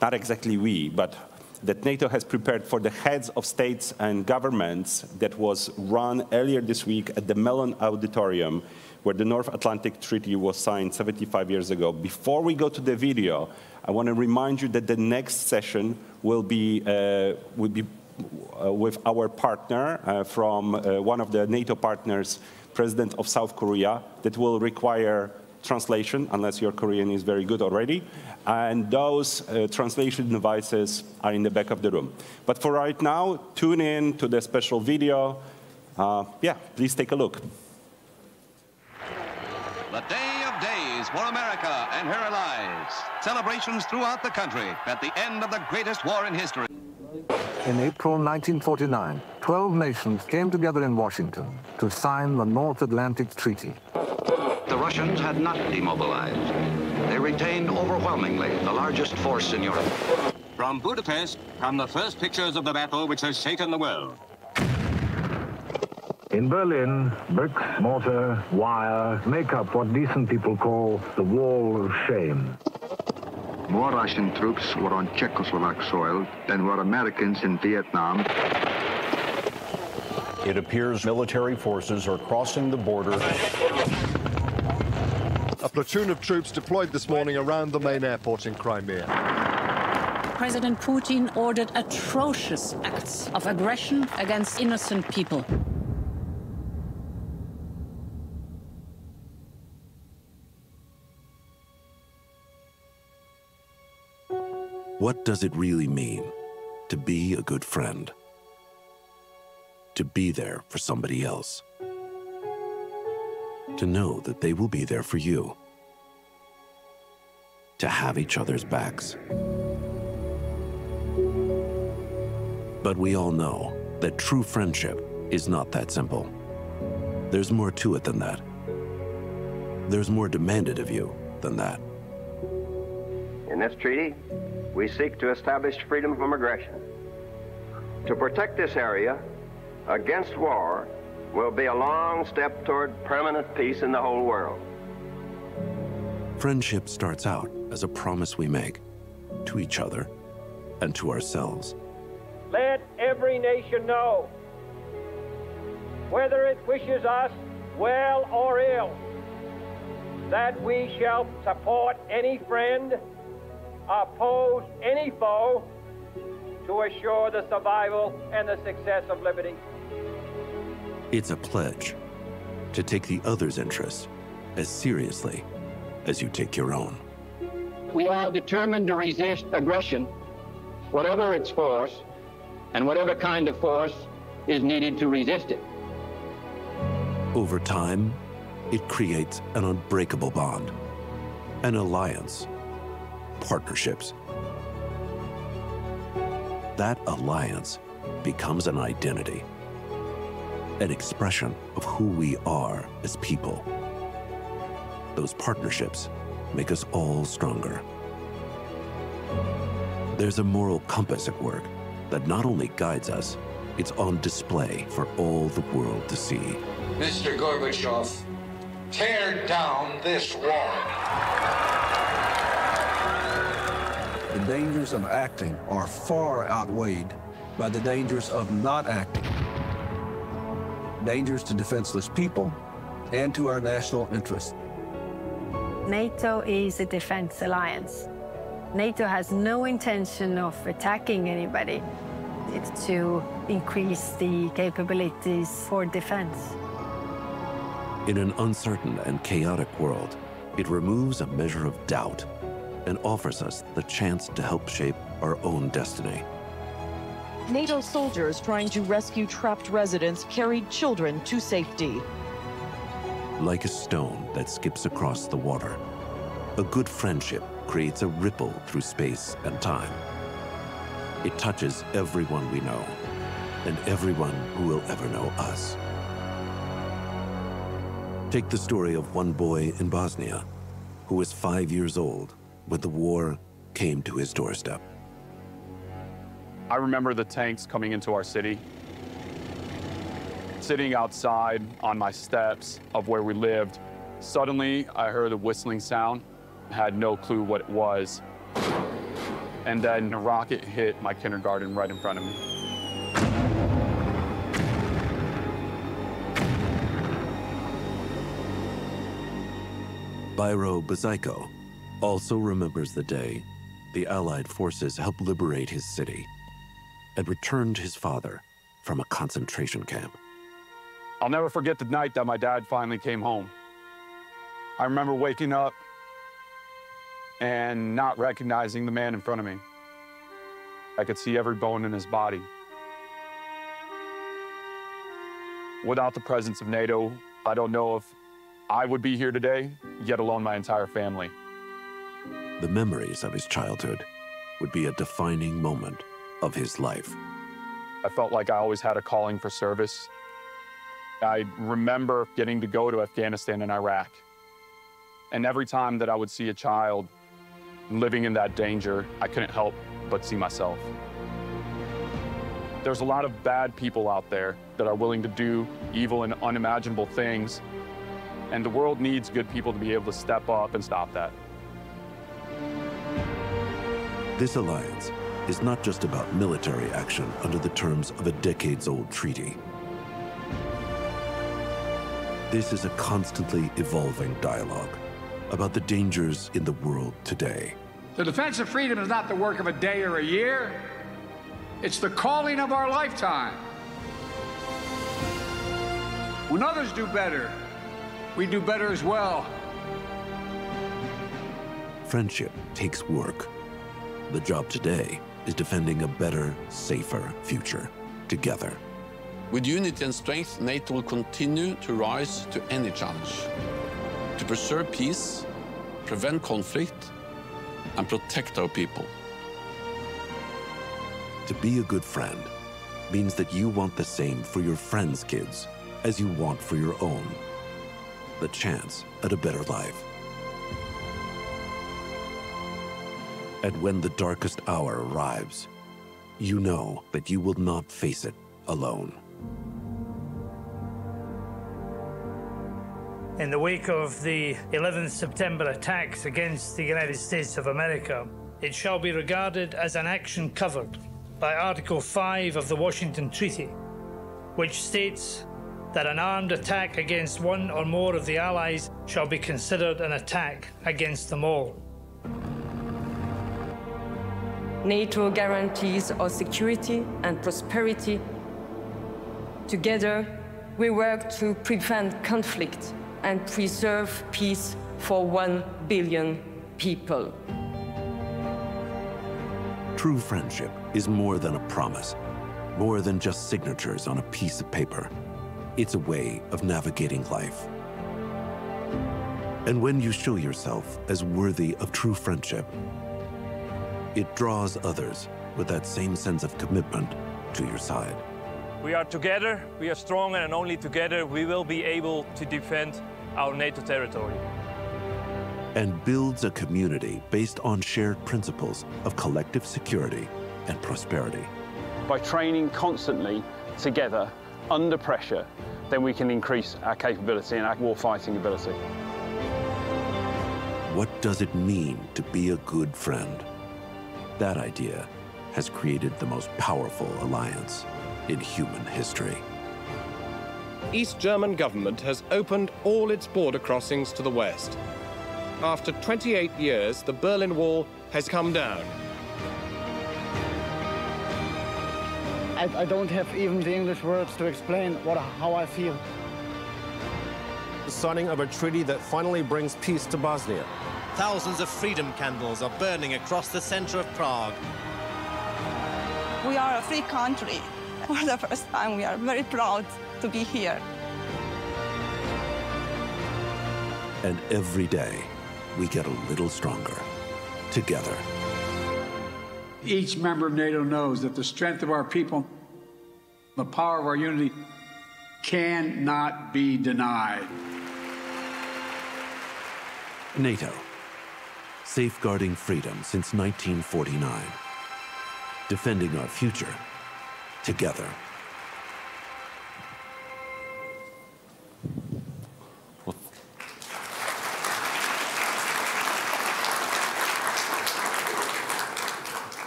not exactly we, but that NATO has prepared for the heads of states and governments that was run earlier this week at the Mellon Auditorium, where the North Atlantic Treaty was signed 75 years ago. Before we go to the video, I want to remind you that the next session will be with our partner from one of the NATO partners, President of South Korea, that will require translation, unless your Korean is very good already. And those translation devices are in the back of the room. But for right now, tune in to the special video. Please take a look. The day of days for America and her allies. Celebrations throughout the country at the end of the greatest war in history. In April 1949, 12 nations came together in Washington to sign the North Atlantic Treaty. The Russians had not demobilized. They retained overwhelmingly the largest force in Europe. From Budapest come the first pictures of the battle which has shaken the world. In Berlin, bricks, mortar, wire make up what decent people call the wall of shame. More Russian troops were on Czechoslovak soil than were Americans in Vietnam. It appears military forces are crossing the border. A platoon of troops deployed this morning around the main airport in Crimea. President Putin ordered atrocious acts of aggression against innocent people. What does it really mean to be a good friend? To be there for somebody else. To know that they will be there for you. To have each other's backs. But we all know that true friendship is not that simple. There's more to it than that. There's more demanded of you than that. In this treaty, we seek to establish freedom from aggression. To protect this area against war will be a long step toward permanent peace in the whole world. Friendship starts out as a promise we make to each other and to ourselves. Let every nation know, whether it wishes us well or ill, that we shall support any friend, oppose any foe, to assure the survival and the success of liberty. It's a pledge to take the other's interests as seriously as you take your own. We are determined to resist aggression, whatever its force, and whatever kind of force is needed to resist it. Over time, it creates an unbreakable bond, an alliance, partnerships. That alliance becomes an identity, an expression of who we are as people. Those partnerships make us all stronger. There's a moral compass at work that not only guides us, it's on display for all the world to see. Mr. Gorbachev, tear down this wall. The dangers of acting are far outweighed by the dangers of not acting. Dangers to defenseless people and to our national interests. NATO is a defense alliance. NATO has no intention of attacking anybody. It's to increase the capabilities for defense. In an uncertain and chaotic world, it removes a measure of doubt and offers us the chance to help shape our own destiny. NATO soldiers trying to rescue trapped residents carried children to safety. Like a stone that skips across the water, a good friendship creates a ripple through space and time. It touches everyone we know and everyone who will ever know us. Take the story of one boy in Bosnia who was 5 years old when the war came to his doorstep. I remember the tanks coming into our city. Sitting outside on my steps of where we lived, suddenly I heard a whistling sound. I had no clue what it was. And then a rocket hit my kindergarten right in front of me. Byro Bazaiko also remembers the day the Allied forces helped liberate his city and returned his father from a concentration camp. I'll never forget the night that my dad finally came home. I remember waking up and not recognizing the man in front of me. I could see every bone in his body. Without the presence of NATO, I don't know if I would be here today, yet alone my entire family. The memories of his childhood would be a defining moment of his life. I felt like I always had a calling for service. I remember getting to go to Afghanistan and Iraq. And every time that I would see a child living in that danger, I couldn't help but see myself. There's a lot of bad people out there that are willing to do evil and unimaginable things, and the world needs good people to be able to step up and stop that. This alliance is not just about military action under the terms of a decades-old treaty. This is a constantly evolving dialogue about the dangers in the world today. The defense of freedom is not the work of a day or a year. It's the calling of our lifetime. When others do better, we do better as well. Friendship takes work. The job today is defending a better, safer future together. With unity and strength, NATO will continue to rise to any challenge, to preserve peace, prevent conflict, and protect our people. To be a good friend means that you want the same for your friends' kids as you want for your own. The chance at a better life. And when the darkest hour arrives, you know that you will not face it alone. In the wake of the 11th September attacks against the United States of America, it shall be regarded as an action covered by Article 5 of the Washington Treaty, which states that an armed attack against one or more of the allies shall be considered an attack against them all. NATO guarantees our security and prosperity. Together, we work to prevent conflict and preserve peace for 1 billion people. True friendship is more than a promise, more than just signatures on a piece of paper. It's a way of navigating life. And when you show yourself as worthy of true friendship, it draws others with that same sense of commitment to your side. We are together, we are strong, and only together we will be able to defend our NATO territory. And builds a community based on shared principles of collective security and prosperity. By training constantly together under pressure, then we can increase our capability and our war-fighting ability. What does it mean to be a good friend? That idea has created the most powerful alliance in human history. East German government has opened all its border crossings to the west. After 28 years, the Berlin Wall has come down. I don't have even the English words to explain how I feel. The signing of a treaty that finally brings peace to Bosnia. Thousands of freedom candles are burning across the center of Prague. We are a free country. For the first time, we are very proud to be here. And every day, we get a little stronger, together. Each member of NATO knows that the strength of our people, the power of our unity, cannot be denied. NATO, safeguarding freedom since 1949, defending our future together.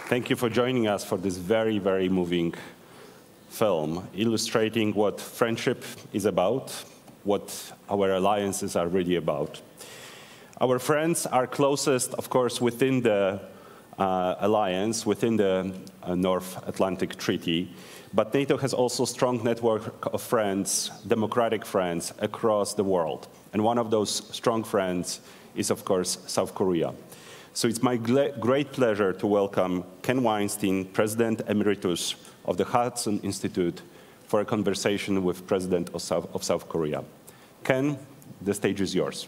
Thank you for joining us for this very, very moving film, illustrating what friendship is about, what our alliances are really about. Our friends are closest, of course, within the alliance, within the North Atlantic Treaty, but NATO has also a strong network of friends, democratic friends, across the world. And one of those strong friends is, of course, South Korea. So it's my great pleasure to welcome Ken Weinstein, President Emeritus of the Hudson Institute, for a conversation with President of South Korea. Ken, the stage is yours.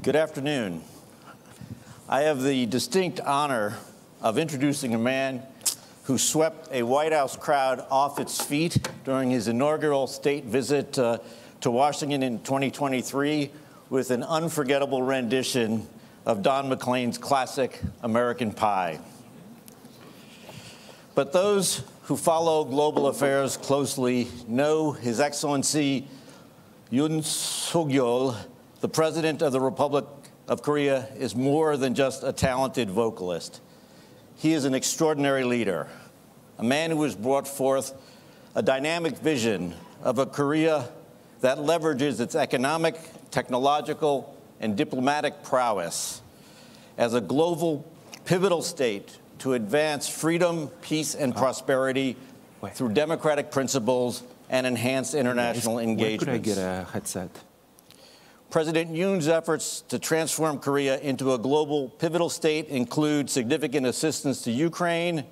Good afternoon. I have the distinct honor of introducing a man who swept a White House crowd off its feet during his inaugural state visit to Washington in 2023 with an unforgettable rendition of Don McLean's classic American Pie. But those who follow global affairs closely know His Excellency Yoon Suk-yeol, the President of the Republic of Korea, is more than just a talented vocalist. He is an extraordinary leader, a man who has brought forth a dynamic vision of a Korea that leverages its economic, technological, and diplomatic prowess as a global pivotal state to advance freedom, peace, and prosperity through democratic principles and enhanced international engagements. Where could I get a headset? President Yoon's efforts to transform Korea into a global pivotal state include significant assistance to Ukraine,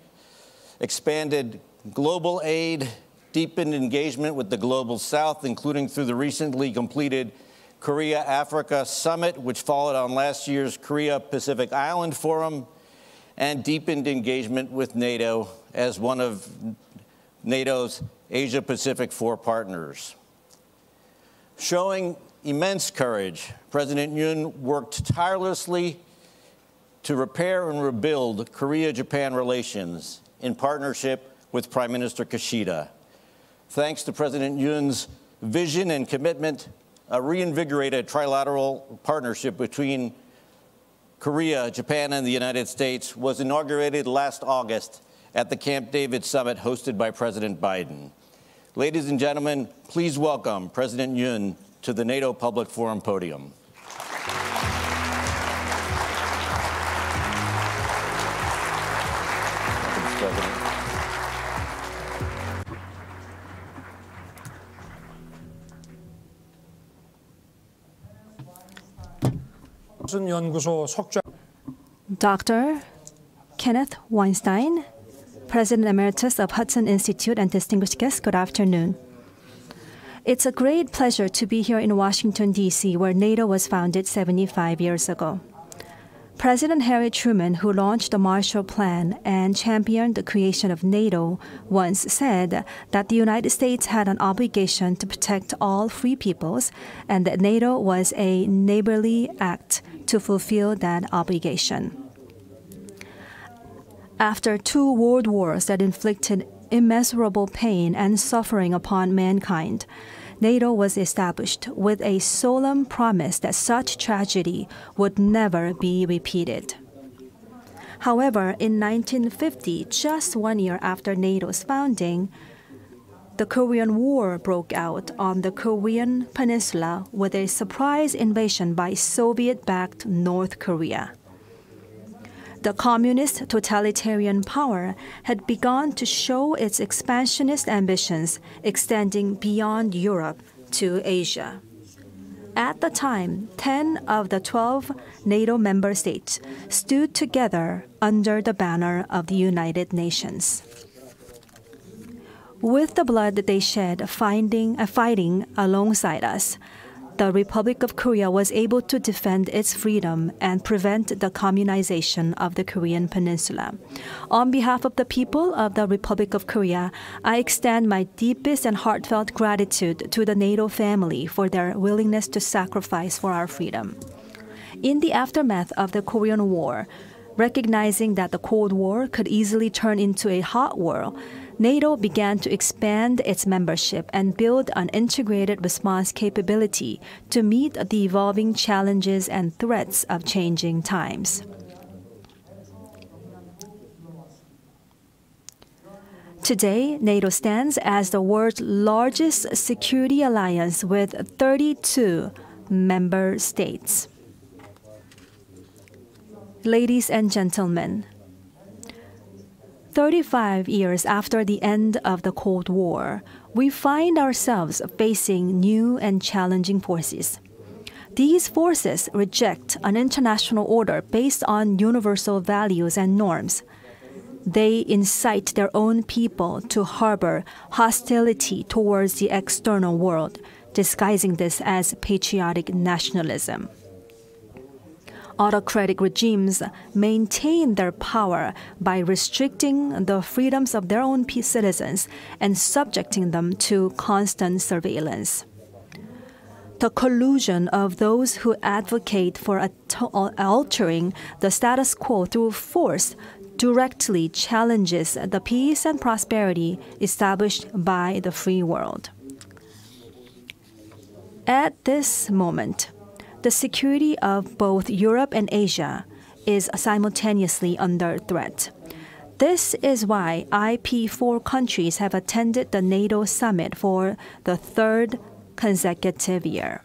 expanded global aid, deepened engagement with the global south, including through the recently completed Korea-Africa Summit, which followed on last year's Korea-Pacific Island Forum, and deepened engagement with NATO as one of NATO's Asia-Pacific 4 partners. Showing immense courage, President Yoon worked tirelessly to repair and rebuild Korea-Japan relations in partnership with Prime Minister Kishida. Thanks to President Yoon's vision and commitment, a reinvigorated trilateral partnership between Korea, Japan, and the United States was inaugurated last August at the Camp David Summit hosted by President Biden. Ladies and gentlemen, please welcome President Yoon to the NATO Public Forum podium. Dr. Kenneth Weinstein, President Emeritus of Hudson Institute, and distinguished guests, good afternoon. It's a great pleasure to be here in Washington, D.C., where NATO was founded 75 years ago. President Harry Truman, who launched the Marshall Plan and championed the creation of NATO, once said that the United States had an obligation to protect all free peoples and that NATO was a neighborly act to fulfill that obligation. After 2 world wars that inflicted immeasurable pain and suffering upon mankind, NATO was established with a solemn promise that such tragedy would never be repeated. However, in 1950, just 1 year after NATO's founding, the Korean War broke out on the Korean Peninsula with a surprise invasion by Soviet-backed North Korea. The communist totalitarian power had begun to show its expansionist ambitions extending beyond Europe to Asia. At the time, 10 of the 12 NATO member states stood together under the banner of the United Nations. With the blood that they shed fighting alongside us, the Republic of Korea was able to defend its freedom and prevent the communization of the Korean Peninsula. On behalf of the people of the Republic of Korea, I extend my deepest and heartfelt gratitude to the NATO family for their willingness to sacrifice for our freedom. In the aftermath of the Korean War, recognizing that the Cold War could easily turn into a hot war, NATO began to expand its membership and build an integrated response capability to meet the evolving challenges and threats of changing times. Today, NATO stands as the world's largest security alliance with 32 member states. Ladies and gentlemen, 35 years after the end of the Cold War, we find ourselves facing new and challenging forces. These forces reject an international order based on universal values and norms. They incite their own people to harbor hostility towards the external world, disguising this as patriotic nationalism. Autocratic regimes maintain their power by restricting the freedoms of their own citizens and subjecting them to constant surveillance. The collusion of those who advocate for altering the status quo through force directly challenges the peace and prosperity established by the free world. At this moment, the security of both Europe and Asia is simultaneously under threat. This is why IP4 countries have attended the NATO Summit for the 3rd consecutive year.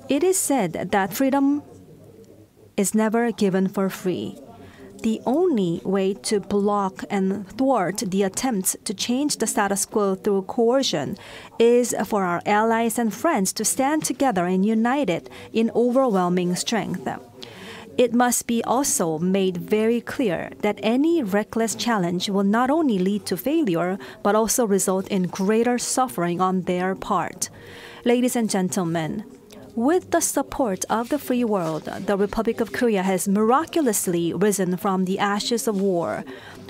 It is said that freedom is never given for free. The only way to block and thwart the attempts to change the status quo through coercion is for our allies and friends to stand together and united in overwhelming strength. It must be also made very clear that any reckless challenge will not only lead to failure, but also result in greater suffering on their part. Ladies and gentlemen, with the support of the free world, the Republic of Korea has miraculously risen from the ashes of war,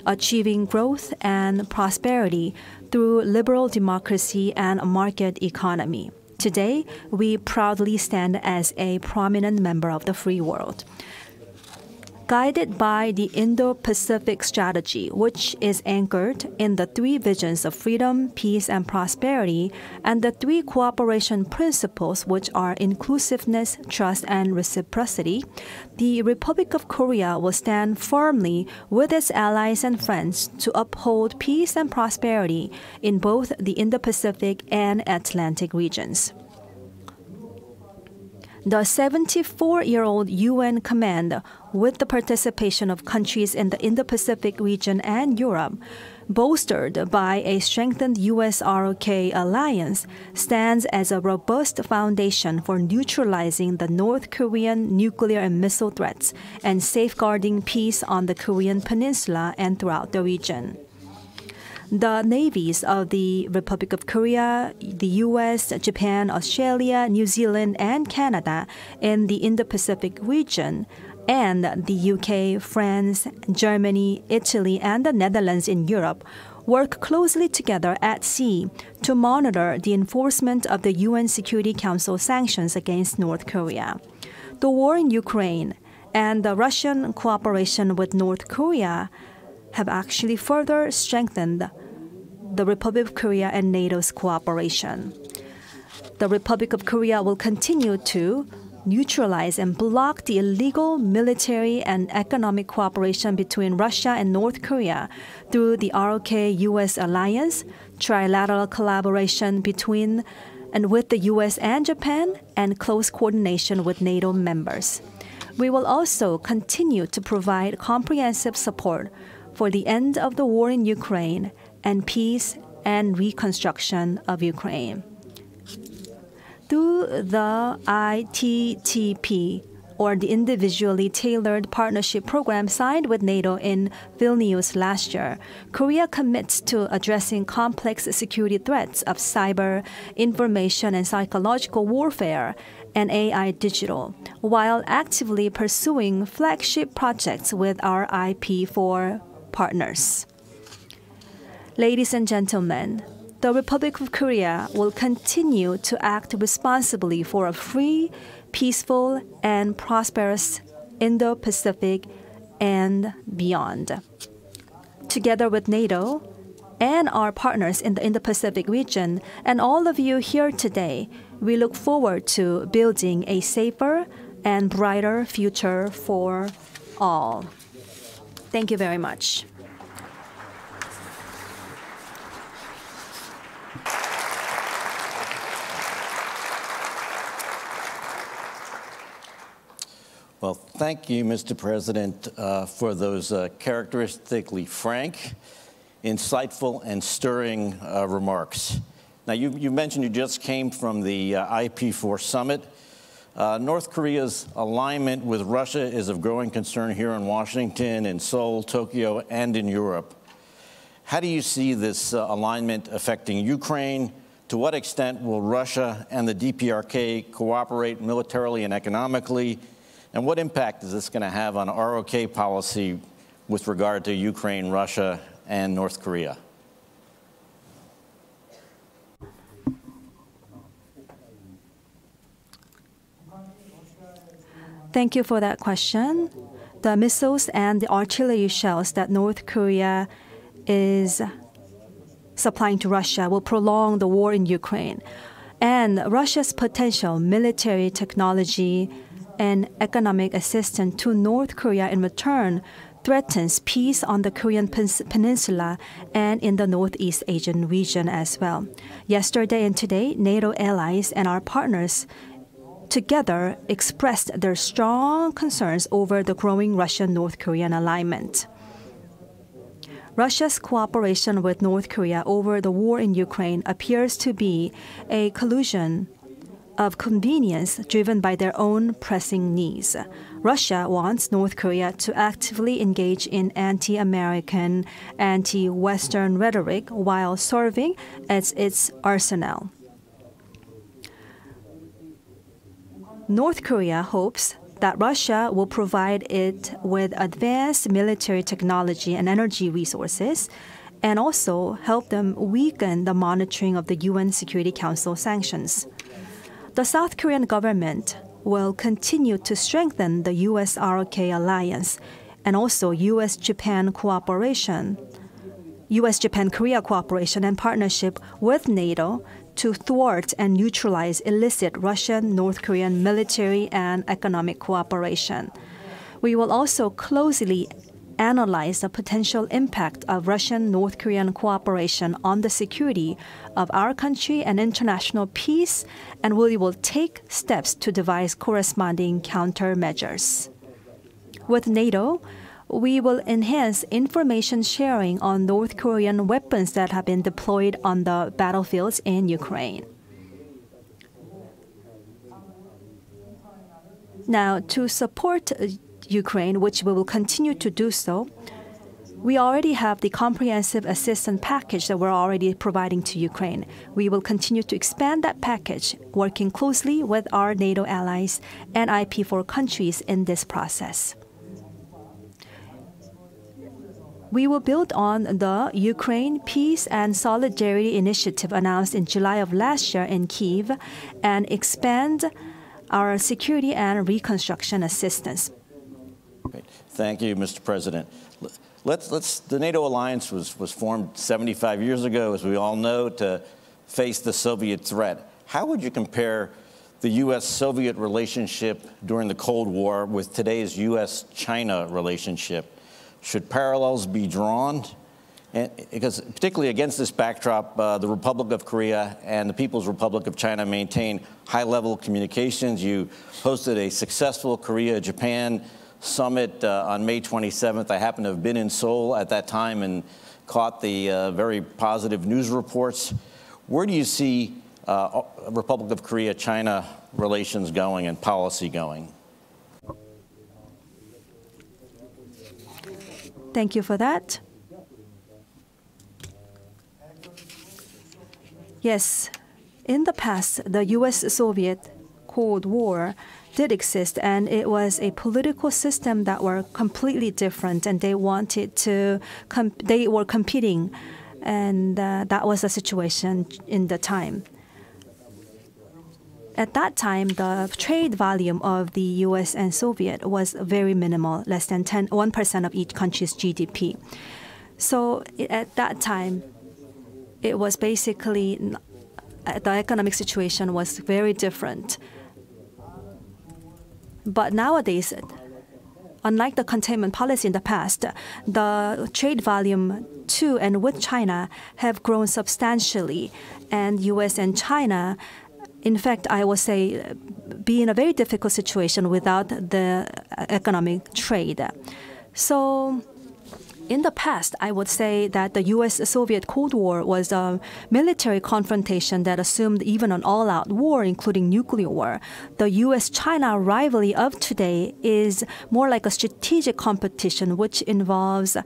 achieving growth and prosperity through liberal democracy and a market economy. Today, we proudly stand as a prominent member of the free world. guided by the Indo-Pacific strategy, which is anchored in the three visions of freedom, peace, and prosperity, and the three cooperation principles, which are inclusiveness, trust, and reciprocity, the Republic of Korea will stand firmly with its allies and friends to uphold peace and prosperity in both the Indo-Pacific and Atlantic regions. The 74-year-old UN command, with the participation of countries in the Indo-Pacific region and Europe, bolstered by a strengthened US-ROK alliance, stands as a robust foundation for neutralizing the North Korean nuclear and missile threats and safeguarding peace on the Korean Peninsula and throughout the region. The navies of the Republic of Korea, the US, Japan, Australia, New Zealand, and Canada in the Indo-Pacific region, and the UK, France, Germany, Italy, and the Netherlands in Europe work closely together at sea to monitor the enforcement of the UN Security Council sanctions against North Korea. The war in Ukraine and the Russian cooperation with North Korea have actually further strengthened the Republic of Korea and NATO's cooperation. The Republic of Korea will continue to neutralize and block the illegal military and economic cooperation between Russia and North Korea through the ROK-US alliance, trilateral collaboration between and with the US and Japan, and close coordination with NATO members. We will also continue to provide comprehensive support for the end of the war in Ukraine and peace and reconstruction of Ukraine. Through the ITTP, or the Individually Tailored Partnership Program signed with NATO in Vilnius last year, Korea commits to addressing complex security threats of cyber, information, and psychological warfare, and AI digital, while actively pursuing flagship projects with our IP4 partners. Ladies and gentlemen, the Republic of Korea will continue to act responsibly for a free, peaceful, and prosperous Indo-Pacific and beyond. Together with NATO and our partners in the Indo-Pacific region and all of you here today, we look forward to building a safer and brighter future for all. Thank you very much. Well, thank you, Mr. President, for those characteristically frank, insightful, and stirring remarks. Now, you mentioned you just came from the IP4 Summit. North Korea's alignment with Russia is of growing concern here in Washington, in Seoul, Tokyo, and in Europe. How do you see this alignment affecting Ukraine? To what extent will Russia and the DPRK cooperate militarily and economically? And what impact is this going to have on ROK policy with regard to Ukraine, Russia, and North Korea? Thank you for that question. The missiles and the artillery shells that North Korea is supplying to Russia will prolong the war in Ukraine. And Russia's potential military technology and economic assistance to North Korea in return threatens peace on the Korean Peninsula and in the Northeast Asian region as well. Yesterday and today, NATO allies and our partners together expressed their strong concerns over the growing Russian-North Korean alignment. Russia's cooperation with North Korea over the war in Ukraine appears to be a collusion of convenience driven by their own pressing needs. Russia wants North Korea to actively engage in anti-American, anti-Western rhetoric while serving as its arsenal. North Korea hopes that Russia will provide it with advanced military technology and energy resources, and also help them weaken the monitoring of the UN Security Council sanctions. The South Korean government will continue to strengthen the US-ROK alliance and also US-Japan cooperation, US-Japan-Korea cooperation and partnership with NATO to thwart and neutralize illicit Russian, North Korean military and economic cooperation. We will also closely analyze the potential impact of Russian, North Korean cooperation on the security of our country and international peace, and we will take steps to devise corresponding countermeasures. With NATO, we will enhance information sharing on North Korean weapons that have been deployed on the battlefields in Ukraine. Now, to support Ukraine, which we will continue to do so, we already have the comprehensive assistance package that we're already providing to Ukraine. We will continue to expand that package, working closely with our NATO allies and IP4 countries in this process. We will build on the Ukraine Peace and Solidarity Initiative announced in July of last year in Kyiv and expand our security and reconstruction assistance. Great. Thank you, Mr. President. The NATO alliance was formed 75 years ago, as we all know, to face the Soviet threat. How would you compare the U.S.-Soviet relationship during the Cold War with today's U.S.-China relationship? Should parallels be drawn? And because particularly against this backdrop, the Republic of Korea and the People's Republic of China maintain high-level communications. You hosted a successful Korea-Japan Summit on May 27th. I happened to have been in Seoul at that time and caught the very positive news reports. Where do you see Republic of Korea-China relations going and policy going? Thank you for that. Yes, in the past, the US-Soviet Cold War did exist, and it was a political system that were completely different, and they wanted to, they were competing, and that was the situation in the time. At that time, the trade volume of the US and Soviet was very minimal, less than 1% of each country's GDP. So at that time, it was basically, the economic situation was very different. But nowadays, unlike the containment policy in the past, the trade volume to and with China have grown substantially. And US and China, in fact, I would say, be in a very difficult situation without the economic trade. So in the past, I would say that the US-Soviet Cold War was a military confrontation that assumed even an all-out war, including nuclear war. The US-China rivalry of today is more like a strategic competition, which involves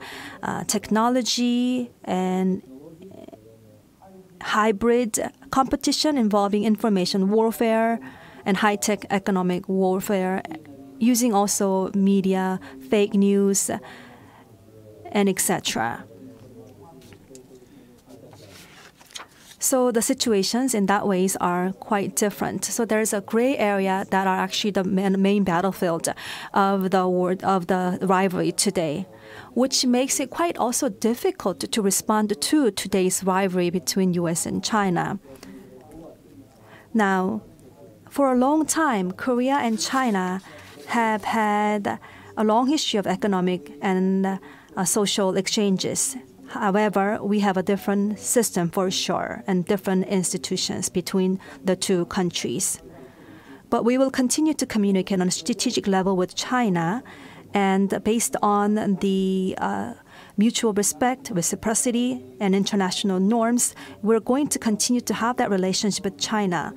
technology and hybrid competition involving information warfare and high-tech economic warfare, using also media, fake news, and etc. So the situations in that ways are quite different. So there's a gray area that are actually the main battlefield of the rivalry today, which makes it quite also difficult to respond to today's rivalry between US and China. Now, for a long time, Korea and China have had a long history of economic and social exchanges. However, we have a different system for sure and different institutions between the two countries. But we will continue to communicate on a strategic level with China, and based on the mutual respect, reciprocity, and international norms, we're going to continue to have that relationship with China.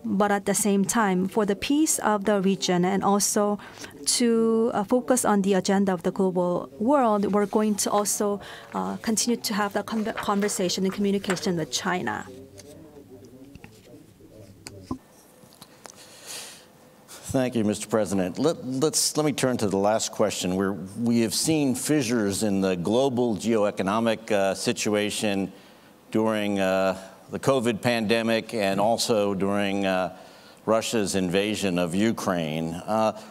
But at the same time, for the peace of the region and also to focus on the agenda of the global world, we're going to also continue to have that conversation and communication with China. Thank you, Mr. President. Let me turn to the last question, where we have seen fissures in the global geoeconomic situation during the COVID pandemic and also during Russia's invasion of Ukraine.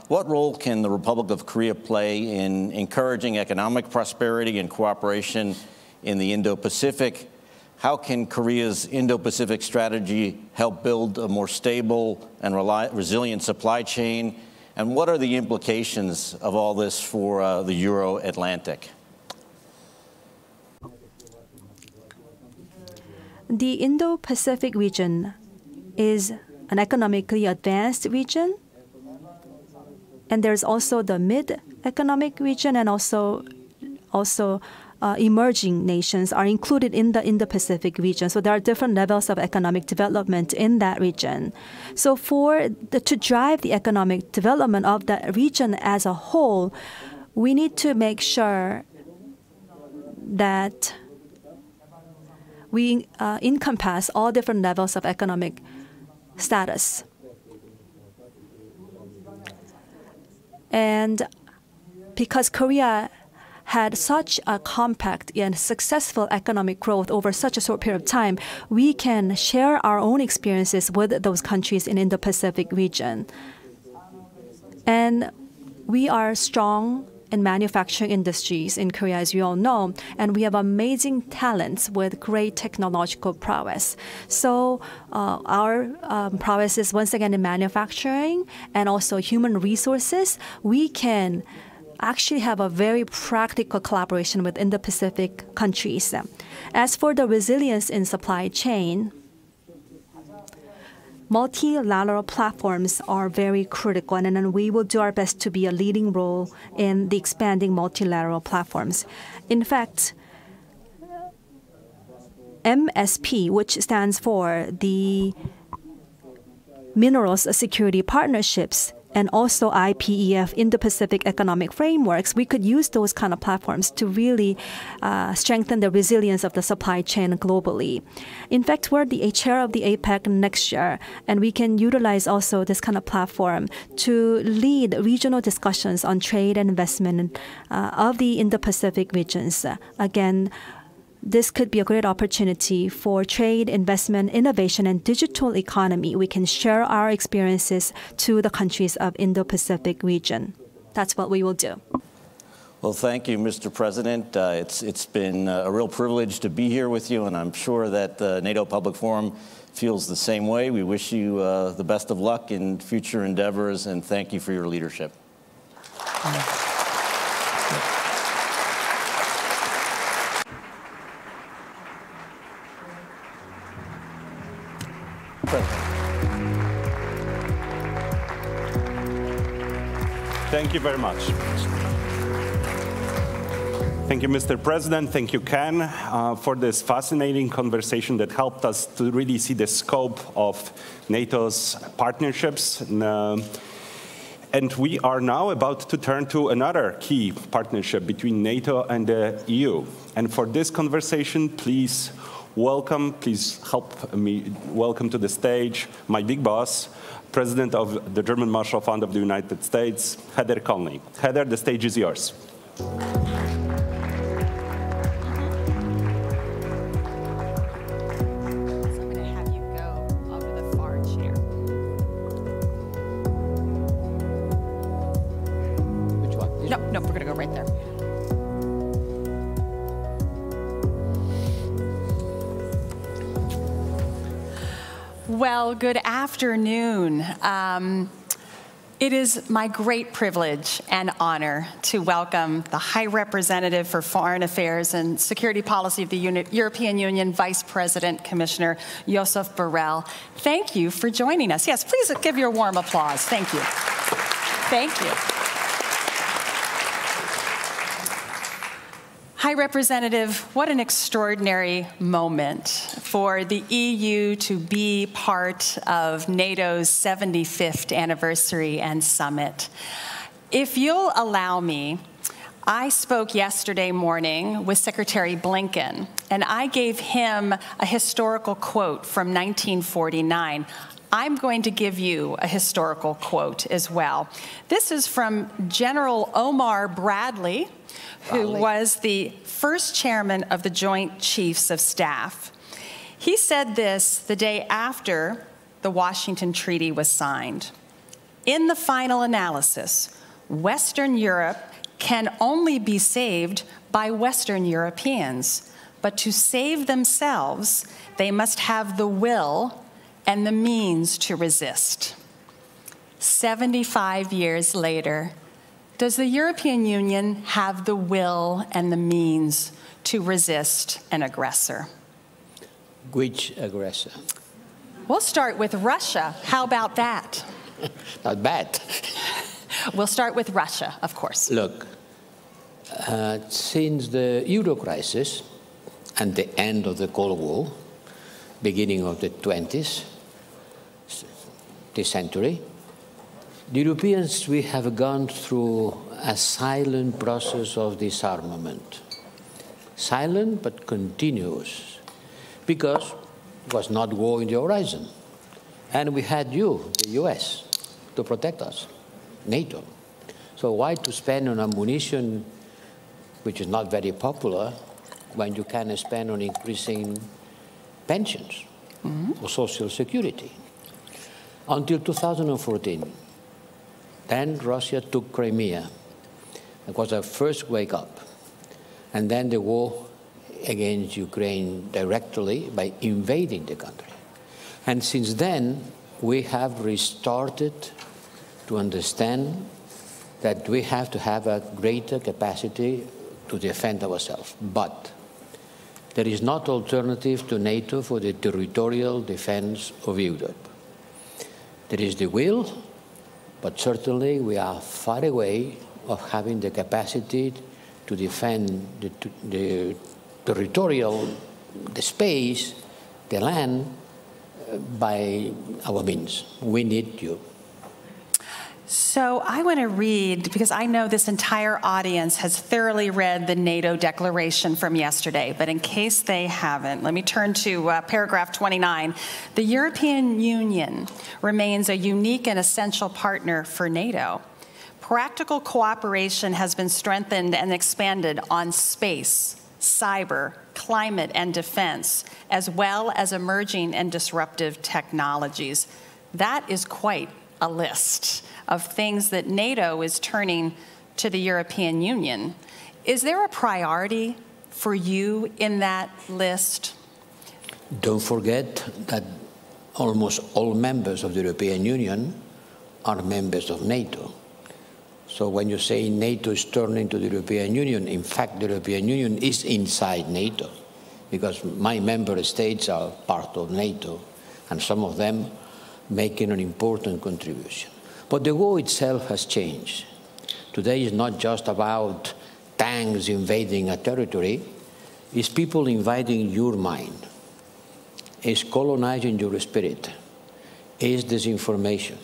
What role can the Republic of Korea play in encouraging economic prosperity and cooperation in the Indo-Pacific? How can Korea's Indo-Pacific strategy help build a more stable and resilient supply chain? And what are the implications of all this for the Euro-Atlantic? The Indo-Pacific region is an economically advanced region, and there's also the mid-economic region, and also emerging nations are included in the Indo-Pacific region. So there are different levels of economic development in that region. So to drive the economic development of the region as a whole, we need to make sure that we encompass all different levels of economic status. And because Korea had such a compact and successful economic growth over such a short period of time, we can share our own experiences with those countries in the Indo-Pacific region. And we are strong in manufacturing industries in Korea, as you all know, and we have amazing talents with great technological prowess. So our prowess is once again in manufacturing and also human resources. We can actually have a very practical collaboration with Indo-Pacific countries. As for the resilience in supply chain, multilateral platforms are very critical, and then we will do our best to be a leading role in the expanding multilateral platforms. In fact, MSP, which stands for the Minerals Security Partnerships, and also IPEF, Indo-Pacific Economic Frameworks, we could use those kind of platforms to really strengthen the resilience of the supply chain globally. In fact, we're the chair of the APEC next year, and we can utilize also this kind of platform to lead regional discussions on trade and investment of the Indo-Pacific regions. Again, this could be a great opportunity for trade, investment, innovation, and digital economy. We can share our experiences to the countries of Indo-Pacific region. That's what we will do. Well, thank you, Mr. President. It's been a real privilege to be here with you, and I'm sure that the NATO Public Forum feels the same way. We wish you the best of luck in future endeavors, and thank you for your leadership. Thank you very much. Thank you, Mr. President. Thank you, Ken, for this fascinating conversation that helped us to really see the scope of NATO's partnerships. And we are now about to turn to another key partnership between NATO and the EU. And for this conversation, please help me welcome to the stage my big boss, President of the German Marshall Fund of the United States, Heather Conley. Heather, the stage is yours. No, we're going to go right there. Well, good afternoon. It is my great privilege and honor to welcome the High Representative for Foreign Affairs and Security Policy of the European Union, Vice President Commissioner Josep Borrell. Thank you for joining us. Yes, please give your warm applause. Thank you. Thank you. High Representative, what an extraordinary moment for the EU to be part of NATO's 75th anniversary and summit. If you'll allow me, I spoke yesterday morning with Secretary Blinken, and I gave him a historical quote from 1949. I'm going to give you a historical quote as well. This is from General Omar Bradley, who was the first chairman of the Joint Chiefs of Staff. He said this the day after the Washington Treaty was signed. In the final analysis, Western Europe can only be saved by Western Europeans, but to save themselves, they must have the will and the means to resist. 75 years later, does the European Union have the will and the means to resist an aggressor? Which aggressor? We'll start with Russia. How about that? Not bad. We'll start with Russia, of course. Look, since the Euro crisis and the end of the Cold War, beginning of the 20th, this century, the Europeans, we have gone through a silent process of disarmament. Silent but continuous, because it was not war in the horizon. And we had you, the US, to protect us, NATO. So why to spend on ammunition, which is not very popular, when you can spend on increasing pensions or social security? Until 2014. Then Russia took Crimea. It was our first wake up. And then the war against Ukraine directly by invading the country. And since then, we have restarted to understand that we have to have a greater capacity to defend ourselves. But there is not alternative to NATO for the territorial defense of Europe. There is the will, but certainly we are far away of having the capacity to defend the territorial, the space, the land, by our means. We need you. So I want to read, because I know this entire audience has thoroughly read the NATO declaration from yesterday, but in case they haven't, let me turn to paragraph 29. The European Union remains a unique and essential partner for NATO. Practical cooperation has been strengthened and expanded on space, cyber, climate, and defense, as well as emerging and disruptive technologies. That is quite a list of things that NATO is turning to the European Union. Is there a priority for you in that list? Don't forget that almost all members of the European Union are members of NATO. So when you say NATO is turning to the European Union, in fact, the European Union is inside NATO, because my member states are part of NATO, and some of them making an important contribution. But the war itself has changed. Today is not just about tanks invading a territory, it's people invading your mind. It's colonizing your spirit. It's disinformation.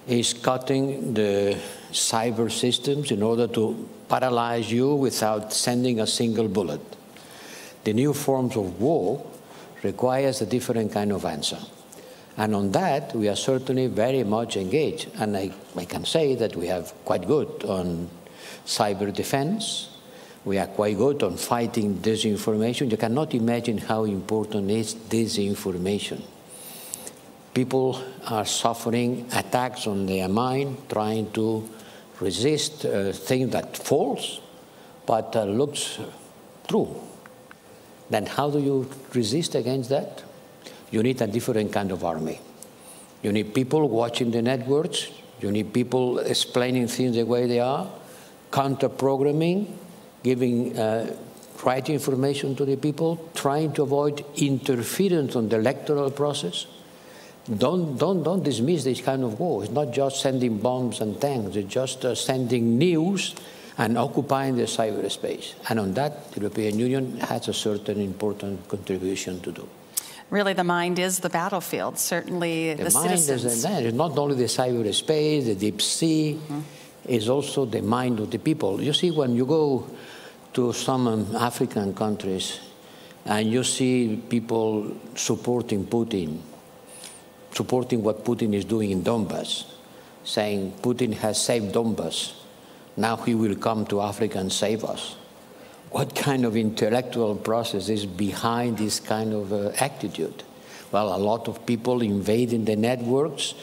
It's cutting the cyber systems in order to paralyze you without sending a single bullet. The new forms of war requires a different kind of answer. And on that, we are certainly very much engaged. And I can say that we have quite good on cyber defense. We are quite good on fighting disinformation. You cannot imagine how important is disinformation. People are suffering attacks on their mind, trying to resist things that false, but looks true. Then how do you resist against that? You need a different kind of army. You need people watching the networks. You need people explaining things the way they are, counter-programming, giving right information to the people, trying to avoid interference on the electoral process. Don't dismiss this kind of war. It's not just sending bombs and tanks. It's just sending news and occupying the cyberspace. And on that, the European Union has a certain important contribution to do. Really, the mind is the battlefield, certainly the citizens. The mind is not only the cyberspace, the deep sea, it's also the mind of the people. You see, when you go to some African countries and you see people supporting Putin, supporting what Putin is doing in Donbass, saying Putin has saved Donbass, now he will come to Africa and save us. What kind of intellectual process is behind this kind of attitude? Well, a lot of people invading the networks,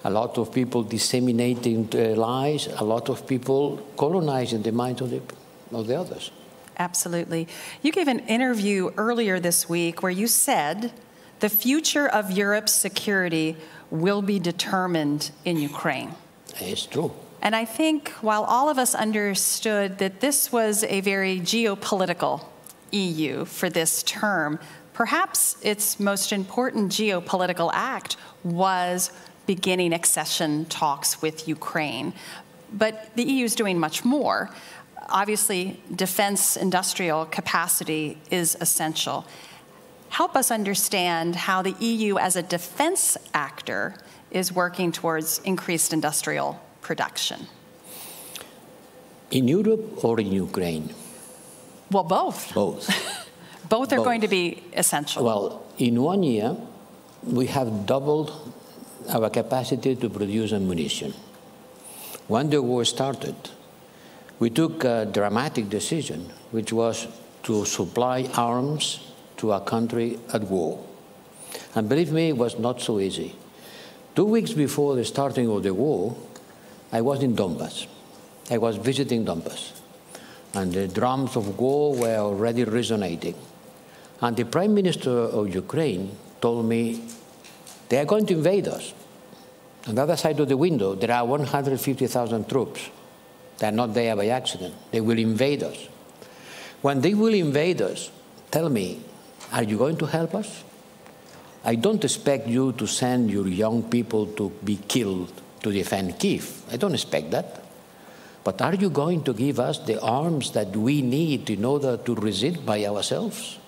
a lot of people disseminating lies, a lot of people colonizing the minds of the others. Absolutely. You gave an interview earlier this week where you said the future of Europe's security will be determined in Ukraine. It's true. And I think while all of us understood that this was a very geopolitical EU for this term, perhaps its most important geopolitical act was beginning accession talks with Ukraine. But the EU is doing much more. Obviously, defense industrial capacity is essential. Help us understand how the EU as a defense actor is working towards increased industrial production. In Europe or in Ukraine? Well, both. Both. Both are going to be essential. Well, in 1 year, we have doubled our capacity to produce ammunition. When the war started, we took a dramatic decision, which was to supply arms to a country at war. And believe me, it was not so easy. 2 weeks before the starting of the war, I was in Donbass. I was visiting Donbass. And the drums of war were already resonating. And the Prime Minister of Ukraine told me, they are going to invade us. On the other side of the window, there are 150,000 troops. They are not there by accident. They will invade us. When they will invade us, tell me, are you going to help us? I don't expect you to send your young people to be killed to defend Kiev. I don't expect that. But are you going to give us the arms that we need in order to resist by ourselves?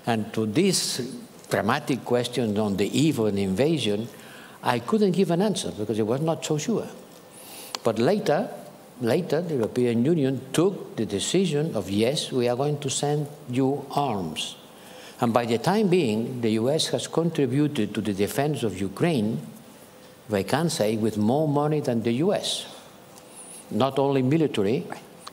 And to this dramatic question on the eve of an invasion, I couldn't give an answer because I was not so sure. But later, the European Union took the decision of, yes, we are going to send you arms. And by the time being, the US has contributed to the defense of Ukraine, if I can say, with more money than the US. Not only military,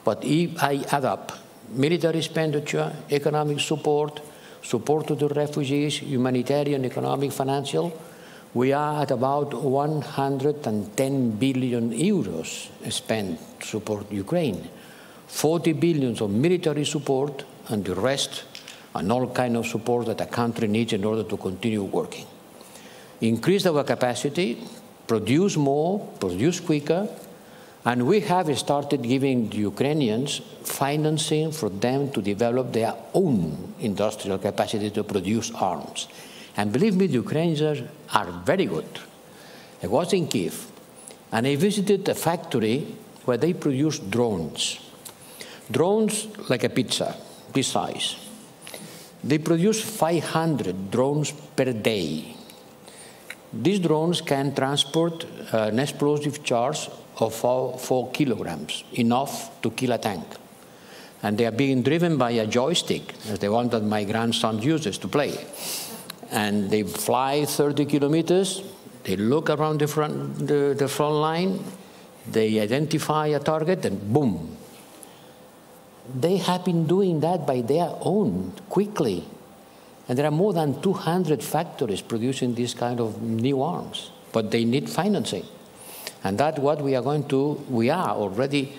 but if I add up military expenditure, economic support, support to the refugees, humanitarian, economic, financial, we are at about 110 billion euros spent to support Ukraine. 40 billion of military support and the rest and all kind of support that a country needs in order to continue working. Increase our capacity, produce more, produce quicker, and we have started giving the Ukrainians financing for them to develop their own industrial capacity to produce arms. And believe me, the Ukrainians are very good. I was in Kiev, and I visited a factory where they produce drones. Drones like a pizza, this size. They produce 500 drones per day. These drones can transport an explosive charge of 4 kilograms, enough to kill a tank. And they are being driven by a joystick, as the one that my grandson uses to play. And they fly 30 kilometers, they look around the front line, they identify a target, and boom. They have been doing that by their own, quickly. And there are more than 200 factories producing this kind of new arms, but they need financing. And that's what we are already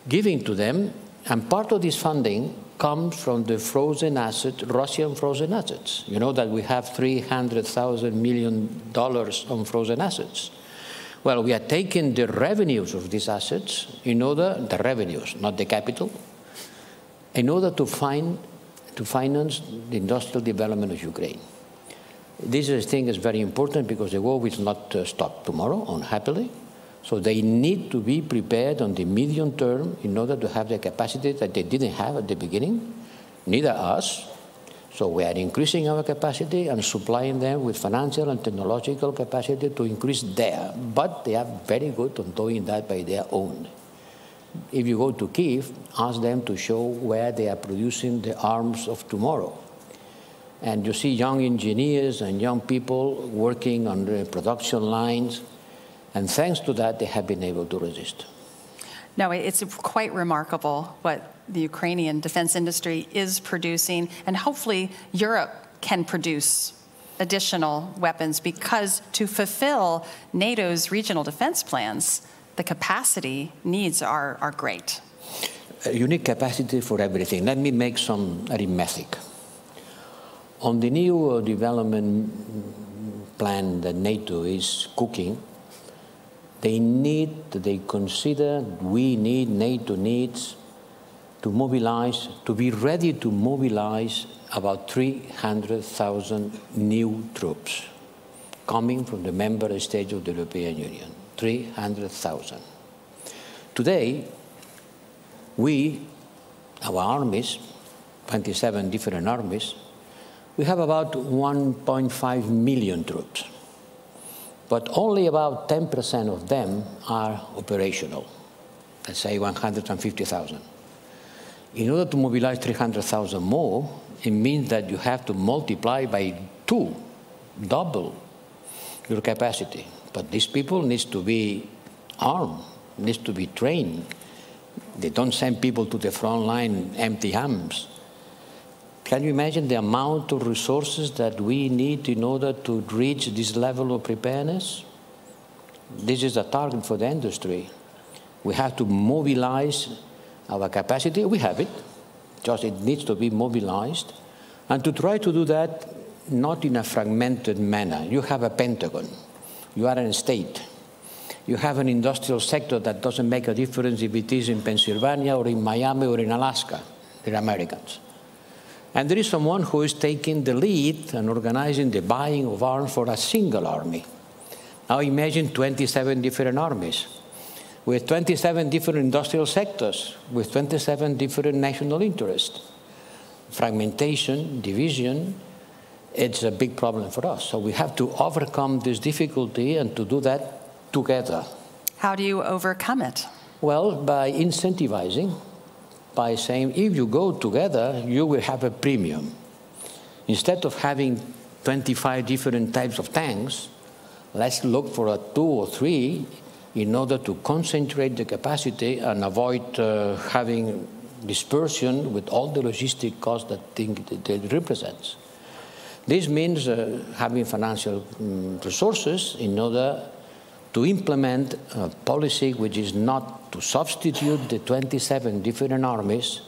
giving to them. And part of this funding comes from the frozen assets, Russian frozen assets. You know that we have $300 million on frozen assets. Well, we are taking the revenues of these assets the revenues, not the capital, in order to finance the industrial development of Ukraine. This thing is very important because the war will not stop tomorrow, unhappily. So they need to be prepared on the medium term in order to have the capacity that they didn't have at the beginning, neither us. So we are increasing our capacity and supplying them with financial and technological capacity to increase there. But they are very good on doing that by their own. If you go to Kiev, ask them to show where they are producing the arms of tomorrow. And you see young engineers and young people working on the production lines. And thanks to that, they have been able to resist. No, it's quite remarkable what the Ukrainian defense industry is producing, and hopefully Europe can produce additional weapons because to fulfill NATO's regional defense plans, the capacity needs are great. You need capacity for everything. Let me make some arithmetic. On the new development plan that NATO is cooking, NATO needs to mobilize, to be ready to mobilize about 300,000 new troops coming from the member states of the European Union. 300,000. Today, our armies, 27 different armies, we have about 1.5 million troops. But only about 10% of them are operational, let's say 150,000. In order to mobilize 300,000 more, it means that you have to multiply by 2, double your capacity. But these people need to be armed, need to be trained. They don't send people to the front line empty hands. Can you imagine the amount of resources that we need in order to reach this level of preparedness? This is a target for the industry. We have to mobilize our capacity. We have it, just it needs to be mobilized. And to try to do that, not in a fragmented manner. You have a Pentagon. You are a state. You have an industrial sector that doesn't make a difference if it is in Pennsylvania or in Miami or in Alaska. They're Americans. And there is someone who is taking the lead and organizing the buying of arms for a single army. Now imagine 27 different armies with 27 different industrial sectors, with 27 different national interests. Fragmentation, division, it's a big problem for us. So we have to overcome this difficulty and to do that together. How do you overcome it? Well, by incentivizing, by saying, if you go together, you will have a premium. Instead of having 25 different types of tanks, let's look for 2 or 3 in order to concentrate the capacity and avoid having dispersion with all the logistic costs that it represents. This means having financial resources in order to implement a policy which is not to substitute the 27 different armies,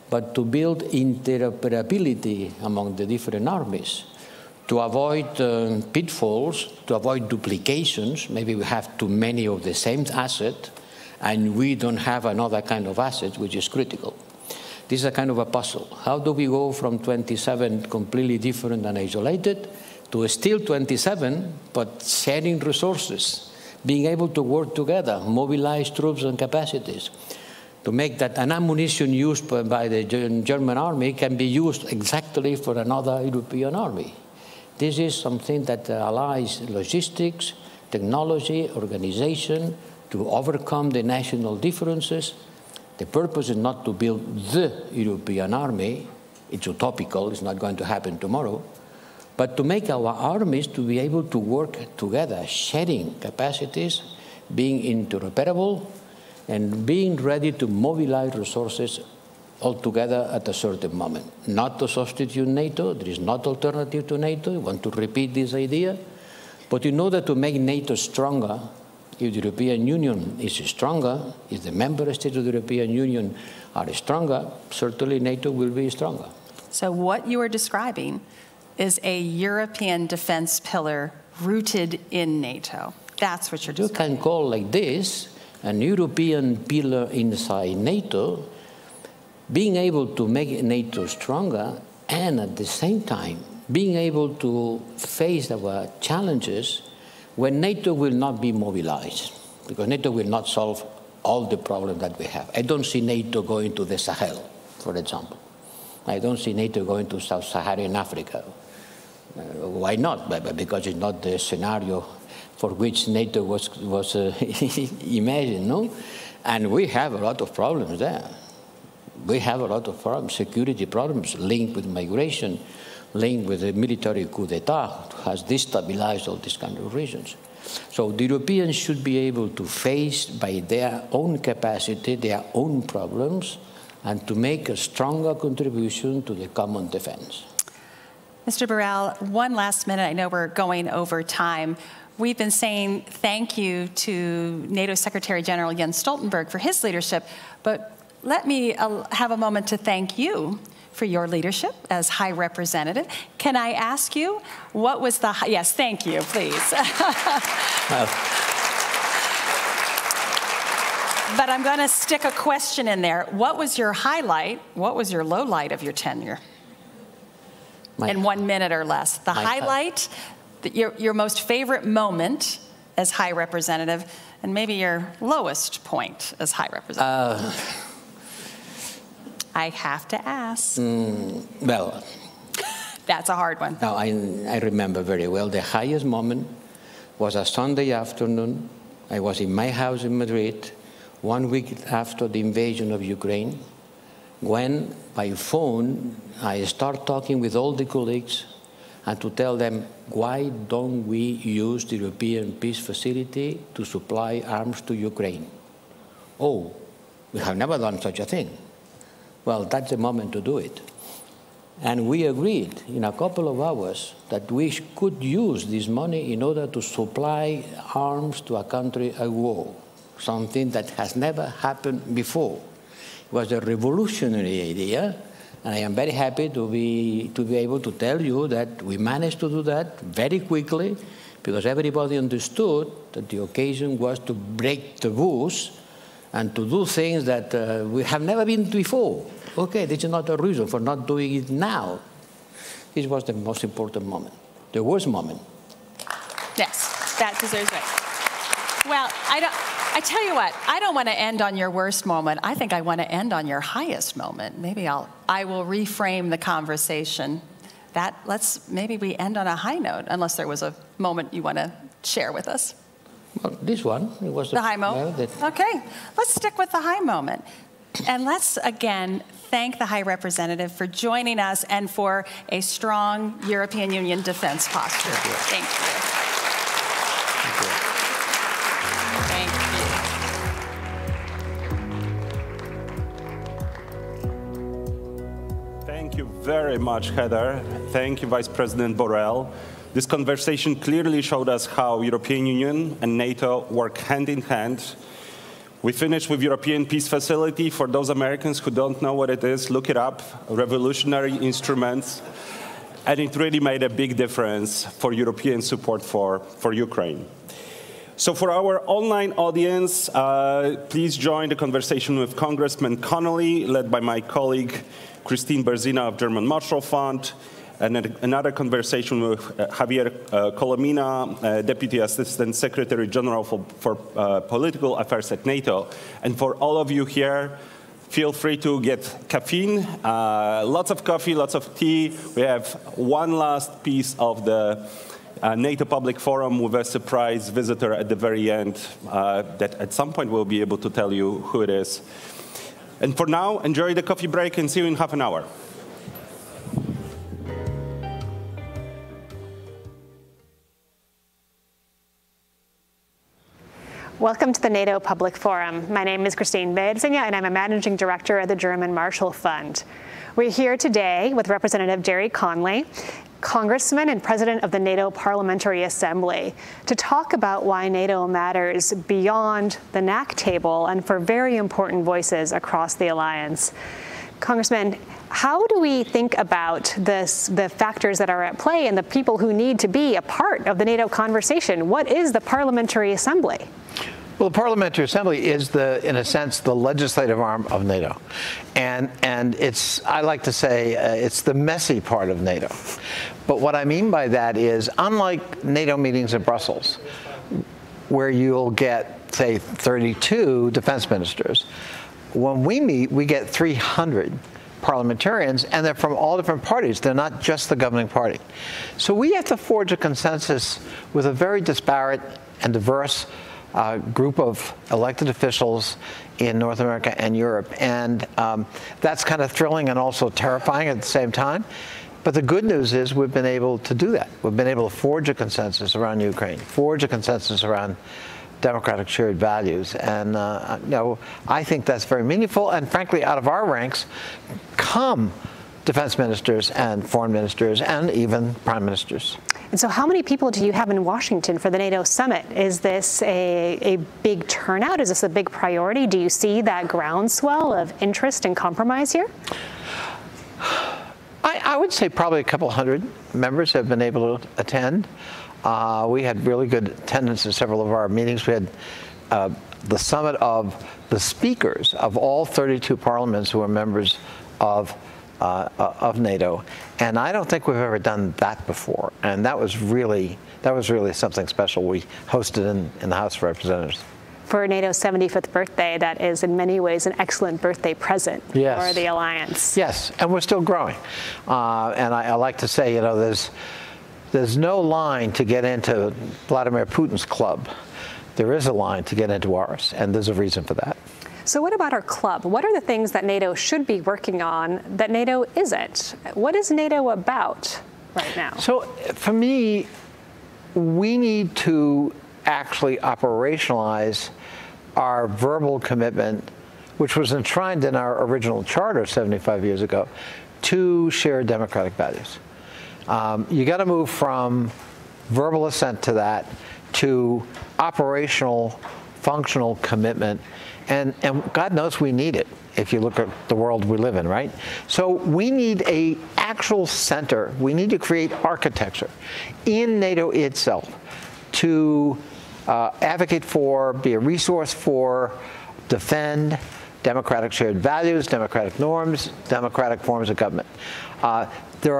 but to build interoperability among the different armies, to avoid pitfalls, to avoid duplications. Maybe we have too many of the same asset, and we don't have another kind of asset, which is critical. This is a kind of a puzzle. How do we go from 27 completely different and isolated to still 27, but sharing resources, being able to work together, mobilize troops and capacities, to make that an ammunition used by the German army can be used exactly for another European army. This is something that allies logistics, technology, organization, to overcome the national differences. The purpose is not to build the European army. It's utopical, it's not going to happen tomorrow. But to make our armies to be able to work together, sharing capacities, being interoperable, and being ready to mobilize resources all together at a certain moment. Not to substitute NATO, there is not alternative to NATO, I want to repeat this idea. But in order to make NATO stronger, if the European Union is stronger, if the member states of the European Union are stronger, certainly NATO will be stronger. So what you are describing is a European defense pillar rooted in NATO. That's what you're describing. You can call like this an European pillar inside NATO, being able to make NATO stronger and at the same time being able to face our challenges when NATO will not be mobilized, because NATO will not solve all the problems that we have. I don't see NATO going to the Sahel, for example. I don't see NATO going to Sub-Saharan Africa. Why not? Because it's not the scenario for which NATO was imagined, no? And we have a lot of problems there. We have a lot of problems, security problems linked with migration, linked with the military coup d'etat, has destabilized all these kind of regions. So the Europeans should be able to face by their own capacity, their own problems, and to make a stronger contribution to the common defense. Mr. Borrell, one last minute. I know we're going over time. We've been saying thank you to NATO Secretary General Jens Stoltenberg for his leadership, but let me have a moment to thank you for your leadership as High Representative. Can I ask you, what was the, yes, thank you, please. But I'm going to stick a question in there. What was your highlight, what was your low light of your tenure? In 1 minute or less. The highlight, your most favorite moment as High Representative, and maybe your lowest point as High Representative. I have to ask. Well, that's a hard one. No, I remember very well. The highest moment was a Sunday afternoon. I was in my house in Madrid, 1 week after the invasion of Ukraine, when by phone I start talking with all the colleagues and to tell them, why don't we use the European Peace Facility to supply arms to Ukraine? Oh, we have never done such a thing. Well, that's the moment to do it. And we agreed in a couple of hours that we could use this money in order to supply arms to a country at war, something that has never happened before. It was a revolutionary idea, and I am very happy to be able to tell you that we managed to do that very quickly, because everybody understood that the occasion was to break taboos and to do things that we have never been before. Okay, this is not a reason for not doing it now. This was the most important moment, the worst moment. Yes, that deserves it. Well, I tell you what, I don't want to end on your worst moment. I think I want to end on your highest moment. Maybe I will reframe the conversation. Maybe we end on a high note, unless there was a moment you want to share with us. Well, this one, it was the high moment. Okay, let's stick with the high moment. And let's again thank the High Representative for joining us and for a strong European Union defense posture. Thank you. Thank you very much, Heather. Thank you, Vice President Borrell. This conversation clearly showed us how European Union and NATO work hand in hand. We finished with European Peace Facility. For those Americans who don't know what it is, look it up, revolutionary instruments. And it really made a big difference for European support for Ukraine. So for our online audience, please join the conversation with Congressman Connolly, led by my colleague Christine Berzina of German Marshall Fund, and another conversation with Javier Colomina, Deputy Assistant Secretary General for Political Affairs at NATO. And for all of you here, feel free to get caffeine, lots of coffee, lots of tea. We have one last piece of the NATO Public Forum with a surprise visitor at the very end that at some point we'll be able to tell you who it is. And for now, enjoy the coffee break and see you in half an hour. Welcome to the NATO Public Forum. My name is Christine Berzina, and I'm a Managing Director at the German Marshall Fund. We're here today with Representative Gerry Conley, Congressman and President of the NATO Parliamentary Assembly, to talk about why NATO matters beyond the NAC table and for very important voices across the alliance. Congressman, how do we think about the factors that are at play and the people who need to be a part of the NATO conversation? What is the Parliamentary Assembly? Well, the Parliamentary Assembly is, in a sense, the legislative arm of NATO. And it's, I like to say, it's the messy part of NATO. But what I mean by that is, unlike NATO meetings in Brussels, where you'll get, say, 32 defense ministers, when we meet, we get 300 parliamentarians, and they're from all different parties. They're not just the governing party. So we have to forge a consensus with a very disparate and diverse group of elected officials in North America and Europe. And that's kind of thrilling and also terrifying at the same time. But the good news is we've been able to do that. We've been able to forge a consensus around Ukraine, forge a consensus around democratic shared values. And you know, I think that's very meaningful. And frankly, out of our ranks come defense ministers and foreign ministers and even prime ministers. And so how many people do you have in Washington for the NATO summit? Is this a big turnout? Is this a big priority? Do you see that groundswell of interest and compromise here? I would say probably a couple hundred members have been able to attend. We had really good attendance at several of our meetings. We had the summit of the speakers of all 32 parliaments who are members of NATO, and I don't think we've ever done that before. And that was really something special. We hosted in the House of Representatives. For NATO's 75th birthday, that is in many ways an excellent birthday present for the alliance. Yes, and we're still growing. And I like to say, you know, there's no line to get into Vladimir Putin's club. There is a line to get into ours, and there's a reason for that. So what about our club? What are the things that NATO should be working on that NATO isn't? What is NATO about right now? So for me, we need to actually operationalize our verbal commitment, which was enshrined in our original charter 75 years ago, to shared democratic values. You got to move from verbal assent to that to operational, functional commitment. And God knows we need it if you look at the world we live in, right? So we need an actual center. We need to create architecture in NATO itself to advocate for, be a resource for, defend democratic shared values, democratic norms, democratic forms of government. There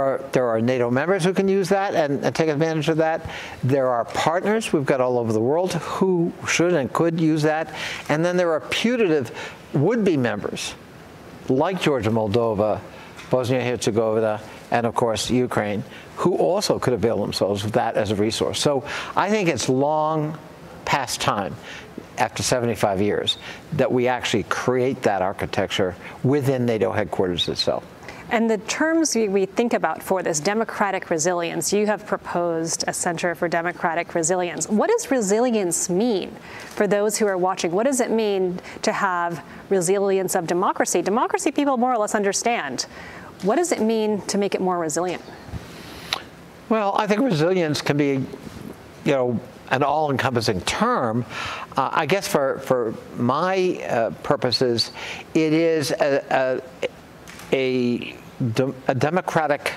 are NATO members who can use that and take advantage of that. There are partners we've got all over the world who should and could use that. And then there are putative would-be members like Georgia, Moldova, Bosnia-Herzegovina, and of course Ukraine, who also could avail themselves of that as a resource. So I think it's long past time, after 75 years, that we actually create that architecture within NATO headquarters itself. And the terms we think about for this, democratic resilience, you have proposed a Center for Democratic Resilience. What does resilience mean for those who are watching? What does it mean to have resilience of democracy? Democracy people more or less understand. What does it mean to make it more resilient? Well, I think resilience can be, you know, an all-encompassing term. I guess for my purposes, it is a democratic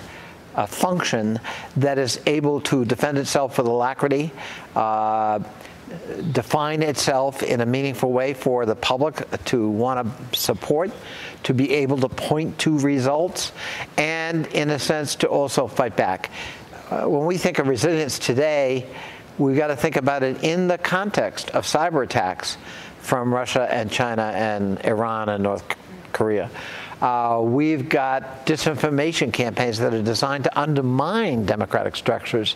function that is able to defend itself with alacrity, define itself in a meaningful way for the public to want to support, to be able to point to results, and in a sense to also fight back. When we think of resilience today, we've got to think about it in the context of cyber attacks from Russia and China and Iran and North Korea. We've got disinformation campaigns that are designed to undermine democratic structures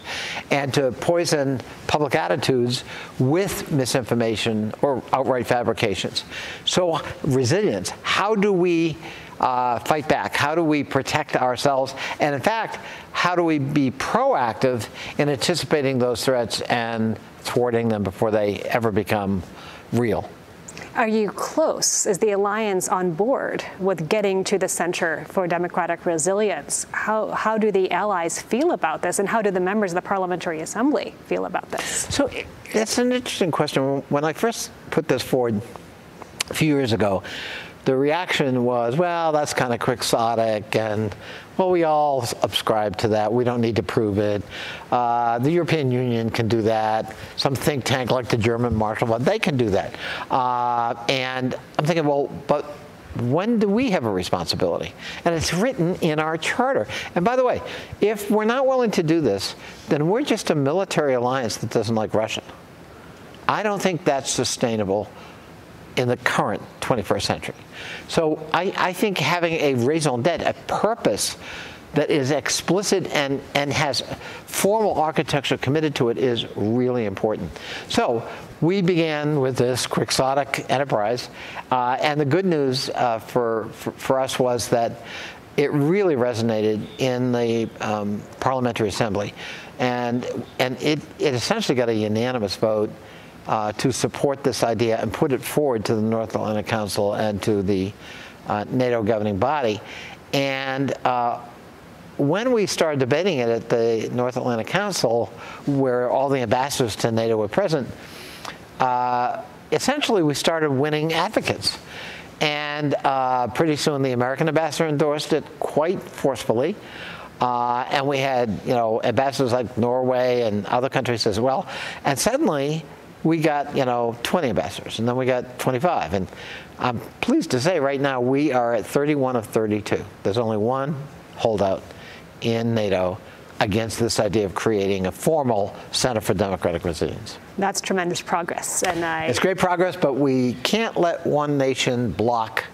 and to poison public attitudes with misinformation or outright fabrications. So resilience, how do we fight back? How do we protect ourselves? And in fact, how do we be proactive in anticipating those threats and thwarting them before they ever become real? Are you close? Is the alliance on board with getting to the Center for Democratic Resilience? How do the allies feel about this, and how do the members of the Parliamentary Assembly feel about this? So it's an interesting question. When I first put this forward a few years ago, the reaction was, well, that's kind of quixotic, and well, we all subscribe to that. We don't need to prove it. The European Union can do that. Some think tank like the German Marshall Fund, they can do that. And I'm thinking, well, but when do we have a responsibility? And it's written in our charter. And by the way, if we're not willing to do this, then we're just a military alliance that doesn't like Russia. I don't think that's sustainable in the current 21st century. So I think having a raison d'etre, a purpose that is explicit and has formal architecture committed to it, is really important. So we began with this quixotic enterprise, and the good news for us was that it really resonated in the Parliamentary Assembly, and it essentially got a unanimous vote to support this idea and put it forward to the North Atlantic Council and to the NATO governing body. And when we started debating it at the North Atlantic Council, where all the ambassadors to NATO were present, essentially we started winning advocates. And pretty soon the American ambassador endorsed it quite forcefully. And we had, ambassadors like Norway and other countries as well. And suddenly we got, 20 ambassadors, and then we got 25. And I'm pleased to say right now we are at 31 of 32. There's only one holdout in NATO against this idea of creating a formal Center for Democratic Resilience. That's tremendous progress. And it's great progress, but we can't let one nation block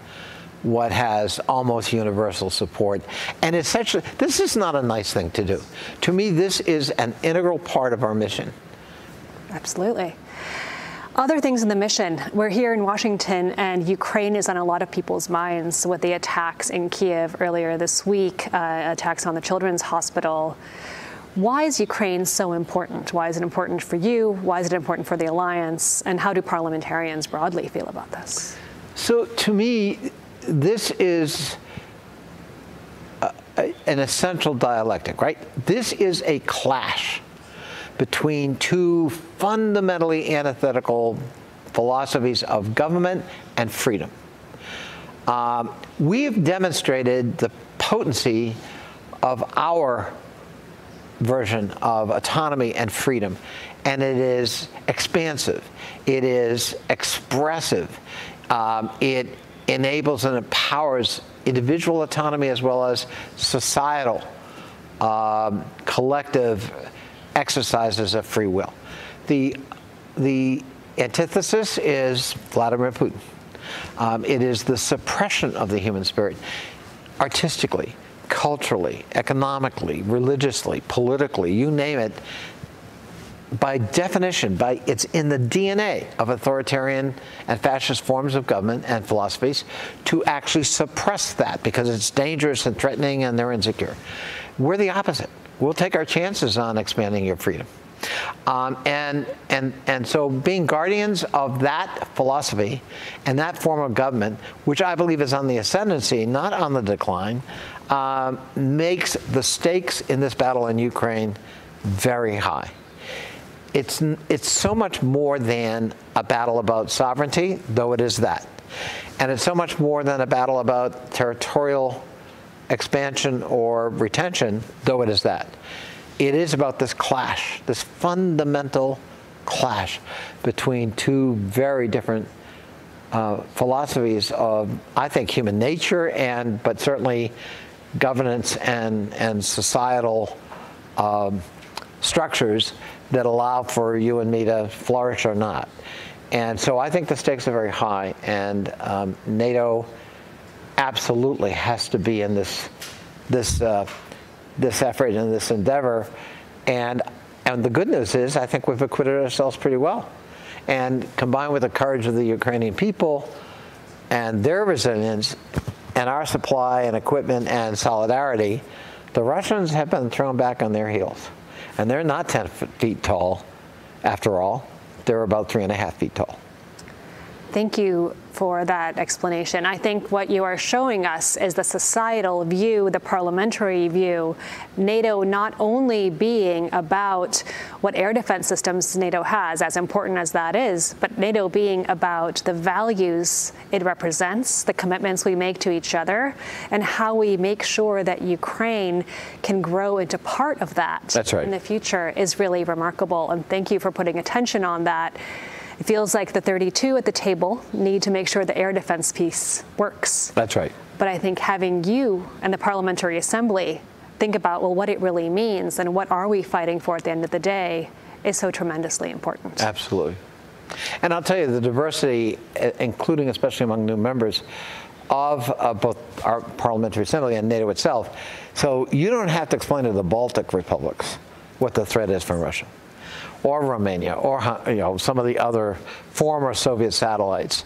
what has almost universal support. And essentially, this is not a nice thing to do. To me, this is an integral part of our mission. Absolutely. Other things in the mission. We're here in Washington, and Ukraine is on a lot of people's minds with the attacks in Kiev earlier this week, attacks on the Children's Hospital. Why is Ukraine so important? Why is it important for you? Why is it important for the alliance? And how do parliamentarians broadly feel about this? So to me, this is an essential dialectic, right? This is a clash between two fundamentally antithetical philosophies of government and freedom. We've demonstrated the potency of our version of autonomy and freedom, and it is expansive, it is expressive, it enables and empowers individual autonomy as well as societal, collective exercises of free will. The antithesis is Vladimir Putin. It is the suppression of the human spirit, artistically, culturally, economically, religiously, politically, you name it. By definition, it's in the DNA of authoritarian and fascist forms of government and philosophies to actually suppress that because it's dangerous and threatening and they're insecure. We're the opposite. We'll take our chances on expanding your freedom. And so being guardians of that philosophy and that form of government, which I believe is on the ascendancy, not on the decline, makes the stakes in this battle in Ukraine very high. It's so much more than a battle about sovereignty, though it is that. And it's so much more than a battle about territorial expansion or retention, though it is that. It is about this clash, this fundamental clash between two very different philosophies of, I think, human nature but certainly governance and societal structures that allow for you and me to flourish or not. And so I think the stakes are very high, and NATO absolutely has to be in this effort and this endeavor. And the good news is I think we've acquitted ourselves pretty well. And combined with the courage of the Ukrainian people and their resilience and our supply and equipment and solidarity, the Russians have been thrown back on their heels. And they're not 10 feet tall, after all. They're about 3.5 feet tall. Thank you for that explanation. I think what you are showing us is the societal view, the parliamentary view, NATO not only being about what air defense systems NATO has, as important as that is, but NATO being about the values it represents, the commitments we make to each other, and how we make sure that Ukraine can grow into part of that. That's right. In the future is really remarkable. And thank you for putting attention on that. It feels like the 32 at the table need to make sure the air defense piece works. That's right. But I think having you and the Parliamentary Assembly think about, well, what it really means and what are we fighting for at the end of the day is so tremendously important. Absolutely. And I'll tell you, the diversity, including especially among new members, of both our Parliamentary Assembly and NATO itself. So you don't have to explain to the Baltic republics what the threat is from Russia, or Romania, or some of the other former Soviet satellites.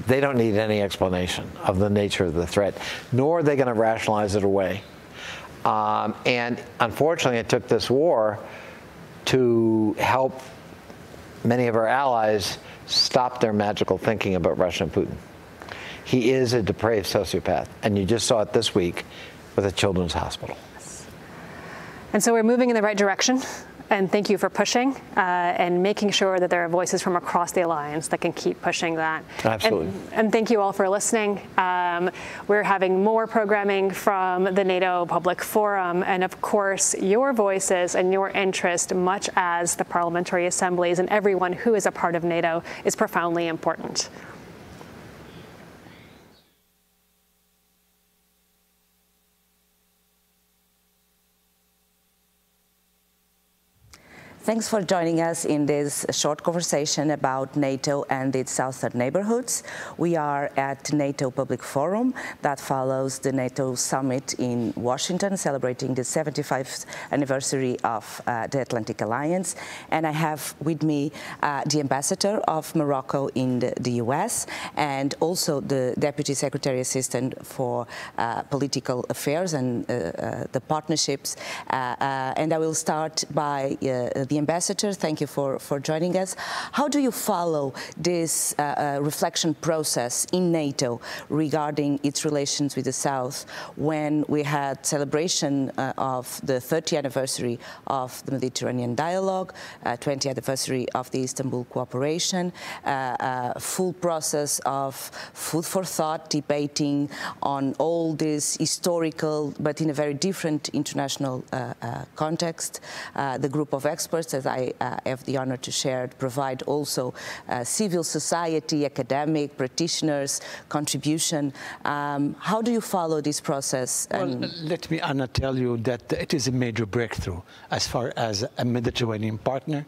They don't need any explanation of the nature of the threat, nor are they going to rationalize it away. And unfortunately, it took this war to help many of our allies stop their magical thinking about Russia and Putin. He is a depraved sociopath, and you just saw it this week with a children's hospital. And so we're moving in the right direction. And thank you for pushing and making sure that there are voices from across the alliance that can keep pushing that. Absolutely. And thank you all for listening. We're having more programming from the NATO Public Forum. And of course, your voices and your interest, much as the parliamentary assemblies and everyone who is a part of NATO, is profoundly important. Thanks for joining us in this short conversation about NATO and its southern neighborhoods. We are at NATO Public Forum that follows the NATO Summit in Washington, celebrating the 75th anniversary of the Atlantic Alliance. And I have with me the ambassador of Morocco in the US, and also the Deputy Secretary Assistant for Political Affairs and the partnerships. And I will start by the ambassador. Thank you for joining us. How do you follow this reflection process in NATO regarding its relations with the South when we had celebration of the 30th anniversary of the Mediterranean Dialogue, 20th anniversary of the Istanbul Cooperation, full process of food for thought, debating on all this historical but in a very different international context. The group of experts that I have the honor to share provide also civil society, academic, practitioners, contribution. How do you follow this process? Well, let me, Anna, tell you that it is a major breakthrough as far as a Mediterranean partner,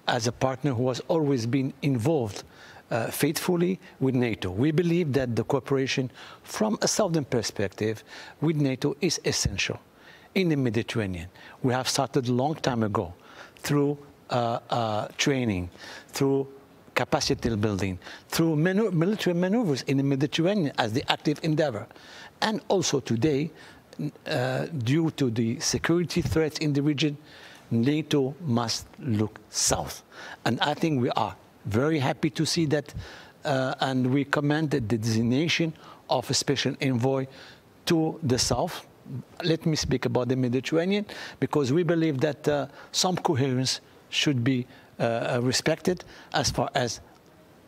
as a partner who has always been involved faithfully with NATO. We believe that the cooperation from a southern perspective with NATO is essential in the Mediterranean. We have started a long time ago through training, through capacity building, through military maneuvers in the Mediterranean as the active endeavor. And also today, due to the security threats in the region, NATO must look south. And I think we are very happy to see that, and we commend the designation of a special envoy to the south. Let me speak about the Mediterranean, because we believe that some coherence should be respected as far as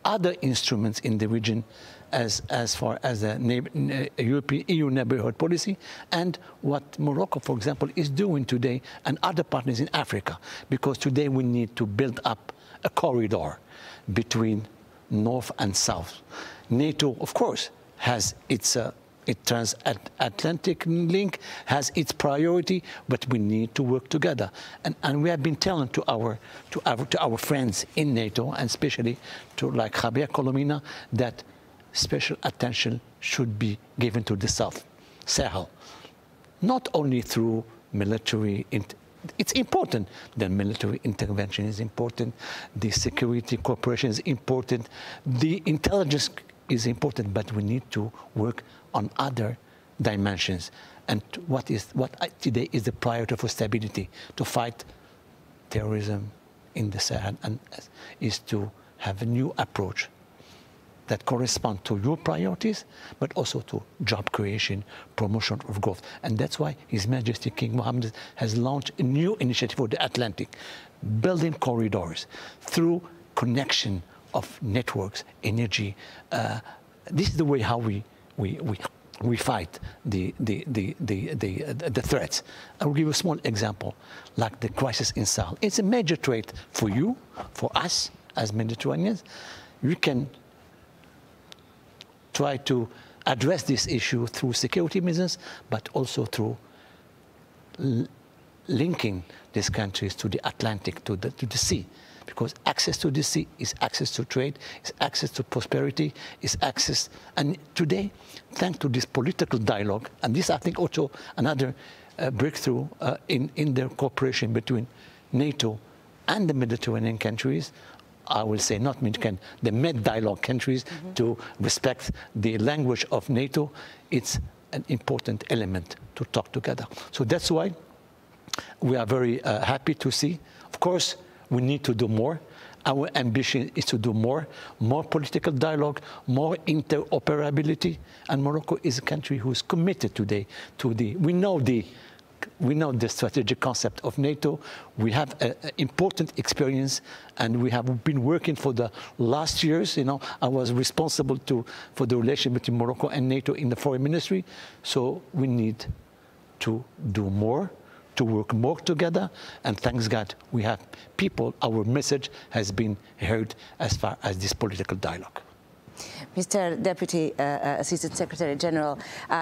other instruments in the region, as far as the European EU neighborhood policy, and what Morocco, for example, is doing today, and other partners in Africa, because today we need to build up a corridor between north and south. NATO, of course, has its transatlantic link, has its priority, but we need to work together. And we have been telling to our friends in NATO, and especially to like Javier Colomina, that special attention should be given to the South Sahel, not only through military. It's important. The military intervention is important. The security cooperation is important. The intelligence is important, but we need to work on other dimensions. And what today is the priority for stability, to fight terrorism in the Sahel, and is to have a new approach that corresponds to your priorities, but also to job creation, promotion of growth. And that's why His Majesty King Mohammed has launched a new initiative for the Atlantic, building corridors through connection of networks, energy. This is the way how we fight the threats. I will give you a small example, like the crisis in Sahel. It's a major threat for you, for us as Mediterraneans. We can try to address this issue through security measures, but also through linking these countries to the Atlantic, to the sea. Because access to the sea is access to trade, is access to prosperity, is access. And today, thanks to this political dialogue, and this I think also another breakthrough in the cooperation between NATO and the Mediterranean countries, I will say not Mediterranean, the Med-dialogue countries, to respect the language of NATO. It's an important element to talk together. So that's why we are very happy to see. Of course, we need to do more. Our ambition is to do more political dialogue, more interoperability, and Morocco is a country who is committed today to we know the strategic concept of NATO. We have an important experience, and we have been working for the last years. I was responsible for the relation between Morocco and NATO in the foreign ministry. So we need to do more, to work more together, and thanks God we have people. Our message has been heard as far as this political dialogue. Mr. Deputy Assistant Secretary General,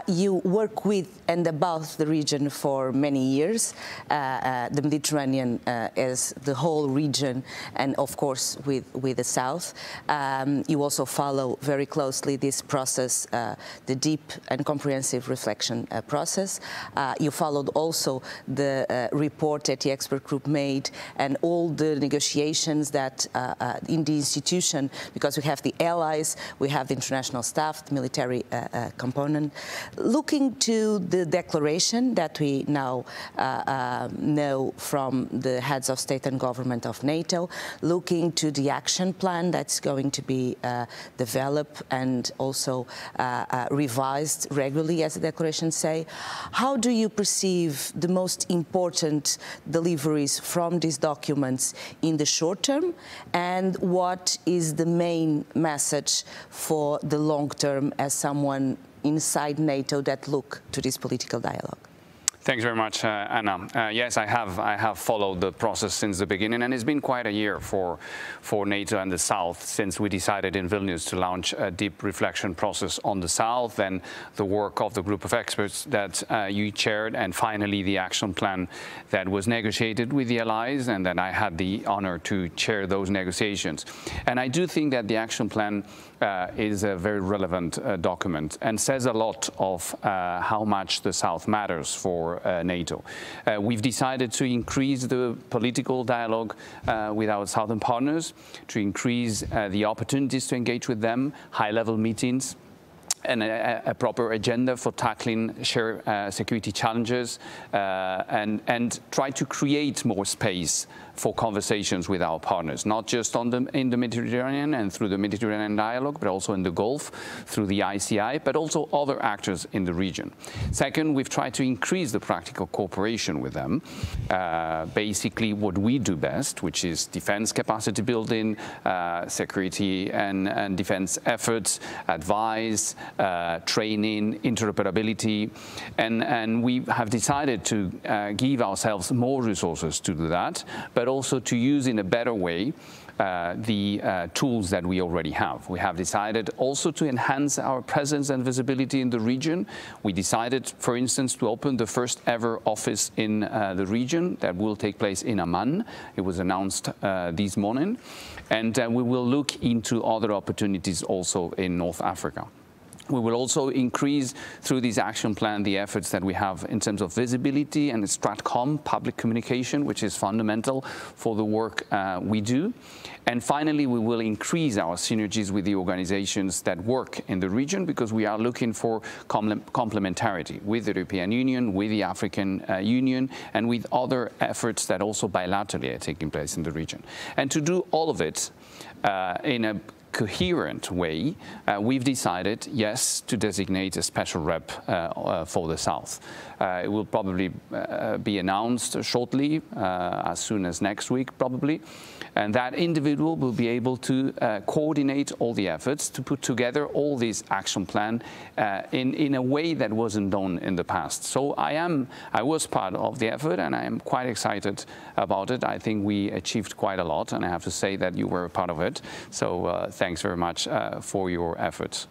you work with and about the region for many years, the Mediterranean as the whole region, and of course with the South. You also follow very closely this process, the deep and comprehensive reflection process. You followed also the report that the expert group made and all the negotiations that in the institution, because we have the allies, we have the international staff, the military component. Looking to the declaration that we now know from the heads of state and government of NATO, looking to the action plan that's going to be developed and also revised regularly, as the declarations say, how do you perceive the most important deliveries from these documents in the short term, and what is the main message for the long term as someone inside NATO that look to this political dialogue? Thanks very much, Anna. Yes, I have followed the process since the beginning, and it's been quite a year for NATO and the South since we decided in Vilnius to launch a deep reflection process on the South, and the work of the group of experts that you chaired, and finally the action plan that was negotiated with the allies, and that I had the honor to chair those negotiations. And I do think that the action plan is a very relevant document and says a lot of how much the South matters for NATO. We've decided to increase the political dialogue with our southern partners, to increase the opportunities to engage with them, high-level meetings, and a proper agenda for tackling shared security challenges, and try to create more space for conversations with our partners, not just in the Mediterranean and through the Mediterranean dialogue, but also in the Gulf through the ICI, but also other actors in the region. Second, we've tried to increase the practical cooperation with them, basically what we do best, which is defense capacity building, security and defense efforts, advice, training, interoperability, and we have decided to give ourselves more resources to do that, but also to use in a better way the tools that we already have. We have decided also to enhance our presence and visibility in the region. We decided, for instance, to open the first ever office in the region that will take place in Amman. It was announced this morning. And we will look into other opportunities also in North Africa. We will also increase through this action plan the efforts that we have in terms of visibility and Stratcom, public communication, which is fundamental for the work we do. And finally, we will increase our synergies with the organizations that work in the region, because we are looking for complementarity with the European Union, with the African Union, and with other efforts that also bilaterally are taking place in the region. And to do all of it in a coherent way, we've decided, yes, to designate a special rep for the South. It will probably be announced shortly, as soon as next week, probably. And that individual will be able to coordinate all the efforts to put together all this action plan in a way that wasn't done in the past. So I was part of the effort, and I am quite excited about it. I think we achieved quite a lot, and I have to say that you were a part of it. So thanks very much for your efforts.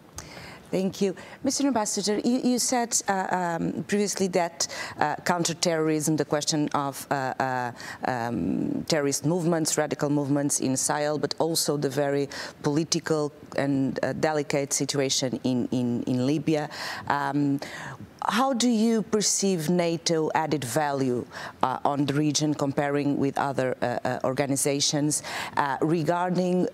Thank you. Mr. Ambassador, you said previously that counterterrorism, the question of terrorist movements, radical movements in Sahel, but also the very political and delicate situation in Libya. How do you perceive NATO added value on the region comparing with other organizations regarding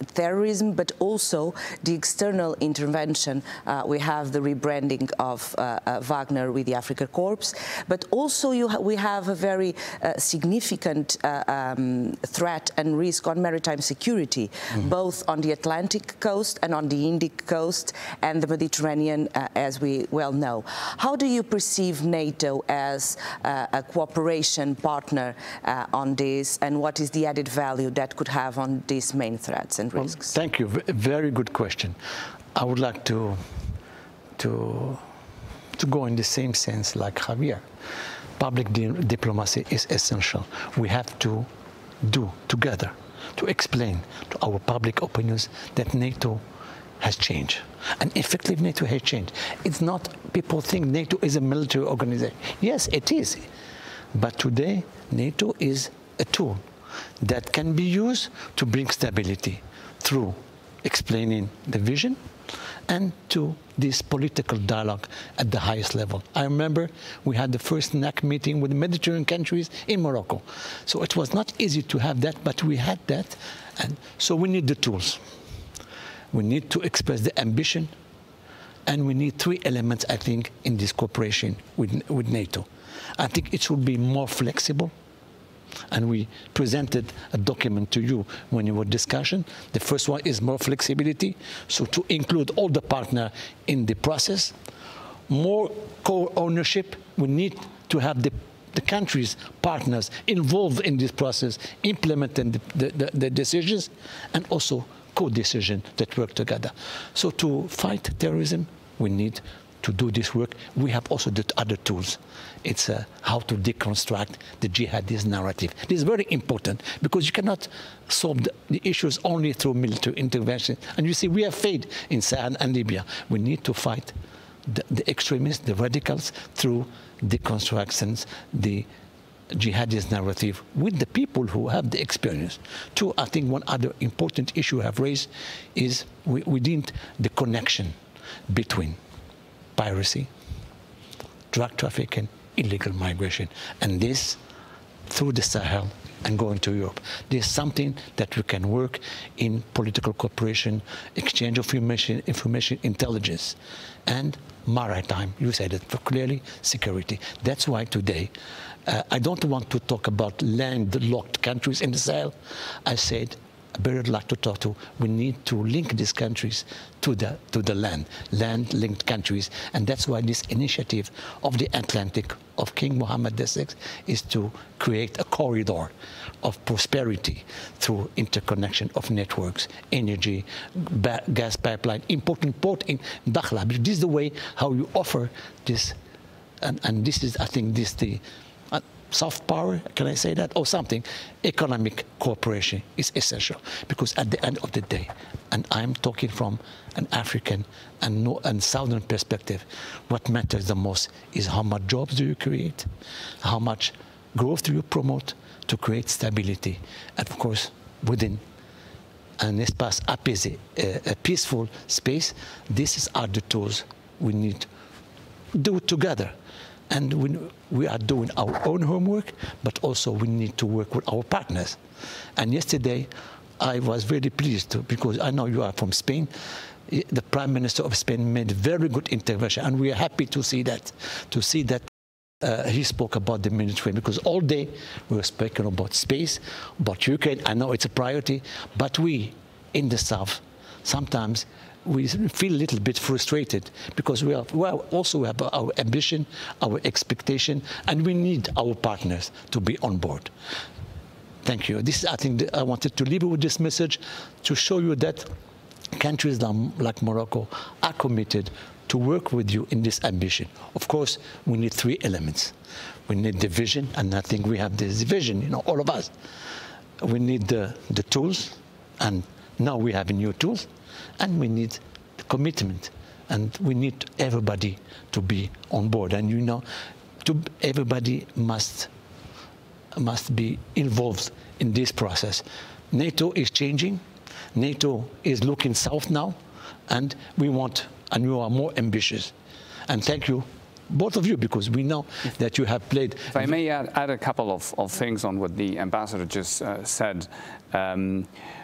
terrorism, but also the external intervention. We have the rebranding of Wagner with the Africa Corps, but also we have a very significant threat and risk on maritime security, both on the Atlantic coast and on the Indic coast and the Mediterranean, as we well know. How do you perceive NATO as a cooperation partner on this, and what is the added value that could have on these main threats and risks? Thank you. Very good question. I would like to go in the same sense like Javier. Public diplomacy is essential. We have to do together to explain to our public opinions that NATO has changed. And effective NATO has changed. It's not, people think NATO is a military organization. Yes, it is. But today, NATO is a tool that can be used to bring stability through explaining the vision and to this political dialogue at the highest level. I remember we had the first NAC meeting with the Mediterranean countries in Morocco. So it was not easy to have that, but we had that. And so we need the tools. We need to express the ambition, and we need three elements, I think, in this cooperation with NATO. I think it should be more flexible, and we presented a document to you when you were discussing. The first one is more flexibility, so to include all the partners in the process. More co-ownership. We need to have the countries, partners involved in this process, implementing the decisions, and also co-decision that work together. So to fight terrorism, we need to do this work. We have also the other tools. It's how to deconstruct the jihadist narrative. This is very important because you cannot solve the issues only through military intervention. And you see, we have failed in Sahel and Libya. We need to fight the extremists, the radicals, through deconstructions, the jihadist narrative with the people who have the experience. Two, I think one other important issue I have raised is we need the connection between piracy, drug trafficking, illegal migration, and this through the Sahel and going to Europe. There's something that we can work in political cooperation, exchange of information intelligence, and maritime, you said it clearly, security. That's why today, I don't want to talk about landlocked countries in the Sahel. I said, I better like to talk to, we need to link these countries to the land-linked countries. And that's why this initiative of the Atlantic of King Mohammed VI is to create a corridor of prosperity through interconnection of networks, energy, gas pipeline, important port in Dakhla. This is the way how you offer this, and this is, I think, this the soft power, can I say that, or something, economic cooperation is essential. Because at the end of the day, and I'm talking from an African and Southern perspective, what matters the most is how much jobs do you create, how much growth do you promote to create stability, and of course, within an espace apaisé, a peaceful space, these are the tools we need to do together. And we are doing our own homework, but also we need to work with our partners. And yesterday, I was very pleased because I know you are from Spain. The Prime Minister of Spain made a very good intervention, and we are happy to see that. He spoke about the Mediterranean, because all day we were speaking about space, about Ukraine. I know it's a priority, but we in the South sometimes we feel a little bit frustrated because we have our ambition, our expectation, and we need our partners to be on board. Thank you. This, I think, I wanted to leave you with this message to show you that countries like Morocco are committed to work with you in this ambition. Of course, we need three elements. We need the vision, and I think we have this vision, all of us. We need the tools, and now we have new tools. And we need the commitment, and we need everybody to be on board. And everybody must be involved in this process. NATO is changing. NATO is looking south now, and we want, and you are more ambitious. And thank you, both of you, because we know that you have played. If I may add a couple of things on what the ambassador just said.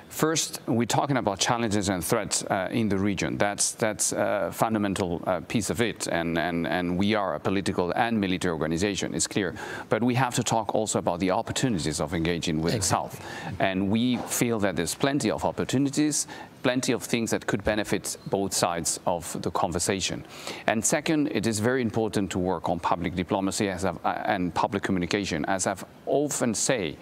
First, we're talking about challenges and threats in the region. That's a fundamental piece of it, and we are a political and military organization, it's clear. But we have to talk also about the opportunities of engaging with the South. And we feel that there's plenty of opportunities, plenty of things that could benefit both sides of the conversation. And second, it is very important to work on public diplomacy and public communication. As I've often say,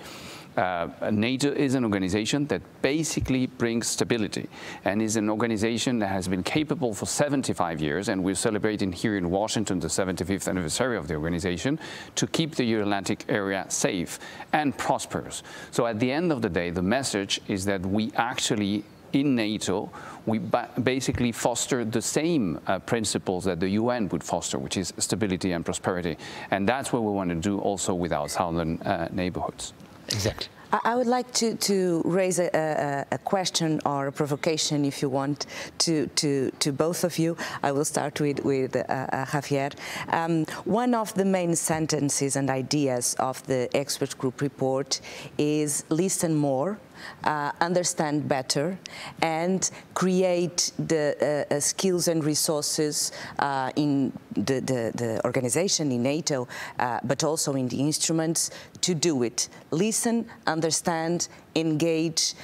NATO is an organization that basically brings stability and is an organization that has been capable for 75 years, and we're celebrating here in Washington the 75th anniversary of the organization, to keep the Euro-Atlantic area safe and prosperous. So at the end of the day, the message is that we actually, in NATO, we basically foster the same principles that the UN would foster, which is stability and prosperity. And that's what we want to do also with our southern neighborhoods. Exactly. I would like to raise a question or a provocation, if you want, to both of you. I will start with Javier. One of the main sentences and ideas of the expert group report is listen more, understand better, and create the skills and resources in the organization, in NATO, but also in the instruments to do it. Listen, understand, engage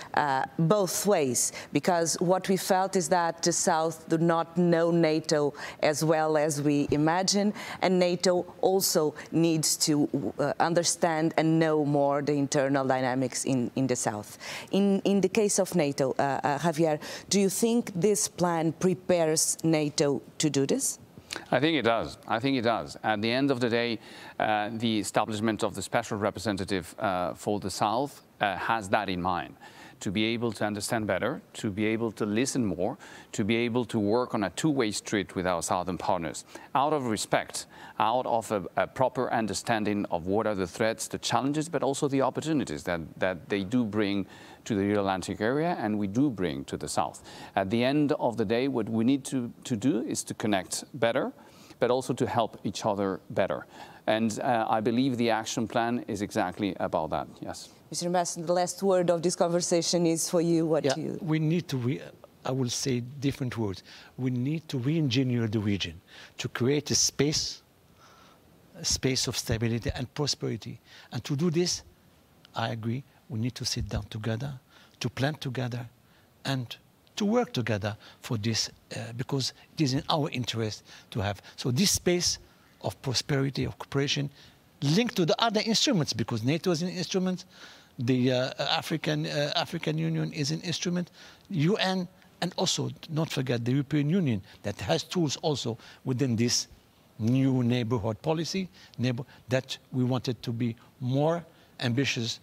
both ways, because what we felt is that the South do not know NATO as well as we imagine, and NATO also needs to understand and know more the internal dynamics in the South. In the case of NATO, Javier, do you think this plan prepares NATO to do this? I think it does. I think it does. At the end of the day, the establishment of the special representative for the South has that in mind, to be able to understand better, to be able to listen more, to be able to work on a two-way street with our southern partners, out of respect, out of a proper understanding of what are the threats, the challenges, but also the opportunities that they do bring to the Euro-Atlantic area, and we do bring to the South. At the end of the day, what we need to do is to connect better, but also to help each other better. And I believe the action plan is exactly about that, yes. Mr. Ambassador, the last word of this conversation is for you. We need to, I will say different words. We need to re-engineer the region to create a space of stability and prosperity. And to do this, I agree, we need to sit down together, to plan together, and to work together for this, because it is in our interest to have. So this space of prosperity, of cooperation, linked to the other instruments, because NATO is an instrument, the African Union is an instrument, UN, and also, not forget, the European Union that has tools also within this new neighborhood policy, that we wanted to be more ambitious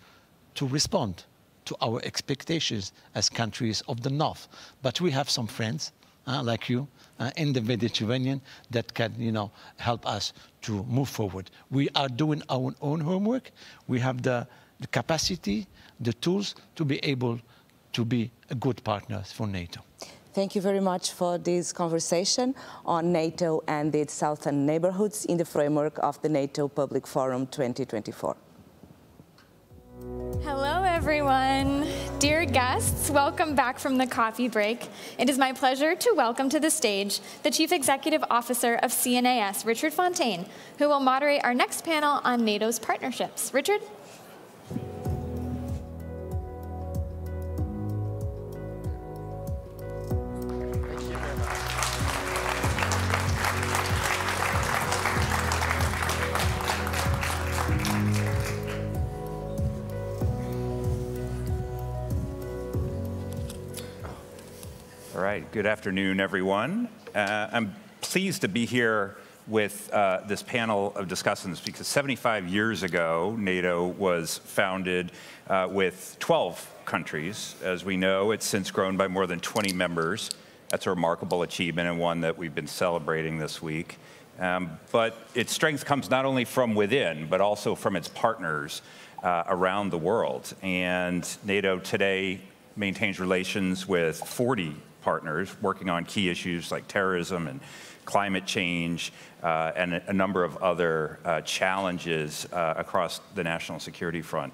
to respond to our expectations as countries of the North. But we have some friends, like you, in the Mediterranean that can, help us to move forward. We are doing our own homework. We have the capacity, the tools to be able to be a good partner for NATO. Thank you very much for this conversation on NATO and its southern neighborhoods in the framework of the NATO Public Forum 2024. Hello, everyone. Dear guests, welcome back from the coffee break. It is my pleasure to welcome to the stage the Chief Executive Officer of CNAS, Richard Fontaine, who will moderate our next panel on NATO's partnerships. Richard? All right, good afternoon, everyone. I'm pleased to be here with this panel of discussants because 75 years ago, NATO was founded with 12 countries. As we know, it's since grown by more than 20 members. That's a remarkable achievement and one that we've been celebrating this week. But its strength comes not only from within, but also from its partners around the world. And NATO today maintains relations with 40 partners working on key issues like terrorism and climate change and a number of other challenges across the national security front.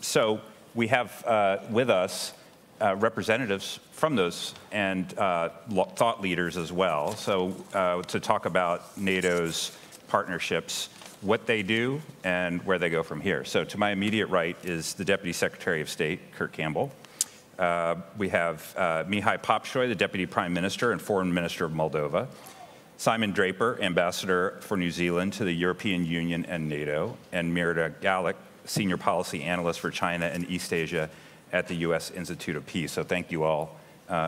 So we have with us representatives from those and thought leaders as well. So to talk about NATO's partnerships, what they do and where they go from here. So to my immediate right is the Deputy Secretary of State, Kurt Campbell. We have Mihai Popshoy, the Deputy Prime Minister and Foreign Minister of Moldova. Simon Draper, Ambassador for New Zealand to the European Union and NATO. And Mirda Gallick, Senior Policy Analyst for China and East Asia at the U.S. Institute of Peace. So thank you all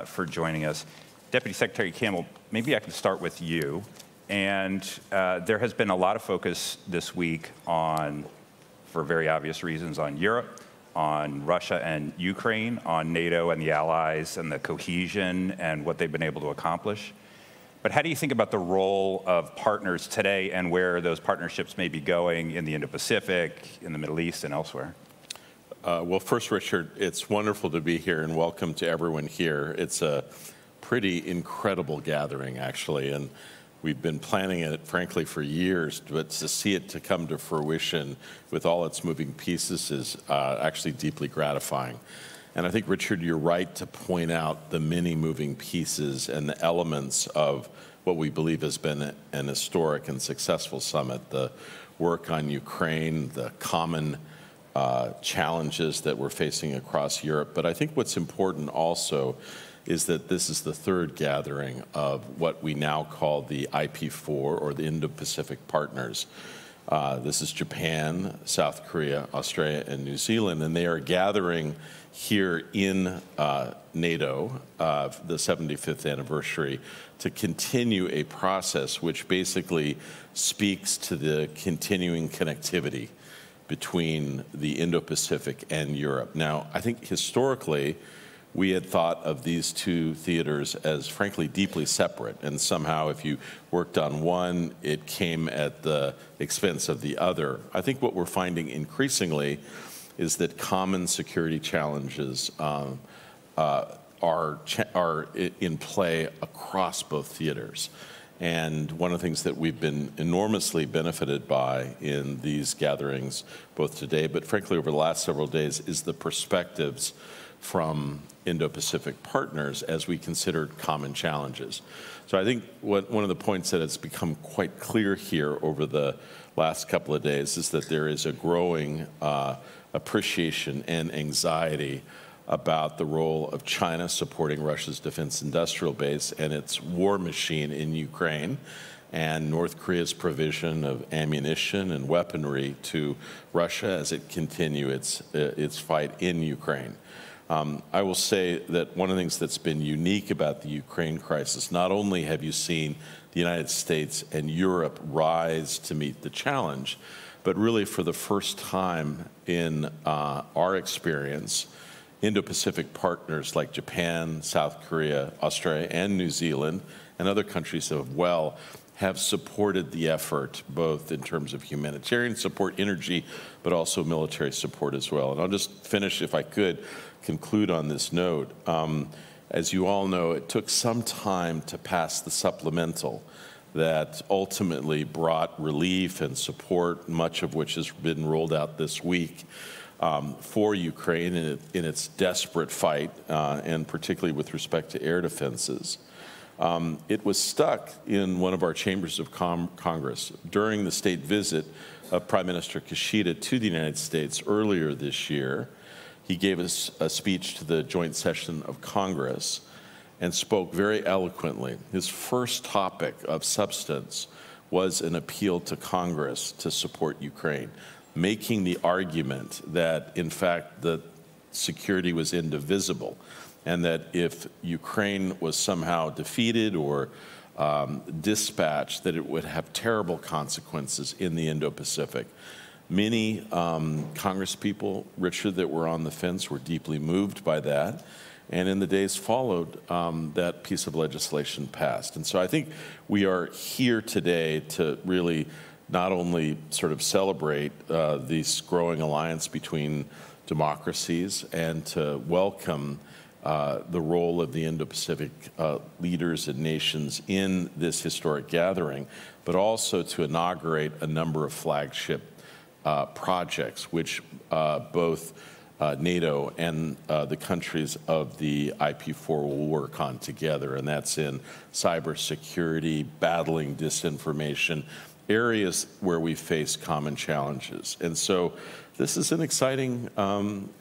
for joining us. Deputy Secretary Campbell, maybe I can start with you. And there has been a lot of focus this week on, for very obvious reasons, on Europe, on Russia and Ukraine, on NATO and the allies and the cohesion and what they've been able to accomplish. But how do you think about the role of partners today and where those partnerships may be going in the Indo-Pacific, in the Middle East, and elsewhere? Well, first, Richard, it's wonderful to be here, and welcome to everyone here. It's a pretty incredible gathering, actually, and we've been planning it, frankly, for years, but to see it to come to fruition with all its moving pieces is actually deeply gratifying. And I think, Richard, you're right to point out the many moving pieces and the elements of what we believe has been an historic and successful summit. The work on Ukraine, the common challenges that we're facing across Europe. But I think what's important also is that this is the third gathering of what we now call the IP4, or the Indo-Pacific Partners. This is Japan, South Korea, Australia, and New Zealand, and they are gathering here in NATO, the 75th anniversary, to continue a process which basically speaks to the continuing connectivity between the Indo-Pacific and Europe. Now, I think historically, we had thought of these two theaters as, frankly, deeply separate. And somehow, if you worked on one, it came at the expense of the other. I think what we're finding increasingly is that common security challenges are in play across both theaters. And one of the things that we've been enormously benefited by in these gatherings, both today, but frankly over the last several days, is the perspectives from Indo-Pacific partners as we consider common challenges. So I think one of the points that has become quite clear here over the last couple of days is that there is a growing appreciation and anxiety about the role of China supporting Russia's defense industrial base and its war machine in Ukraine, and North Korea's provision of ammunition and weaponry to Russia as it continues its fight in Ukraine. I will say that one of the things that's been unique about the Ukraine crisis, not only have you seen the United States and Europe rise to meet the challenge, but really for the first time in our experience, Indo-Pacific partners like Japan, South Korea, Australia, and New Zealand, and other countries as well, have supported the effort, both in terms of humanitarian support, energy, but also military support as well. And I'll just finish, if I could, conclude on this note. As you all know, it took some time to pass the supplemental that ultimately brought relief and support, much of which has been rolled out this week, for Ukraine in its desperate fight, and particularly with respect to air defenses. It was stuck in one of our chambers of Congress during the state visit of Prime Minister Kishida to the United States earlier this year. He gave us a speech to the joint session of Congress and spoke very eloquently. His first topic of substance was an appeal to Congress to support Ukraine, making the argument that, in fact, the security was indivisible, and that if Ukraine was somehow defeated or dispatched, that it would have terrible consequences in the Indo-Pacific. Many congresspeople, Richard, that were on the fence were deeply moved by that. And in the days followed, that piece of legislation passed. And so I think we are here today to really not only sort of celebrate this growing alliance between democracies and to welcome the role of the Indo-Pacific leaders and nations in this historic gathering, but also to inaugurate a number of flagship projects, which both NATO and the countries of the IP4 will work on together, and that's in cybersecurity, battling disinformation, areas where we face common challenges. And so this is an exciting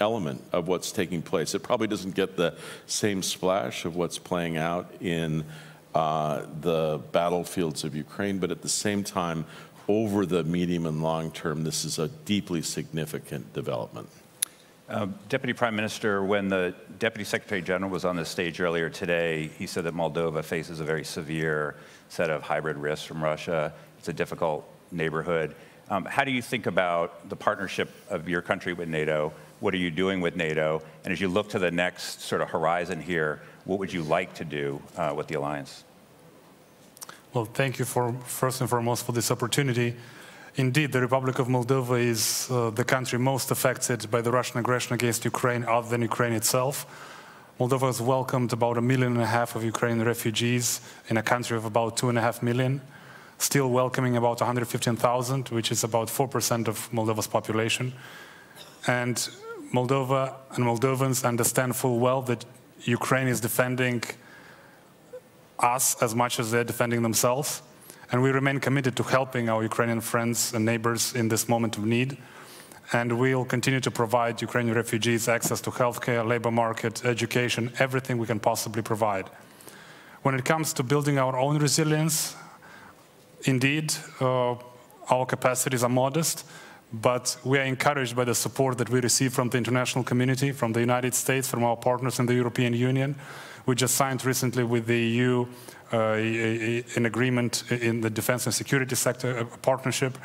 element of what's taking place. It probably doesn't get the same splash of what's playing out in the battlefields of Ukraine, but at the same time, over the medium and long term, this is a deeply significant development. Deputy Prime Minister, when the Deputy Secretary General was on the stage earlier today, he said that Moldova faces a very severe set of hybrid risks from Russia. It's a difficult neighborhood. How do you think about the partnership of your country with NATO? What are you doing with NATO? And as you look to the next sort of horizon here, what would you like to do with the alliance? Well, thank you first and foremost for this opportunity. Indeed, the Republic of Moldova is the country most affected by the Russian aggression against Ukraine other than Ukraine itself. Moldova has welcomed about 1.5 million of Ukrainian refugees in a country of about 2.5 million, still welcoming about 115,000, which is about 4% of Moldova's population. And Moldova and Moldovans understand full well that Ukraine is defending us as much as they're defending themselves. And we remain committed to helping our Ukrainian friends and neighbors in this moment of need. And we'll continue to provide Ukrainian refugees access to healthcare, labor market, education, everything we can possibly provide. When it comes to building our own resilience, indeed, our capacities are modest, but we are encouraged by the support that we receive from the international community, from the United States, from our partners in the European Union. We just signed recently with the EU an agreement in the defense and security sector, a partnership.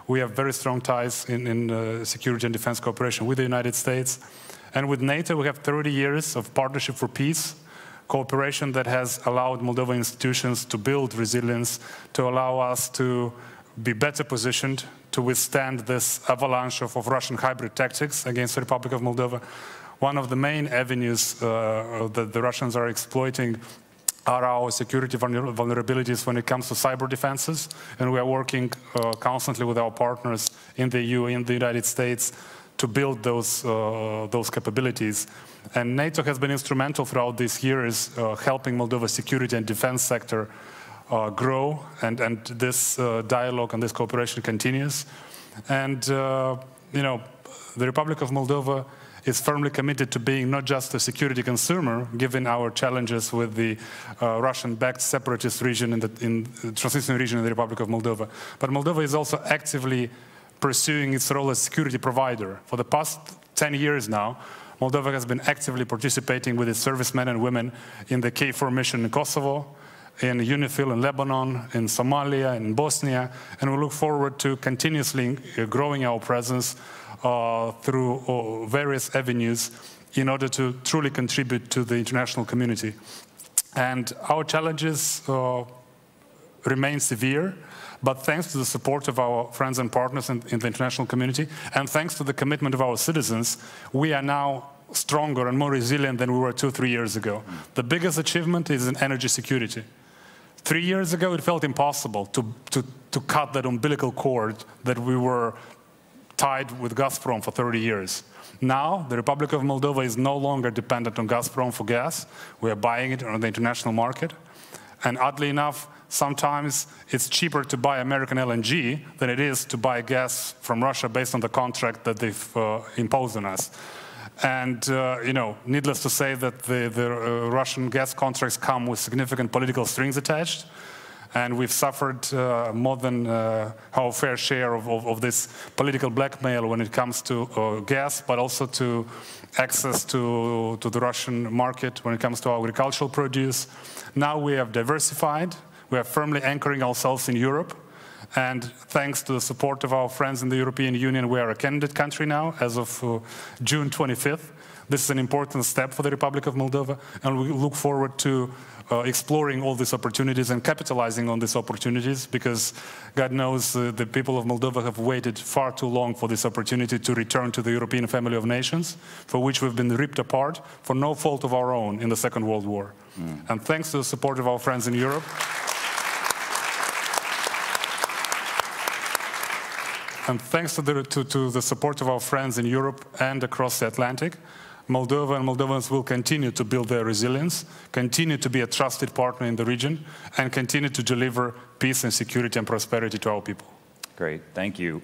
We have very strong ties in security and defense cooperation with the United States. And with NATO, we have 30 years of partnership for peace, cooperation that has allowed Moldovan institutions to build resilience, to allow us to be better positioned to withstand this avalanche of Russian hybrid tactics against the Republic of Moldova. One of the main avenues that the Russians are exploiting are our security vulnerabilities when it comes to cyber defenses, and we are working constantly with our partners in the EU, in the United States, to build those capabilities. And NATO has been instrumental throughout these years helping Moldova's security and defense sector grow, and this dialogue and this cooperation continues. And you know, the Republic of Moldova is firmly committed to being not just a security consumer, given our challenges with the Russian-backed separatist region in the Transnistrian region in the Republic of Moldova. But Moldova is also actively pursuing its role as security provider. For the past 10 years now, Moldova has been actively participating with its servicemen and women in the KFOR mission in Kosovo, in UNIFIL in Lebanon, in Somalia, in Bosnia, and we look forward to continuously growing our presence through various avenues in order to truly contribute to the international community. And our challenges remain severe, but thanks to the support of our friends and partners in the international community, and thanks to the commitment of our citizens, we are now stronger and more resilient than we were 2-3 years ago. The biggest achievement is in energy security. 3 years ago, it felt impossible to cut that umbilical cord that we were tied with Gazprom for 30 years. Now, the Republic of Moldova is no longer dependent on Gazprom for gas. We are buying it on the international market. And oddly enough, sometimes it's cheaper to buy American LNG than it is to buy gas from Russia based on the contract that they've imposed on us. And, you know, needless to say that the Russian gas contracts come with significant political strings attached. And we've suffered more than our fair share of this political blackmail when it comes to gas, but also to access to the Russian market when it comes to our agricultural produce. Now we have diversified. We are firmly anchoring ourselves in Europe. And thanks to the support of our friends in the European Union, we are a candidate country now as of June 25th. This is an important step for the Republic of Moldova, and we look forward to exploring all these opportunities and capitalizing on these opportunities, because God knows the people of Moldova have waited far too long for this opportunity to return to the European family of nations, for which we've been ripped apart for no fault of our own in the Second World War. And thanks to the support of our friends in Europe, And thanks to the support of our friends in Europe and across the Atlantic, Moldova and Moldovans will continue to build their resilience, continue to be a trusted partner in the region, and continue to deliver peace and security and prosperity to our people. Great, thank you.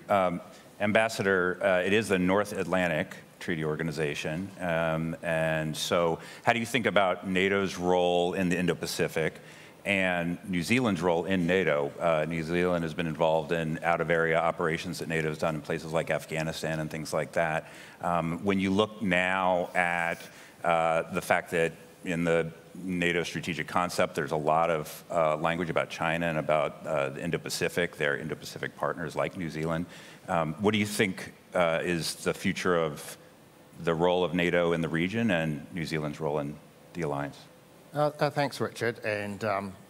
Ambassador, it is the North Atlantic Treaty Organization, and so how do you think about NATO's role in the Indo-Pacific and New Zealand's role in NATO? New Zealand has been involved in out-of-area operations that NATO has done in places like Afghanistan and things like that. When you look now at the fact that in the NATO strategic concept, there's a lot of language about China and about the Indo-Pacific, their Indo-Pacific partners like New Zealand. What do you think is the future of the role of NATO in the region and New Zealand's role in the alliance? Thanks, Richard, and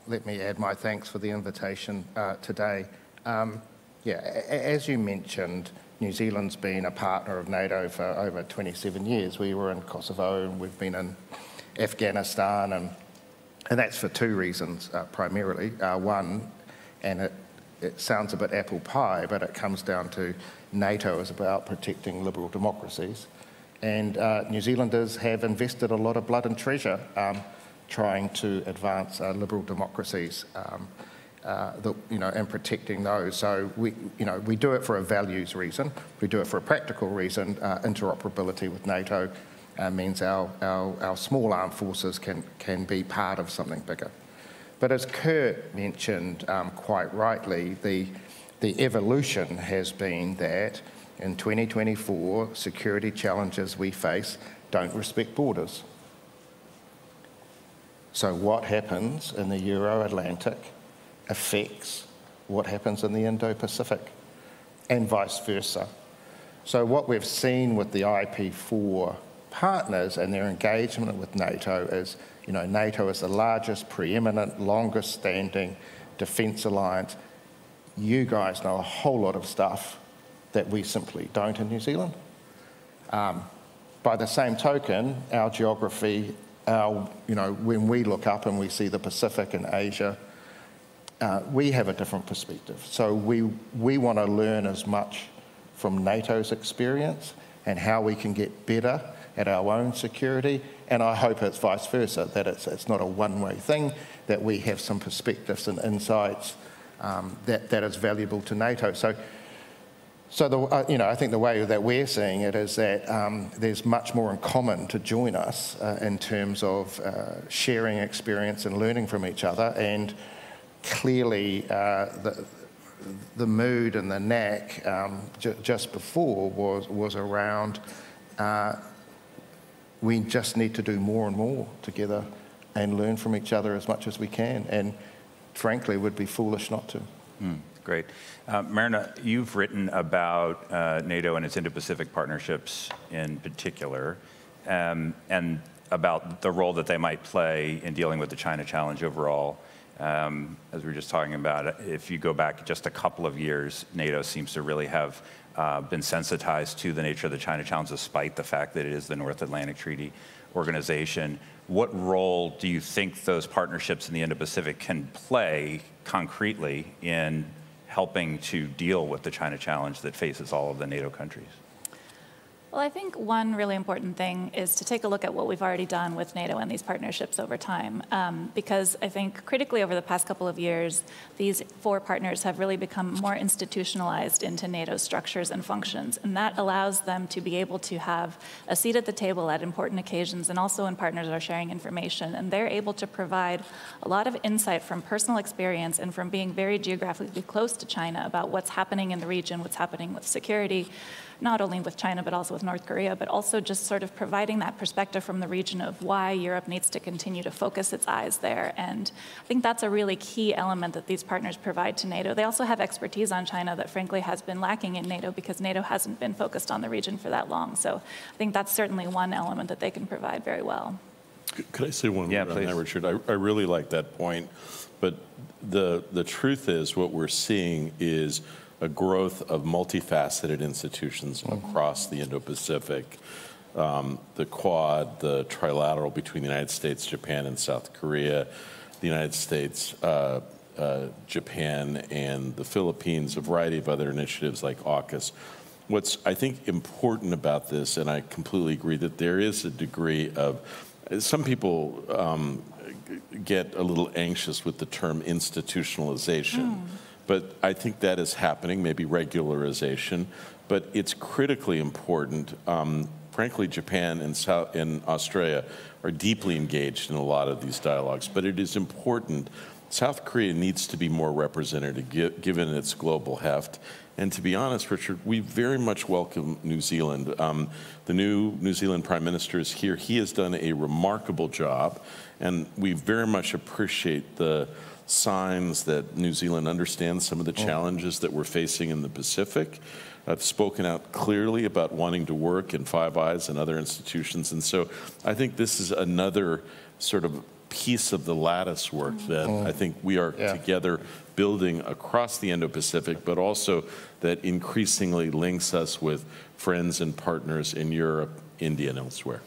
let me add my thanks for the invitation today. As you mentioned, New Zealand's been a partner of NATO for over 27 years. We were in Kosovo and we've been in Afghanistan, and that's for two reasons, primarily. One, and it sounds a bit apple pie, but it comes down to NATO is about protecting liberal democracies. And New Zealanders have invested a lot of blood and treasure trying to advance liberal democracies and protecting those. So we do it for a values reason. We do it for a practical reason. Interoperability with NATO means our small armed forces can be part of something bigger. But as Kurt mentioned quite rightly, the evolution has been that in 2024, security challenges we face don't respect borders. So what happens in the Euro-Atlantic affects what happens in the Indo-Pacific, and vice versa. So what we've seen with the IP4 partners and their engagement with NATO is, NATO is the largest, preeminent, longest standing defence alliance. You guys know a whole lot of stuff that we simply don't in New Zealand. By the same token, our geography, when we look up and we see the Pacific and Asia, we have a different perspective. So we want to learn as much from NATO's experience and how we can get better at our own security, and I hope it's vice versa, that it's not a one-way thing, that we have some perspectives and insights that is valuable to NATO. So I think the way that we're seeing it is that there's much more in common to join us in terms of sharing experience and learning from each other, and clearly the mood and the knack just before was around we just need to do more and more together and learn from each other as much as we can, and frankly would be foolish not to. Great. Marina, you've written about NATO and its Indo-Pacific partnerships in particular, and about the role that they might play in dealing with the China challenge overall. As we were just talking about, if you go back just a couple of years, NATO seems to really have been sensitized to the nature of the China challenge, despite the fact that it is the North Atlantic Treaty Organization. What role do you think those partnerships in the Indo-Pacific can play concretely in helping to deal with the China challenge that faces all of the NATO countries? Well, I think one really important thing is to take a look at what we've already done with NATO and these partnerships over time, because I think critically over the past couple of years, these four partners have really become more institutionalized into NATO structures and functions, and that allows them to be able to have a seat at the table at important occasions, and also when partners are sharing information, and they're able to provide a lot of insight from personal experience and from being very geographically close to China about what's happening in the region, what's happening with security, not only with China, but also with North Korea, but also just sort of providing that perspective from the region of why Europe needs to continue to focus its eyes there. And I think that's a really key element that these partners provide to NATO. They also have expertise on China that frankly has been lacking in NATO because NATO hasn't been focused on the region for that long. So I think that's certainly one element that they can provide very well. Could I say one word on that, Richard? I really like that point. But the truth is what we're seeing is a growth of multifaceted institutions across the Indo-Pacific, the Quad, the trilateral between the United States, Japan, and South Korea, the United States Japan and the Philippines, a variety of other initiatives like AUKUS. What's, I think, important about this, and I completely agree that there is a degree of, some people get a little anxious with the term institutionalization, but I think that is happening, maybe regularization, but it's critically important. Frankly, Japan and Australia are deeply engaged in a lot of these dialogues, but it is important. South Korea needs to be more represented given its global heft. And to be honest, Richard, we very much welcome New Zealand. The new New Zealand Prime Minister is here. He has done a remarkable job, and we very much appreciate the signs that New Zealand understands some of the challenges that we're facing in the Pacific. I've spoken out clearly about wanting to work in Five Eyes and other institutions. And so I think this is another sort of piece of the lattice work that I think we are together building across the Indo-Pacific, but also that increasingly links us with friends and partners in Europe, India, and elsewhere.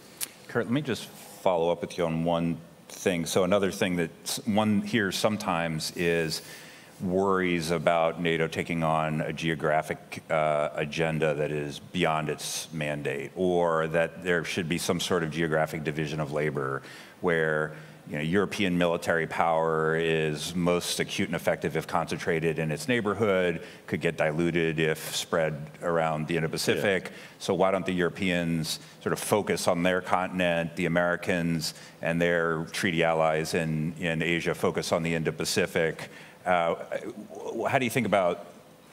Kurt, let me just follow up with you on one thing. So another thing that one hears sometimes is worries about NATO taking on a geographic agenda that is beyond its mandate, or that there should be some sort of geographic division of labor where European military power is most acute and effective if concentrated in its neighborhood, could get diluted if spread around the Indo-Pacific. So why don't the Europeans sort of focus on their continent, the Americans and their treaty allies in Asia focus on the Indo-Pacific? How do you think about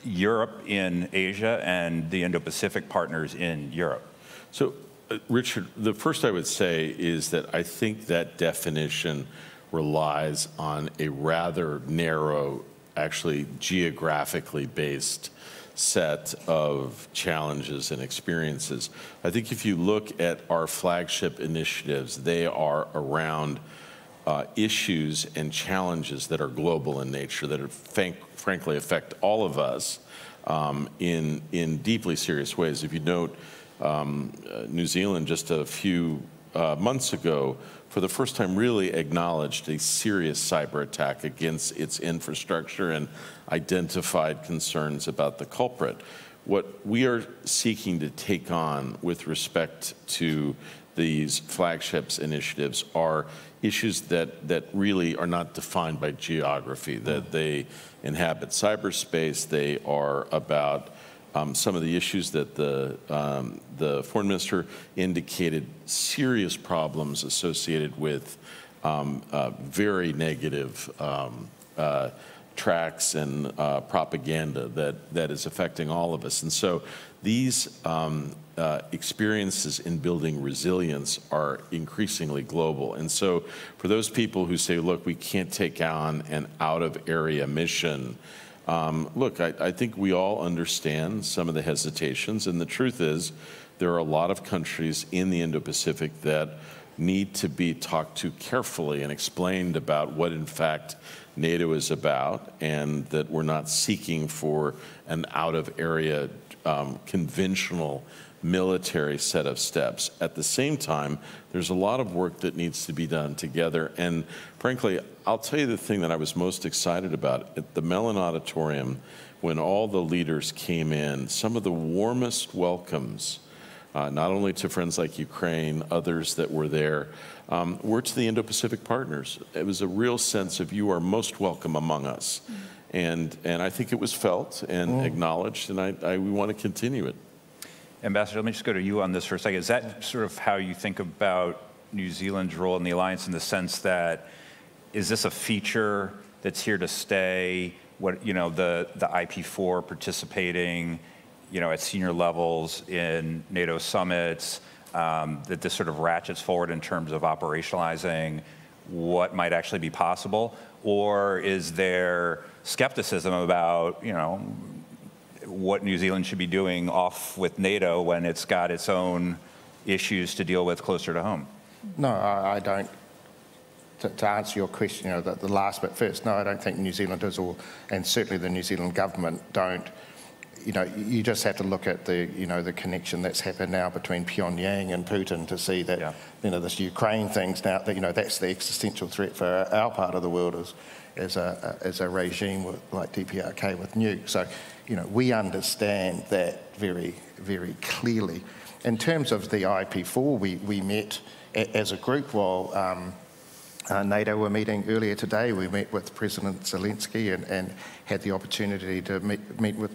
Europe in Asia and the Indo-Pacific partners in Europe? So, Richard, the first I would say is that I think that definition relies on a rather narrow, actually geographically based set of challenges and experiences. I think if you look at our flagship initiatives, they are around issues and challenges that are global in nature, that are frankly affect all of us in deeply serious ways. If you note, New Zealand just a few months ago, for the first time, really acknowledged a serious cyber attack against its infrastructure and identified concerns about the culprit. What we are seeking to take on with respect to these flagships initiatives are issues that really are not defined by geography, that they inhabit cyberspace. They are about some of the issues that the foreign minister indicated, serious problems associated with very negative tracks and propaganda that is affecting all of us. And so these experiences in building resilience are increasingly global. And so for those people who say, look, we can't take on an out-of-area mission, look, I think we all understand some of the hesitations, and the truth is there are a lot of countries in the Indo-Pacific that need to be talked to carefully and explained about what, in fact, NATO is about, and that we're not seeking for an out-of-area conventional military set of steps. At the same time, there's a lot of work that needs to be done together. And frankly, I'll tell you the thing that I was most excited about at the Mellon Auditorium, when all the leaders came in, some of the warmest welcomes, not only to friends like Ukraine, others that were there, were to the Indo-Pacific partners. It was a real sense of you are most welcome among us. And I think it was felt and acknowledged, and we want to continue it. Ambassador, let me just go to you on this for a second. Is that sort of how you think about New Zealand's role in the alliance, in the sense that, is this a feature that's here to stay? What, the IP4 participating, at senior levels in NATO summits, that this sort of ratchets forward in terms of operationalizing what might actually be possible? Or is there skepticism about, what New Zealand should be doing off with NATO when it's got its own issues to deal with closer to home? No, I don't. To answer your question, the last bit first, no, I don't think New Zealanders, and certainly the New Zealand government, don't. You just have to look at the connection that's happened now between Pyongyang and Putin to see that this Ukraine thing's now, that's the existential threat for our part of the world as a regime like DPRK with nukes. So, you know, we understand that very, very clearly. In terms of the IP4, we met as a group while NATO were meeting earlier today. We met with President Zelensky and had the opportunity to meet with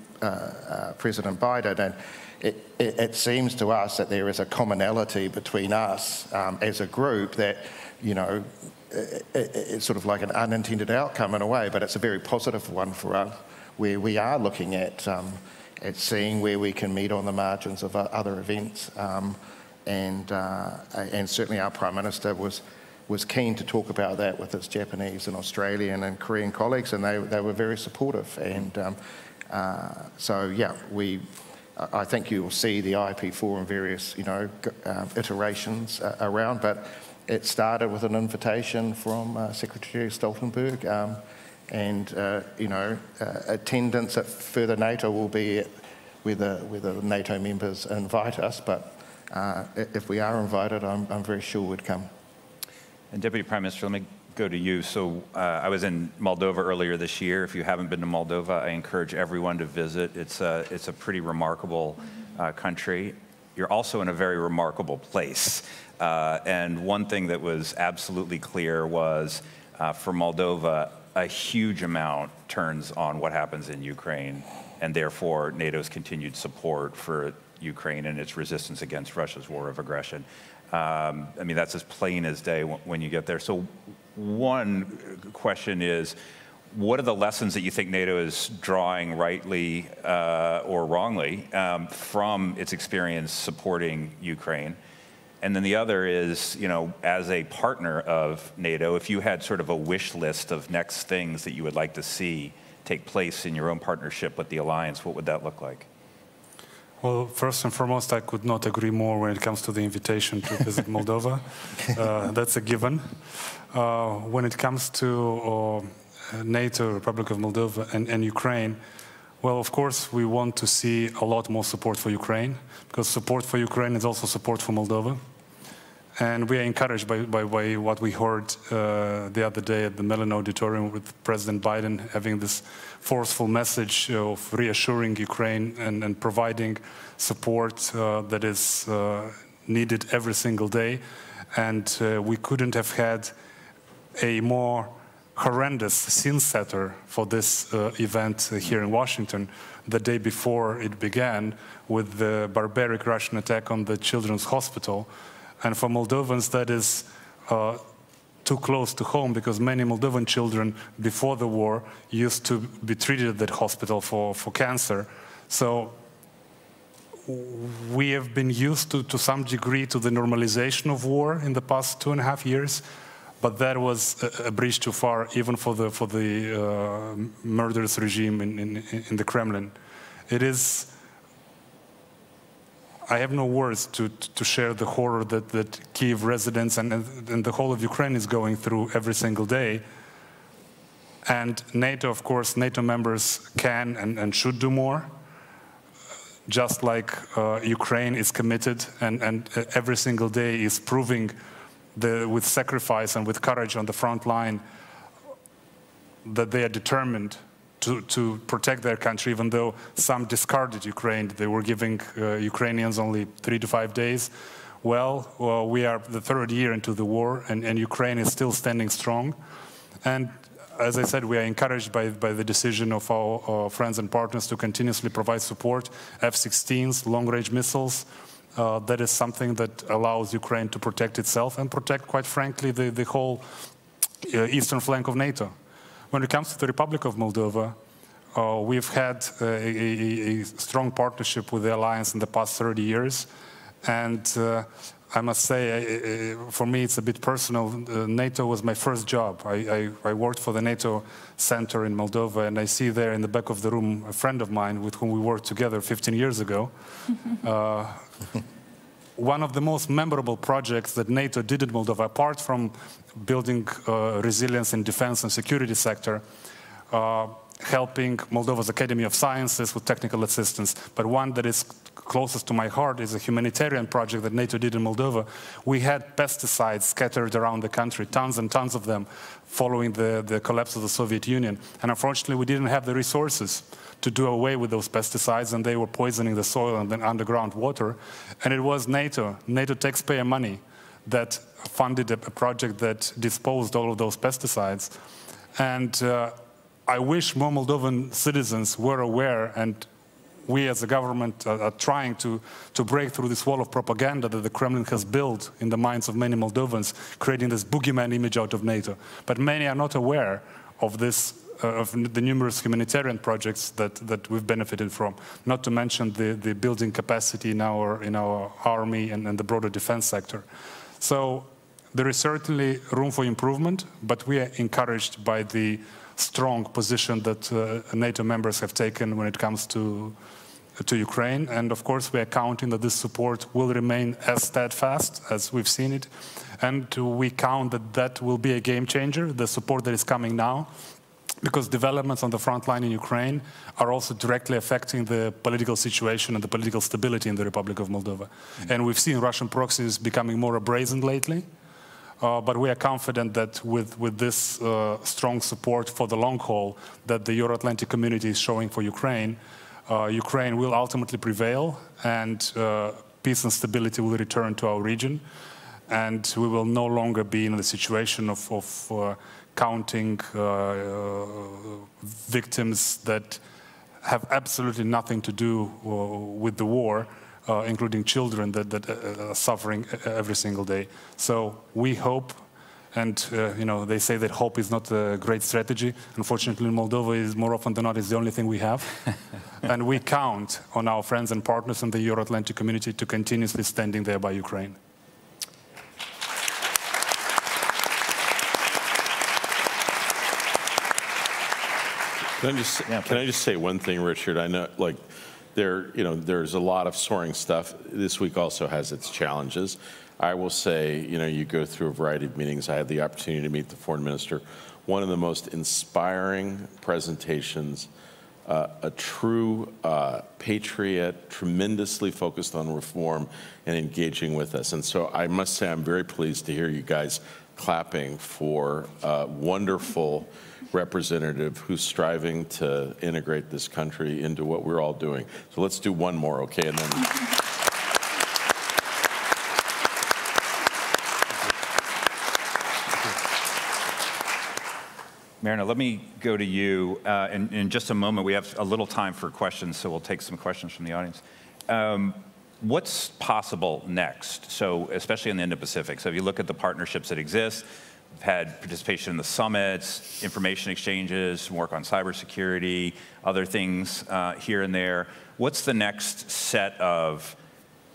President Biden. And it seems to us that there is a commonality between us as a group that, you know, it's sort of like an unintended outcome in a way, but it's a very positive one for us, where we are looking at seeing where we can meet on the margins of other events. And certainly our Prime Minister was keen to talk about that with his Japanese and Australian and Korean colleagues, and they were very supportive. And so, yeah, I think you will see the IP4 in various, you know, iterations around, but it started with an invitation from Secretary Stoltenberg, and you know, attendance at further NATO will be whether NATO members invite us, but if we are invited, I'm very sure we'd come. And Deputy Prime Minister, let me go to you. So I was in Moldova earlier this year. If you haven't been to Moldova, I encourage everyone to visit. It's a pretty remarkable country. You're also in a very remarkable place. And one thing that was absolutely clear was for Moldova, a huge amount turns on what happens in Ukraine, and therefore NATO's continued support for Ukraine and its resistance against Russia's war of aggression. I mean, that's as plain as day when you get there. So one question is, what are the lessons that you think NATO is drawing rightly or wrongly from its experience supporting Ukraine? And then the other is, you know, as a partner of NATO, if you had sort of a wish list of next things that you would like to see take place in your own partnership with the alliance, what would that look like? Well, first and foremost, I could not agree more when it comes to the invitation to visit Moldova. That's a given. When it comes to NATO, Republic of Moldova, and Ukraine, well, of course, we want to see a lot more support for Ukraine, because support for Ukraine is also support for Moldova. And we are encouraged by what we heard the other day at the Mellon Auditorium with President Biden having this forceful message of reassuring Ukraine and providing support that is needed every single day. And we couldn't have had a more horrendous scene setter for this event here in Washington the day before it began with the barbaric Russian attack on the Children's Hospital. And for Moldovans, that is too close to home, because many Moldovan children before the war used to be treated at that hospital for cancer. So we have been used to some degree to the normalization of war in the past 2.5 years, but that was a bridge too far, even for the murderous regime in the Kremlin. It is. I have no words to share the horror that Kyiv residents and the whole of Ukraine is going through every single day. And NATO, of course, NATO members can and should do more, just like Ukraine is committed and every single day is proving with sacrifice and with courage on the front line that they are determined to protect their country, even though some discarded Ukraine. They were giving Ukrainians only 3 to 5 days. Well, we are the 3rd year into the war, and Ukraine is still standing strong. And as I said, we are encouraged by the decision of our friends and partners to continuously provide support, F-16s, long-range missiles. That is something that allows Ukraine to protect itself and protect, quite frankly, the whole eastern flank of NATO. When it comes to the Republic of Moldova, we've had a strong partnership with the alliance in the past 30 years. And I must say, for me, it's a bit personal. NATO was my first job. I worked for the NATO Center in Moldova, and I see there in the back of the room a friend of mine with whom we worked together 15 years ago. One of the most memorable projects that NATO did in Moldova, apart from building resilience in defense and security sector, helping Moldova's Academy of Sciences with technical assistance, but one that is closest to my heart is a humanitarian project that NATO did in Moldova. We had pesticides scattered around the country, tons and tons of them, following the collapse of the Soviet Union. And unfortunately, we didn't have the resources to do away with those pesticides, and they were poisoning the soil and then underground water. And it was NATO taxpayer money, that funded a project that disposed all of those pesticides. And I wish more Moldovan citizens were aware, and we as a government are trying to break through this wall of propaganda that the Kremlin has built in the minds of many Moldovans, creating this boogeyman image out of NATO. But many are not aware of this, of the numerous humanitarian projects that we've benefited from, not to mention the building capacity in our army and the broader defense sector. So there is certainly room for improvement, but we are encouraged by the strong position that NATO members have taken when it comes to Ukraine. And of course, we are counting that this support will remain as steadfast as we've seen it. And we count that that will be a game changer, the support that is coming now, because developments on the front line in Ukraine are also directly affecting the political situation and the political stability in the Republic of Moldova. And we've seen Russian proxies becoming more brazen lately. But we are confident that with this strong support for the long haul that the Euro-Atlantic community is showing for Ukraine, Ukraine will ultimately prevail, and peace and stability will return to our region. And we will no longer be in the situation of counting victims that have absolutely nothing to do with the war, including children that are suffering every single day. So we hope, and you know, they say that hope is not a great strategy. Unfortunately, Moldova is more often than not is the only thing we have. And we count on our friends and partners in the Euro-Atlantic community to continuously standing there by Ukraine. Can I just say one thing, Richard? I know, like, there's a lot of soaring stuff. This week also has its challenges. I will say, you go through a variety of meetings. I had the opportunity to meet the foreign minister. One of the most inspiring presentations, a true patriot, tremendously focused on reform and engaging with us. And so I must say I'm very pleased to hear you guys clapping for a wonderful representative who's striving to integrate this country into what we're all doing. So let's do one more, okay? And then. Marina, let me go to you. In just a moment, we have a little time for questions, so we'll take some questions from the audience. What's possible next? So, especially in the Indo-Pacific. So if you look at the partnerships that exist, we've had participation in the summits, information exchanges, work on cybersecurity, other things here and there. What's the next set of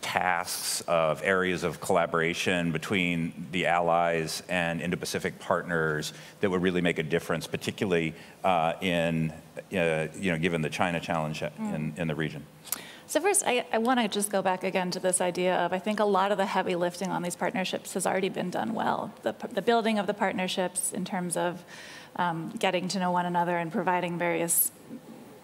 tasks, of areas of collaboration between the allies and Indo-Pacific partners that would really make a difference, particularly given the China challenge in the region? So first, I want to just go back again to this idea of, I think a lot of the heavy lifting on these partnerships has already been done well. The building of the partnerships in terms of getting to know one another and providing various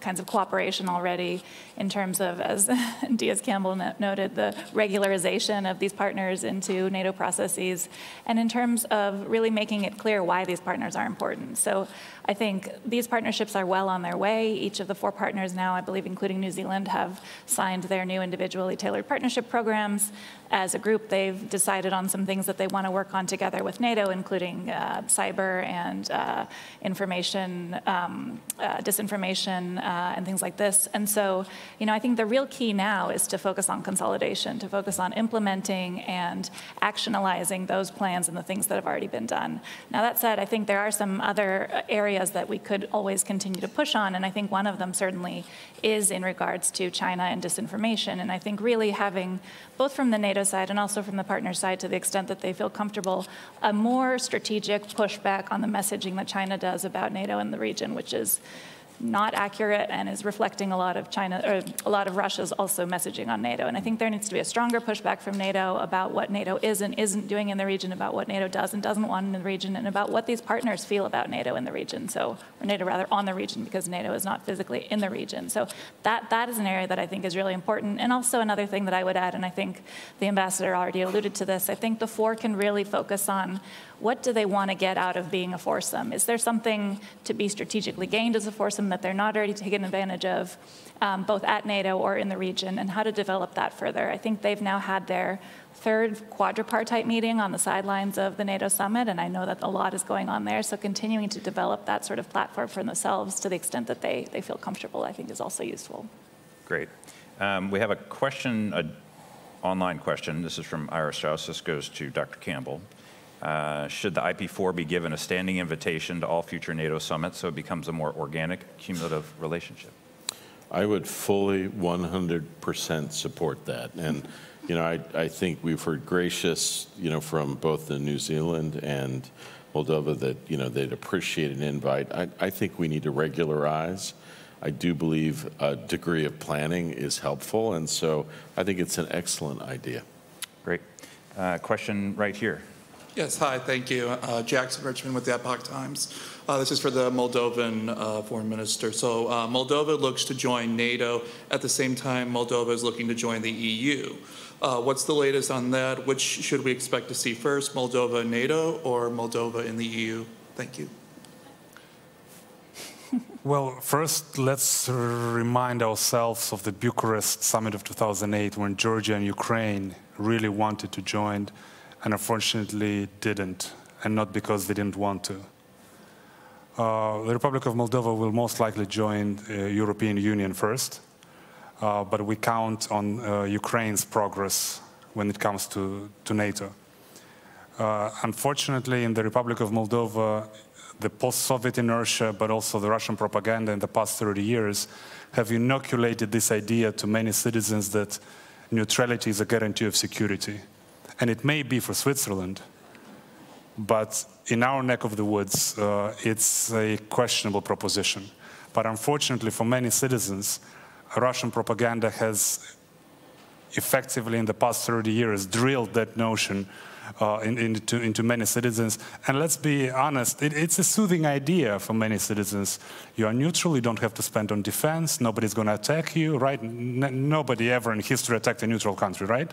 kinds of cooperation already, in terms of, as Diaz-Campbell noted, the regularization of these partners into NATO processes, and in terms of really making it clear why these partners are important. So I think these partnerships are well on their way. Each of the 4 partners now, I believe including New Zealand, have signed their new individually tailored partnership programs. As a group, they've decided on some things that they want to work on together with NATO, including cyber and information, disinformation, and things like this. And so, I think the real key now is to focus on consolidation, to focus on implementing and actionalizing those plans and the things that have already been done. Now, that said, I think there are some other areas that we could always continue to push on, and I think one of them certainly is in regards to China and disinformation. And I think really having, both from the NATO side and also from the partner side, to the extent that they feel comfortable, a more strategic pushback on the messaging that China does about NATO in the region, which is not accurate and is reflecting a lot of China, or a lot of Russia's also messaging on NATO. And I think there needs to be a stronger pushback from NATO about what NATO is and isn't doing in the region, about what NATO does and doesn't want in the region, and about what these partners feel about NATO in the region. So, or NATO rather on the region, because NATO is not physically in the region. So that is an area that I think is really important. And also another thing that I would add, and I think the ambassador already alluded to this, I think the four can really focus on what do they want to get out of being a foursome? Is there something to be strategically gained as a foursome that they're not already taking advantage of, both at NATO or in the region, and how to develop that further? I think they've now had their third quadripartite meeting on the sidelines of the NATO Summit, and I know that a lot is going on there, so continuing to develop that sort of platform for themselves to the extent that they feel comfortable, I think is also useful. Great. We have a question, an online question. This is from Ira Strauss. This goes to Dr. Campbell. Should the IP4 be given a standing invitation to all future NATO summits so it becomes a more organic, cumulative relationship? I would fully 100% support that. And, you know, I think we've heard gracious, you know, from both the New Zealand and Moldova that, you know, they'd appreciate an invite. I think we need to regularize. I do believe a degree of planning is helpful, and so I think it's an excellent idea. Great. Question right here. Yes, hi, thank you. Jackson Richmond with the Epoch Times. This is for the Moldovan foreign minister. So Moldova looks to join NATO. At the same time, Moldova is looking to join the EU. What's the latest on that? Which should we expect to see first, Moldova in NATO or Moldova in the EU? Thank you. Well, first, let's remind ourselves of the Bucharest Summit of 2008, when Georgia and Ukraine really wanted to join, and unfortunately didn't, and not because they didn't want to. The Republic of Moldova will most likely join the European Union first, but we count on Ukraine's progress when it comes to NATO. Unfortunately, in the Republic of Moldova, the post-Soviet inertia, but also the Russian propaganda in the past 30 years have inoculated this idea to many citizens that neutrality is a guarantee of security. And it may be for Switzerland, but in our neck of the woods, it's a questionable proposition. But unfortunately for many citizens, Russian propaganda has effectively in the past 30 years drilled that notion into many citizens. And let's be honest, it's a soothing idea for many citizens. You are neutral, you don't have to spend on defense, nobody's going to attack you, right? Nobody ever in history attacked a neutral country, right?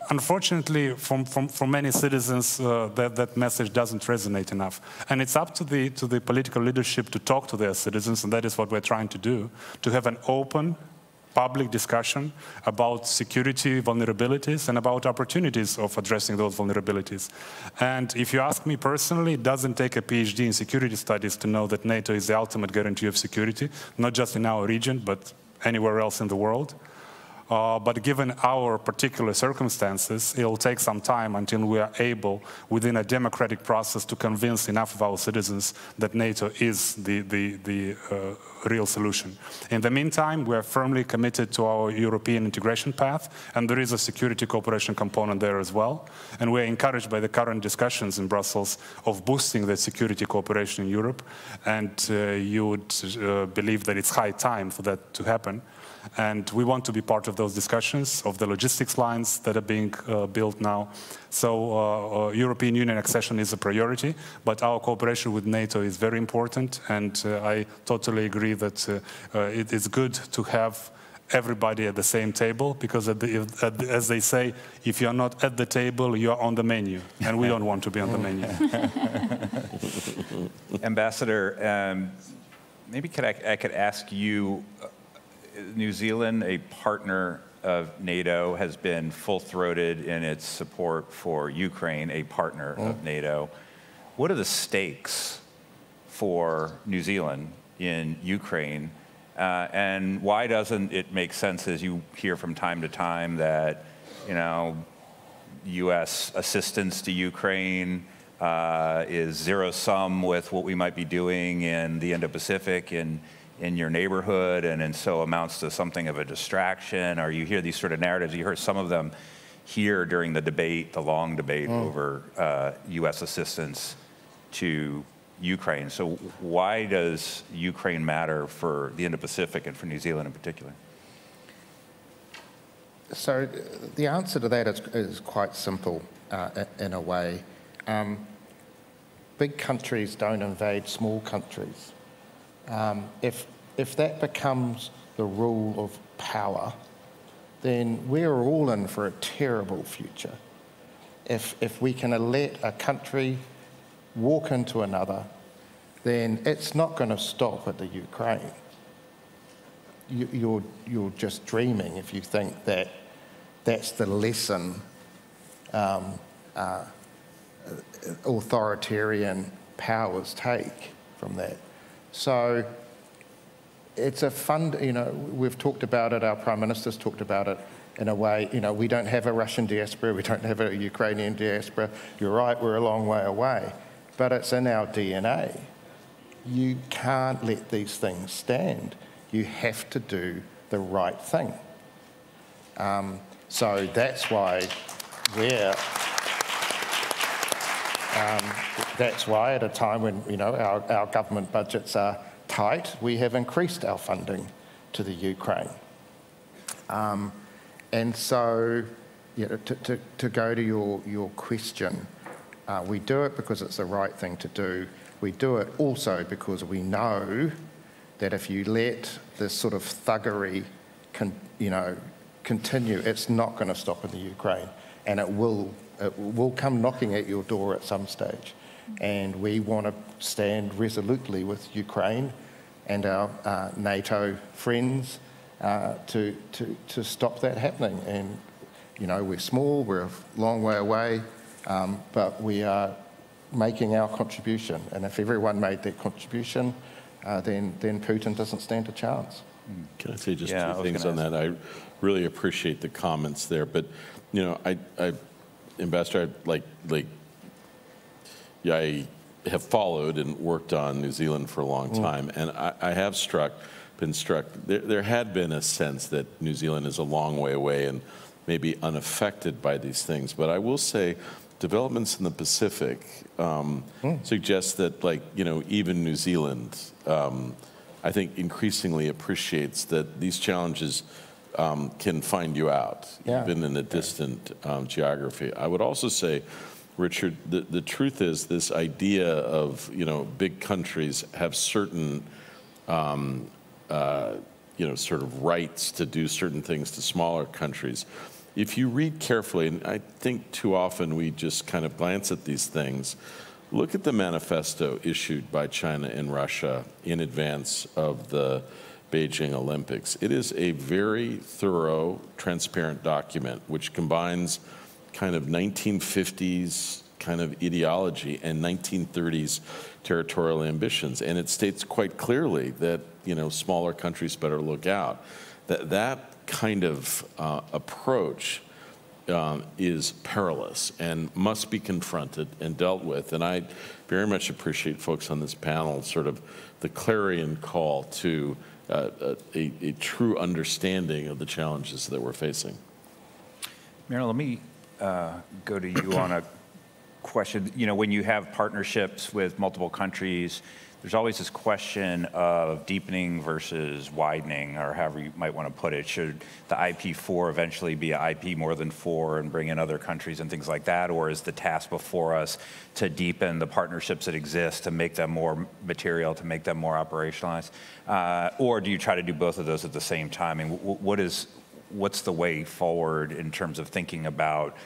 Unfortunately, for many citizens, that message doesn't resonate enough. And it's up to the political leadership to talk to their citizens, and that is what we're trying to do, to have an open, public discussion about security vulnerabilities and about opportunities of addressing those vulnerabilities. And if you ask me personally, it doesn't take a PhD in security studies to know that NATO is the ultimate guarantee of security, not just in our region, but anywhere else in the world. But given our particular circumstances, it will take some time until we are able, within a democratic process, to convince enough of our citizens that NATO is the real solution. In the meantime, we are firmly committed to our European integration path, and there is a security cooperation component there as well. And we are encouraged by the current discussions in Brussels of boosting the security cooperation in Europe, and you would believe that it's high time for that to happen. And we want to be part of those discussions, of the logistics lines that are being built now. So European Union accession is a priority, but our cooperation with NATO is very important, and I totally agree that it is good to have everybody at the same table, because as they say, if you're not at the table, you're on the menu, and we don't want to be on the menu. Ambassador, maybe I could ask you, New Zealand, a partner of NATO, has been full-throated in its support for Ukraine, a partner of NATO. What are the stakes for New Zealand in Ukraine? And why doesn't it make sense, as you hear from time to time, that, you know, U.S. assistance to Ukraine is zero-sum with what we might be doing in the Indo-Pacific in your neighborhood, and so amounts to something of a distraction? Or you hear these sort of narratives, you heard some of them here during the debate, the long debate over U.S. assistance to Ukraine. So why does Ukraine matter for the Indo-Pacific and for New Zealand in particular? So the answer to that is quite simple in a way. Big countries don't invade small countries. If that becomes the rule of power, then we're all in for a terrible future. If we can let a country walk into another, then it's not going to stop at the Ukraine. You're just dreaming if you think that that's the lesson authoritarian powers take from that. So it's a fund, we've talked about it, our Prime Minister's talked about it in a way, we don't have a Russian diaspora, we don't have a Ukrainian diaspora. You're right, we're a long way away, but it's in our DNA. You can't let these things stand. You have to do the right thing. So that's why at a time when our government budgets are tight, we have increased our funding to the Ukraine. And so, to go to your question, we do it because it's the right thing to do. We do it also because we know that if you let this sort of thuggery continue, it's not going to stop in the Ukraine, and it will come knocking at your door at some stage. And we want to stand resolutely with Ukraine and our NATO friends to stop that happening. And we're small, we're a long way away, but we are making our contribution. And if everyone made that contribution, then Putin doesn't stand a chance. Can I say just two things on that? I really appreciate the comments there, but Ambassador, I have followed and worked on New Zealand for a long time, and I have been struck. There had been a sense that New Zealand is a long way away and maybe unaffected by these things, but I will say developments in the Pacific suggest that, even New Zealand, I think increasingly appreciates that these challenges can find you out, even in a distant geography. I would also say, Richard, the truth is this idea of, big countries have certain, sort of rights to do certain things to smaller countries. If you read carefully, and I think too often we just kind of glance at these things, look at the manifesto issued by China and Russia in advance of the Beijing Olympics. It is a very thorough, transparent document which combines kind of 1950s kind of ideology and 1930s territorial ambitions. And it states quite clearly that, smaller countries better look out. That kind of approach is perilous and must be confronted and dealt with. And I very much appreciate folks on this panel, sort of the clarion call to a true understanding of the challenges that we're facing. Meryl, let me go to you on a question. When you have partnerships with multiple countries, there's always this question of deepening versus widening, or however you might want to put it. Should the IP4 eventually be an IP more than 4 and bring in other countries and things like that? Or is the task before us to deepen the partnerships that exist, to make them more material, to make them more operationalized? Or do you try to do both of those at the same time? I mean, what's the way forward in terms of thinking about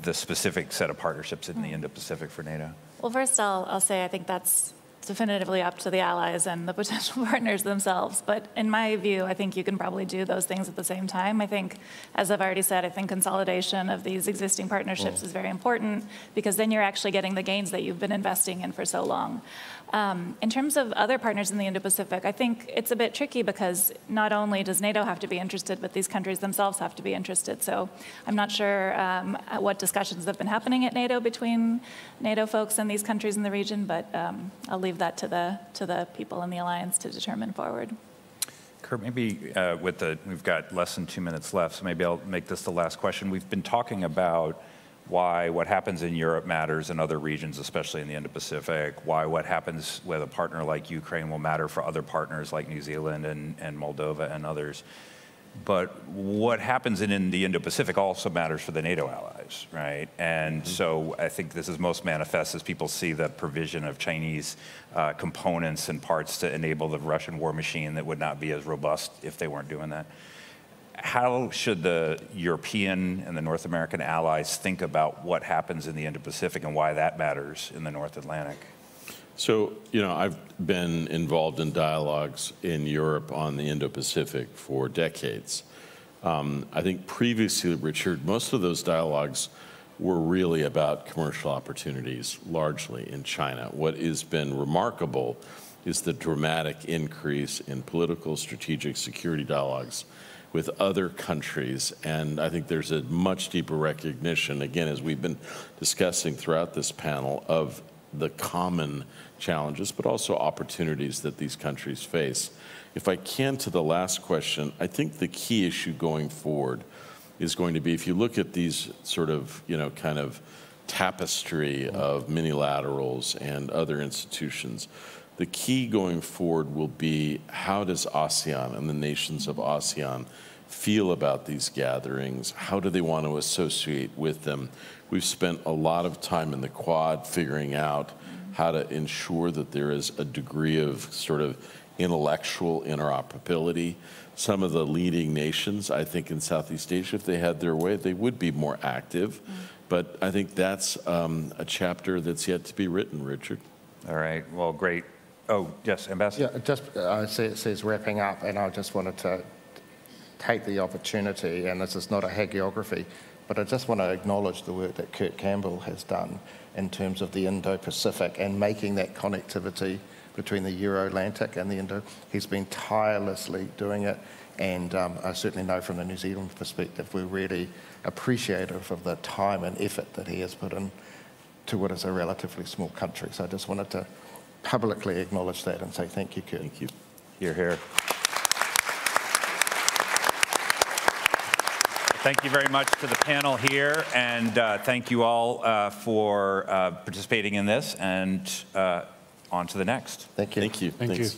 the specific set of partnerships in the Indo-Pacific for NATO? Well, first I'll say I think that's definitively up to the allies and the potential partners themselves. But in my view, I think you can probably do those things at the same time. I think, as I've already said, I think consolidation of these existing partnerships is very important, because then you're actually getting the gains that you've been investing in for so long. In terms of other partners in the Indo-Pacific, I think it's a bit tricky, because not only does NATO have to be interested, but these countries themselves have to be interested. So I'm not sure what discussions have been happening at NATO between NATO folks and these countries in the region, but I'll leave that to the people in the alliance to determine forward. Kurt, maybe we've got less than 2 minutes left, so maybe I'll make this the last question. We've been talking about why what happens in Europe matters in other regions, especially in the Indo-Pacific, why what happens with a partner like Ukraine will matter for other partners like New Zealand and Moldova and others. But what happens in the Indo-Pacific also matters for the NATO allies, right? And so I think this is most manifest as people see the provision of Chinese components and parts to enable the Russian war machine that would not be as robust if they weren't doing that. How should the European and the North American allies think about what happens in the Indo-Pacific and why that matters in the North Atlantic? So, I've been involved in dialogues in Europe on the Indo-Pacific for decades. I think previously, Richard, most of those dialogues were really about commercial opportunities, largely in China. What has been remarkable is the dramatic increase in political, strategic, security dialogues with other countries. And I think there's a much deeper recognition, again, as we've been discussing throughout this panel, of the common challenges, but also opportunities that these countries face. If I can, to the last question, I think the key issue going forward is going to be, if you look at these sort of, kind of tapestry of minilaterals and other institutions, the key going forward will be, how does ASEAN and the nations of ASEAN feel about these gatherings? How do they want to associate with them? We've spent a lot of time in the Quad figuring out how to ensure that there is a degree of sort of intellectual interoperability. Some of the leading nations, I think in Southeast Asia, if they had their way, they would be more active. But I think that's a chapter that's yet to be written, Richard. All right, well, great. Oh, yes, Ambassador? Yeah, just it says wrapping up, and I just wanted to take the opportunity, and this is not a hagiography, but I just want to acknowledge the work that Kurt Campbell has done in terms of the Indo-Pacific and making that connectivity between the Euro-Atlantic and the Indo. He's been tirelessly doing it, and I certainly know from the New Zealand perspective, we're really appreciative of the time and effort that he has put in to what is a relatively small country. So I just wanted to publicly acknowledge that and say thank you, Kurt. Thank you. Hear, hear. Thank you very much to the panel here, and thank you all for participating in this, and on to the next. Thank you. Thank you. Thank you.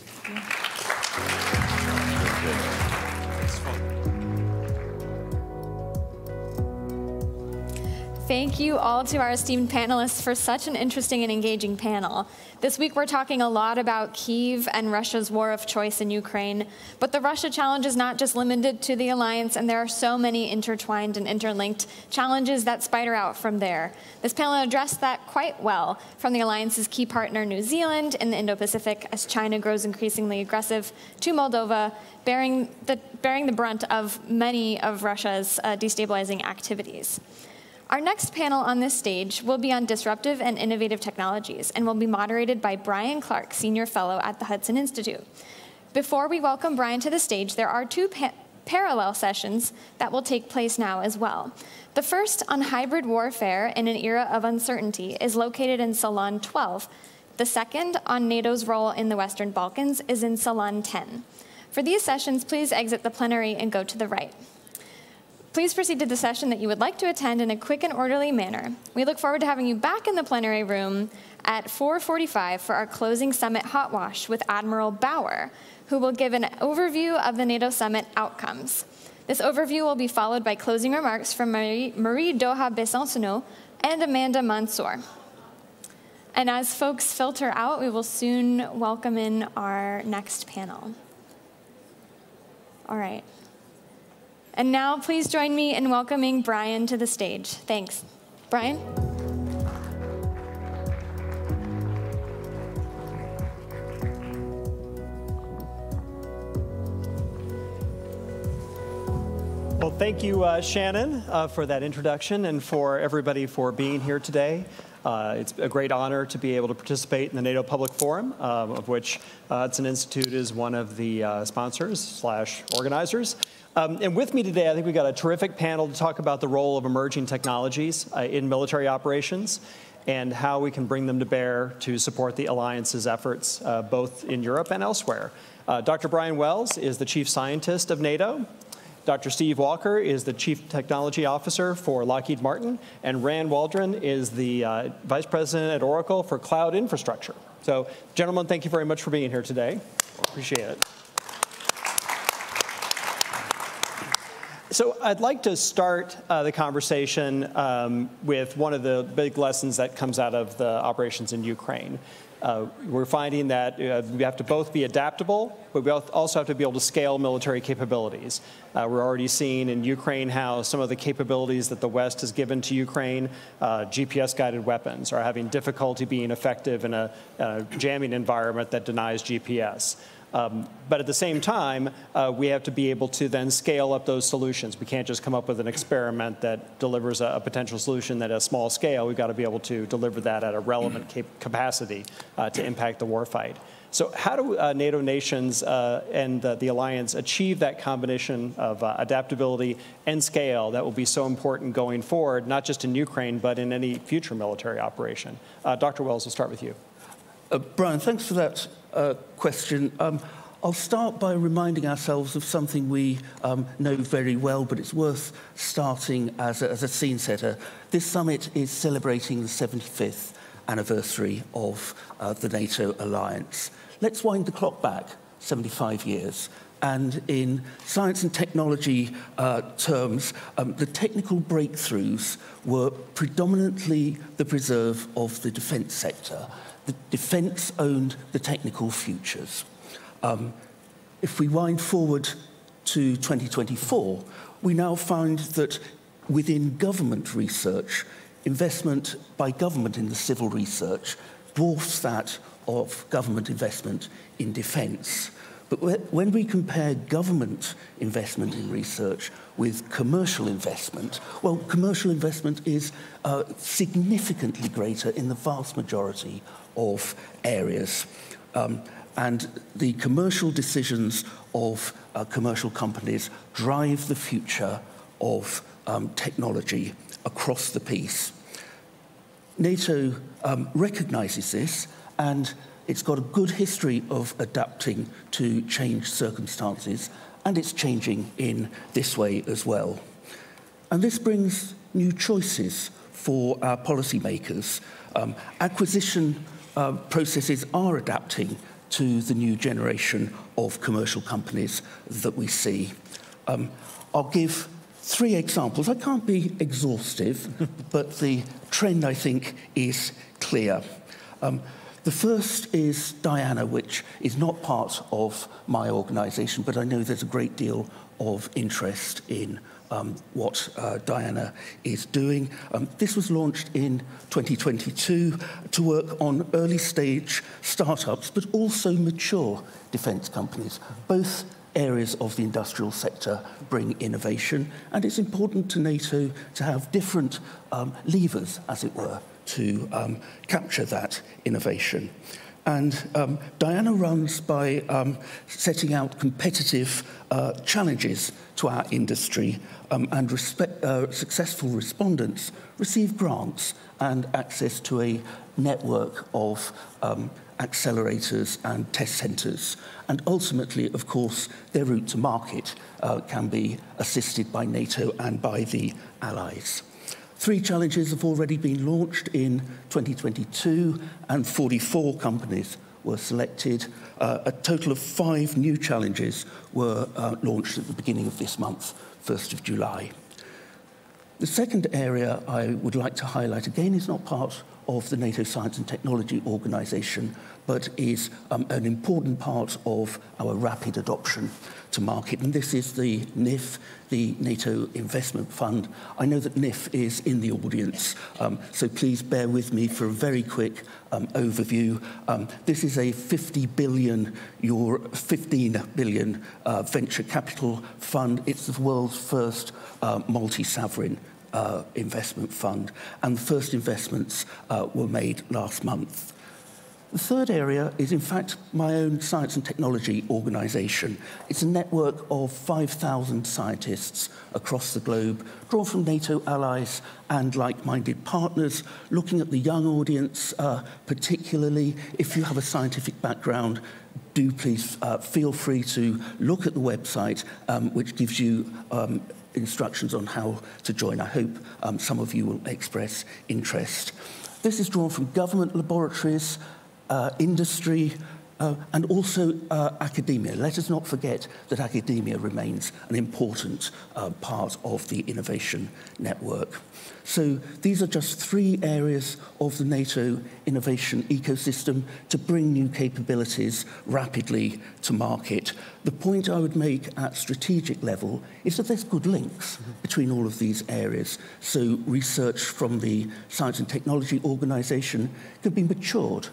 Thank you all to our esteemed panelists for such an interesting and engaging panel. This week we're talking a lot about Kyiv and Russia's war of choice in Ukraine, but the Russia challenge is not just limited to the alliance, and there are so many intertwined and interlinked challenges that spider out from there. This panel addressed that quite well, from the alliance's key partner New Zealand in the Indo-Pacific as China grows increasingly aggressive, to Moldova, bearing the brunt of many of Russia's destabilizing activities. Our next panel on this stage will be on disruptive and innovative technologies and will be moderated by Brian Clark, Senior Fellow at the Hudson Institute. Before we welcome Brian to the stage, there are two parallel sessions that will take place now as well. The first, on hybrid warfare in an era of uncertainty, is located in Salon 12. The second, on NATO's role in the Western Balkans, is in Salon 10. For these sessions, please exit the plenary and go to the right. Please proceed to the session that you would like to attend in a quick and orderly manner. We look forward to having you back in the plenary room at 4:45 for our closing summit hot wash with Admiral Bauer, who will give an overview of the NATO Summit outcomes. This overview will be followed by closing remarks from Marie Doha Besancenot and Amanda Mansour. And as folks filter out, we will soon welcome in our next panel. All right. And now please join me in welcoming Brian to the stage. Thanks. Brian? Well, thank you, Shannon, for that introduction, and for everybody for being here today. It's a great honor to be able to participate in the NATO Public Forum, of which Hudson Institute is one of the sponsors/organizers. And with me today, I think we've got a terrific panel to talk about the role of emerging technologies in military operations and how we can bring them to bear to support the alliance's efforts, both in Europe and elsewhere. Dr. Brian Wells is the chief scientist of NATO. Dr. Steve Walker is the Chief Technology Officer for Lockheed Martin, and Rand Waldron is the Vice President at Oracle for Cloud Infrastructure. So, gentlemen, thank you very much for being here today. Appreciate it. So I'd like to start the conversation with one of the big lessons that comes out of the operations in Ukraine. We're finding that we have to both be adaptable, but we also have to be able to scale military capabilities. We're already seeing in Ukraine how some of the capabilities that the West has given to Ukraine, GPS-guided weapons, are having difficulty being effective in a jamming environment that denies GPS. But at the same time, we have to be able to then scale up those solutions. We can't just come up with an experiment that delivers a potential solution at a small scale. We've got to be able to deliver that at a relevant capacity to impact the warfight. So how do NATO nations and the alliance achieve that combination of adaptability and scale that will be so important going forward, not just in Ukraine, but in any future military operation? Dr. Wells, we'll start with you. Brian, thanks for that question. I'll start by reminding ourselves of something we know very well, but it's worth starting as a scene setter. This summit is celebrating the 75th anniversary of the NATO alliance. Let's wind the clock back 75 years. And in science and technology terms, the technical breakthroughs were predominantly the preserve of the defense sector. The defense owned the technical futures. If we wind forward to 2024, we now find that within government research, investment by government in the civil research dwarfs that of government investment in defense. But when we compare government investment in research with commercial investment, well, commercial investment is significantly greater in the vast majority of areas. And the commercial decisions of commercial companies drive the future of technology across the piece. NATO recognizes this, and it's got a good history of adapting to changed circumstances, and it's changing in this way as well. And this brings new choices for our policymakers. Acquisition processes are adapting to the new generation of commercial companies that we see. I'll give 3 examples. I can't be exhaustive, but the trend, I think, is clear. The first is Diana, which is not part of my organization, but I know there's a great deal of interest in what Diana is doing. This was launched in 2022 to work on early stage startups, but also mature defense companies. Both areas of the industrial sector bring innovation, and it's important to NATO to have different levers, as it were, to capture that innovation. And Diana runs by setting out competitive challenges to our industry, and successful respondents receive grants and access to a network of accelerators and test centres. And ultimately, of course, their route to market can be assisted by NATO and by the allies. 3 challenges have already been launched in 2022, and 44 companies were selected. A total of 5 new challenges were launched at the beginning of this month, 1st of July. The second area I would like to highlight, again, is not part of the NATO Science and Technology Organization, but is an important part of our rapid adoption to market. And this is the NIF, the NATO Investment Fund. I know that NIF is in the audience, so please bear with me for a very quick overview. This is a 15 billion venture capital fund. It's the world's first multi-sovereign investment fund, and the first investments were made last month. The third area is, in fact, my own science and technology organisation. It's a network of 5,000 scientists across the globe, drawn from NATO allies and like-minded partners, looking at the young audience particularly. If you have a scientific background, do please feel free to look at the website, which gives you instructions on how to join. I hope some of you will express interest. This is drawn from government laboratories, industry, and also academia. Let us not forget that academia remains an important part of the innovation network. So these are just 3 areas of the NATO innovation ecosystem to bring new capabilities rapidly to market. The point I would make at strategic level is that there's good links between all of these areas. So research from the Science and Technology Organization could be matured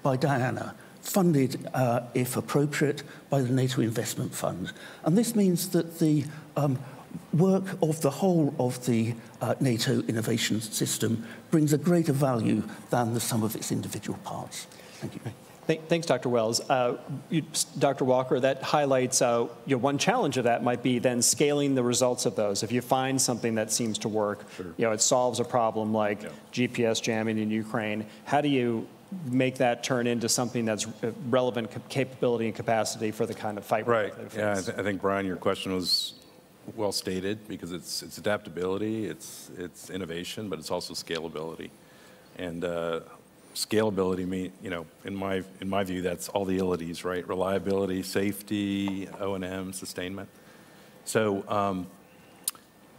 by Diana, funded, if appropriate, by the NATO Investment Fund. And this means that the work of the whole of the NATO innovation system brings a greater value than the sum of its individual parts. Thank you. Thanks, Dr. Wells. Dr. Walker, that highlights one challenge of that might be then scaling the results of those. If you find something that seems to work, it solves a problem like GPS jamming in Ukraine, how do you make that turn into something that's relevant capability and capacity for the kind of fight? Right. Yeah, I think, Brian, your question was well stated, because it's adaptability, it's innovation, but it's also scalability. And scalability mean, in my view, that's all the ilities, right? Reliability, safety, O&M, sustainment. So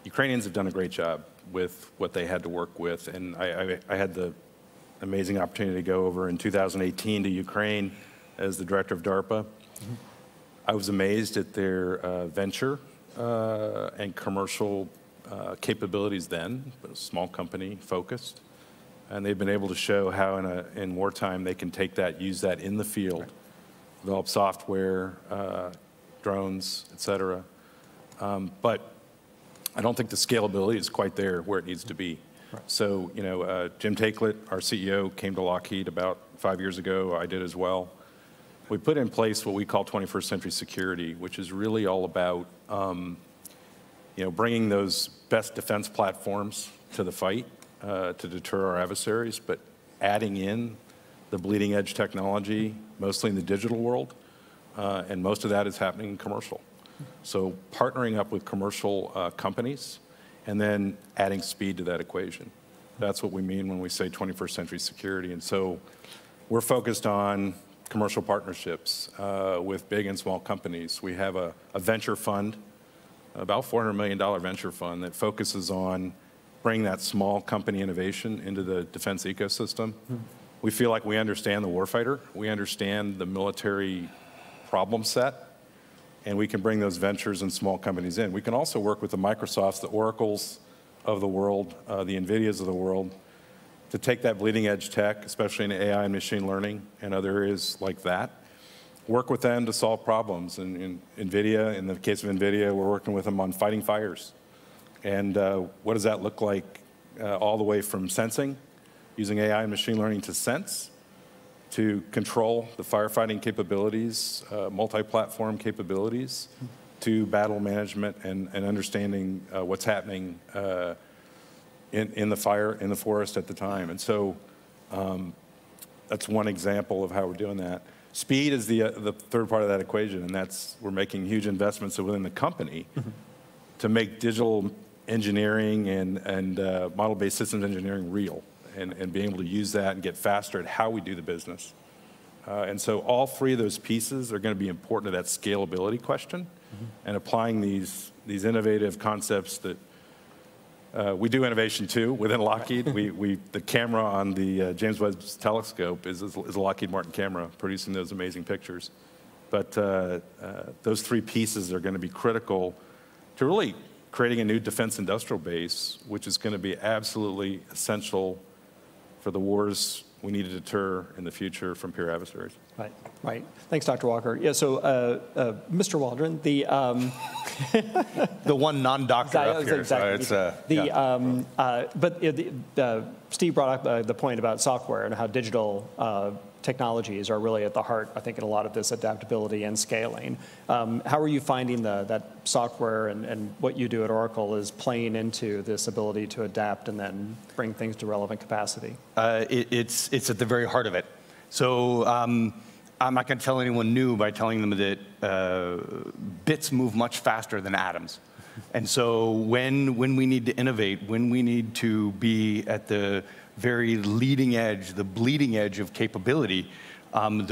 Ukrainians have done a great job with what they had to work with, and I had the amazing opportunity to go over in 2018 to Ukraine as the director of DARPA. I was amazed at their venture and commercial capabilities then, but a small company focused. And they've been able to show how in wartime they can take that, use that in the field, develop software, drones, et cetera. But I don't think the scalability is quite there where it needs to be. So, Jim Takelet, our CEO, came to Lockheed about 5 years ago. I did as well. We put in place what we call 21st century security, which is really all about, bringing those best defense platforms to the fight to deter our adversaries, but adding in the bleeding edge technology, mostly in the digital world, and most of that is happening in commercial. So partnering up with commercial companies, and then adding speed to that equation. That's what we mean when we say 21st century security. And so we're focused on commercial partnerships with big and small companies. We have a venture fund, about $400 million venture fund, that focuses on bringing that small company innovation into the defense ecosystem. We feel like we understand the warfighter, we understand the military problem set, and we can bring those ventures and small companies in. We can also work with the Microsofts, the Oracles of the world, the NVIDIAs of the world, to take that bleeding edge tech, especially in AI and machine learning and other areas like that, work with them to solve problems. And in NVIDIA, in the case of NVIDIA, we're working with them on fighting fires. And what does that look like all the way from sensing, using AI and machine learning to sense, to control the firefighting capabilities, multi-platform capabilities, to battle management and understanding what's happening in the fire, in the forest at the time. And so that's one example of how we're doing that. Speed is the third part of that equation, and that's we're making huge investments within the company to make digital engineering and model-based systems engineering real. And being able to use that and get faster at how we do the business. And so all 3 of those pieces are going to be important to that scalability question, and applying these innovative concepts that we do innovation too within Lockheed. The camera on the James Webb Telescope is a Lockheed Martin camera producing those amazing pictures. But those 3 pieces are going to be critical to really creating a new defense industrial base, which is going to be absolutely essential for the wars we need to deter in the future from peer adversaries. Right. Thanks, Dr. Walker. Yeah, so Mr. Waldron, the one non-doctor up here. Exactly. So it's, But Steve brought up the point about software and how digital technologies are really at the heart, I think, in a lot of this adaptability and scaling. How are you finding that software and what you do at Oracle is playing into this ability to adapt and then bring things to relevant capacity? It's at the very heart of it. So I'm not going to tell anyone new by telling them that bits move much faster than atoms. And so when we need to innovate, when we need to be at the very leading edge, the bleeding edge of capability,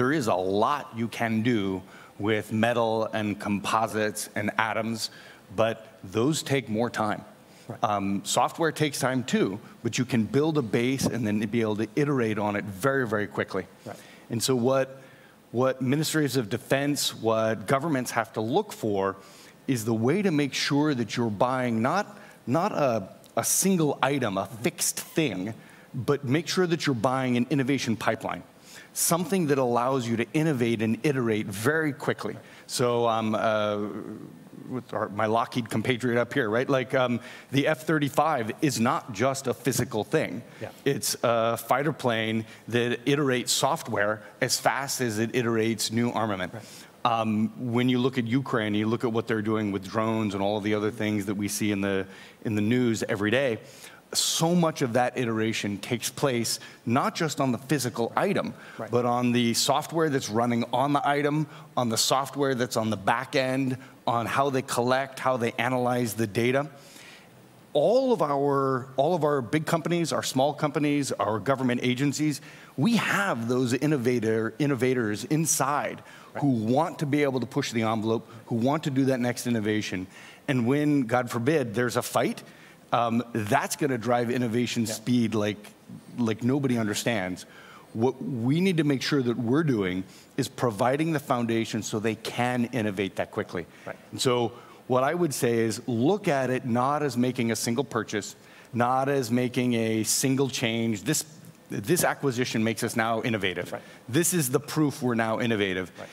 there is a lot you can do with metal and composites and atoms, but those take more time. Right. Software takes time too, but you can build a base and then be able to iterate on it very, very quickly. Right. And so what ministries of defense, what governments have to look for is the way to make sure that you're buying not a single item, a fixed thing, but make sure that you're buying an innovation pipeline, something that allows you to innovate and iterate very quickly. So with my Lockheed compatriot up here, right? Like the F-35 is not just a physical thing. Yeah. It's a fighter plane that iterates software as fast as it iterates new armament. Right. When you look at Ukraine, you look at what they're doing with drones and all of the other things that we see in the news every day, so much of that iteration takes place not just on the physical item, right, but on the software that's running on the item, on the software that's on the back end, on how they collect, how they analyze the data. All of our big companies, our small companies, our government agencies, we have those innovators inside, right, who want to be able to push the envelope, who want to do that next innovation. And when, God forbid, there's a fight, that's going to drive innovation speed like nobody understands. What we need to make sure that we're doing is providing the foundation so they can innovate that quickly. Right. And so what I would say is look at it not as making a single purchase, not as making a single change. This acquisition makes us now innovative. Right. This is the proof we're now innovative. Right.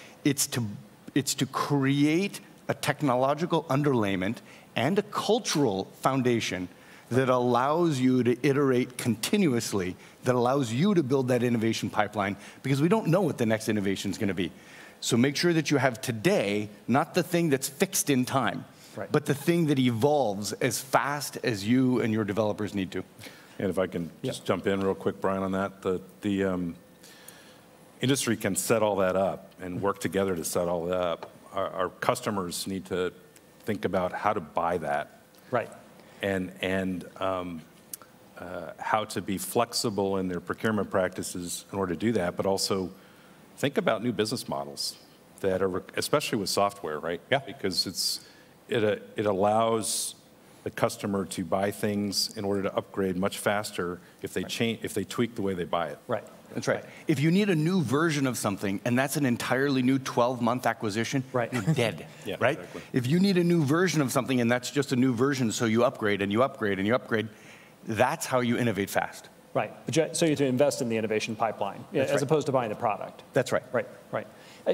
It's to create a technological underlayment and a cultural foundation that allows you to iterate continuously, that allows you to build that innovation pipeline, because we don't know what the next innovation is going to be. So make sure that you have today, not the thing that's fixed in time, right, but the thing that evolves as fast as you and your developers need to. And if I can just jump in real quick, Brian, on that, the industry can set all that up and work together to set all that up. Our customers need to think about how to buy that, right, and how to be flexible in their procurement practices in order to do that, but also think about new business models that are, especially with software, right? Yeah. Because it allows the customer to buy things in order to upgrade much faster if they if they tweak the way they buy it. Right. That's right. If you need a new version of something, and that's an entirely new 12-month acquisition, right, you're dead, yeah, right? Exactly. If you need a new version of something, and that's just a new version, so you upgrade and you upgrade and you upgrade, that's how you innovate fast. Right. So you have to invest in the innovation pipeline, that's as opposed to buying the product. That's right. Right. Right.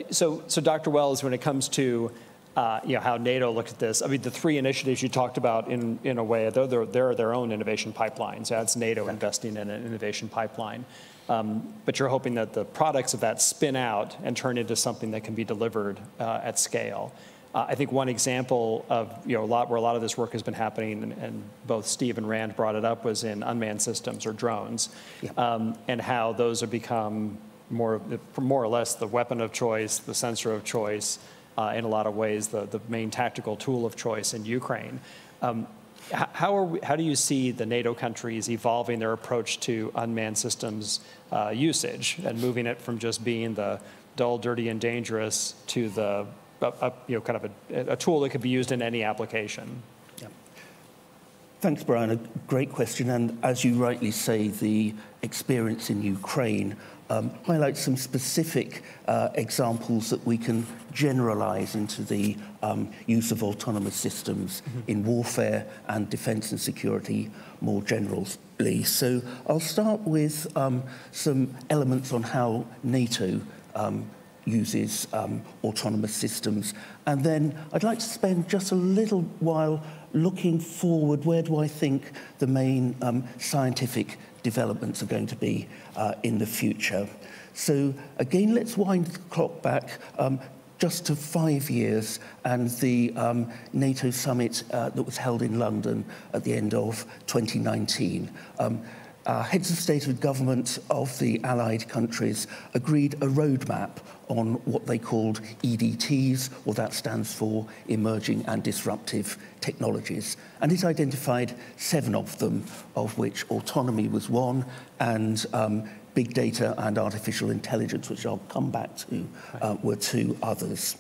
So Dr. Wells, when it comes to how NATO looks at this, I mean, the three initiatives you talked about in a way, they're their own innovation pipelines. That's NATO investing in an innovation pipeline. But you're hoping that the products of that spin out and turn into something that can be delivered at scale. I think one example of where a lot of this work has been happening, and both Steve and Rand brought it up, was in unmanned systems or drones, and how those have become more or less the weapon of choice, the sensor of choice, in a lot of ways the main tactical tool of choice in Ukraine. How do you see the NATO countries evolving their approach to unmanned systems usage and moving it from just being the dull, dirty, and dangerous to the kind of a tool that could be used in any application? Yeah. Thanks, Brian. A great question. And as you rightly say, the experience in Ukraine highlights some specific examples that we can generalize into the use of autonomous systems in warfare and defense and security more generally. So I'll start with some elements on how NATO uses autonomous systems. And then I'd like to spend just a little while looking forward, where do I think the main scientific developments are going to be in the future? So again, let's wind the clock back just to 5 years and the NATO summit that was held in London at the end of 2019. Heads of state and government of the allied countries agreed a roadmap on what they called EDTs, or that stands for Emerging and Disruptive Technologies. And it identified 7 of them, of which autonomy was one, and big data and artificial intelligence, which I'll come back to, were 2 others.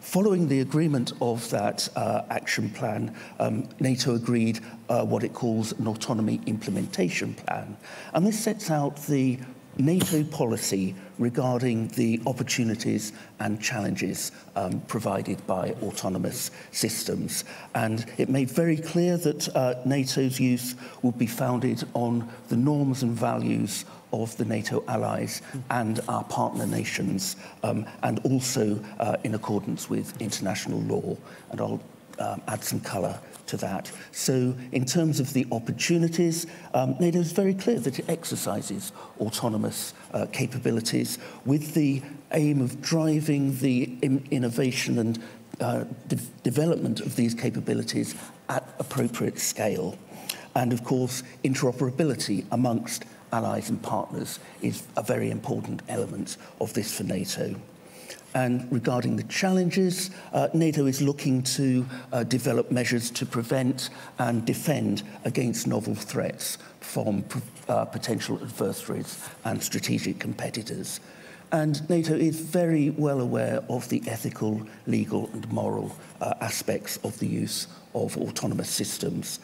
Following the agreement of that action plan, NATO agreed what it calls an autonomy implementation plan. And this sets out the NATO policy regarding the opportunities and challenges provided by autonomous systems. And it made very clear that NATO's use would be founded on the norms and values of the NATO allies and our partner nations, and also in accordance with international law. And I'll add some colour to that. So in terms of the opportunities, NATO is very clear that it exercises autonomous capabilities with the aim of driving the innovation and development of these capabilities at appropriate scale. And of course, interoperability amongst allies and partners is a very important element of this for NATO. And regarding the challenges, NATO is looking to develop measures to prevent and defend against novel threats from potential adversaries and strategic competitors. And NATO is very well aware of the ethical, legal and moral aspects of the use of autonomous systems.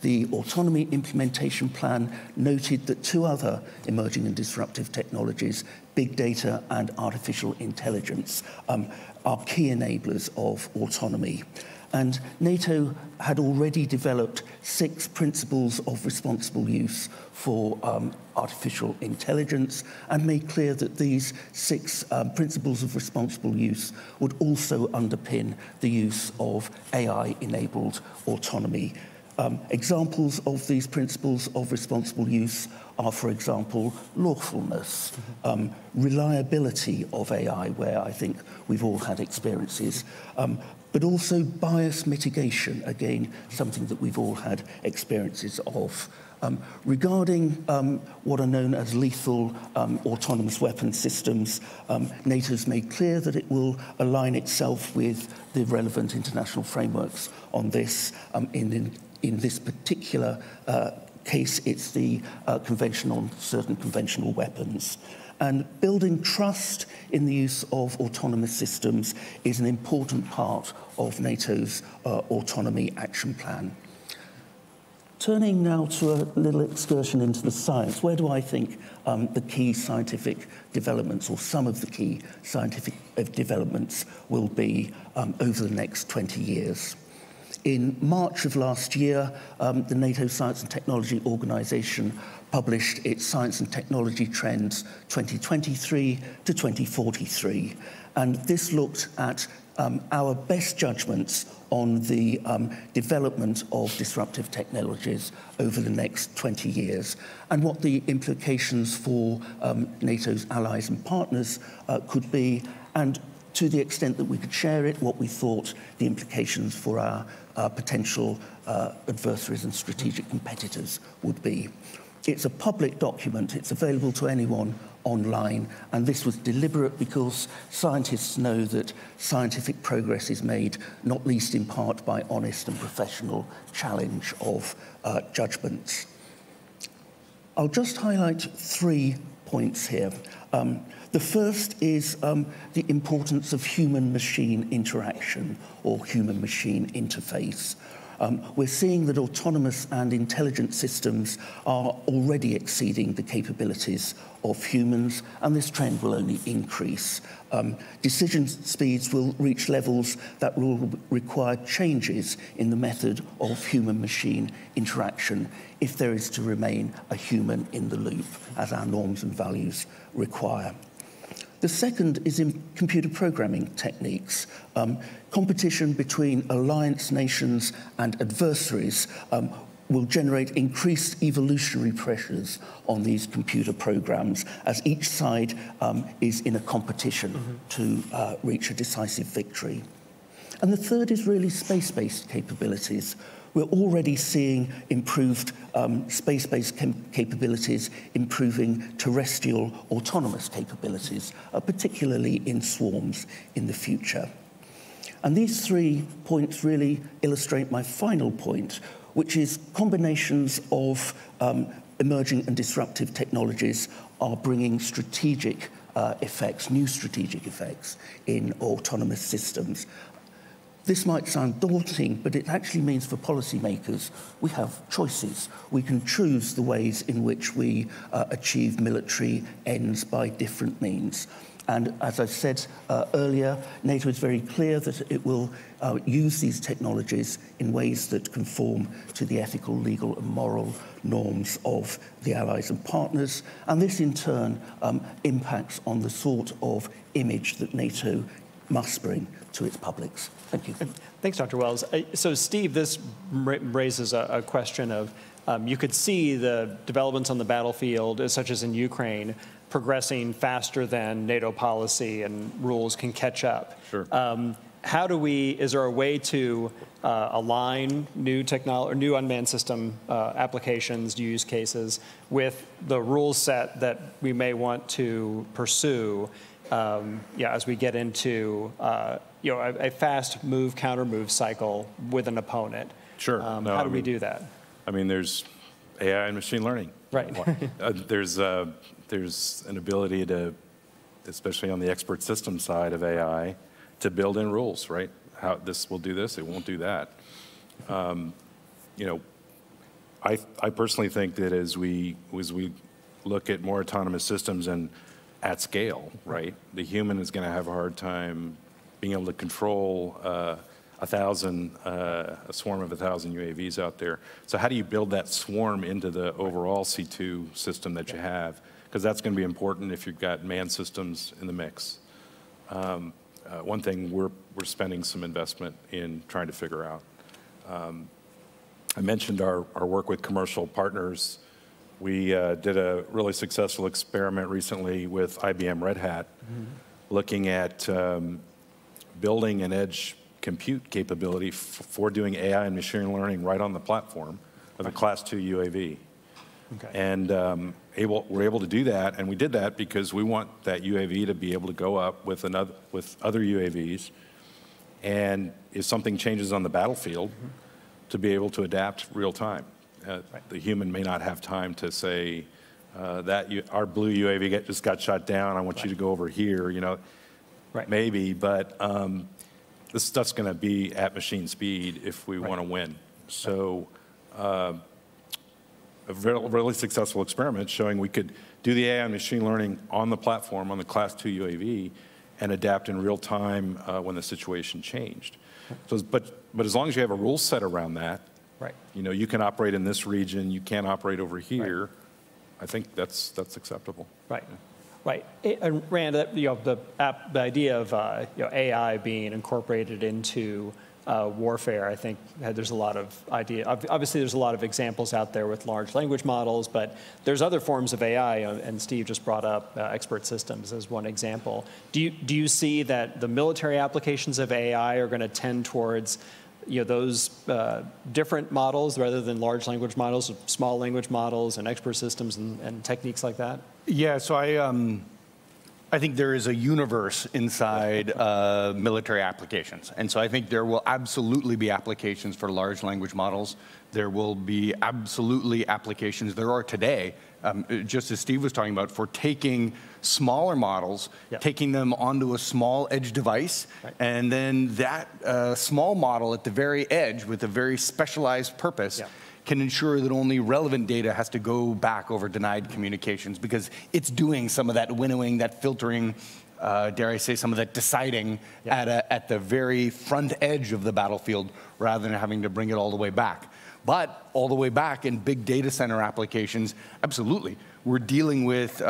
The Autonomy Implementation Plan noted that 2 other emerging and disruptive technologies, big data and artificial intelligence, are key enablers of autonomy. And NATO had already developed 6 principles of responsible use for artificial intelligence and made clear that these 6 principles of responsible use would also underpin the use of AI-enabled autonomy. Examples of these principles of responsible use are, for example, lawfulness, reliability of AI, where I think we've all had experiences, but also bias mitigation, again, something that we've all had experiences of. Regarding what are known as lethal autonomous weapon systems, NATO's made clear that it will align itself with the relevant international frameworks on this. In this particular case, it's the Convention on Certain Conventional Weapons. And building trust in the use of autonomous systems is an important part of NATO's autonomy action plan. Turning now to a little excursion into the science, where do I think the key scientific developments, or some of the key scientific developments, will be over the next 20 years? In March of last year, the NATO Science and Technology Organization published its Science and Technology Trends 2023 to 2043. And this looked at our best judgments on the development of disruptive technologies over the next 20 years and what the implications for NATO's allies and partners could be, and to the extent that we could share it, what we thought the implications for our potential adversaries and strategic competitors would be. It's a public document. It's available to anyone online, and this was deliberate because scientists know that scientific progress is made not least in part by honest and professional challenge of judgments. I'll just highlight 3 points here. The first is the importance of human-machine interaction, or human-machine interface. We're seeing that autonomous and intelligent systems are already exceeding the capabilities of humans, and this trend will only increase. Decision speeds will reach levels that will require changes in the method of human-machine interaction if there is to remain a human in the loop, as our norms and values require. The second is in computer programming techniques. Competition between alliance nations and adversaries will generate increased evolutionary pressures on these computer programs as each side is in a competition to reach a decisive victory. And the third is really space-based capabilities. We're already seeing improved space-based capabilities, improving terrestrial autonomous capabilities, particularly in swarms in the future. And these 3 points really illustrate my final point, which is combinations of emerging and disruptive technologies are bringing strategic effects, new strategic effects in autonomous systems. This might sound daunting, but it actually means for policymakers, we have choices. We can choose the ways in which we achieve military ends by different means. And as I said earlier, NATO is very clear that it will use these technologies in ways that conform to the ethical, legal, and moral norms of the allies and partners. And this, in turn, impacts on the sort of image that NATO must bring to its publics. Thank you. Thanks, Dr. Wells. So, Steve, this raises a question of, you could see the developments on the battlefield, such as in Ukraine, progressing faster than NATO policy and rules can catch up. Sure. Is there a way to align new technology or new unmanned system applications, use cases with the rule set that we may want to pursue as we get into a fast move, counter move cycle with an opponent? Sure. How do we do that? I mean, there's AI and machine learning. Right. There's an ability to, especially on the expert system side of AI, to build in rules, right? How this will do this, it won't do that. I personally think that as we look at more autonomous systems and at scale, right, the human is going to have a hard time being able to control a swarm of 1,000 UAVs out there. So how do you build that swarm into the overall C2 system that you have? Because that's going to be important if you've got manned systems in the mix. One thing we're spending some investment in trying to figure out. I mentioned our work with commercial partners. We did a really successful experiment recently with IBM Red Hat, looking at building an edge compute capability for doing AI and machine learning right on the platform of a Class 2 UAV. Okay. And we're able to do that, and we did that because we want that UAV to be able to go up with other UAVs, and if something changes on the battlefield, to be able to adapt real time. The human may not have time to say our blue UAV just got shot down. I want you to go over here. Maybe, but this stuff's going to be at machine speed if we want to win. So. A really successful experiment showing we could do the AI and machine learning on the platform, on the Class 2 UAV, and adapt in real time when the situation changed. So, but as long as you have a rule set around that, right? You can operate in this region, you can't operate over here. Right. I think that's acceptable. Right. Right. And Rand, the idea of AI being incorporated into warfare, I think there's a lot of obviously there's a lot of examples out there with large language models, but there's other forms of AI, and Steve just brought up expert systems as one example. Do you see that the military applications of AI are going to tend towards those different models rather than large language models, small language models and expert systems and techniques like that? Yeah, so I think there is a universe inside military applications. And so I think there will absolutely be applications for large language models. There will be absolutely applications, there are today, just as Steve was talking about, for taking smaller models, taking them onto a small edge device, and then that small model at the very edge with a very specialized purpose can ensure that only relevant data has to go back over denied communications because it's doing some of that winnowing, that filtering, dare I say, some of that deciding at the very front edge of the battlefield rather than having to bring it all the way back. But all the way back in big data center applications, absolutely. We're dealing with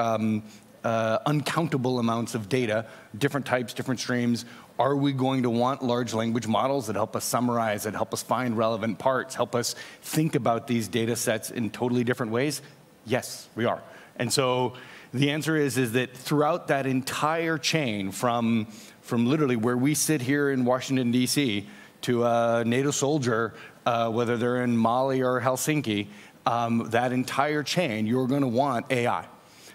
uncountable amounts of data, different types, different streams. Are we going to want large language models that help us summarize, that help us find relevant parts, help us think about these data sets in totally different ways? Yes, we are. And so the answer is that throughout that entire chain, from literally where we sit here in Washington, D.C., to a NATO soldier, whether they're in Mali or Helsinki, that entire chain, you're going to want AI.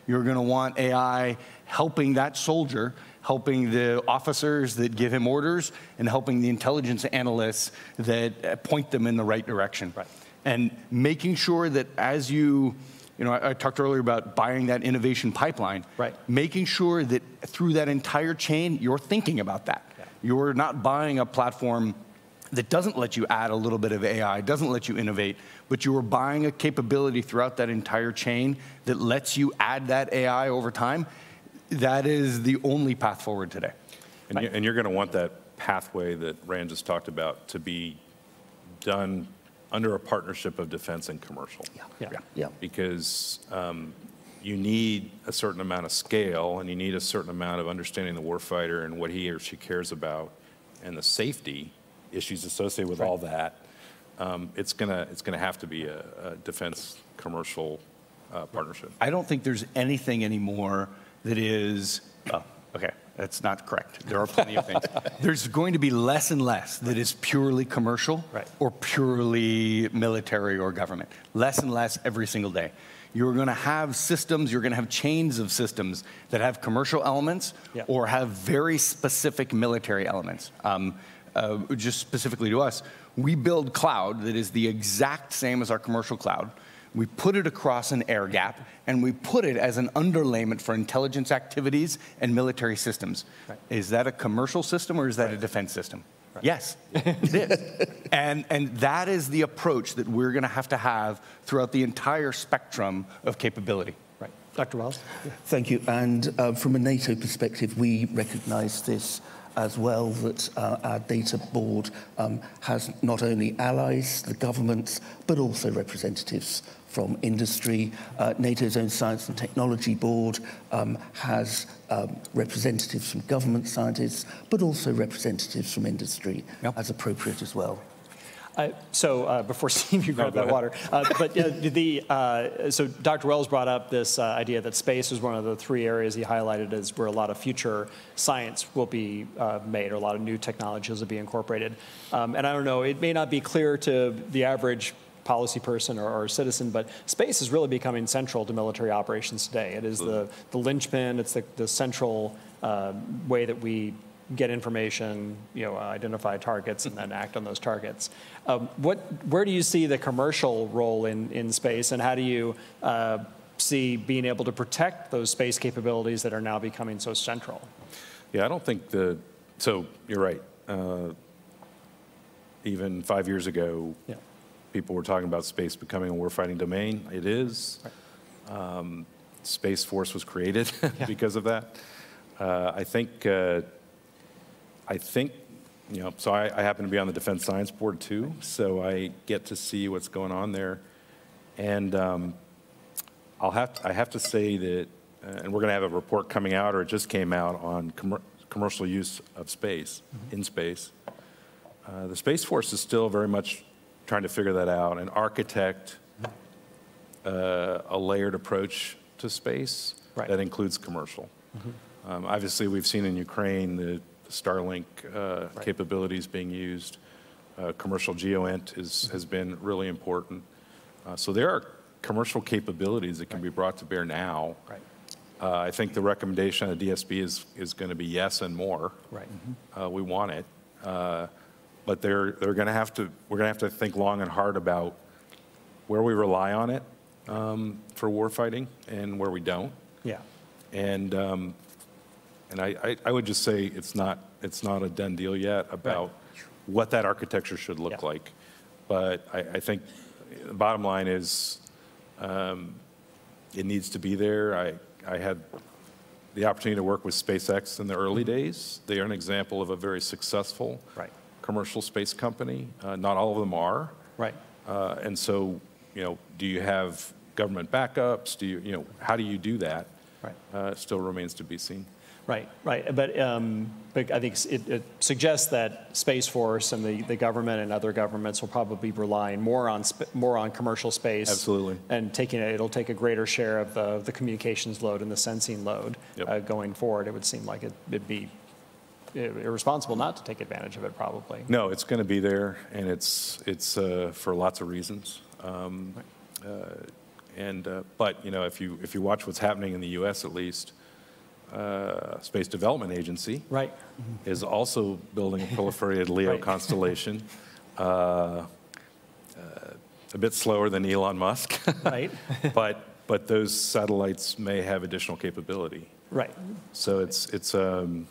You're going to want AI helping that soldier, helping the officers that give him orders, and helping the intelligence analysts that point them in the right direction. Right. And making sure that as you know, I talked earlier about buying that innovation pipeline. Right. Making sure that through that entire chain, you're thinking about that. Yeah. You're not buying a platform that doesn't let you add a little bit of AI, doesn't let you innovate, but you are buying a capability throughout that entire chain that lets you add that AI over time. That is the only path forward today. And you're going to want that pathway that Rand just talked about to be done under a partnership of defense and commercial. Yeah. Because you need a certain amount of scale, and you need a certain amount of understanding the warfighter and what he or she cares about, and the safety issues associated with all that. It's gonna have to be a defense commercial partnership. I don't think there's anything anymore that is, okay, that's not correct. There are plenty of things. There's going to be less and less that is purely commercial or purely military or government. Less and less every single day. You're going to have systems, you're going to have chains of systems that have commercial elements or have very specific military elements. Just specifically to us, we build cloud that is the exact same as our commercial cloud. We put it across an air gap, and we put it as an underlayment for intelligence activities and military systems. Right. Is that a commercial system, or is that a defense system? Right. Yes, it is. And that is the approach that we're going to have throughout the entire spectrum of capability. Right. Dr. Wells? Thank you. And from a NATO perspective, we recognize this as well, that our data board has not only allies, the governments, but also representatives from industry. NATO's own Science and Technology Board has representatives from government scientists, but also representatives from industry as appropriate as well. So before Steve, you grab that water. So Dr. Wells brought up this idea that space is one of the three areas he highlighted as where a lot of future science will be made, or a lot of new technologies will be incorporated. And I don't know, it may not be clear to the average policy person or citizen, but space is really becoming central to military operations today. It is the linchpin, it's the central way that we get information, identify targets, and then act on those targets. Where do you see the commercial role in space, and how do you see being able to protect those space capabilities that are now becoming so central? Yeah, I don't think so you're right. Even 5 years ago, people were talking about space becoming a warfighting domain. It is. Right. Space Force was created because of that. I think, so I happen to be on the Defense Science Board too, so I get to see what's going on there. And I have to say that, and we're going to have a report coming out, or it just came out, on commercial use of space, in space. The Space Force is still very much trying to figure that out and architect a layered approach to space that includes commercial. Obviously, we've seen in Ukraine the Starlink capabilities being used. Commercial GeoInt has been really important. So there are commercial capabilities that can be brought to bear now. I think the recommendation of DSB is going to be yes and more. We want it, but we're going to have to think long and hard about where we rely on it for warfighting and where we don't. And I would just say it's not a done deal yet about what that architecture should look like. But I think the bottom line is it needs to be there. I had the opportunity to work with SpaceX in the early days. They are an example of a very successful commercial space company. Not all of them are. And so, do you have government backups? How do you do that? still remains to be seen. Right, right. But I think it suggests that Space Force and the government and other governments will probably be relying more on commercial space. Absolutely. And it'll take a greater share of the communications load and the sensing load going forward. It would seem like it'd be irresponsible not to take advantage of it, probably. No, it's going to be there, and it's for lots of reasons. But you know, if you watch what's happening in the U.S. at least. Space Development Agency is also building a proliferated LEO constellation, a bit slower than Elon Musk, but those satellites may have additional capability. Right. So the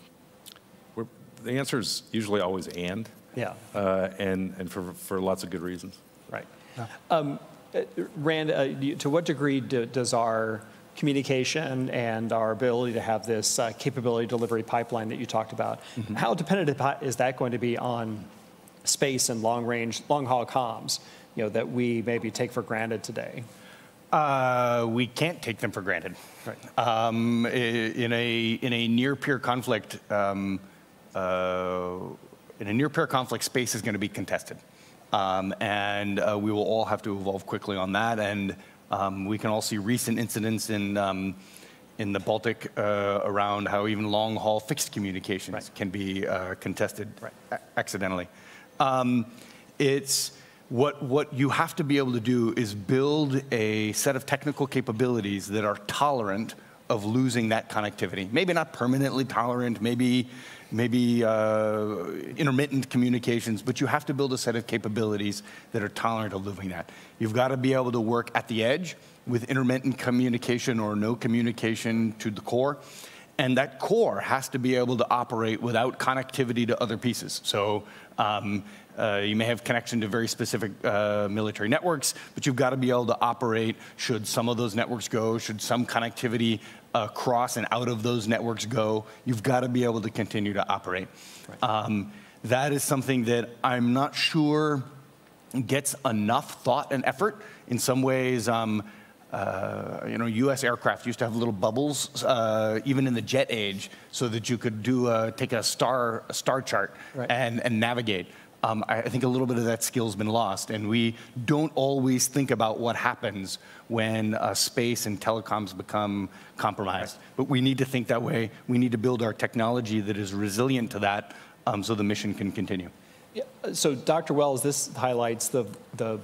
answer is usually always and. Yeah. And for lots of good reasons. Right. Rand, to what degree does our communication and our ability to have this capability delivery pipeline that you talked about, how dependent is that going to be on space and long-haul comms, that we maybe take for granted today? We can't take them for granted. Right. In a near-peer conflict, space is going to be contested, and we will all have to evolve quickly on that. And we can all see recent incidents in the Baltic around how even long-haul fixed communications can be contested accidentally. It's what you have to be able to do is build a set of technical capabilities that are tolerant of losing that connectivity. Maybe not permanently tolerant, maybe intermittent communications, but you have to build a set of capabilities that are tolerant of losing that. You've got to be able to work at the edge with intermittent communication or no communication to the core. And that core has to be able to operate without connectivity to other pieces. So you may have connection to very specific military networks, but you've got to be able to operate should some of those networks go, should some connectivity cross and out of those networks go. You've got to be able to continue to operate. Right. That is something that I'm not sure gets enough thought and effort. In some ways, U.S. aircraft used to have little bubbles, even in the jet age, so that you could take a star chart and navigate. I think a little bit of that skill's been lost, and we don't always think about what happens when space and telecoms become compromised. But we need to think that way. We need to build our technology that is resilient to that, so the mission can continue. Yeah. So, Dr. Wells, this highlights the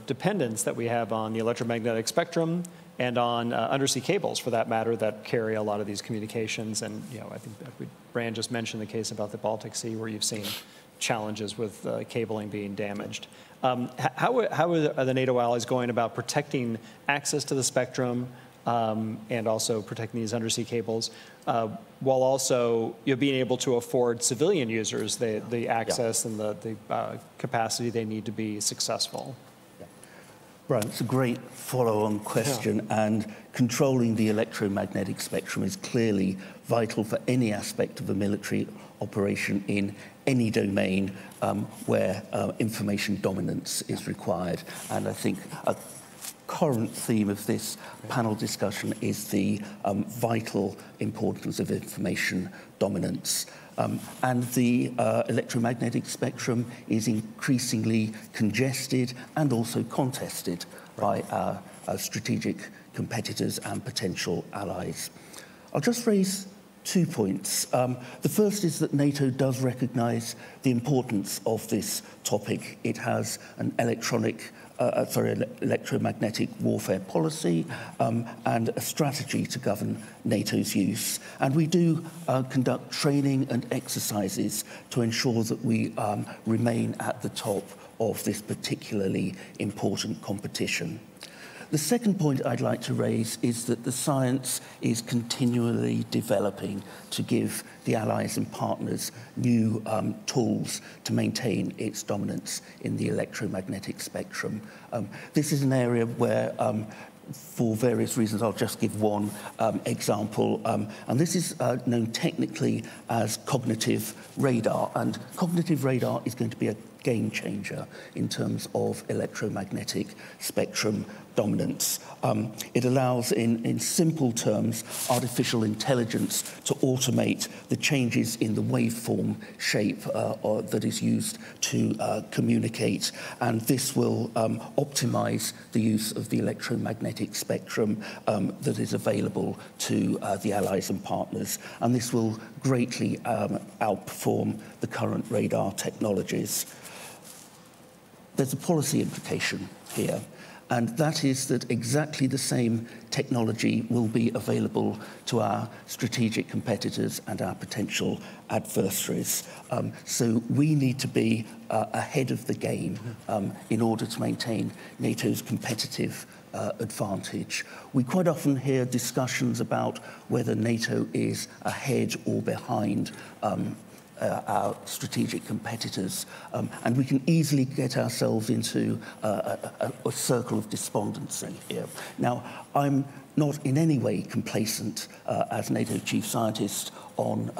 dependence that we have on the electromagnetic spectrum and on undersea cables, for that matter, that carry a lot of these communications. And I think Rand just mentioned the case about the Baltic Sea, where you've seen challenges with cabling being damaged. How are the NATO allies going about protecting access to the spectrum and also protecting these undersea cables, while also being able to afford civilian users the access and the capacity they need to be successful? Right, it's a great follow-on question, and controlling the electromagnetic spectrum is clearly vital for any aspect of a military operation in any domain where information dominance is required. And I think a current theme of this panel discussion is the vital importance of information dominance. And the electromagnetic spectrum is increasingly congested and also contested by our strategic competitors and potential allies. I'll just raise 2 points. The first is that NATO does recognise the importance of this topic. It has an electromagnetic warfare policy and a strategy to govern NATO's use. And we do conduct training and exercises to ensure that we remain at the top of this particularly important competition. The second point I'd like to raise is that the science is continually developing to give the allies and partners new tools to maintain its dominance in the electromagnetic spectrum. This is an area where, for various reasons, I'll just give one example, and this is known technically as cognitive radar, and cognitive radar is going to be a game changer in terms of electromagnetic spectrum dominance. It allows, in simple terms, artificial intelligence to automate the changes in the waveform shape that is used to communicate, and this will optimize the use of the electromagnetic spectrum that is available to the allies and partners, and this will greatly outperform the current radar technologies. There's a policy implication here, and that is that exactly the same technology will be available to our strategic competitors and our potential adversaries. So we need to be ahead of the game in order to maintain NATO's competitive advantage. We quite often hear discussions about whether NATO is ahead or behind our strategic competitors, and we can easily get ourselves into a circle of despondency here. Now, I'm not in any way complacent as NATO chief scientist on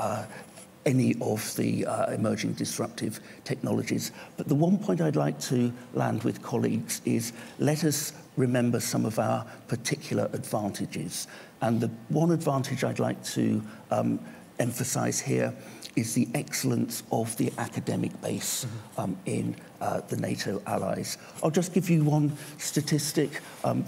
any of the emerging disruptive technologies, but the one point I'd like to land with colleagues is let us remember some of our particular advantages. And the one advantage I'd like to emphasize here is the excellence of the academic base in the NATO allies. I'll just give you one statistic.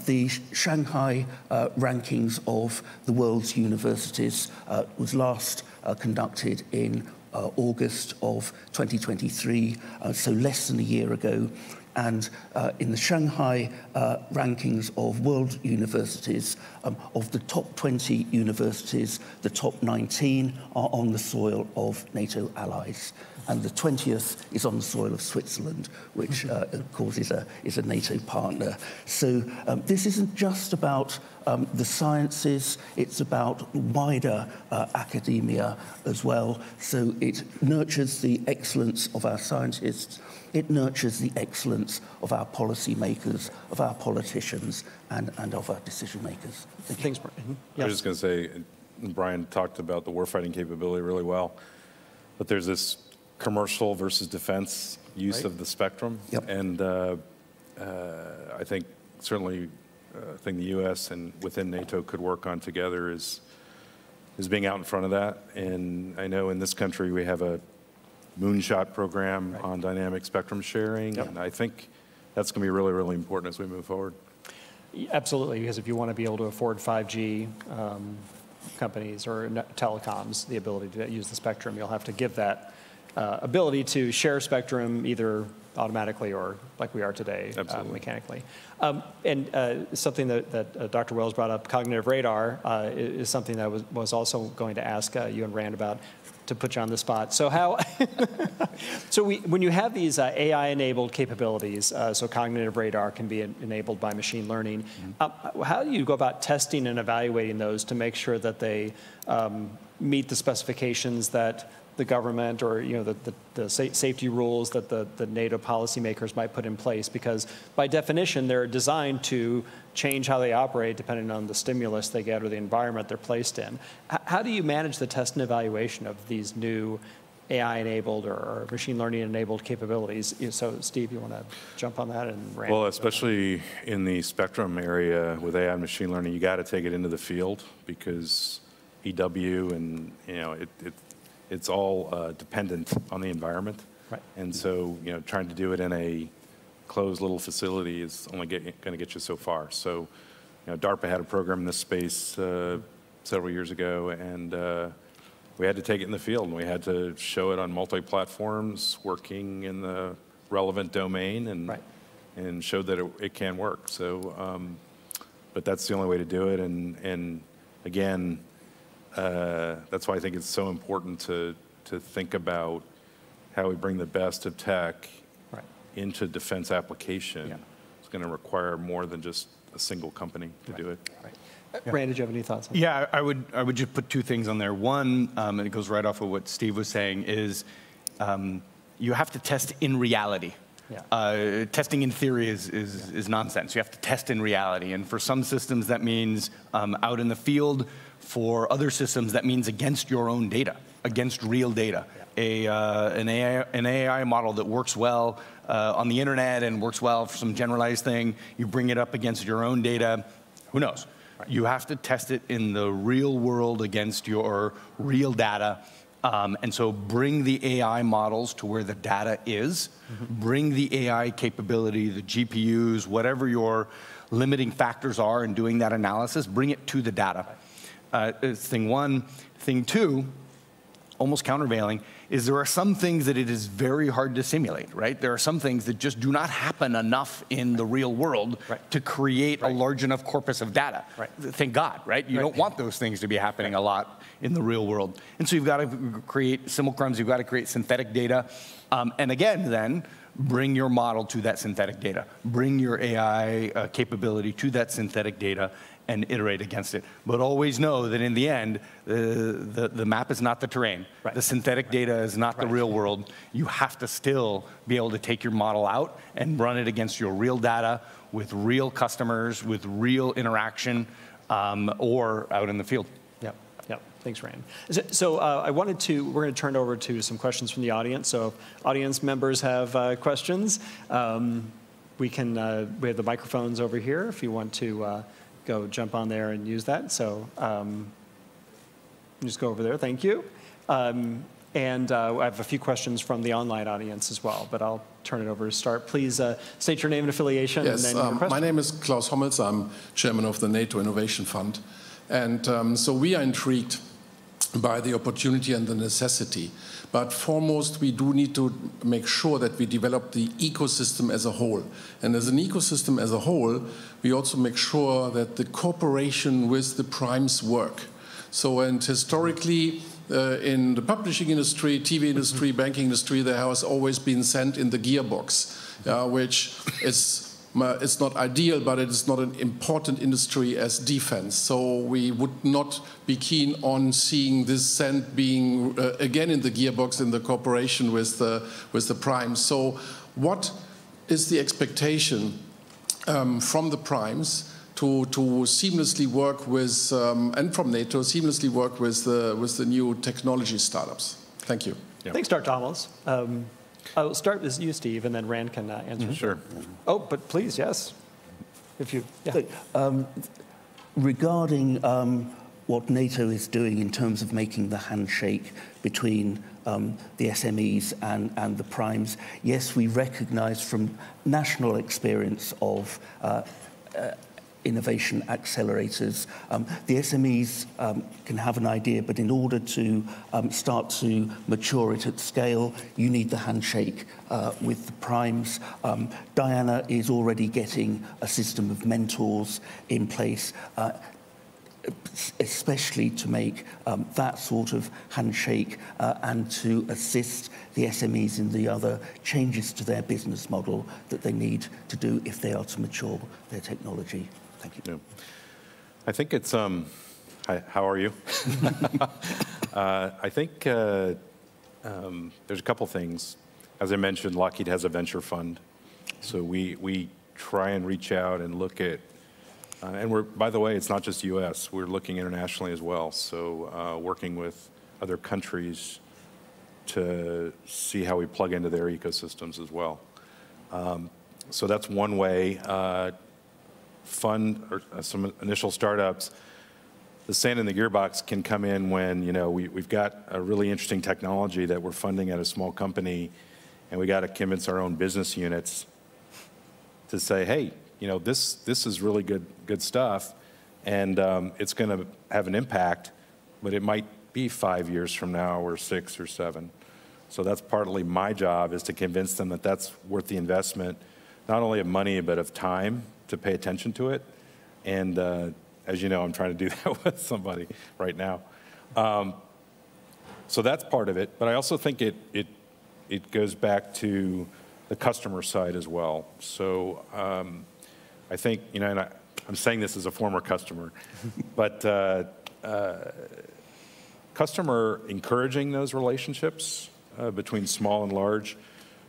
The Shanghai rankings of the world's universities was last conducted in August of 2023, so less than a year ago. And in the Shanghai rankings of world universities, of the top 20 universities, the top 19 are on the soil of NATO allies. And the 20th is on the soil of Switzerland, which, of course, is a NATO partner. So this isn't just about the sciences, it's about wider academia as well. So it nurtures the excellence of our scientists, it nurtures the excellence of our policymakers, of our politicians, and of our decision makers. Thanks, Brian. I was just going to say, Brian talked about the warfighting capability really well, but there's this commercial versus defense use of the spectrum. And I think certainly a thing the U.S. and within NATO could work on together is being out in front of that. And I know in this country we have a moonshot program on dynamic spectrum sharing, and I think that's going to be really, really important as we move forward. Absolutely, because if you want to be able to afford 5G companies or telecoms the ability to use the spectrum, you'll have to give that ability to share spectrum either automatically or like we are today, mechanically. And something that Dr. Wells brought up, cognitive radar, is something that was also going to ask you and Rand about, to put you on the spot. So how, when you have these AI-enabled capabilities, so cognitive radar can be enabled by machine learning, how do you go about testing and evaluating those to make sure that they meet the specifications that the government or the safety rules that the NATO policymakers might put in place? Because by definition, they're designed to change how they operate depending on the stimulus they get or the environment they're placed in. How do you manage the test and evaluation of these new AI-enabled or machine learning-enabled capabilities? So, Steve, you want to jump on that? And Rand? Well, especially in the spectrum area with AI and machine learning, you got to take it into the field because EW and it's all dependent on the environment. Right. And so, trying to do it in a closed little facility is only going to get you so far. So, DARPA had a program in this space several years ago, and we had to take it in the field, and we had to show it on multi-platforms, working in the relevant domain, and show that it can work. So, but that's the only way to do it. And again, that's why I think it's so important to think about how we bring the best of tech into defense application. It's going to require more than just a single company to do it. Rand, did you have any thoughts on that? Yeah, I would just put two things on there. One, and it goes right off of what Steve was saying, is you have to test in reality. Testing in theory is nonsense. You have to test in reality. And for some systems, that means out in the field For other systems, that means against your own data, against real data. An AI model that works well on the internet and works well for some generalized thing, you bring it up against your own data, who knows? Right. You have to test it in the real world against your real data. And so bring the AI models to where the data is, bring the AI capability, the GPUs, whatever your limiting factors are in doing that analysis, bring it to the data. It's thing one. Thing two, almost countervailing, is there are some things that it is very hard to simulate, right? There are some things that just do not happen enough in the real world to create a large enough corpus of data. Thank God, right? You don't want those things to be happening a lot in the real world. And so you've got to create simulacrums, you've got to create synthetic data. And again, then, bring your model to that synthetic data. Bring your AI capability to that synthetic data and iterate against it. But always know that in the end, the map is not the terrain. The synthetic data is not the real world. You have to still be able to take your model out and run it against your real data with real customers, with real interaction, or out in the field. Yep. Thanks, Rand. So we're going to turn over to some questions from the audience. So if audience members have questions, we have the microphones over here if you want to go jump on there and use that. So just go over there. Thank you. And I have a few questions from the online audience as well, but I'll turn it over to start. Please state your name and affiliation. Yes, and then your question. My name is Klaus Hommels. I'm chairman of the NATO Innovation Fund. And so we are intrigued by the opportunity and the necessity. But foremost, we do need to make sure that we develop the ecosystem as a whole. And as an ecosystem as a whole, we also make sure that the cooperation with the primes work. So, and historically, in the publishing industry, TV industry, banking industry, there has always been sand in the gearbox, which is it's not ideal, but it is not an important industry as defense. So we would not be keen on seeing this sand being again in the gearbox in the cooperation with the primes. So what is the expectation from the primes to seamlessly work with, and from NATO, seamlessly work with the new technology startups? Thank you. Thanks, Dr. Hommels. I'll start with you, Steve, and then Rand can answer. Sure. Oh, but please, yes. If you, regarding what NATO is doing in terms of making the handshake between the SMEs and the primes, yes, we recognize from national experience of innovation accelerators. The SMEs can have an idea, but in order to start to mature it at scale, you need the handshake with the primes. Diana is already getting a system of mentors in place, especially to make that sort of handshake and to assist the SMEs in the other changes to their business model that they need to do if they are to mature their technology. Thank you. Yeah. I think it's, hi, how are you? I think there's a couple things. As I mentioned, Lockheed has a venture fund. So we try and reach out and look at, and we're, by the way, it's not just US, we're looking internationally as well. So working with other countries to see how we plug into their ecosystems as well. So that's one way. Fund or some initial startups, the sand in the gearbox can come in when, you know, we've got a really interesting technology that we're funding at a small company, and we got to convince our own business units to say, hey, you know, this is really good stuff, and it's going to have an impact, but it might be 5 years from now or 6 or 7. So that's partly my job, is to convince them that that's worth the investment, not only of money, but of time to pay attention to it. And as you know, I'm trying to do that with somebody right now. So that's part of it. But I also think it goes back to the customer side as well. So I think, you know, and I'm saying this as a former customer, but customer encouraging those relationships between small and large.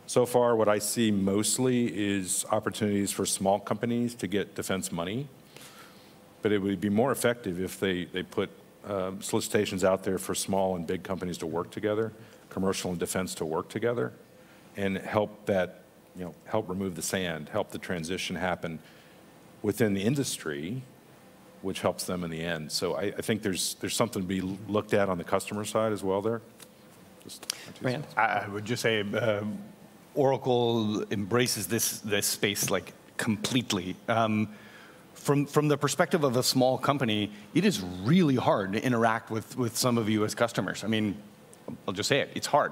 So far, what I see mostly is opportunities for small companies to get defense money, but it would be more effective if they put solicitations out there for small and big companies to work together, commercial and defense to work together, and help that, help remove the sand, help the transition happen within the industry, which helps them in the end. So I think there's something to be looked at on the customer side as well there. Rand? I would just say Oracle embraces this space like completely. From the perspective of a small company, it is really hard to interact with some of you as customers. I mean, I'll just say it, it's hard.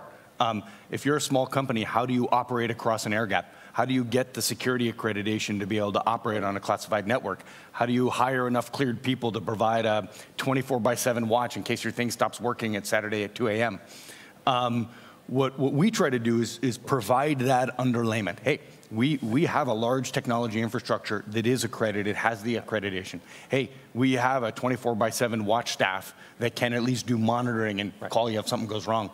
If you're a small company, how do you operate across an air gap? How do you get the security accreditation to be able to operate on a classified network? How do you hire enough cleared people to provide a 24/7 watch in case your thing stops working at Saturday at 2 a.m.? What we try to do is provide that underlayment. Hey, we have a large technology infrastructure that is accredited, has the accreditation. Hey, we have a 24/7 watch staff that can at least do monitoring and call you if something goes wrong.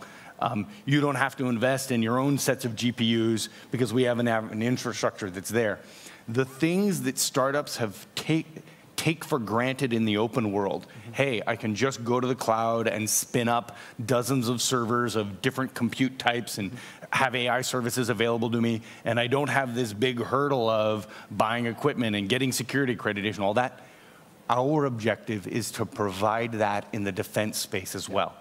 You don't have to invest in your own sets of GPUs because we have an infrastructure that's there. The things that startups have take for granted in the open world. Hey, I can just go to the cloud and spin up dozens of servers of different compute types and have AI services available to me, and I don't have this big hurdle of buying equipment and getting security accreditation, all that. Our objective is to provide that in the defense space as well.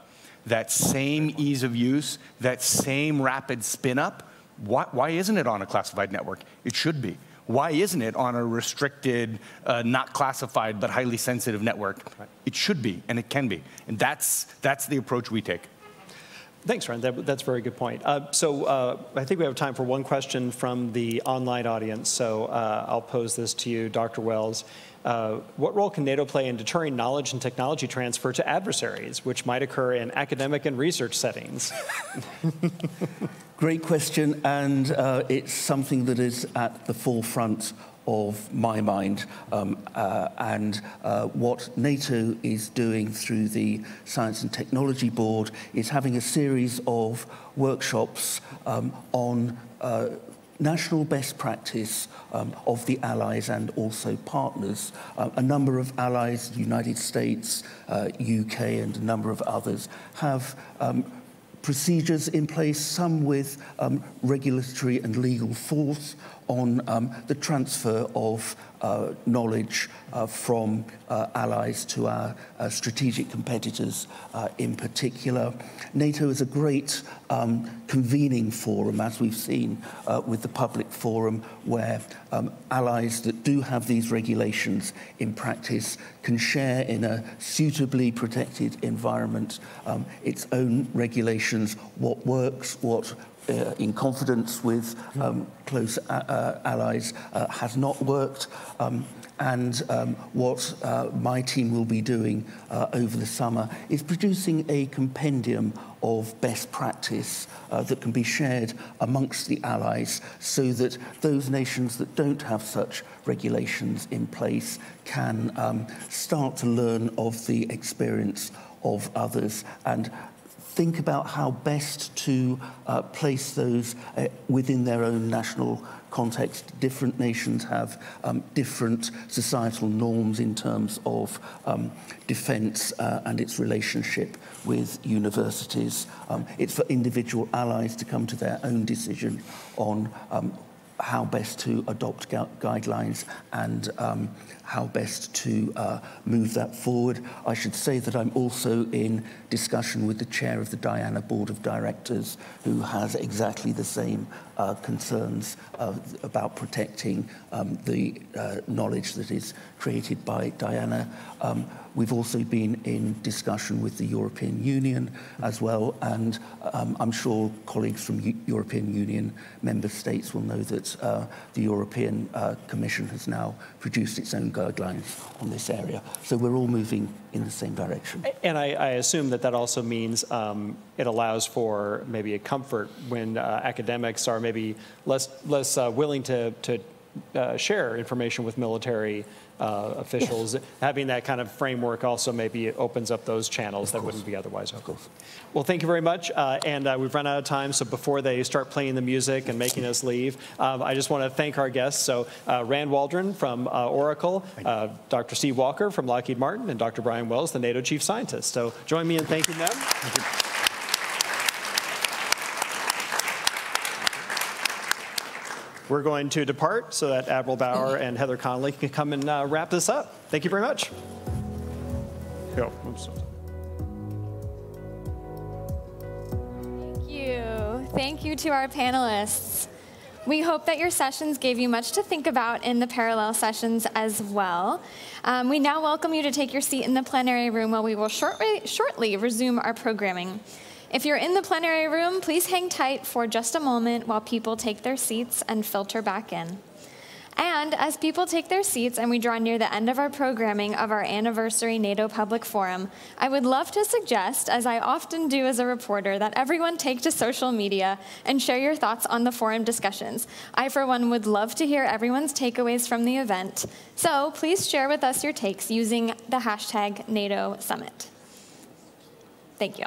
That same ease of use, that same rapid spin up, why isn't it on a classified network? It should be. Why isn't it on a restricted, not classified, but highly sensitive network? It should be, and it can be. And that's the approach we take. Thanks, Rand. That's a very good point. So I think we have time for one question from the online audience. So I'll pose this to you, Dr. Wells. What role can NATO play in deterring knowledge and technology transfer to adversaries, which might occur in academic and research settings? Great question, and it's something that is at the forefront of my mind, and what NATO is doing through the Science and Technology Board is having a series of workshops on national best practice of the allies and also partners. A number of allies, the United States, UK, and a number of others have procedures in place, some with regulatory and legal force on the transfer of knowledge from allies to our strategic competitors in particular. NATO is a great convening forum, as we've seen with the Public Forum, where allies that do have these regulations in practice can share in a suitably protected environment its own regulations, what works, what in confidence with close allies has not worked, and what my team will be doing over the summer is producing a compendium of best practice that can be shared amongst the allies so that those nations that don't have such regulations in place can start to learn of the experience of others and think about how best to place those within their own national context. Different nations have different societal norms in terms of defense and its relationship with universities. It's for individual allies to come to their own decision on how best to adopt guidelines and how best to move that forward. I should say that I'm also in discussion with the chair of the Diana Board of Directors, who has exactly the same concerns about protecting the knowledge that is created by Diana. We've also been in discussion with the European Union as well, and I'm sure colleagues from European Union member states will know that the European Commission has now produced its own guidelines on this area. So we're all moving in the same direction. And I assume that that also means it allows for maybe a comfort when academics are maybe less willing to share information with military officials. Yes. Having that kind of framework also maybe opens up those channels that wouldn't be otherwise open. Well, thank you very much. And we've run out of time, so before they start playing the music and making us leave, I just want to thank our guests. So Rand Waldron from Oracle, Dr. Steve Walker from Lockheed Martin, and Dr. Brian Wells, the NATO Chief Scientist. So join me in thanking them. Thank you. We're going to depart so that Admiral Bauer and Heather Conley can come and wrap this up. Thank you very much. Go. Oops. Thank you. Thank you to our panelists. We hope that your sessions gave you much to think about in the parallel sessions as well. We now welcome you to take your seat in the plenary room while we will shortly resume our programming. If you're in the plenary room, please hang tight for just a moment while people take their seats and filter back in. And as people take their seats and we draw near the end of our programming of our anniversary NATO Public Forum, I would love to suggest, as I often do as a reporter, that everyone take to social media and share your thoughts on the forum discussions. I, for one, would love to hear everyone's takeaways from the event. So please share with us your takes using the hashtag NATO Summit. Thank you.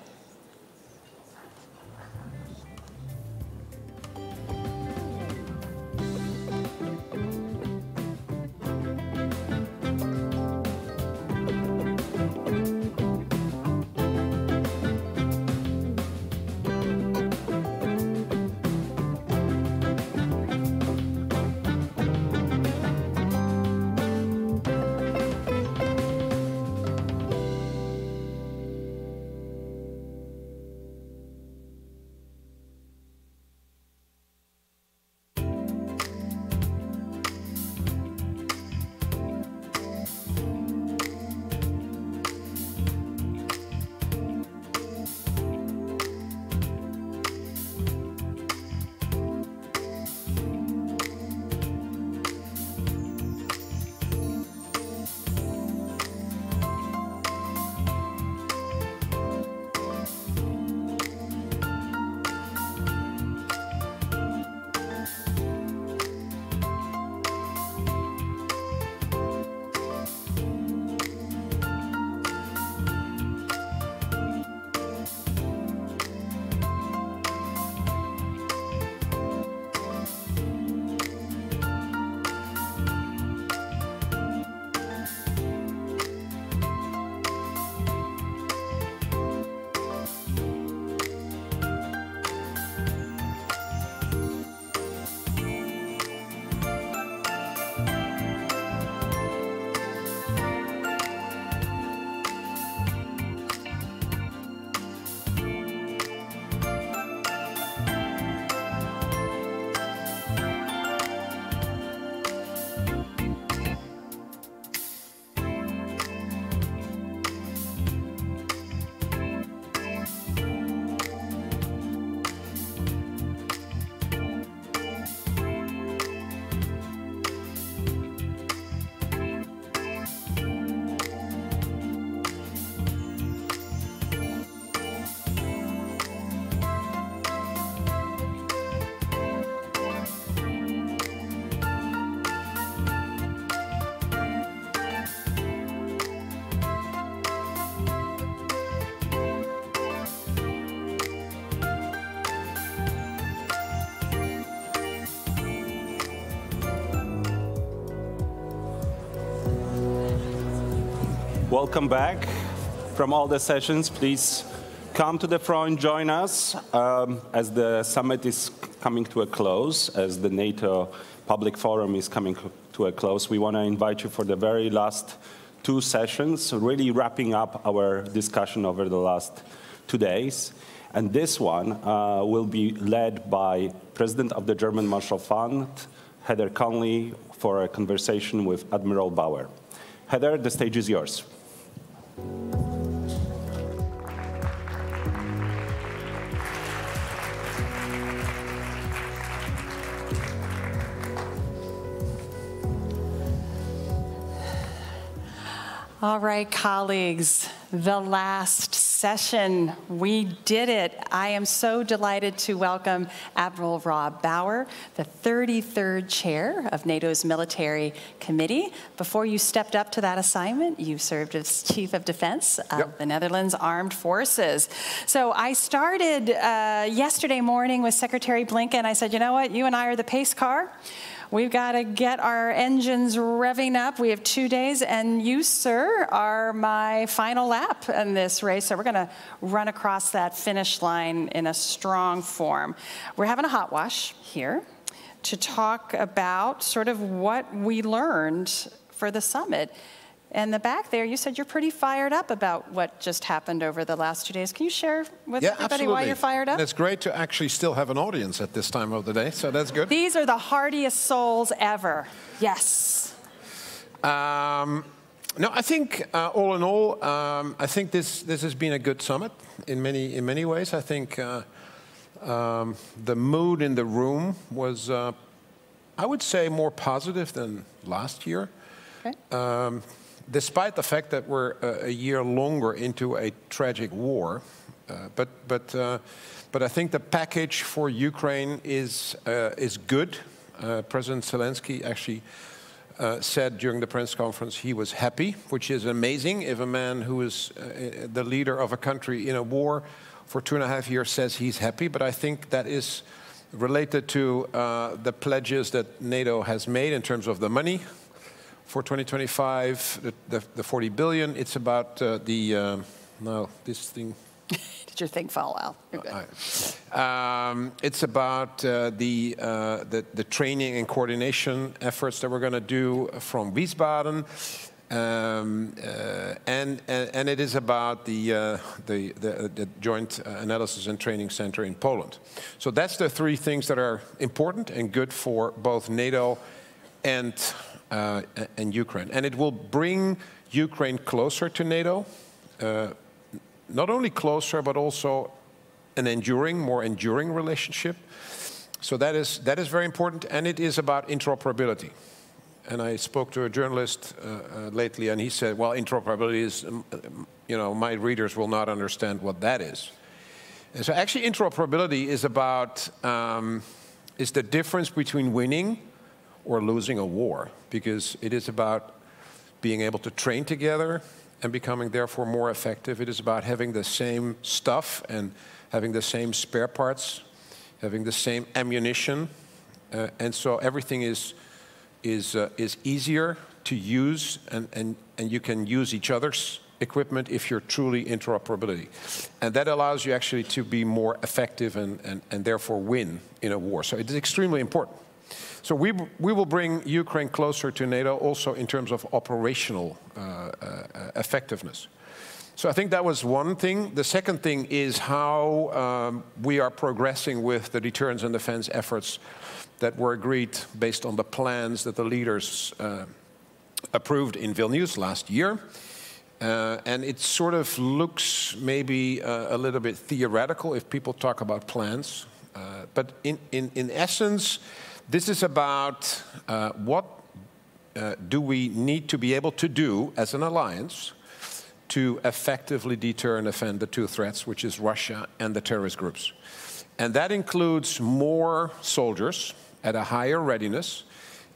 Welcome back from all the sessions. Please come to the front, join us as the summit is coming to a close, as the NATO Public Forum is coming to a close. We want to invite you for the very last two sessions, really wrapping up our discussion over the last 2 days. And this one will be led by President of the German Marshall Fund, Heather Conley, for a conversation with Admiral Bauer. Heather, the stage is yours. All right, colleagues, the last session. We did it. I am so delighted to welcome Admiral Rob Bauer, the 33rd chair of NATO's Military Committee. Before you stepped up to that assignment, you served as Chief of Defense of the Netherlands Armed Forces. So I started yesterday morning with Secretary Blinken. I said, you know what, you and I are the pace car. We've got to get our engines revving up. We have 2 days, and you, sir, are my final lap in this race. So we're going to run across that finish line in a strong form. We're having a hot wash here to talk about sort of what we learned for the summit. In the back there, you said you're pretty fired up about what just happened over the last 2 days. Can you share with everybody why you're fired up? And it's great to actually still have an audience at this time of the day, so that's good. These are the hardiest souls ever. Yes. No, I think all in all, I think this has been a good summit in many ways. I think the mood in the room was, I would say, more positive than last year. Okay. Despite the fact that we're a year longer into a tragic war, but I think the package for Ukraine is good. President Zelensky actually said during the press conference he was happy, which is amazing if a man who is the leader of a country in a war for 2.5 years says he's happy. But I think that is related to the pledges that NATO has made in terms of the money. For 2025, the 40 billion, it's about no, this thing. Did your thing fall out? You're good. It's about the training and coordination efforts that we're going to do from Wiesbaden, and it is about the Joint Analysis and Training Center in Poland. So that's the three things that are important and good for both NATO and Ukraine. And it will bring Ukraine closer to NATO, not only closer, but also an more enduring relationship. So that is very important, and it is about interoperability. And I spoke to a journalist lately, and he said, well, interoperability is, my readers will not understand what that is. And so actually interoperability is about, is the difference between winning or losing a war, because it is about being able to train together and becoming therefore more effective. It is about having the same stuff and having the same spare parts, having the same ammunition, and so everything is easier to use, and you can use each other's equipment if you're truly interoperability. And that allows you actually to be more effective and therefore win in a war. So it is extremely important. So we will bring Ukraine closer to NATO also in terms of operational effectiveness. So I think that was one thing. The second thing is how we are progressing with the deterrence and defense efforts that were agreed based on the plans that the leaders approved in Vilnius last year. And it sort of looks maybe a little bit theoretical if people talk about plans. But in essence, this is about what do we need to be able to do as an alliance to effectively deter and defend the two threats, which is Russia and the terrorist groups. And that includes more soldiers at a higher readiness.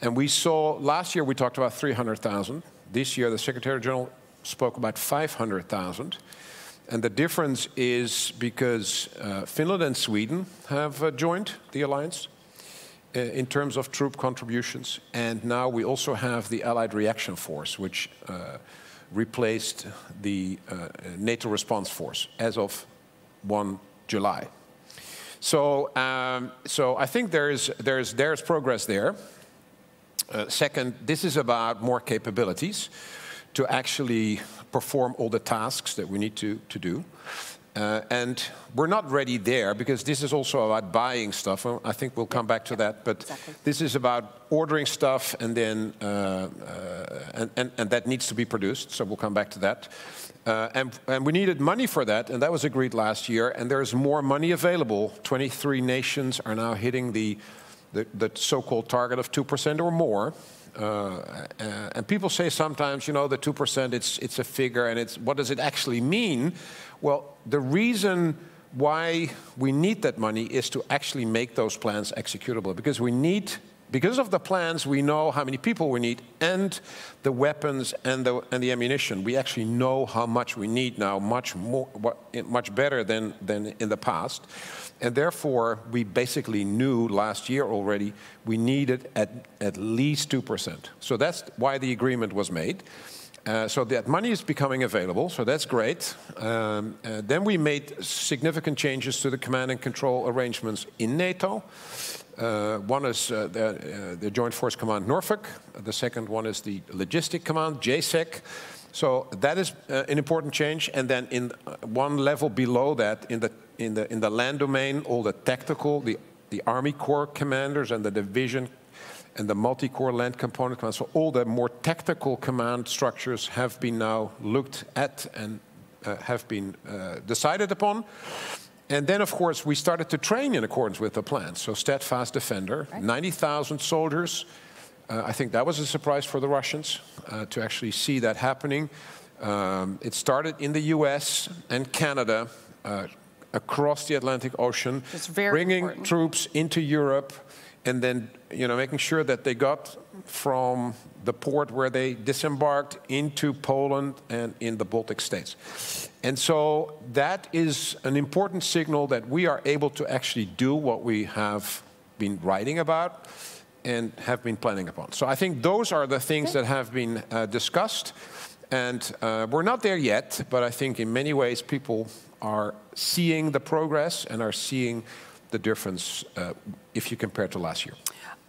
And we saw, last year we talked about 300,000. This year the Secretary General spoke about 500,000. And the difference is because Finland and Sweden have joined the alliance in terms of troop contributions. And now we also have the Allied Reaction Force, which replaced the NATO Response Force as of 1 July. So I think there's progress there. Second, this is about more capabilities to actually perform all the tasks that we need to do. And we're not ready there because this is also about buying stuff. I think we'll come back to that. But exactly. This is about ordering stuff and then and that needs to be produced. So we'll come back to that. And we needed money for that, and that was agreed last year. And there's more money available. 23 nations are now hitting the so-called target of 2% or more and people say sometimes, you know, the 2%, it's a figure, and what does it actually mean? Well, the reason why we need that money is to actually make those plans executable, because of the plans, we know how many people we need, and the weapons and the ammunition. We actually know how much we need now, much better than in the past. And therefore, we basically knew last year already we needed at least 2%. So that's why the agreement was made. So that money is becoming available, so that's great. Then we made significant changes to the command and control arrangements in NATO. One is the Joint Force Command Norfolk. The second one is the Logistic Command, JSEC. So that is an important change. And then in one level below that, in the land domain, all the tactical, the Army Corps commanders and the division and the multi-corps land component command. So all the more tactical command structures have been now looked at and have been decided upon. And then, of course, we started to train in accordance with the plan. So steadfast defender, 90,000 soldiers. I think that was a surprise for the Russians to actually see that happening. It started in the US and Canada, across the Atlantic Ocean, bringing troops into Europe, and then, you know, making sure that they got from the port where they disembarked into Poland and in the Baltic states. And so that is an important signal that we are able to actually do what we have been writing about and have been planning upon. So I think those are the things that have been discussed. And we're not there yet, but I think in many ways people are seeing the progress and are seeing the difference if you compare to last year.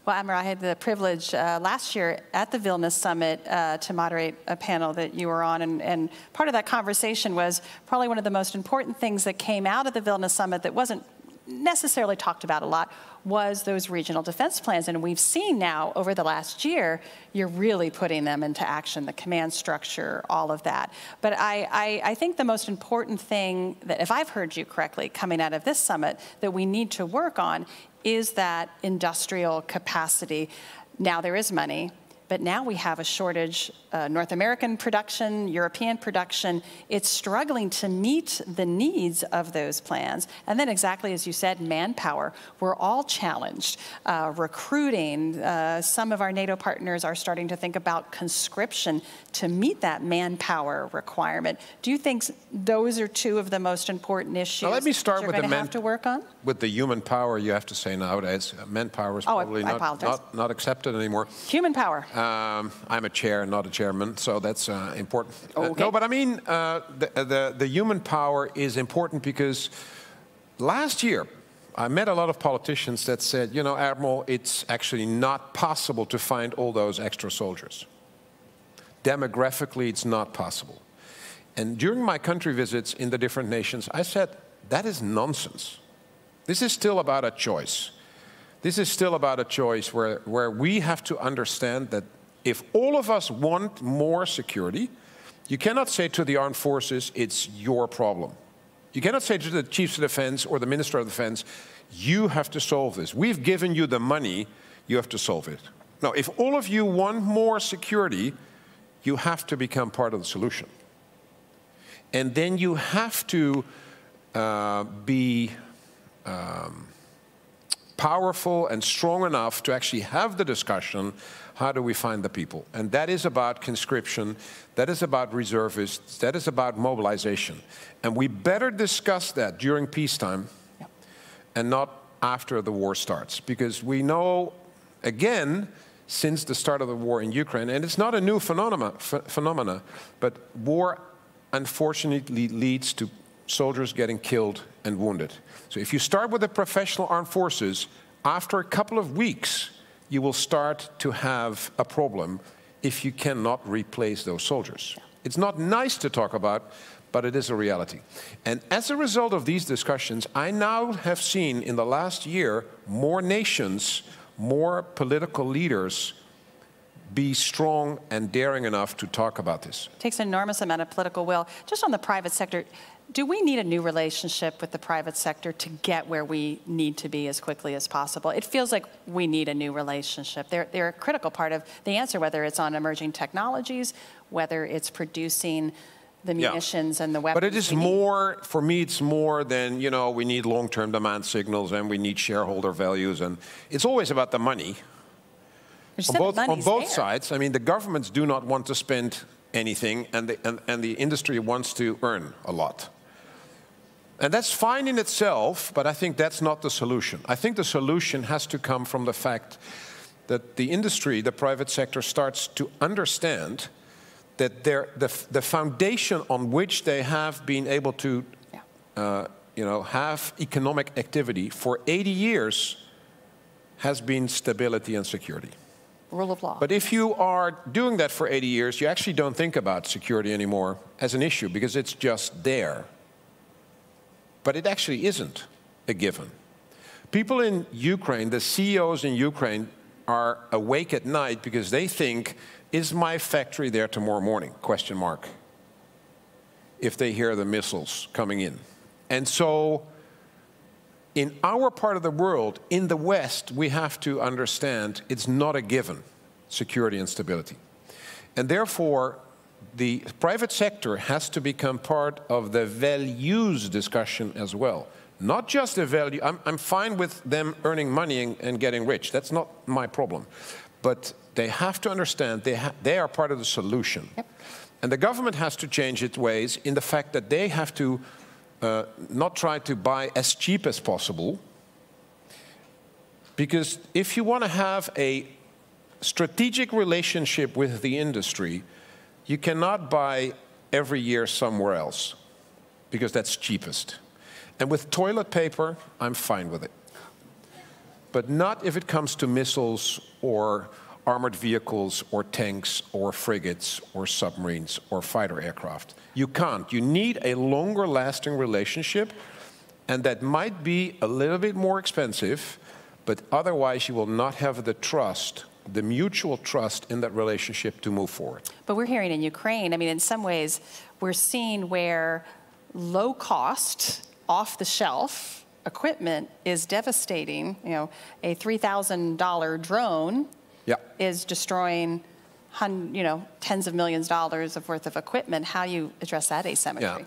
Well, Admiral, I had the privilege last year at the Vilnius Summit to moderate a panel that you were on, and part of that conversation was probably one of the most important things that came out of the Vilnius Summit that wasn't necessarily talked about a lot was those regional defense plans. And we've seen now over the last year, you're really putting them into action, the command structure, all of that. But I think the most important thing that, if I've heard you correctly, coming out of this summit, that we need to work on is that industrial capacity. Now there is money, but now we have a shortage, North American production, European production. It's struggling to meet the needs of those plans. And then exactly as you said, manpower. We're all challenged. Recruiting, some of our NATO partners are starting to think about conscription to meet that manpower requirement. Do you think those are two of the most important issues now, let me start that you're going to have to work on? With the human power, you have to say nowadays, manpower is probably not accepted anymore. Human power. I'm a chair, not a chairman, so that's important. Okay. No, but I mean, the human power is important because last year, I met a lot of politicians that said, you know, Admiral, it's actually not possible to find all those extra soldiers. Demographically, it's not possible. And during my country visits in the different nations, I said, that is nonsense. This is still about a choice. This is still about a choice where we have to understand that if all of us want more security, you cannot say to the armed forces, it's your problem. You cannot say to the chiefs of defense or the minister of defense, you have to solve this. We've given you the money, you have to solve it. Now, if all of you want more security, you have to become part of the solution. And then you have to be powerful and strong enough to actually have the discussion, how do we find the people? And that is about conscription, that is about reservists, that is about mobilization. And we better discuss that during peacetime and not after the war starts. Because we know, again, since the start of the war in Ukraine, and it's not a new phenomena, but war unfortunately leads to soldiers getting killed and wounded. So if you start with the professional armed forces, after a couple of weeks, you will start to have a problem if you cannot replace those soldiers. It's not nice to talk about, but it is a reality. And as a result of these discussions, I now have seen in the last year more nations, more political leaders be strong and daring enough to talk about this. It takes an enormous amount of political will. Just on the private sector, do we need a new relationship with the private sector to get where we need to be as quickly as possible? It feels like we need a new relationship. They're a critical part of the answer, whether it's on emerging technologies, whether it's producing the munitions and the weapons. But it is more, for me, it's more than, you know, we need long-term demand signals and we need shareholder values, and it's always about the money. On both sides. I mean, the governments do not want to spend anything, and the industry wants to earn a lot. And that's fine in itself, but I think that's not the solution. I think the solution has to come from the fact that the industry, the private sector, starts to understand that the foundation on which they have been able to you know, have economic activity for 80 years has been stability and security. Rule of law. But if you are doing that for 80 years, you actually don't think about security anymore as an issue because it's just there. But it actually isn't a given. People in Ukraine, the CEOs in Ukraine, are awake at night because they think, is my factory there tomorrow morning? Question mark. If they hear the missiles coming in. And so in our part of the world, in the West, we have to understand it's not a given, security and stability. And therefore, the private sector has to become part of the values discussion as well. Not just the value. I'm fine with them earning money and getting rich. That's not my problem. But they have to understand they are part of the solution. Yep. And the government has to change its ways in the fact that they have to not try to buy as cheap as possible. Because if you want to have a strategic relationship with the industry, you cannot buy every year somewhere else, because that's cheapest. And with toilet paper, I'm fine with it. But not if it comes to missiles or armored vehicles or tanks or frigates or submarines or fighter aircraft. You can't. You need a longer lasting relationship, and that might be a little bit more expensive, but otherwise you will not have the trust, the mutual trust in that relationship to move forward. But we're hearing in Ukraine, I mean, in some ways, we're seeing where low cost, off the shelf equipment is devastating. You know, a $3,000 drone is destroying, you know, tens of millions of dollars worth of equipment. How do you address that asymmetry?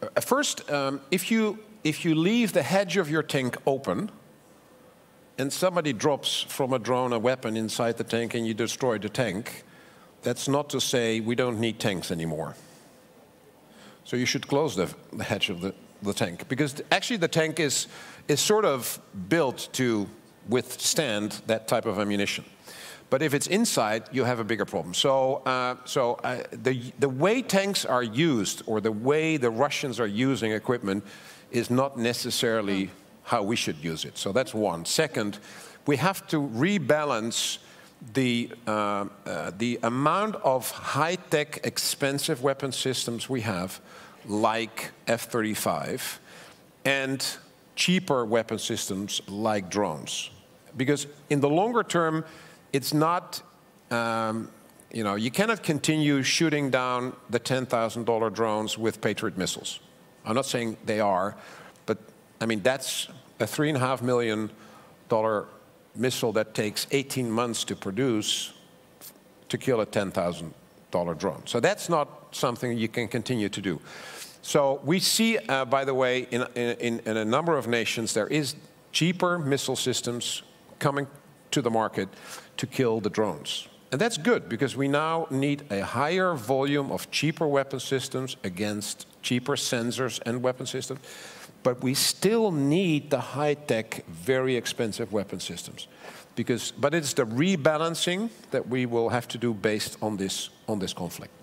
Yeah. First, if you leave the hedge of your tank open, and somebody drops from a drone a weapon inside the tank and you destroy the tank, that's not to say we don't need tanks anymore. So you should close the hedge of the tank, because actually the tank is sort of built to withstand that type of ammunition. But if it's inside, you have a bigger problem. So, the way tanks are used, or the way the Russians are using equipment, is not necessarily how we should use it. So that's one. Second, we have to rebalance the amount of high-tech, expensive weapon systems we have, like F-35, and cheaper weapon systems like drones. Because in the longer term, it's not, you know, you cannot continue shooting down the $10,000 drones with Patriot missiles. I'm not saying they are, but I mean, that's a $3.5 million missile that takes 18 months to produce to kill a $10,000 drone. So that's not something you can continue to do. So we see, by the way, in a number of nations, there is cheaper missile systems coming to the market to kill the drones. And that's good, because we now need a higher volume of cheaper weapon systems against cheaper sensors and weapon systems. But we still need the high-tech, very expensive weapon systems. But it's the rebalancing that we will have to do based on this conflict.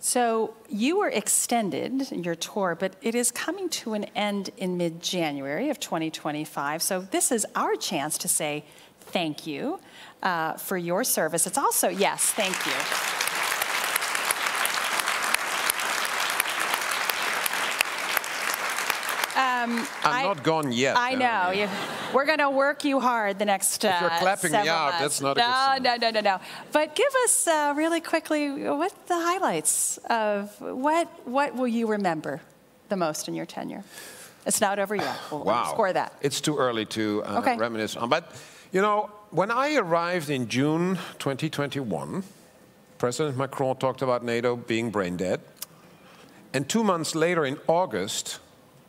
So you were extended, your tour, but it is coming to an end in mid-January of 2025. So this is our chance to say thank you for your service. It's also, yes, thank you. I'm not gone yet. I know. We're going to work you hard the next if you're clapping me out, months. that's not a good sign. No. But give us really quickly what the highlights of what will you remember the most in your tenure? It's not over yet. We'll Wow. score that. It's too early to Okay. reminisce on. But, you know, when I arrived in June 2021, President Macron talked about NATO being brain dead. And 2 months later, in August,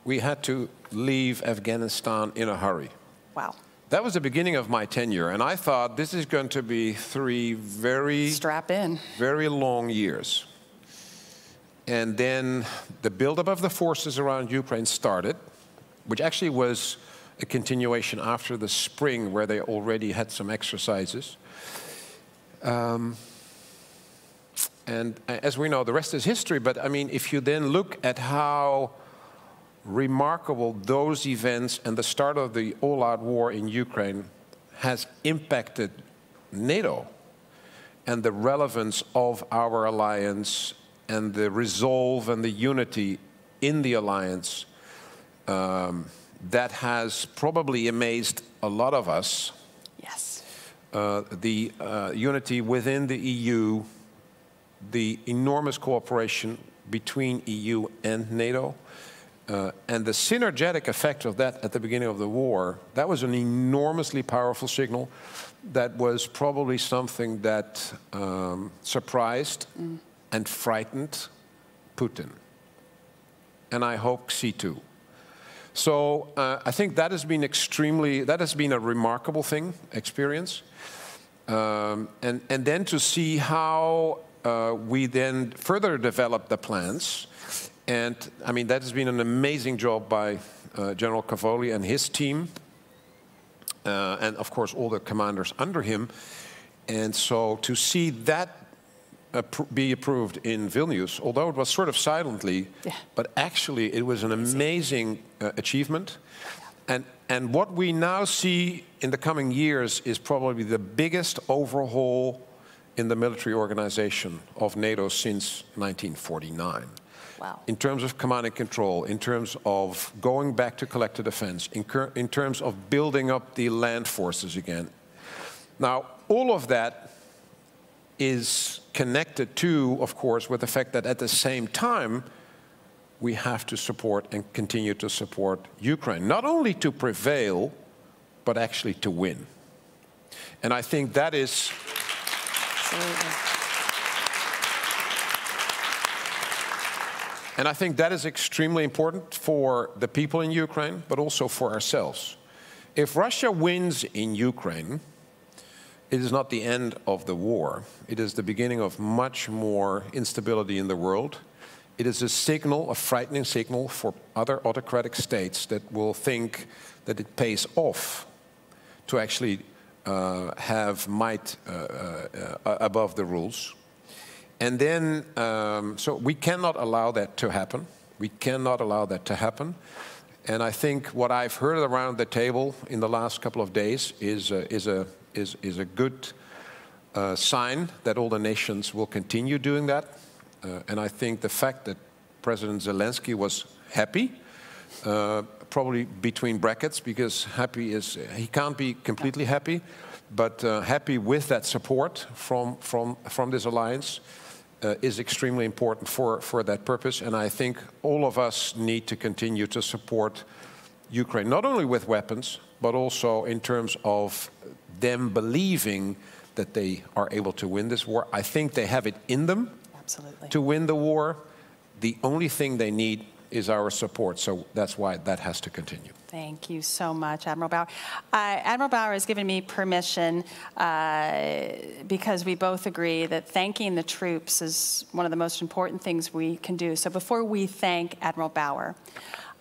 we had to leave Afghanistan in a hurry. Wow. That was the beginning of my tenure, and I thought this is going to be 3 very strap in, very long years. And then the buildup of the forces around Ukraine started, which actually was a continuation after the spring, where they already had some exercises. And as we know, the rest is history. But I mean, if you then look at how remarkable those events and the start of the all-out war in Ukraine has impacted NATO and the relevance of our alliance and the resolve and the unity in the alliance, that has probably amazed a lot of us. Yes. The unity within the EU, the enormous cooperation between EU and NATO, and the synergetic effect of that at the beginning of the war, that was an enormously powerful signal that was probably something that surprised and frightened Putin. And I hope Xi too. So I think that has been a remarkable experience. And then to see how we then further develop the plans. And I mean, that has been an amazing job by General Cavoli and his team. And of course, all the commanders under him. And so to see that be approved in Vilnius, although it was sort of silently, but actually it was an amazing achievement. And what we now see in the coming years is probably the biggest overhaul in the military organization of NATO since 1949. Wow. In terms of command and control, in terms of going back to collective defense, in terms of building up the land forces again. Now, all of that is connected to, of course, with the fact that at the same time, we have to support and continue to support Ukraine, not only to prevail, but actually to win. And I think that is... And I think that is extremely important for the people in Ukraine, but also for ourselves. If Russia wins in Ukraine, it is not the end of the war. It is the beginning of much more instability in the world. It is a signal, a frightening signal for other autocratic states that will think that it pays off to actually have might above the rules. And then, so we cannot allow that to happen. We cannot allow that to happen. And I think what I've heard around the table in the last couple of days is a good sign that all the nations will continue doing that. And I think the fact that President Zelensky was happy, probably between brackets, because happy is, he can't be completely happy, but happy with that support from this alliance is extremely important for that purpose. And I think all of us need to continue to support Ukraine, not only with weapons, but also in terms of them believing that they are able to win this war. I think they have it in them. Absolutely. To win the war. The only thing they need is our support. So that's why that has to continue. Thank you so much, Admiral Bauer. Admiral Bauer has given me permission because we both agree that thanking the troops is one of the most important things we can do. So before we thank Admiral Bauer,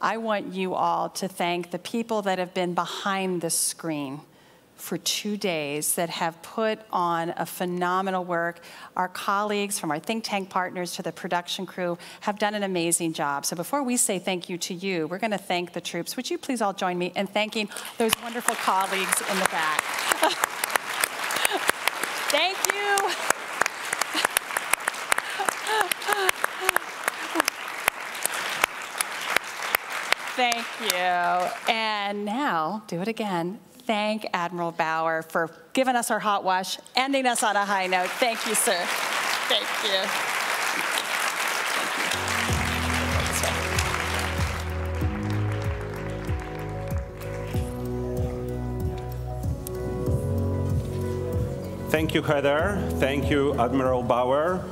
I want you all to thank the people that have been behind the screen for 2 days that have put on a phenomenal work. Our colleagues from our think tank partners to the production crew have done an amazing job. So before we say thank you to you, we're going to thank the troops. Would you please all join me in thanking those wonderful colleagues in the back? Thank you. Thank you. And now, do it again. Thank Admiral Bauer for giving us our hot wash, ending us on a high note. Thank you, sir. Thank you. thank you, Heather. Thank you, Admiral Bauer.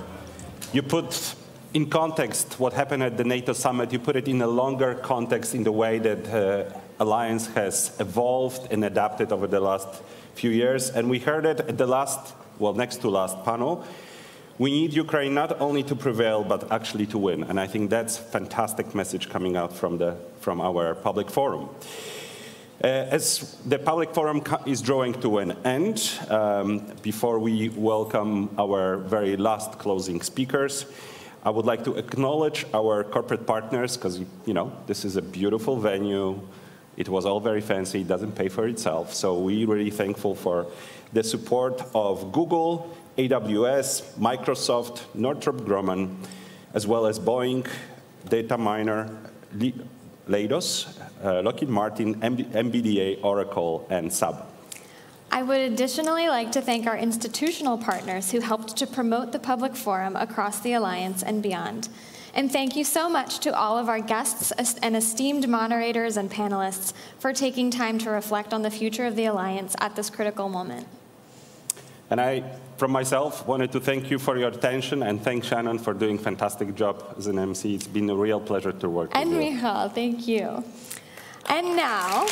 You put in context what happened at the NATO Summit. You put it in a longer context in the way that alliance has evolved and adapted over the last few years. And we heard it at the last, well, next to last panel. We need Ukraine not only to prevail, but actually to win. And I think that's a fantastic message coming out from our public forum. As the public forum is drawing to an end, before we welcome our very last closing speakers, I would like to acknowledge our corporate partners, because, you know, this is a beautiful venue. It was all very fancy. It doesn't pay for itself. So we're really thankful for the support of Google, AWS, Microsoft, Northrop Grumman, as well as Boeing, Dataminr, Leidos, Lockheed Martin, MBDA, Oracle, and SAB. I would additionally like to thank our institutional partners who helped to promote the public forum across the Alliance and beyond. And thank you so much to all of our guests and esteemed moderators and panelists for taking time to reflect on the future of the Alliance at this critical moment. And I, from myself, wanted to thank you for your attention and thank Shannon for doing a fantastic job as an MC. It's been a real pleasure to work with you. And Michal, thank you. And now,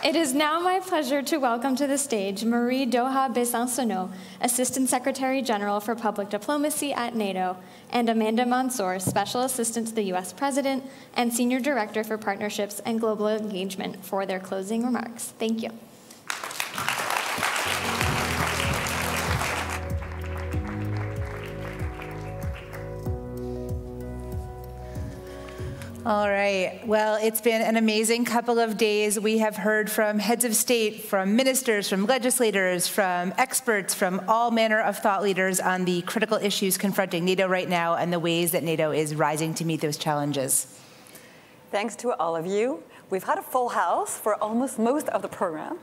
it is now my pleasure to welcome to the stage Marie Doha Besancenot, Assistant Secretary General for Public Diplomacy at NATO, and Amanda Mansour, Special Assistant to the U.S. President and Senior Director for Partnerships and Global Engagement, for their closing remarks. Thank you. All right. Well, it's been an amazing couple of days. We have heard from heads of state, from ministers, from legislators, from experts, from all manner of thought leaders on the critical issues confronting NATO right now and the ways that NATO is rising to meet those challenges. Thanks to all of you. We've had a full house for almost most of the program,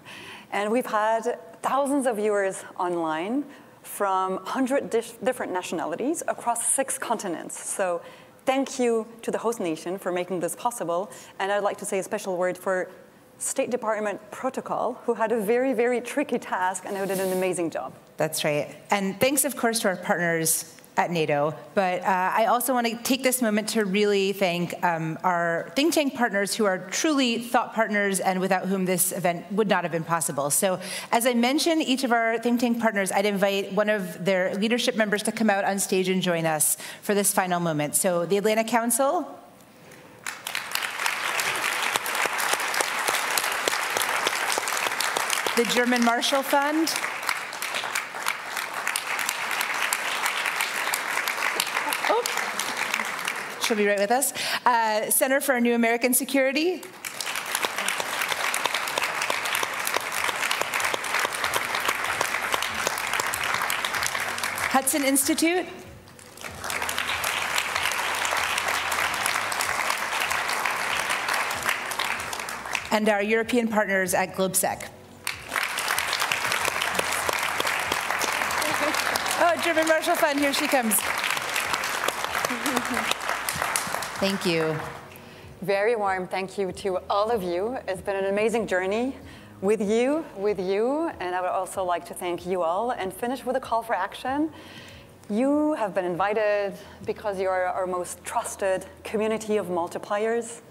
and we've had thousands of viewers online from 100 different nationalities across 6 continents. So thank you to the host nation for making this possible. And I'd like to say a special word for State Department protocol, who had a very, very tricky task and who did an amazing job. That's right. And thanks, of course, to our partners at NATO. But I also want to take this moment to really thank our think tank partners who are truly thought partners and without whom this event would not have been possible. So as I mentioned, each of our think tank partners, I'd invite one of their leadership members to come out on stage and join us for this final moment. So the Atlantic Council, the German Marshall Fund, she'll be right with us. Center for New American Security. Hudson Institute. And our European partners at GlobeSec. Oh, German Marshall Fund, here she comes. Thank you. Very warm thank you to all of you. It's been an amazing journey with you, and I would also like to thank you all and finish with a call for action. You have been invited because you are our most trusted community of multipliers.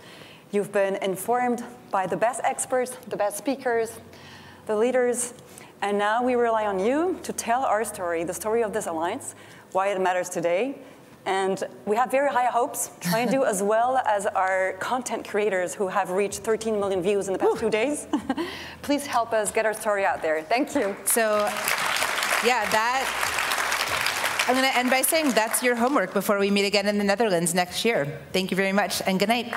You've been informed by the best experts, the best speakers, the leaders, and now we rely on you to tell our story, the story of this alliance, why it matters today. And we have very high hopes, trying to do as well as our content creators who have reached 13 million views in the past 2 days. Please help us get our story out there. Thank you. So, yeah, I'm going to end by saying that's your homework before we meet again in the Netherlands next year. Thank you very much, and good night.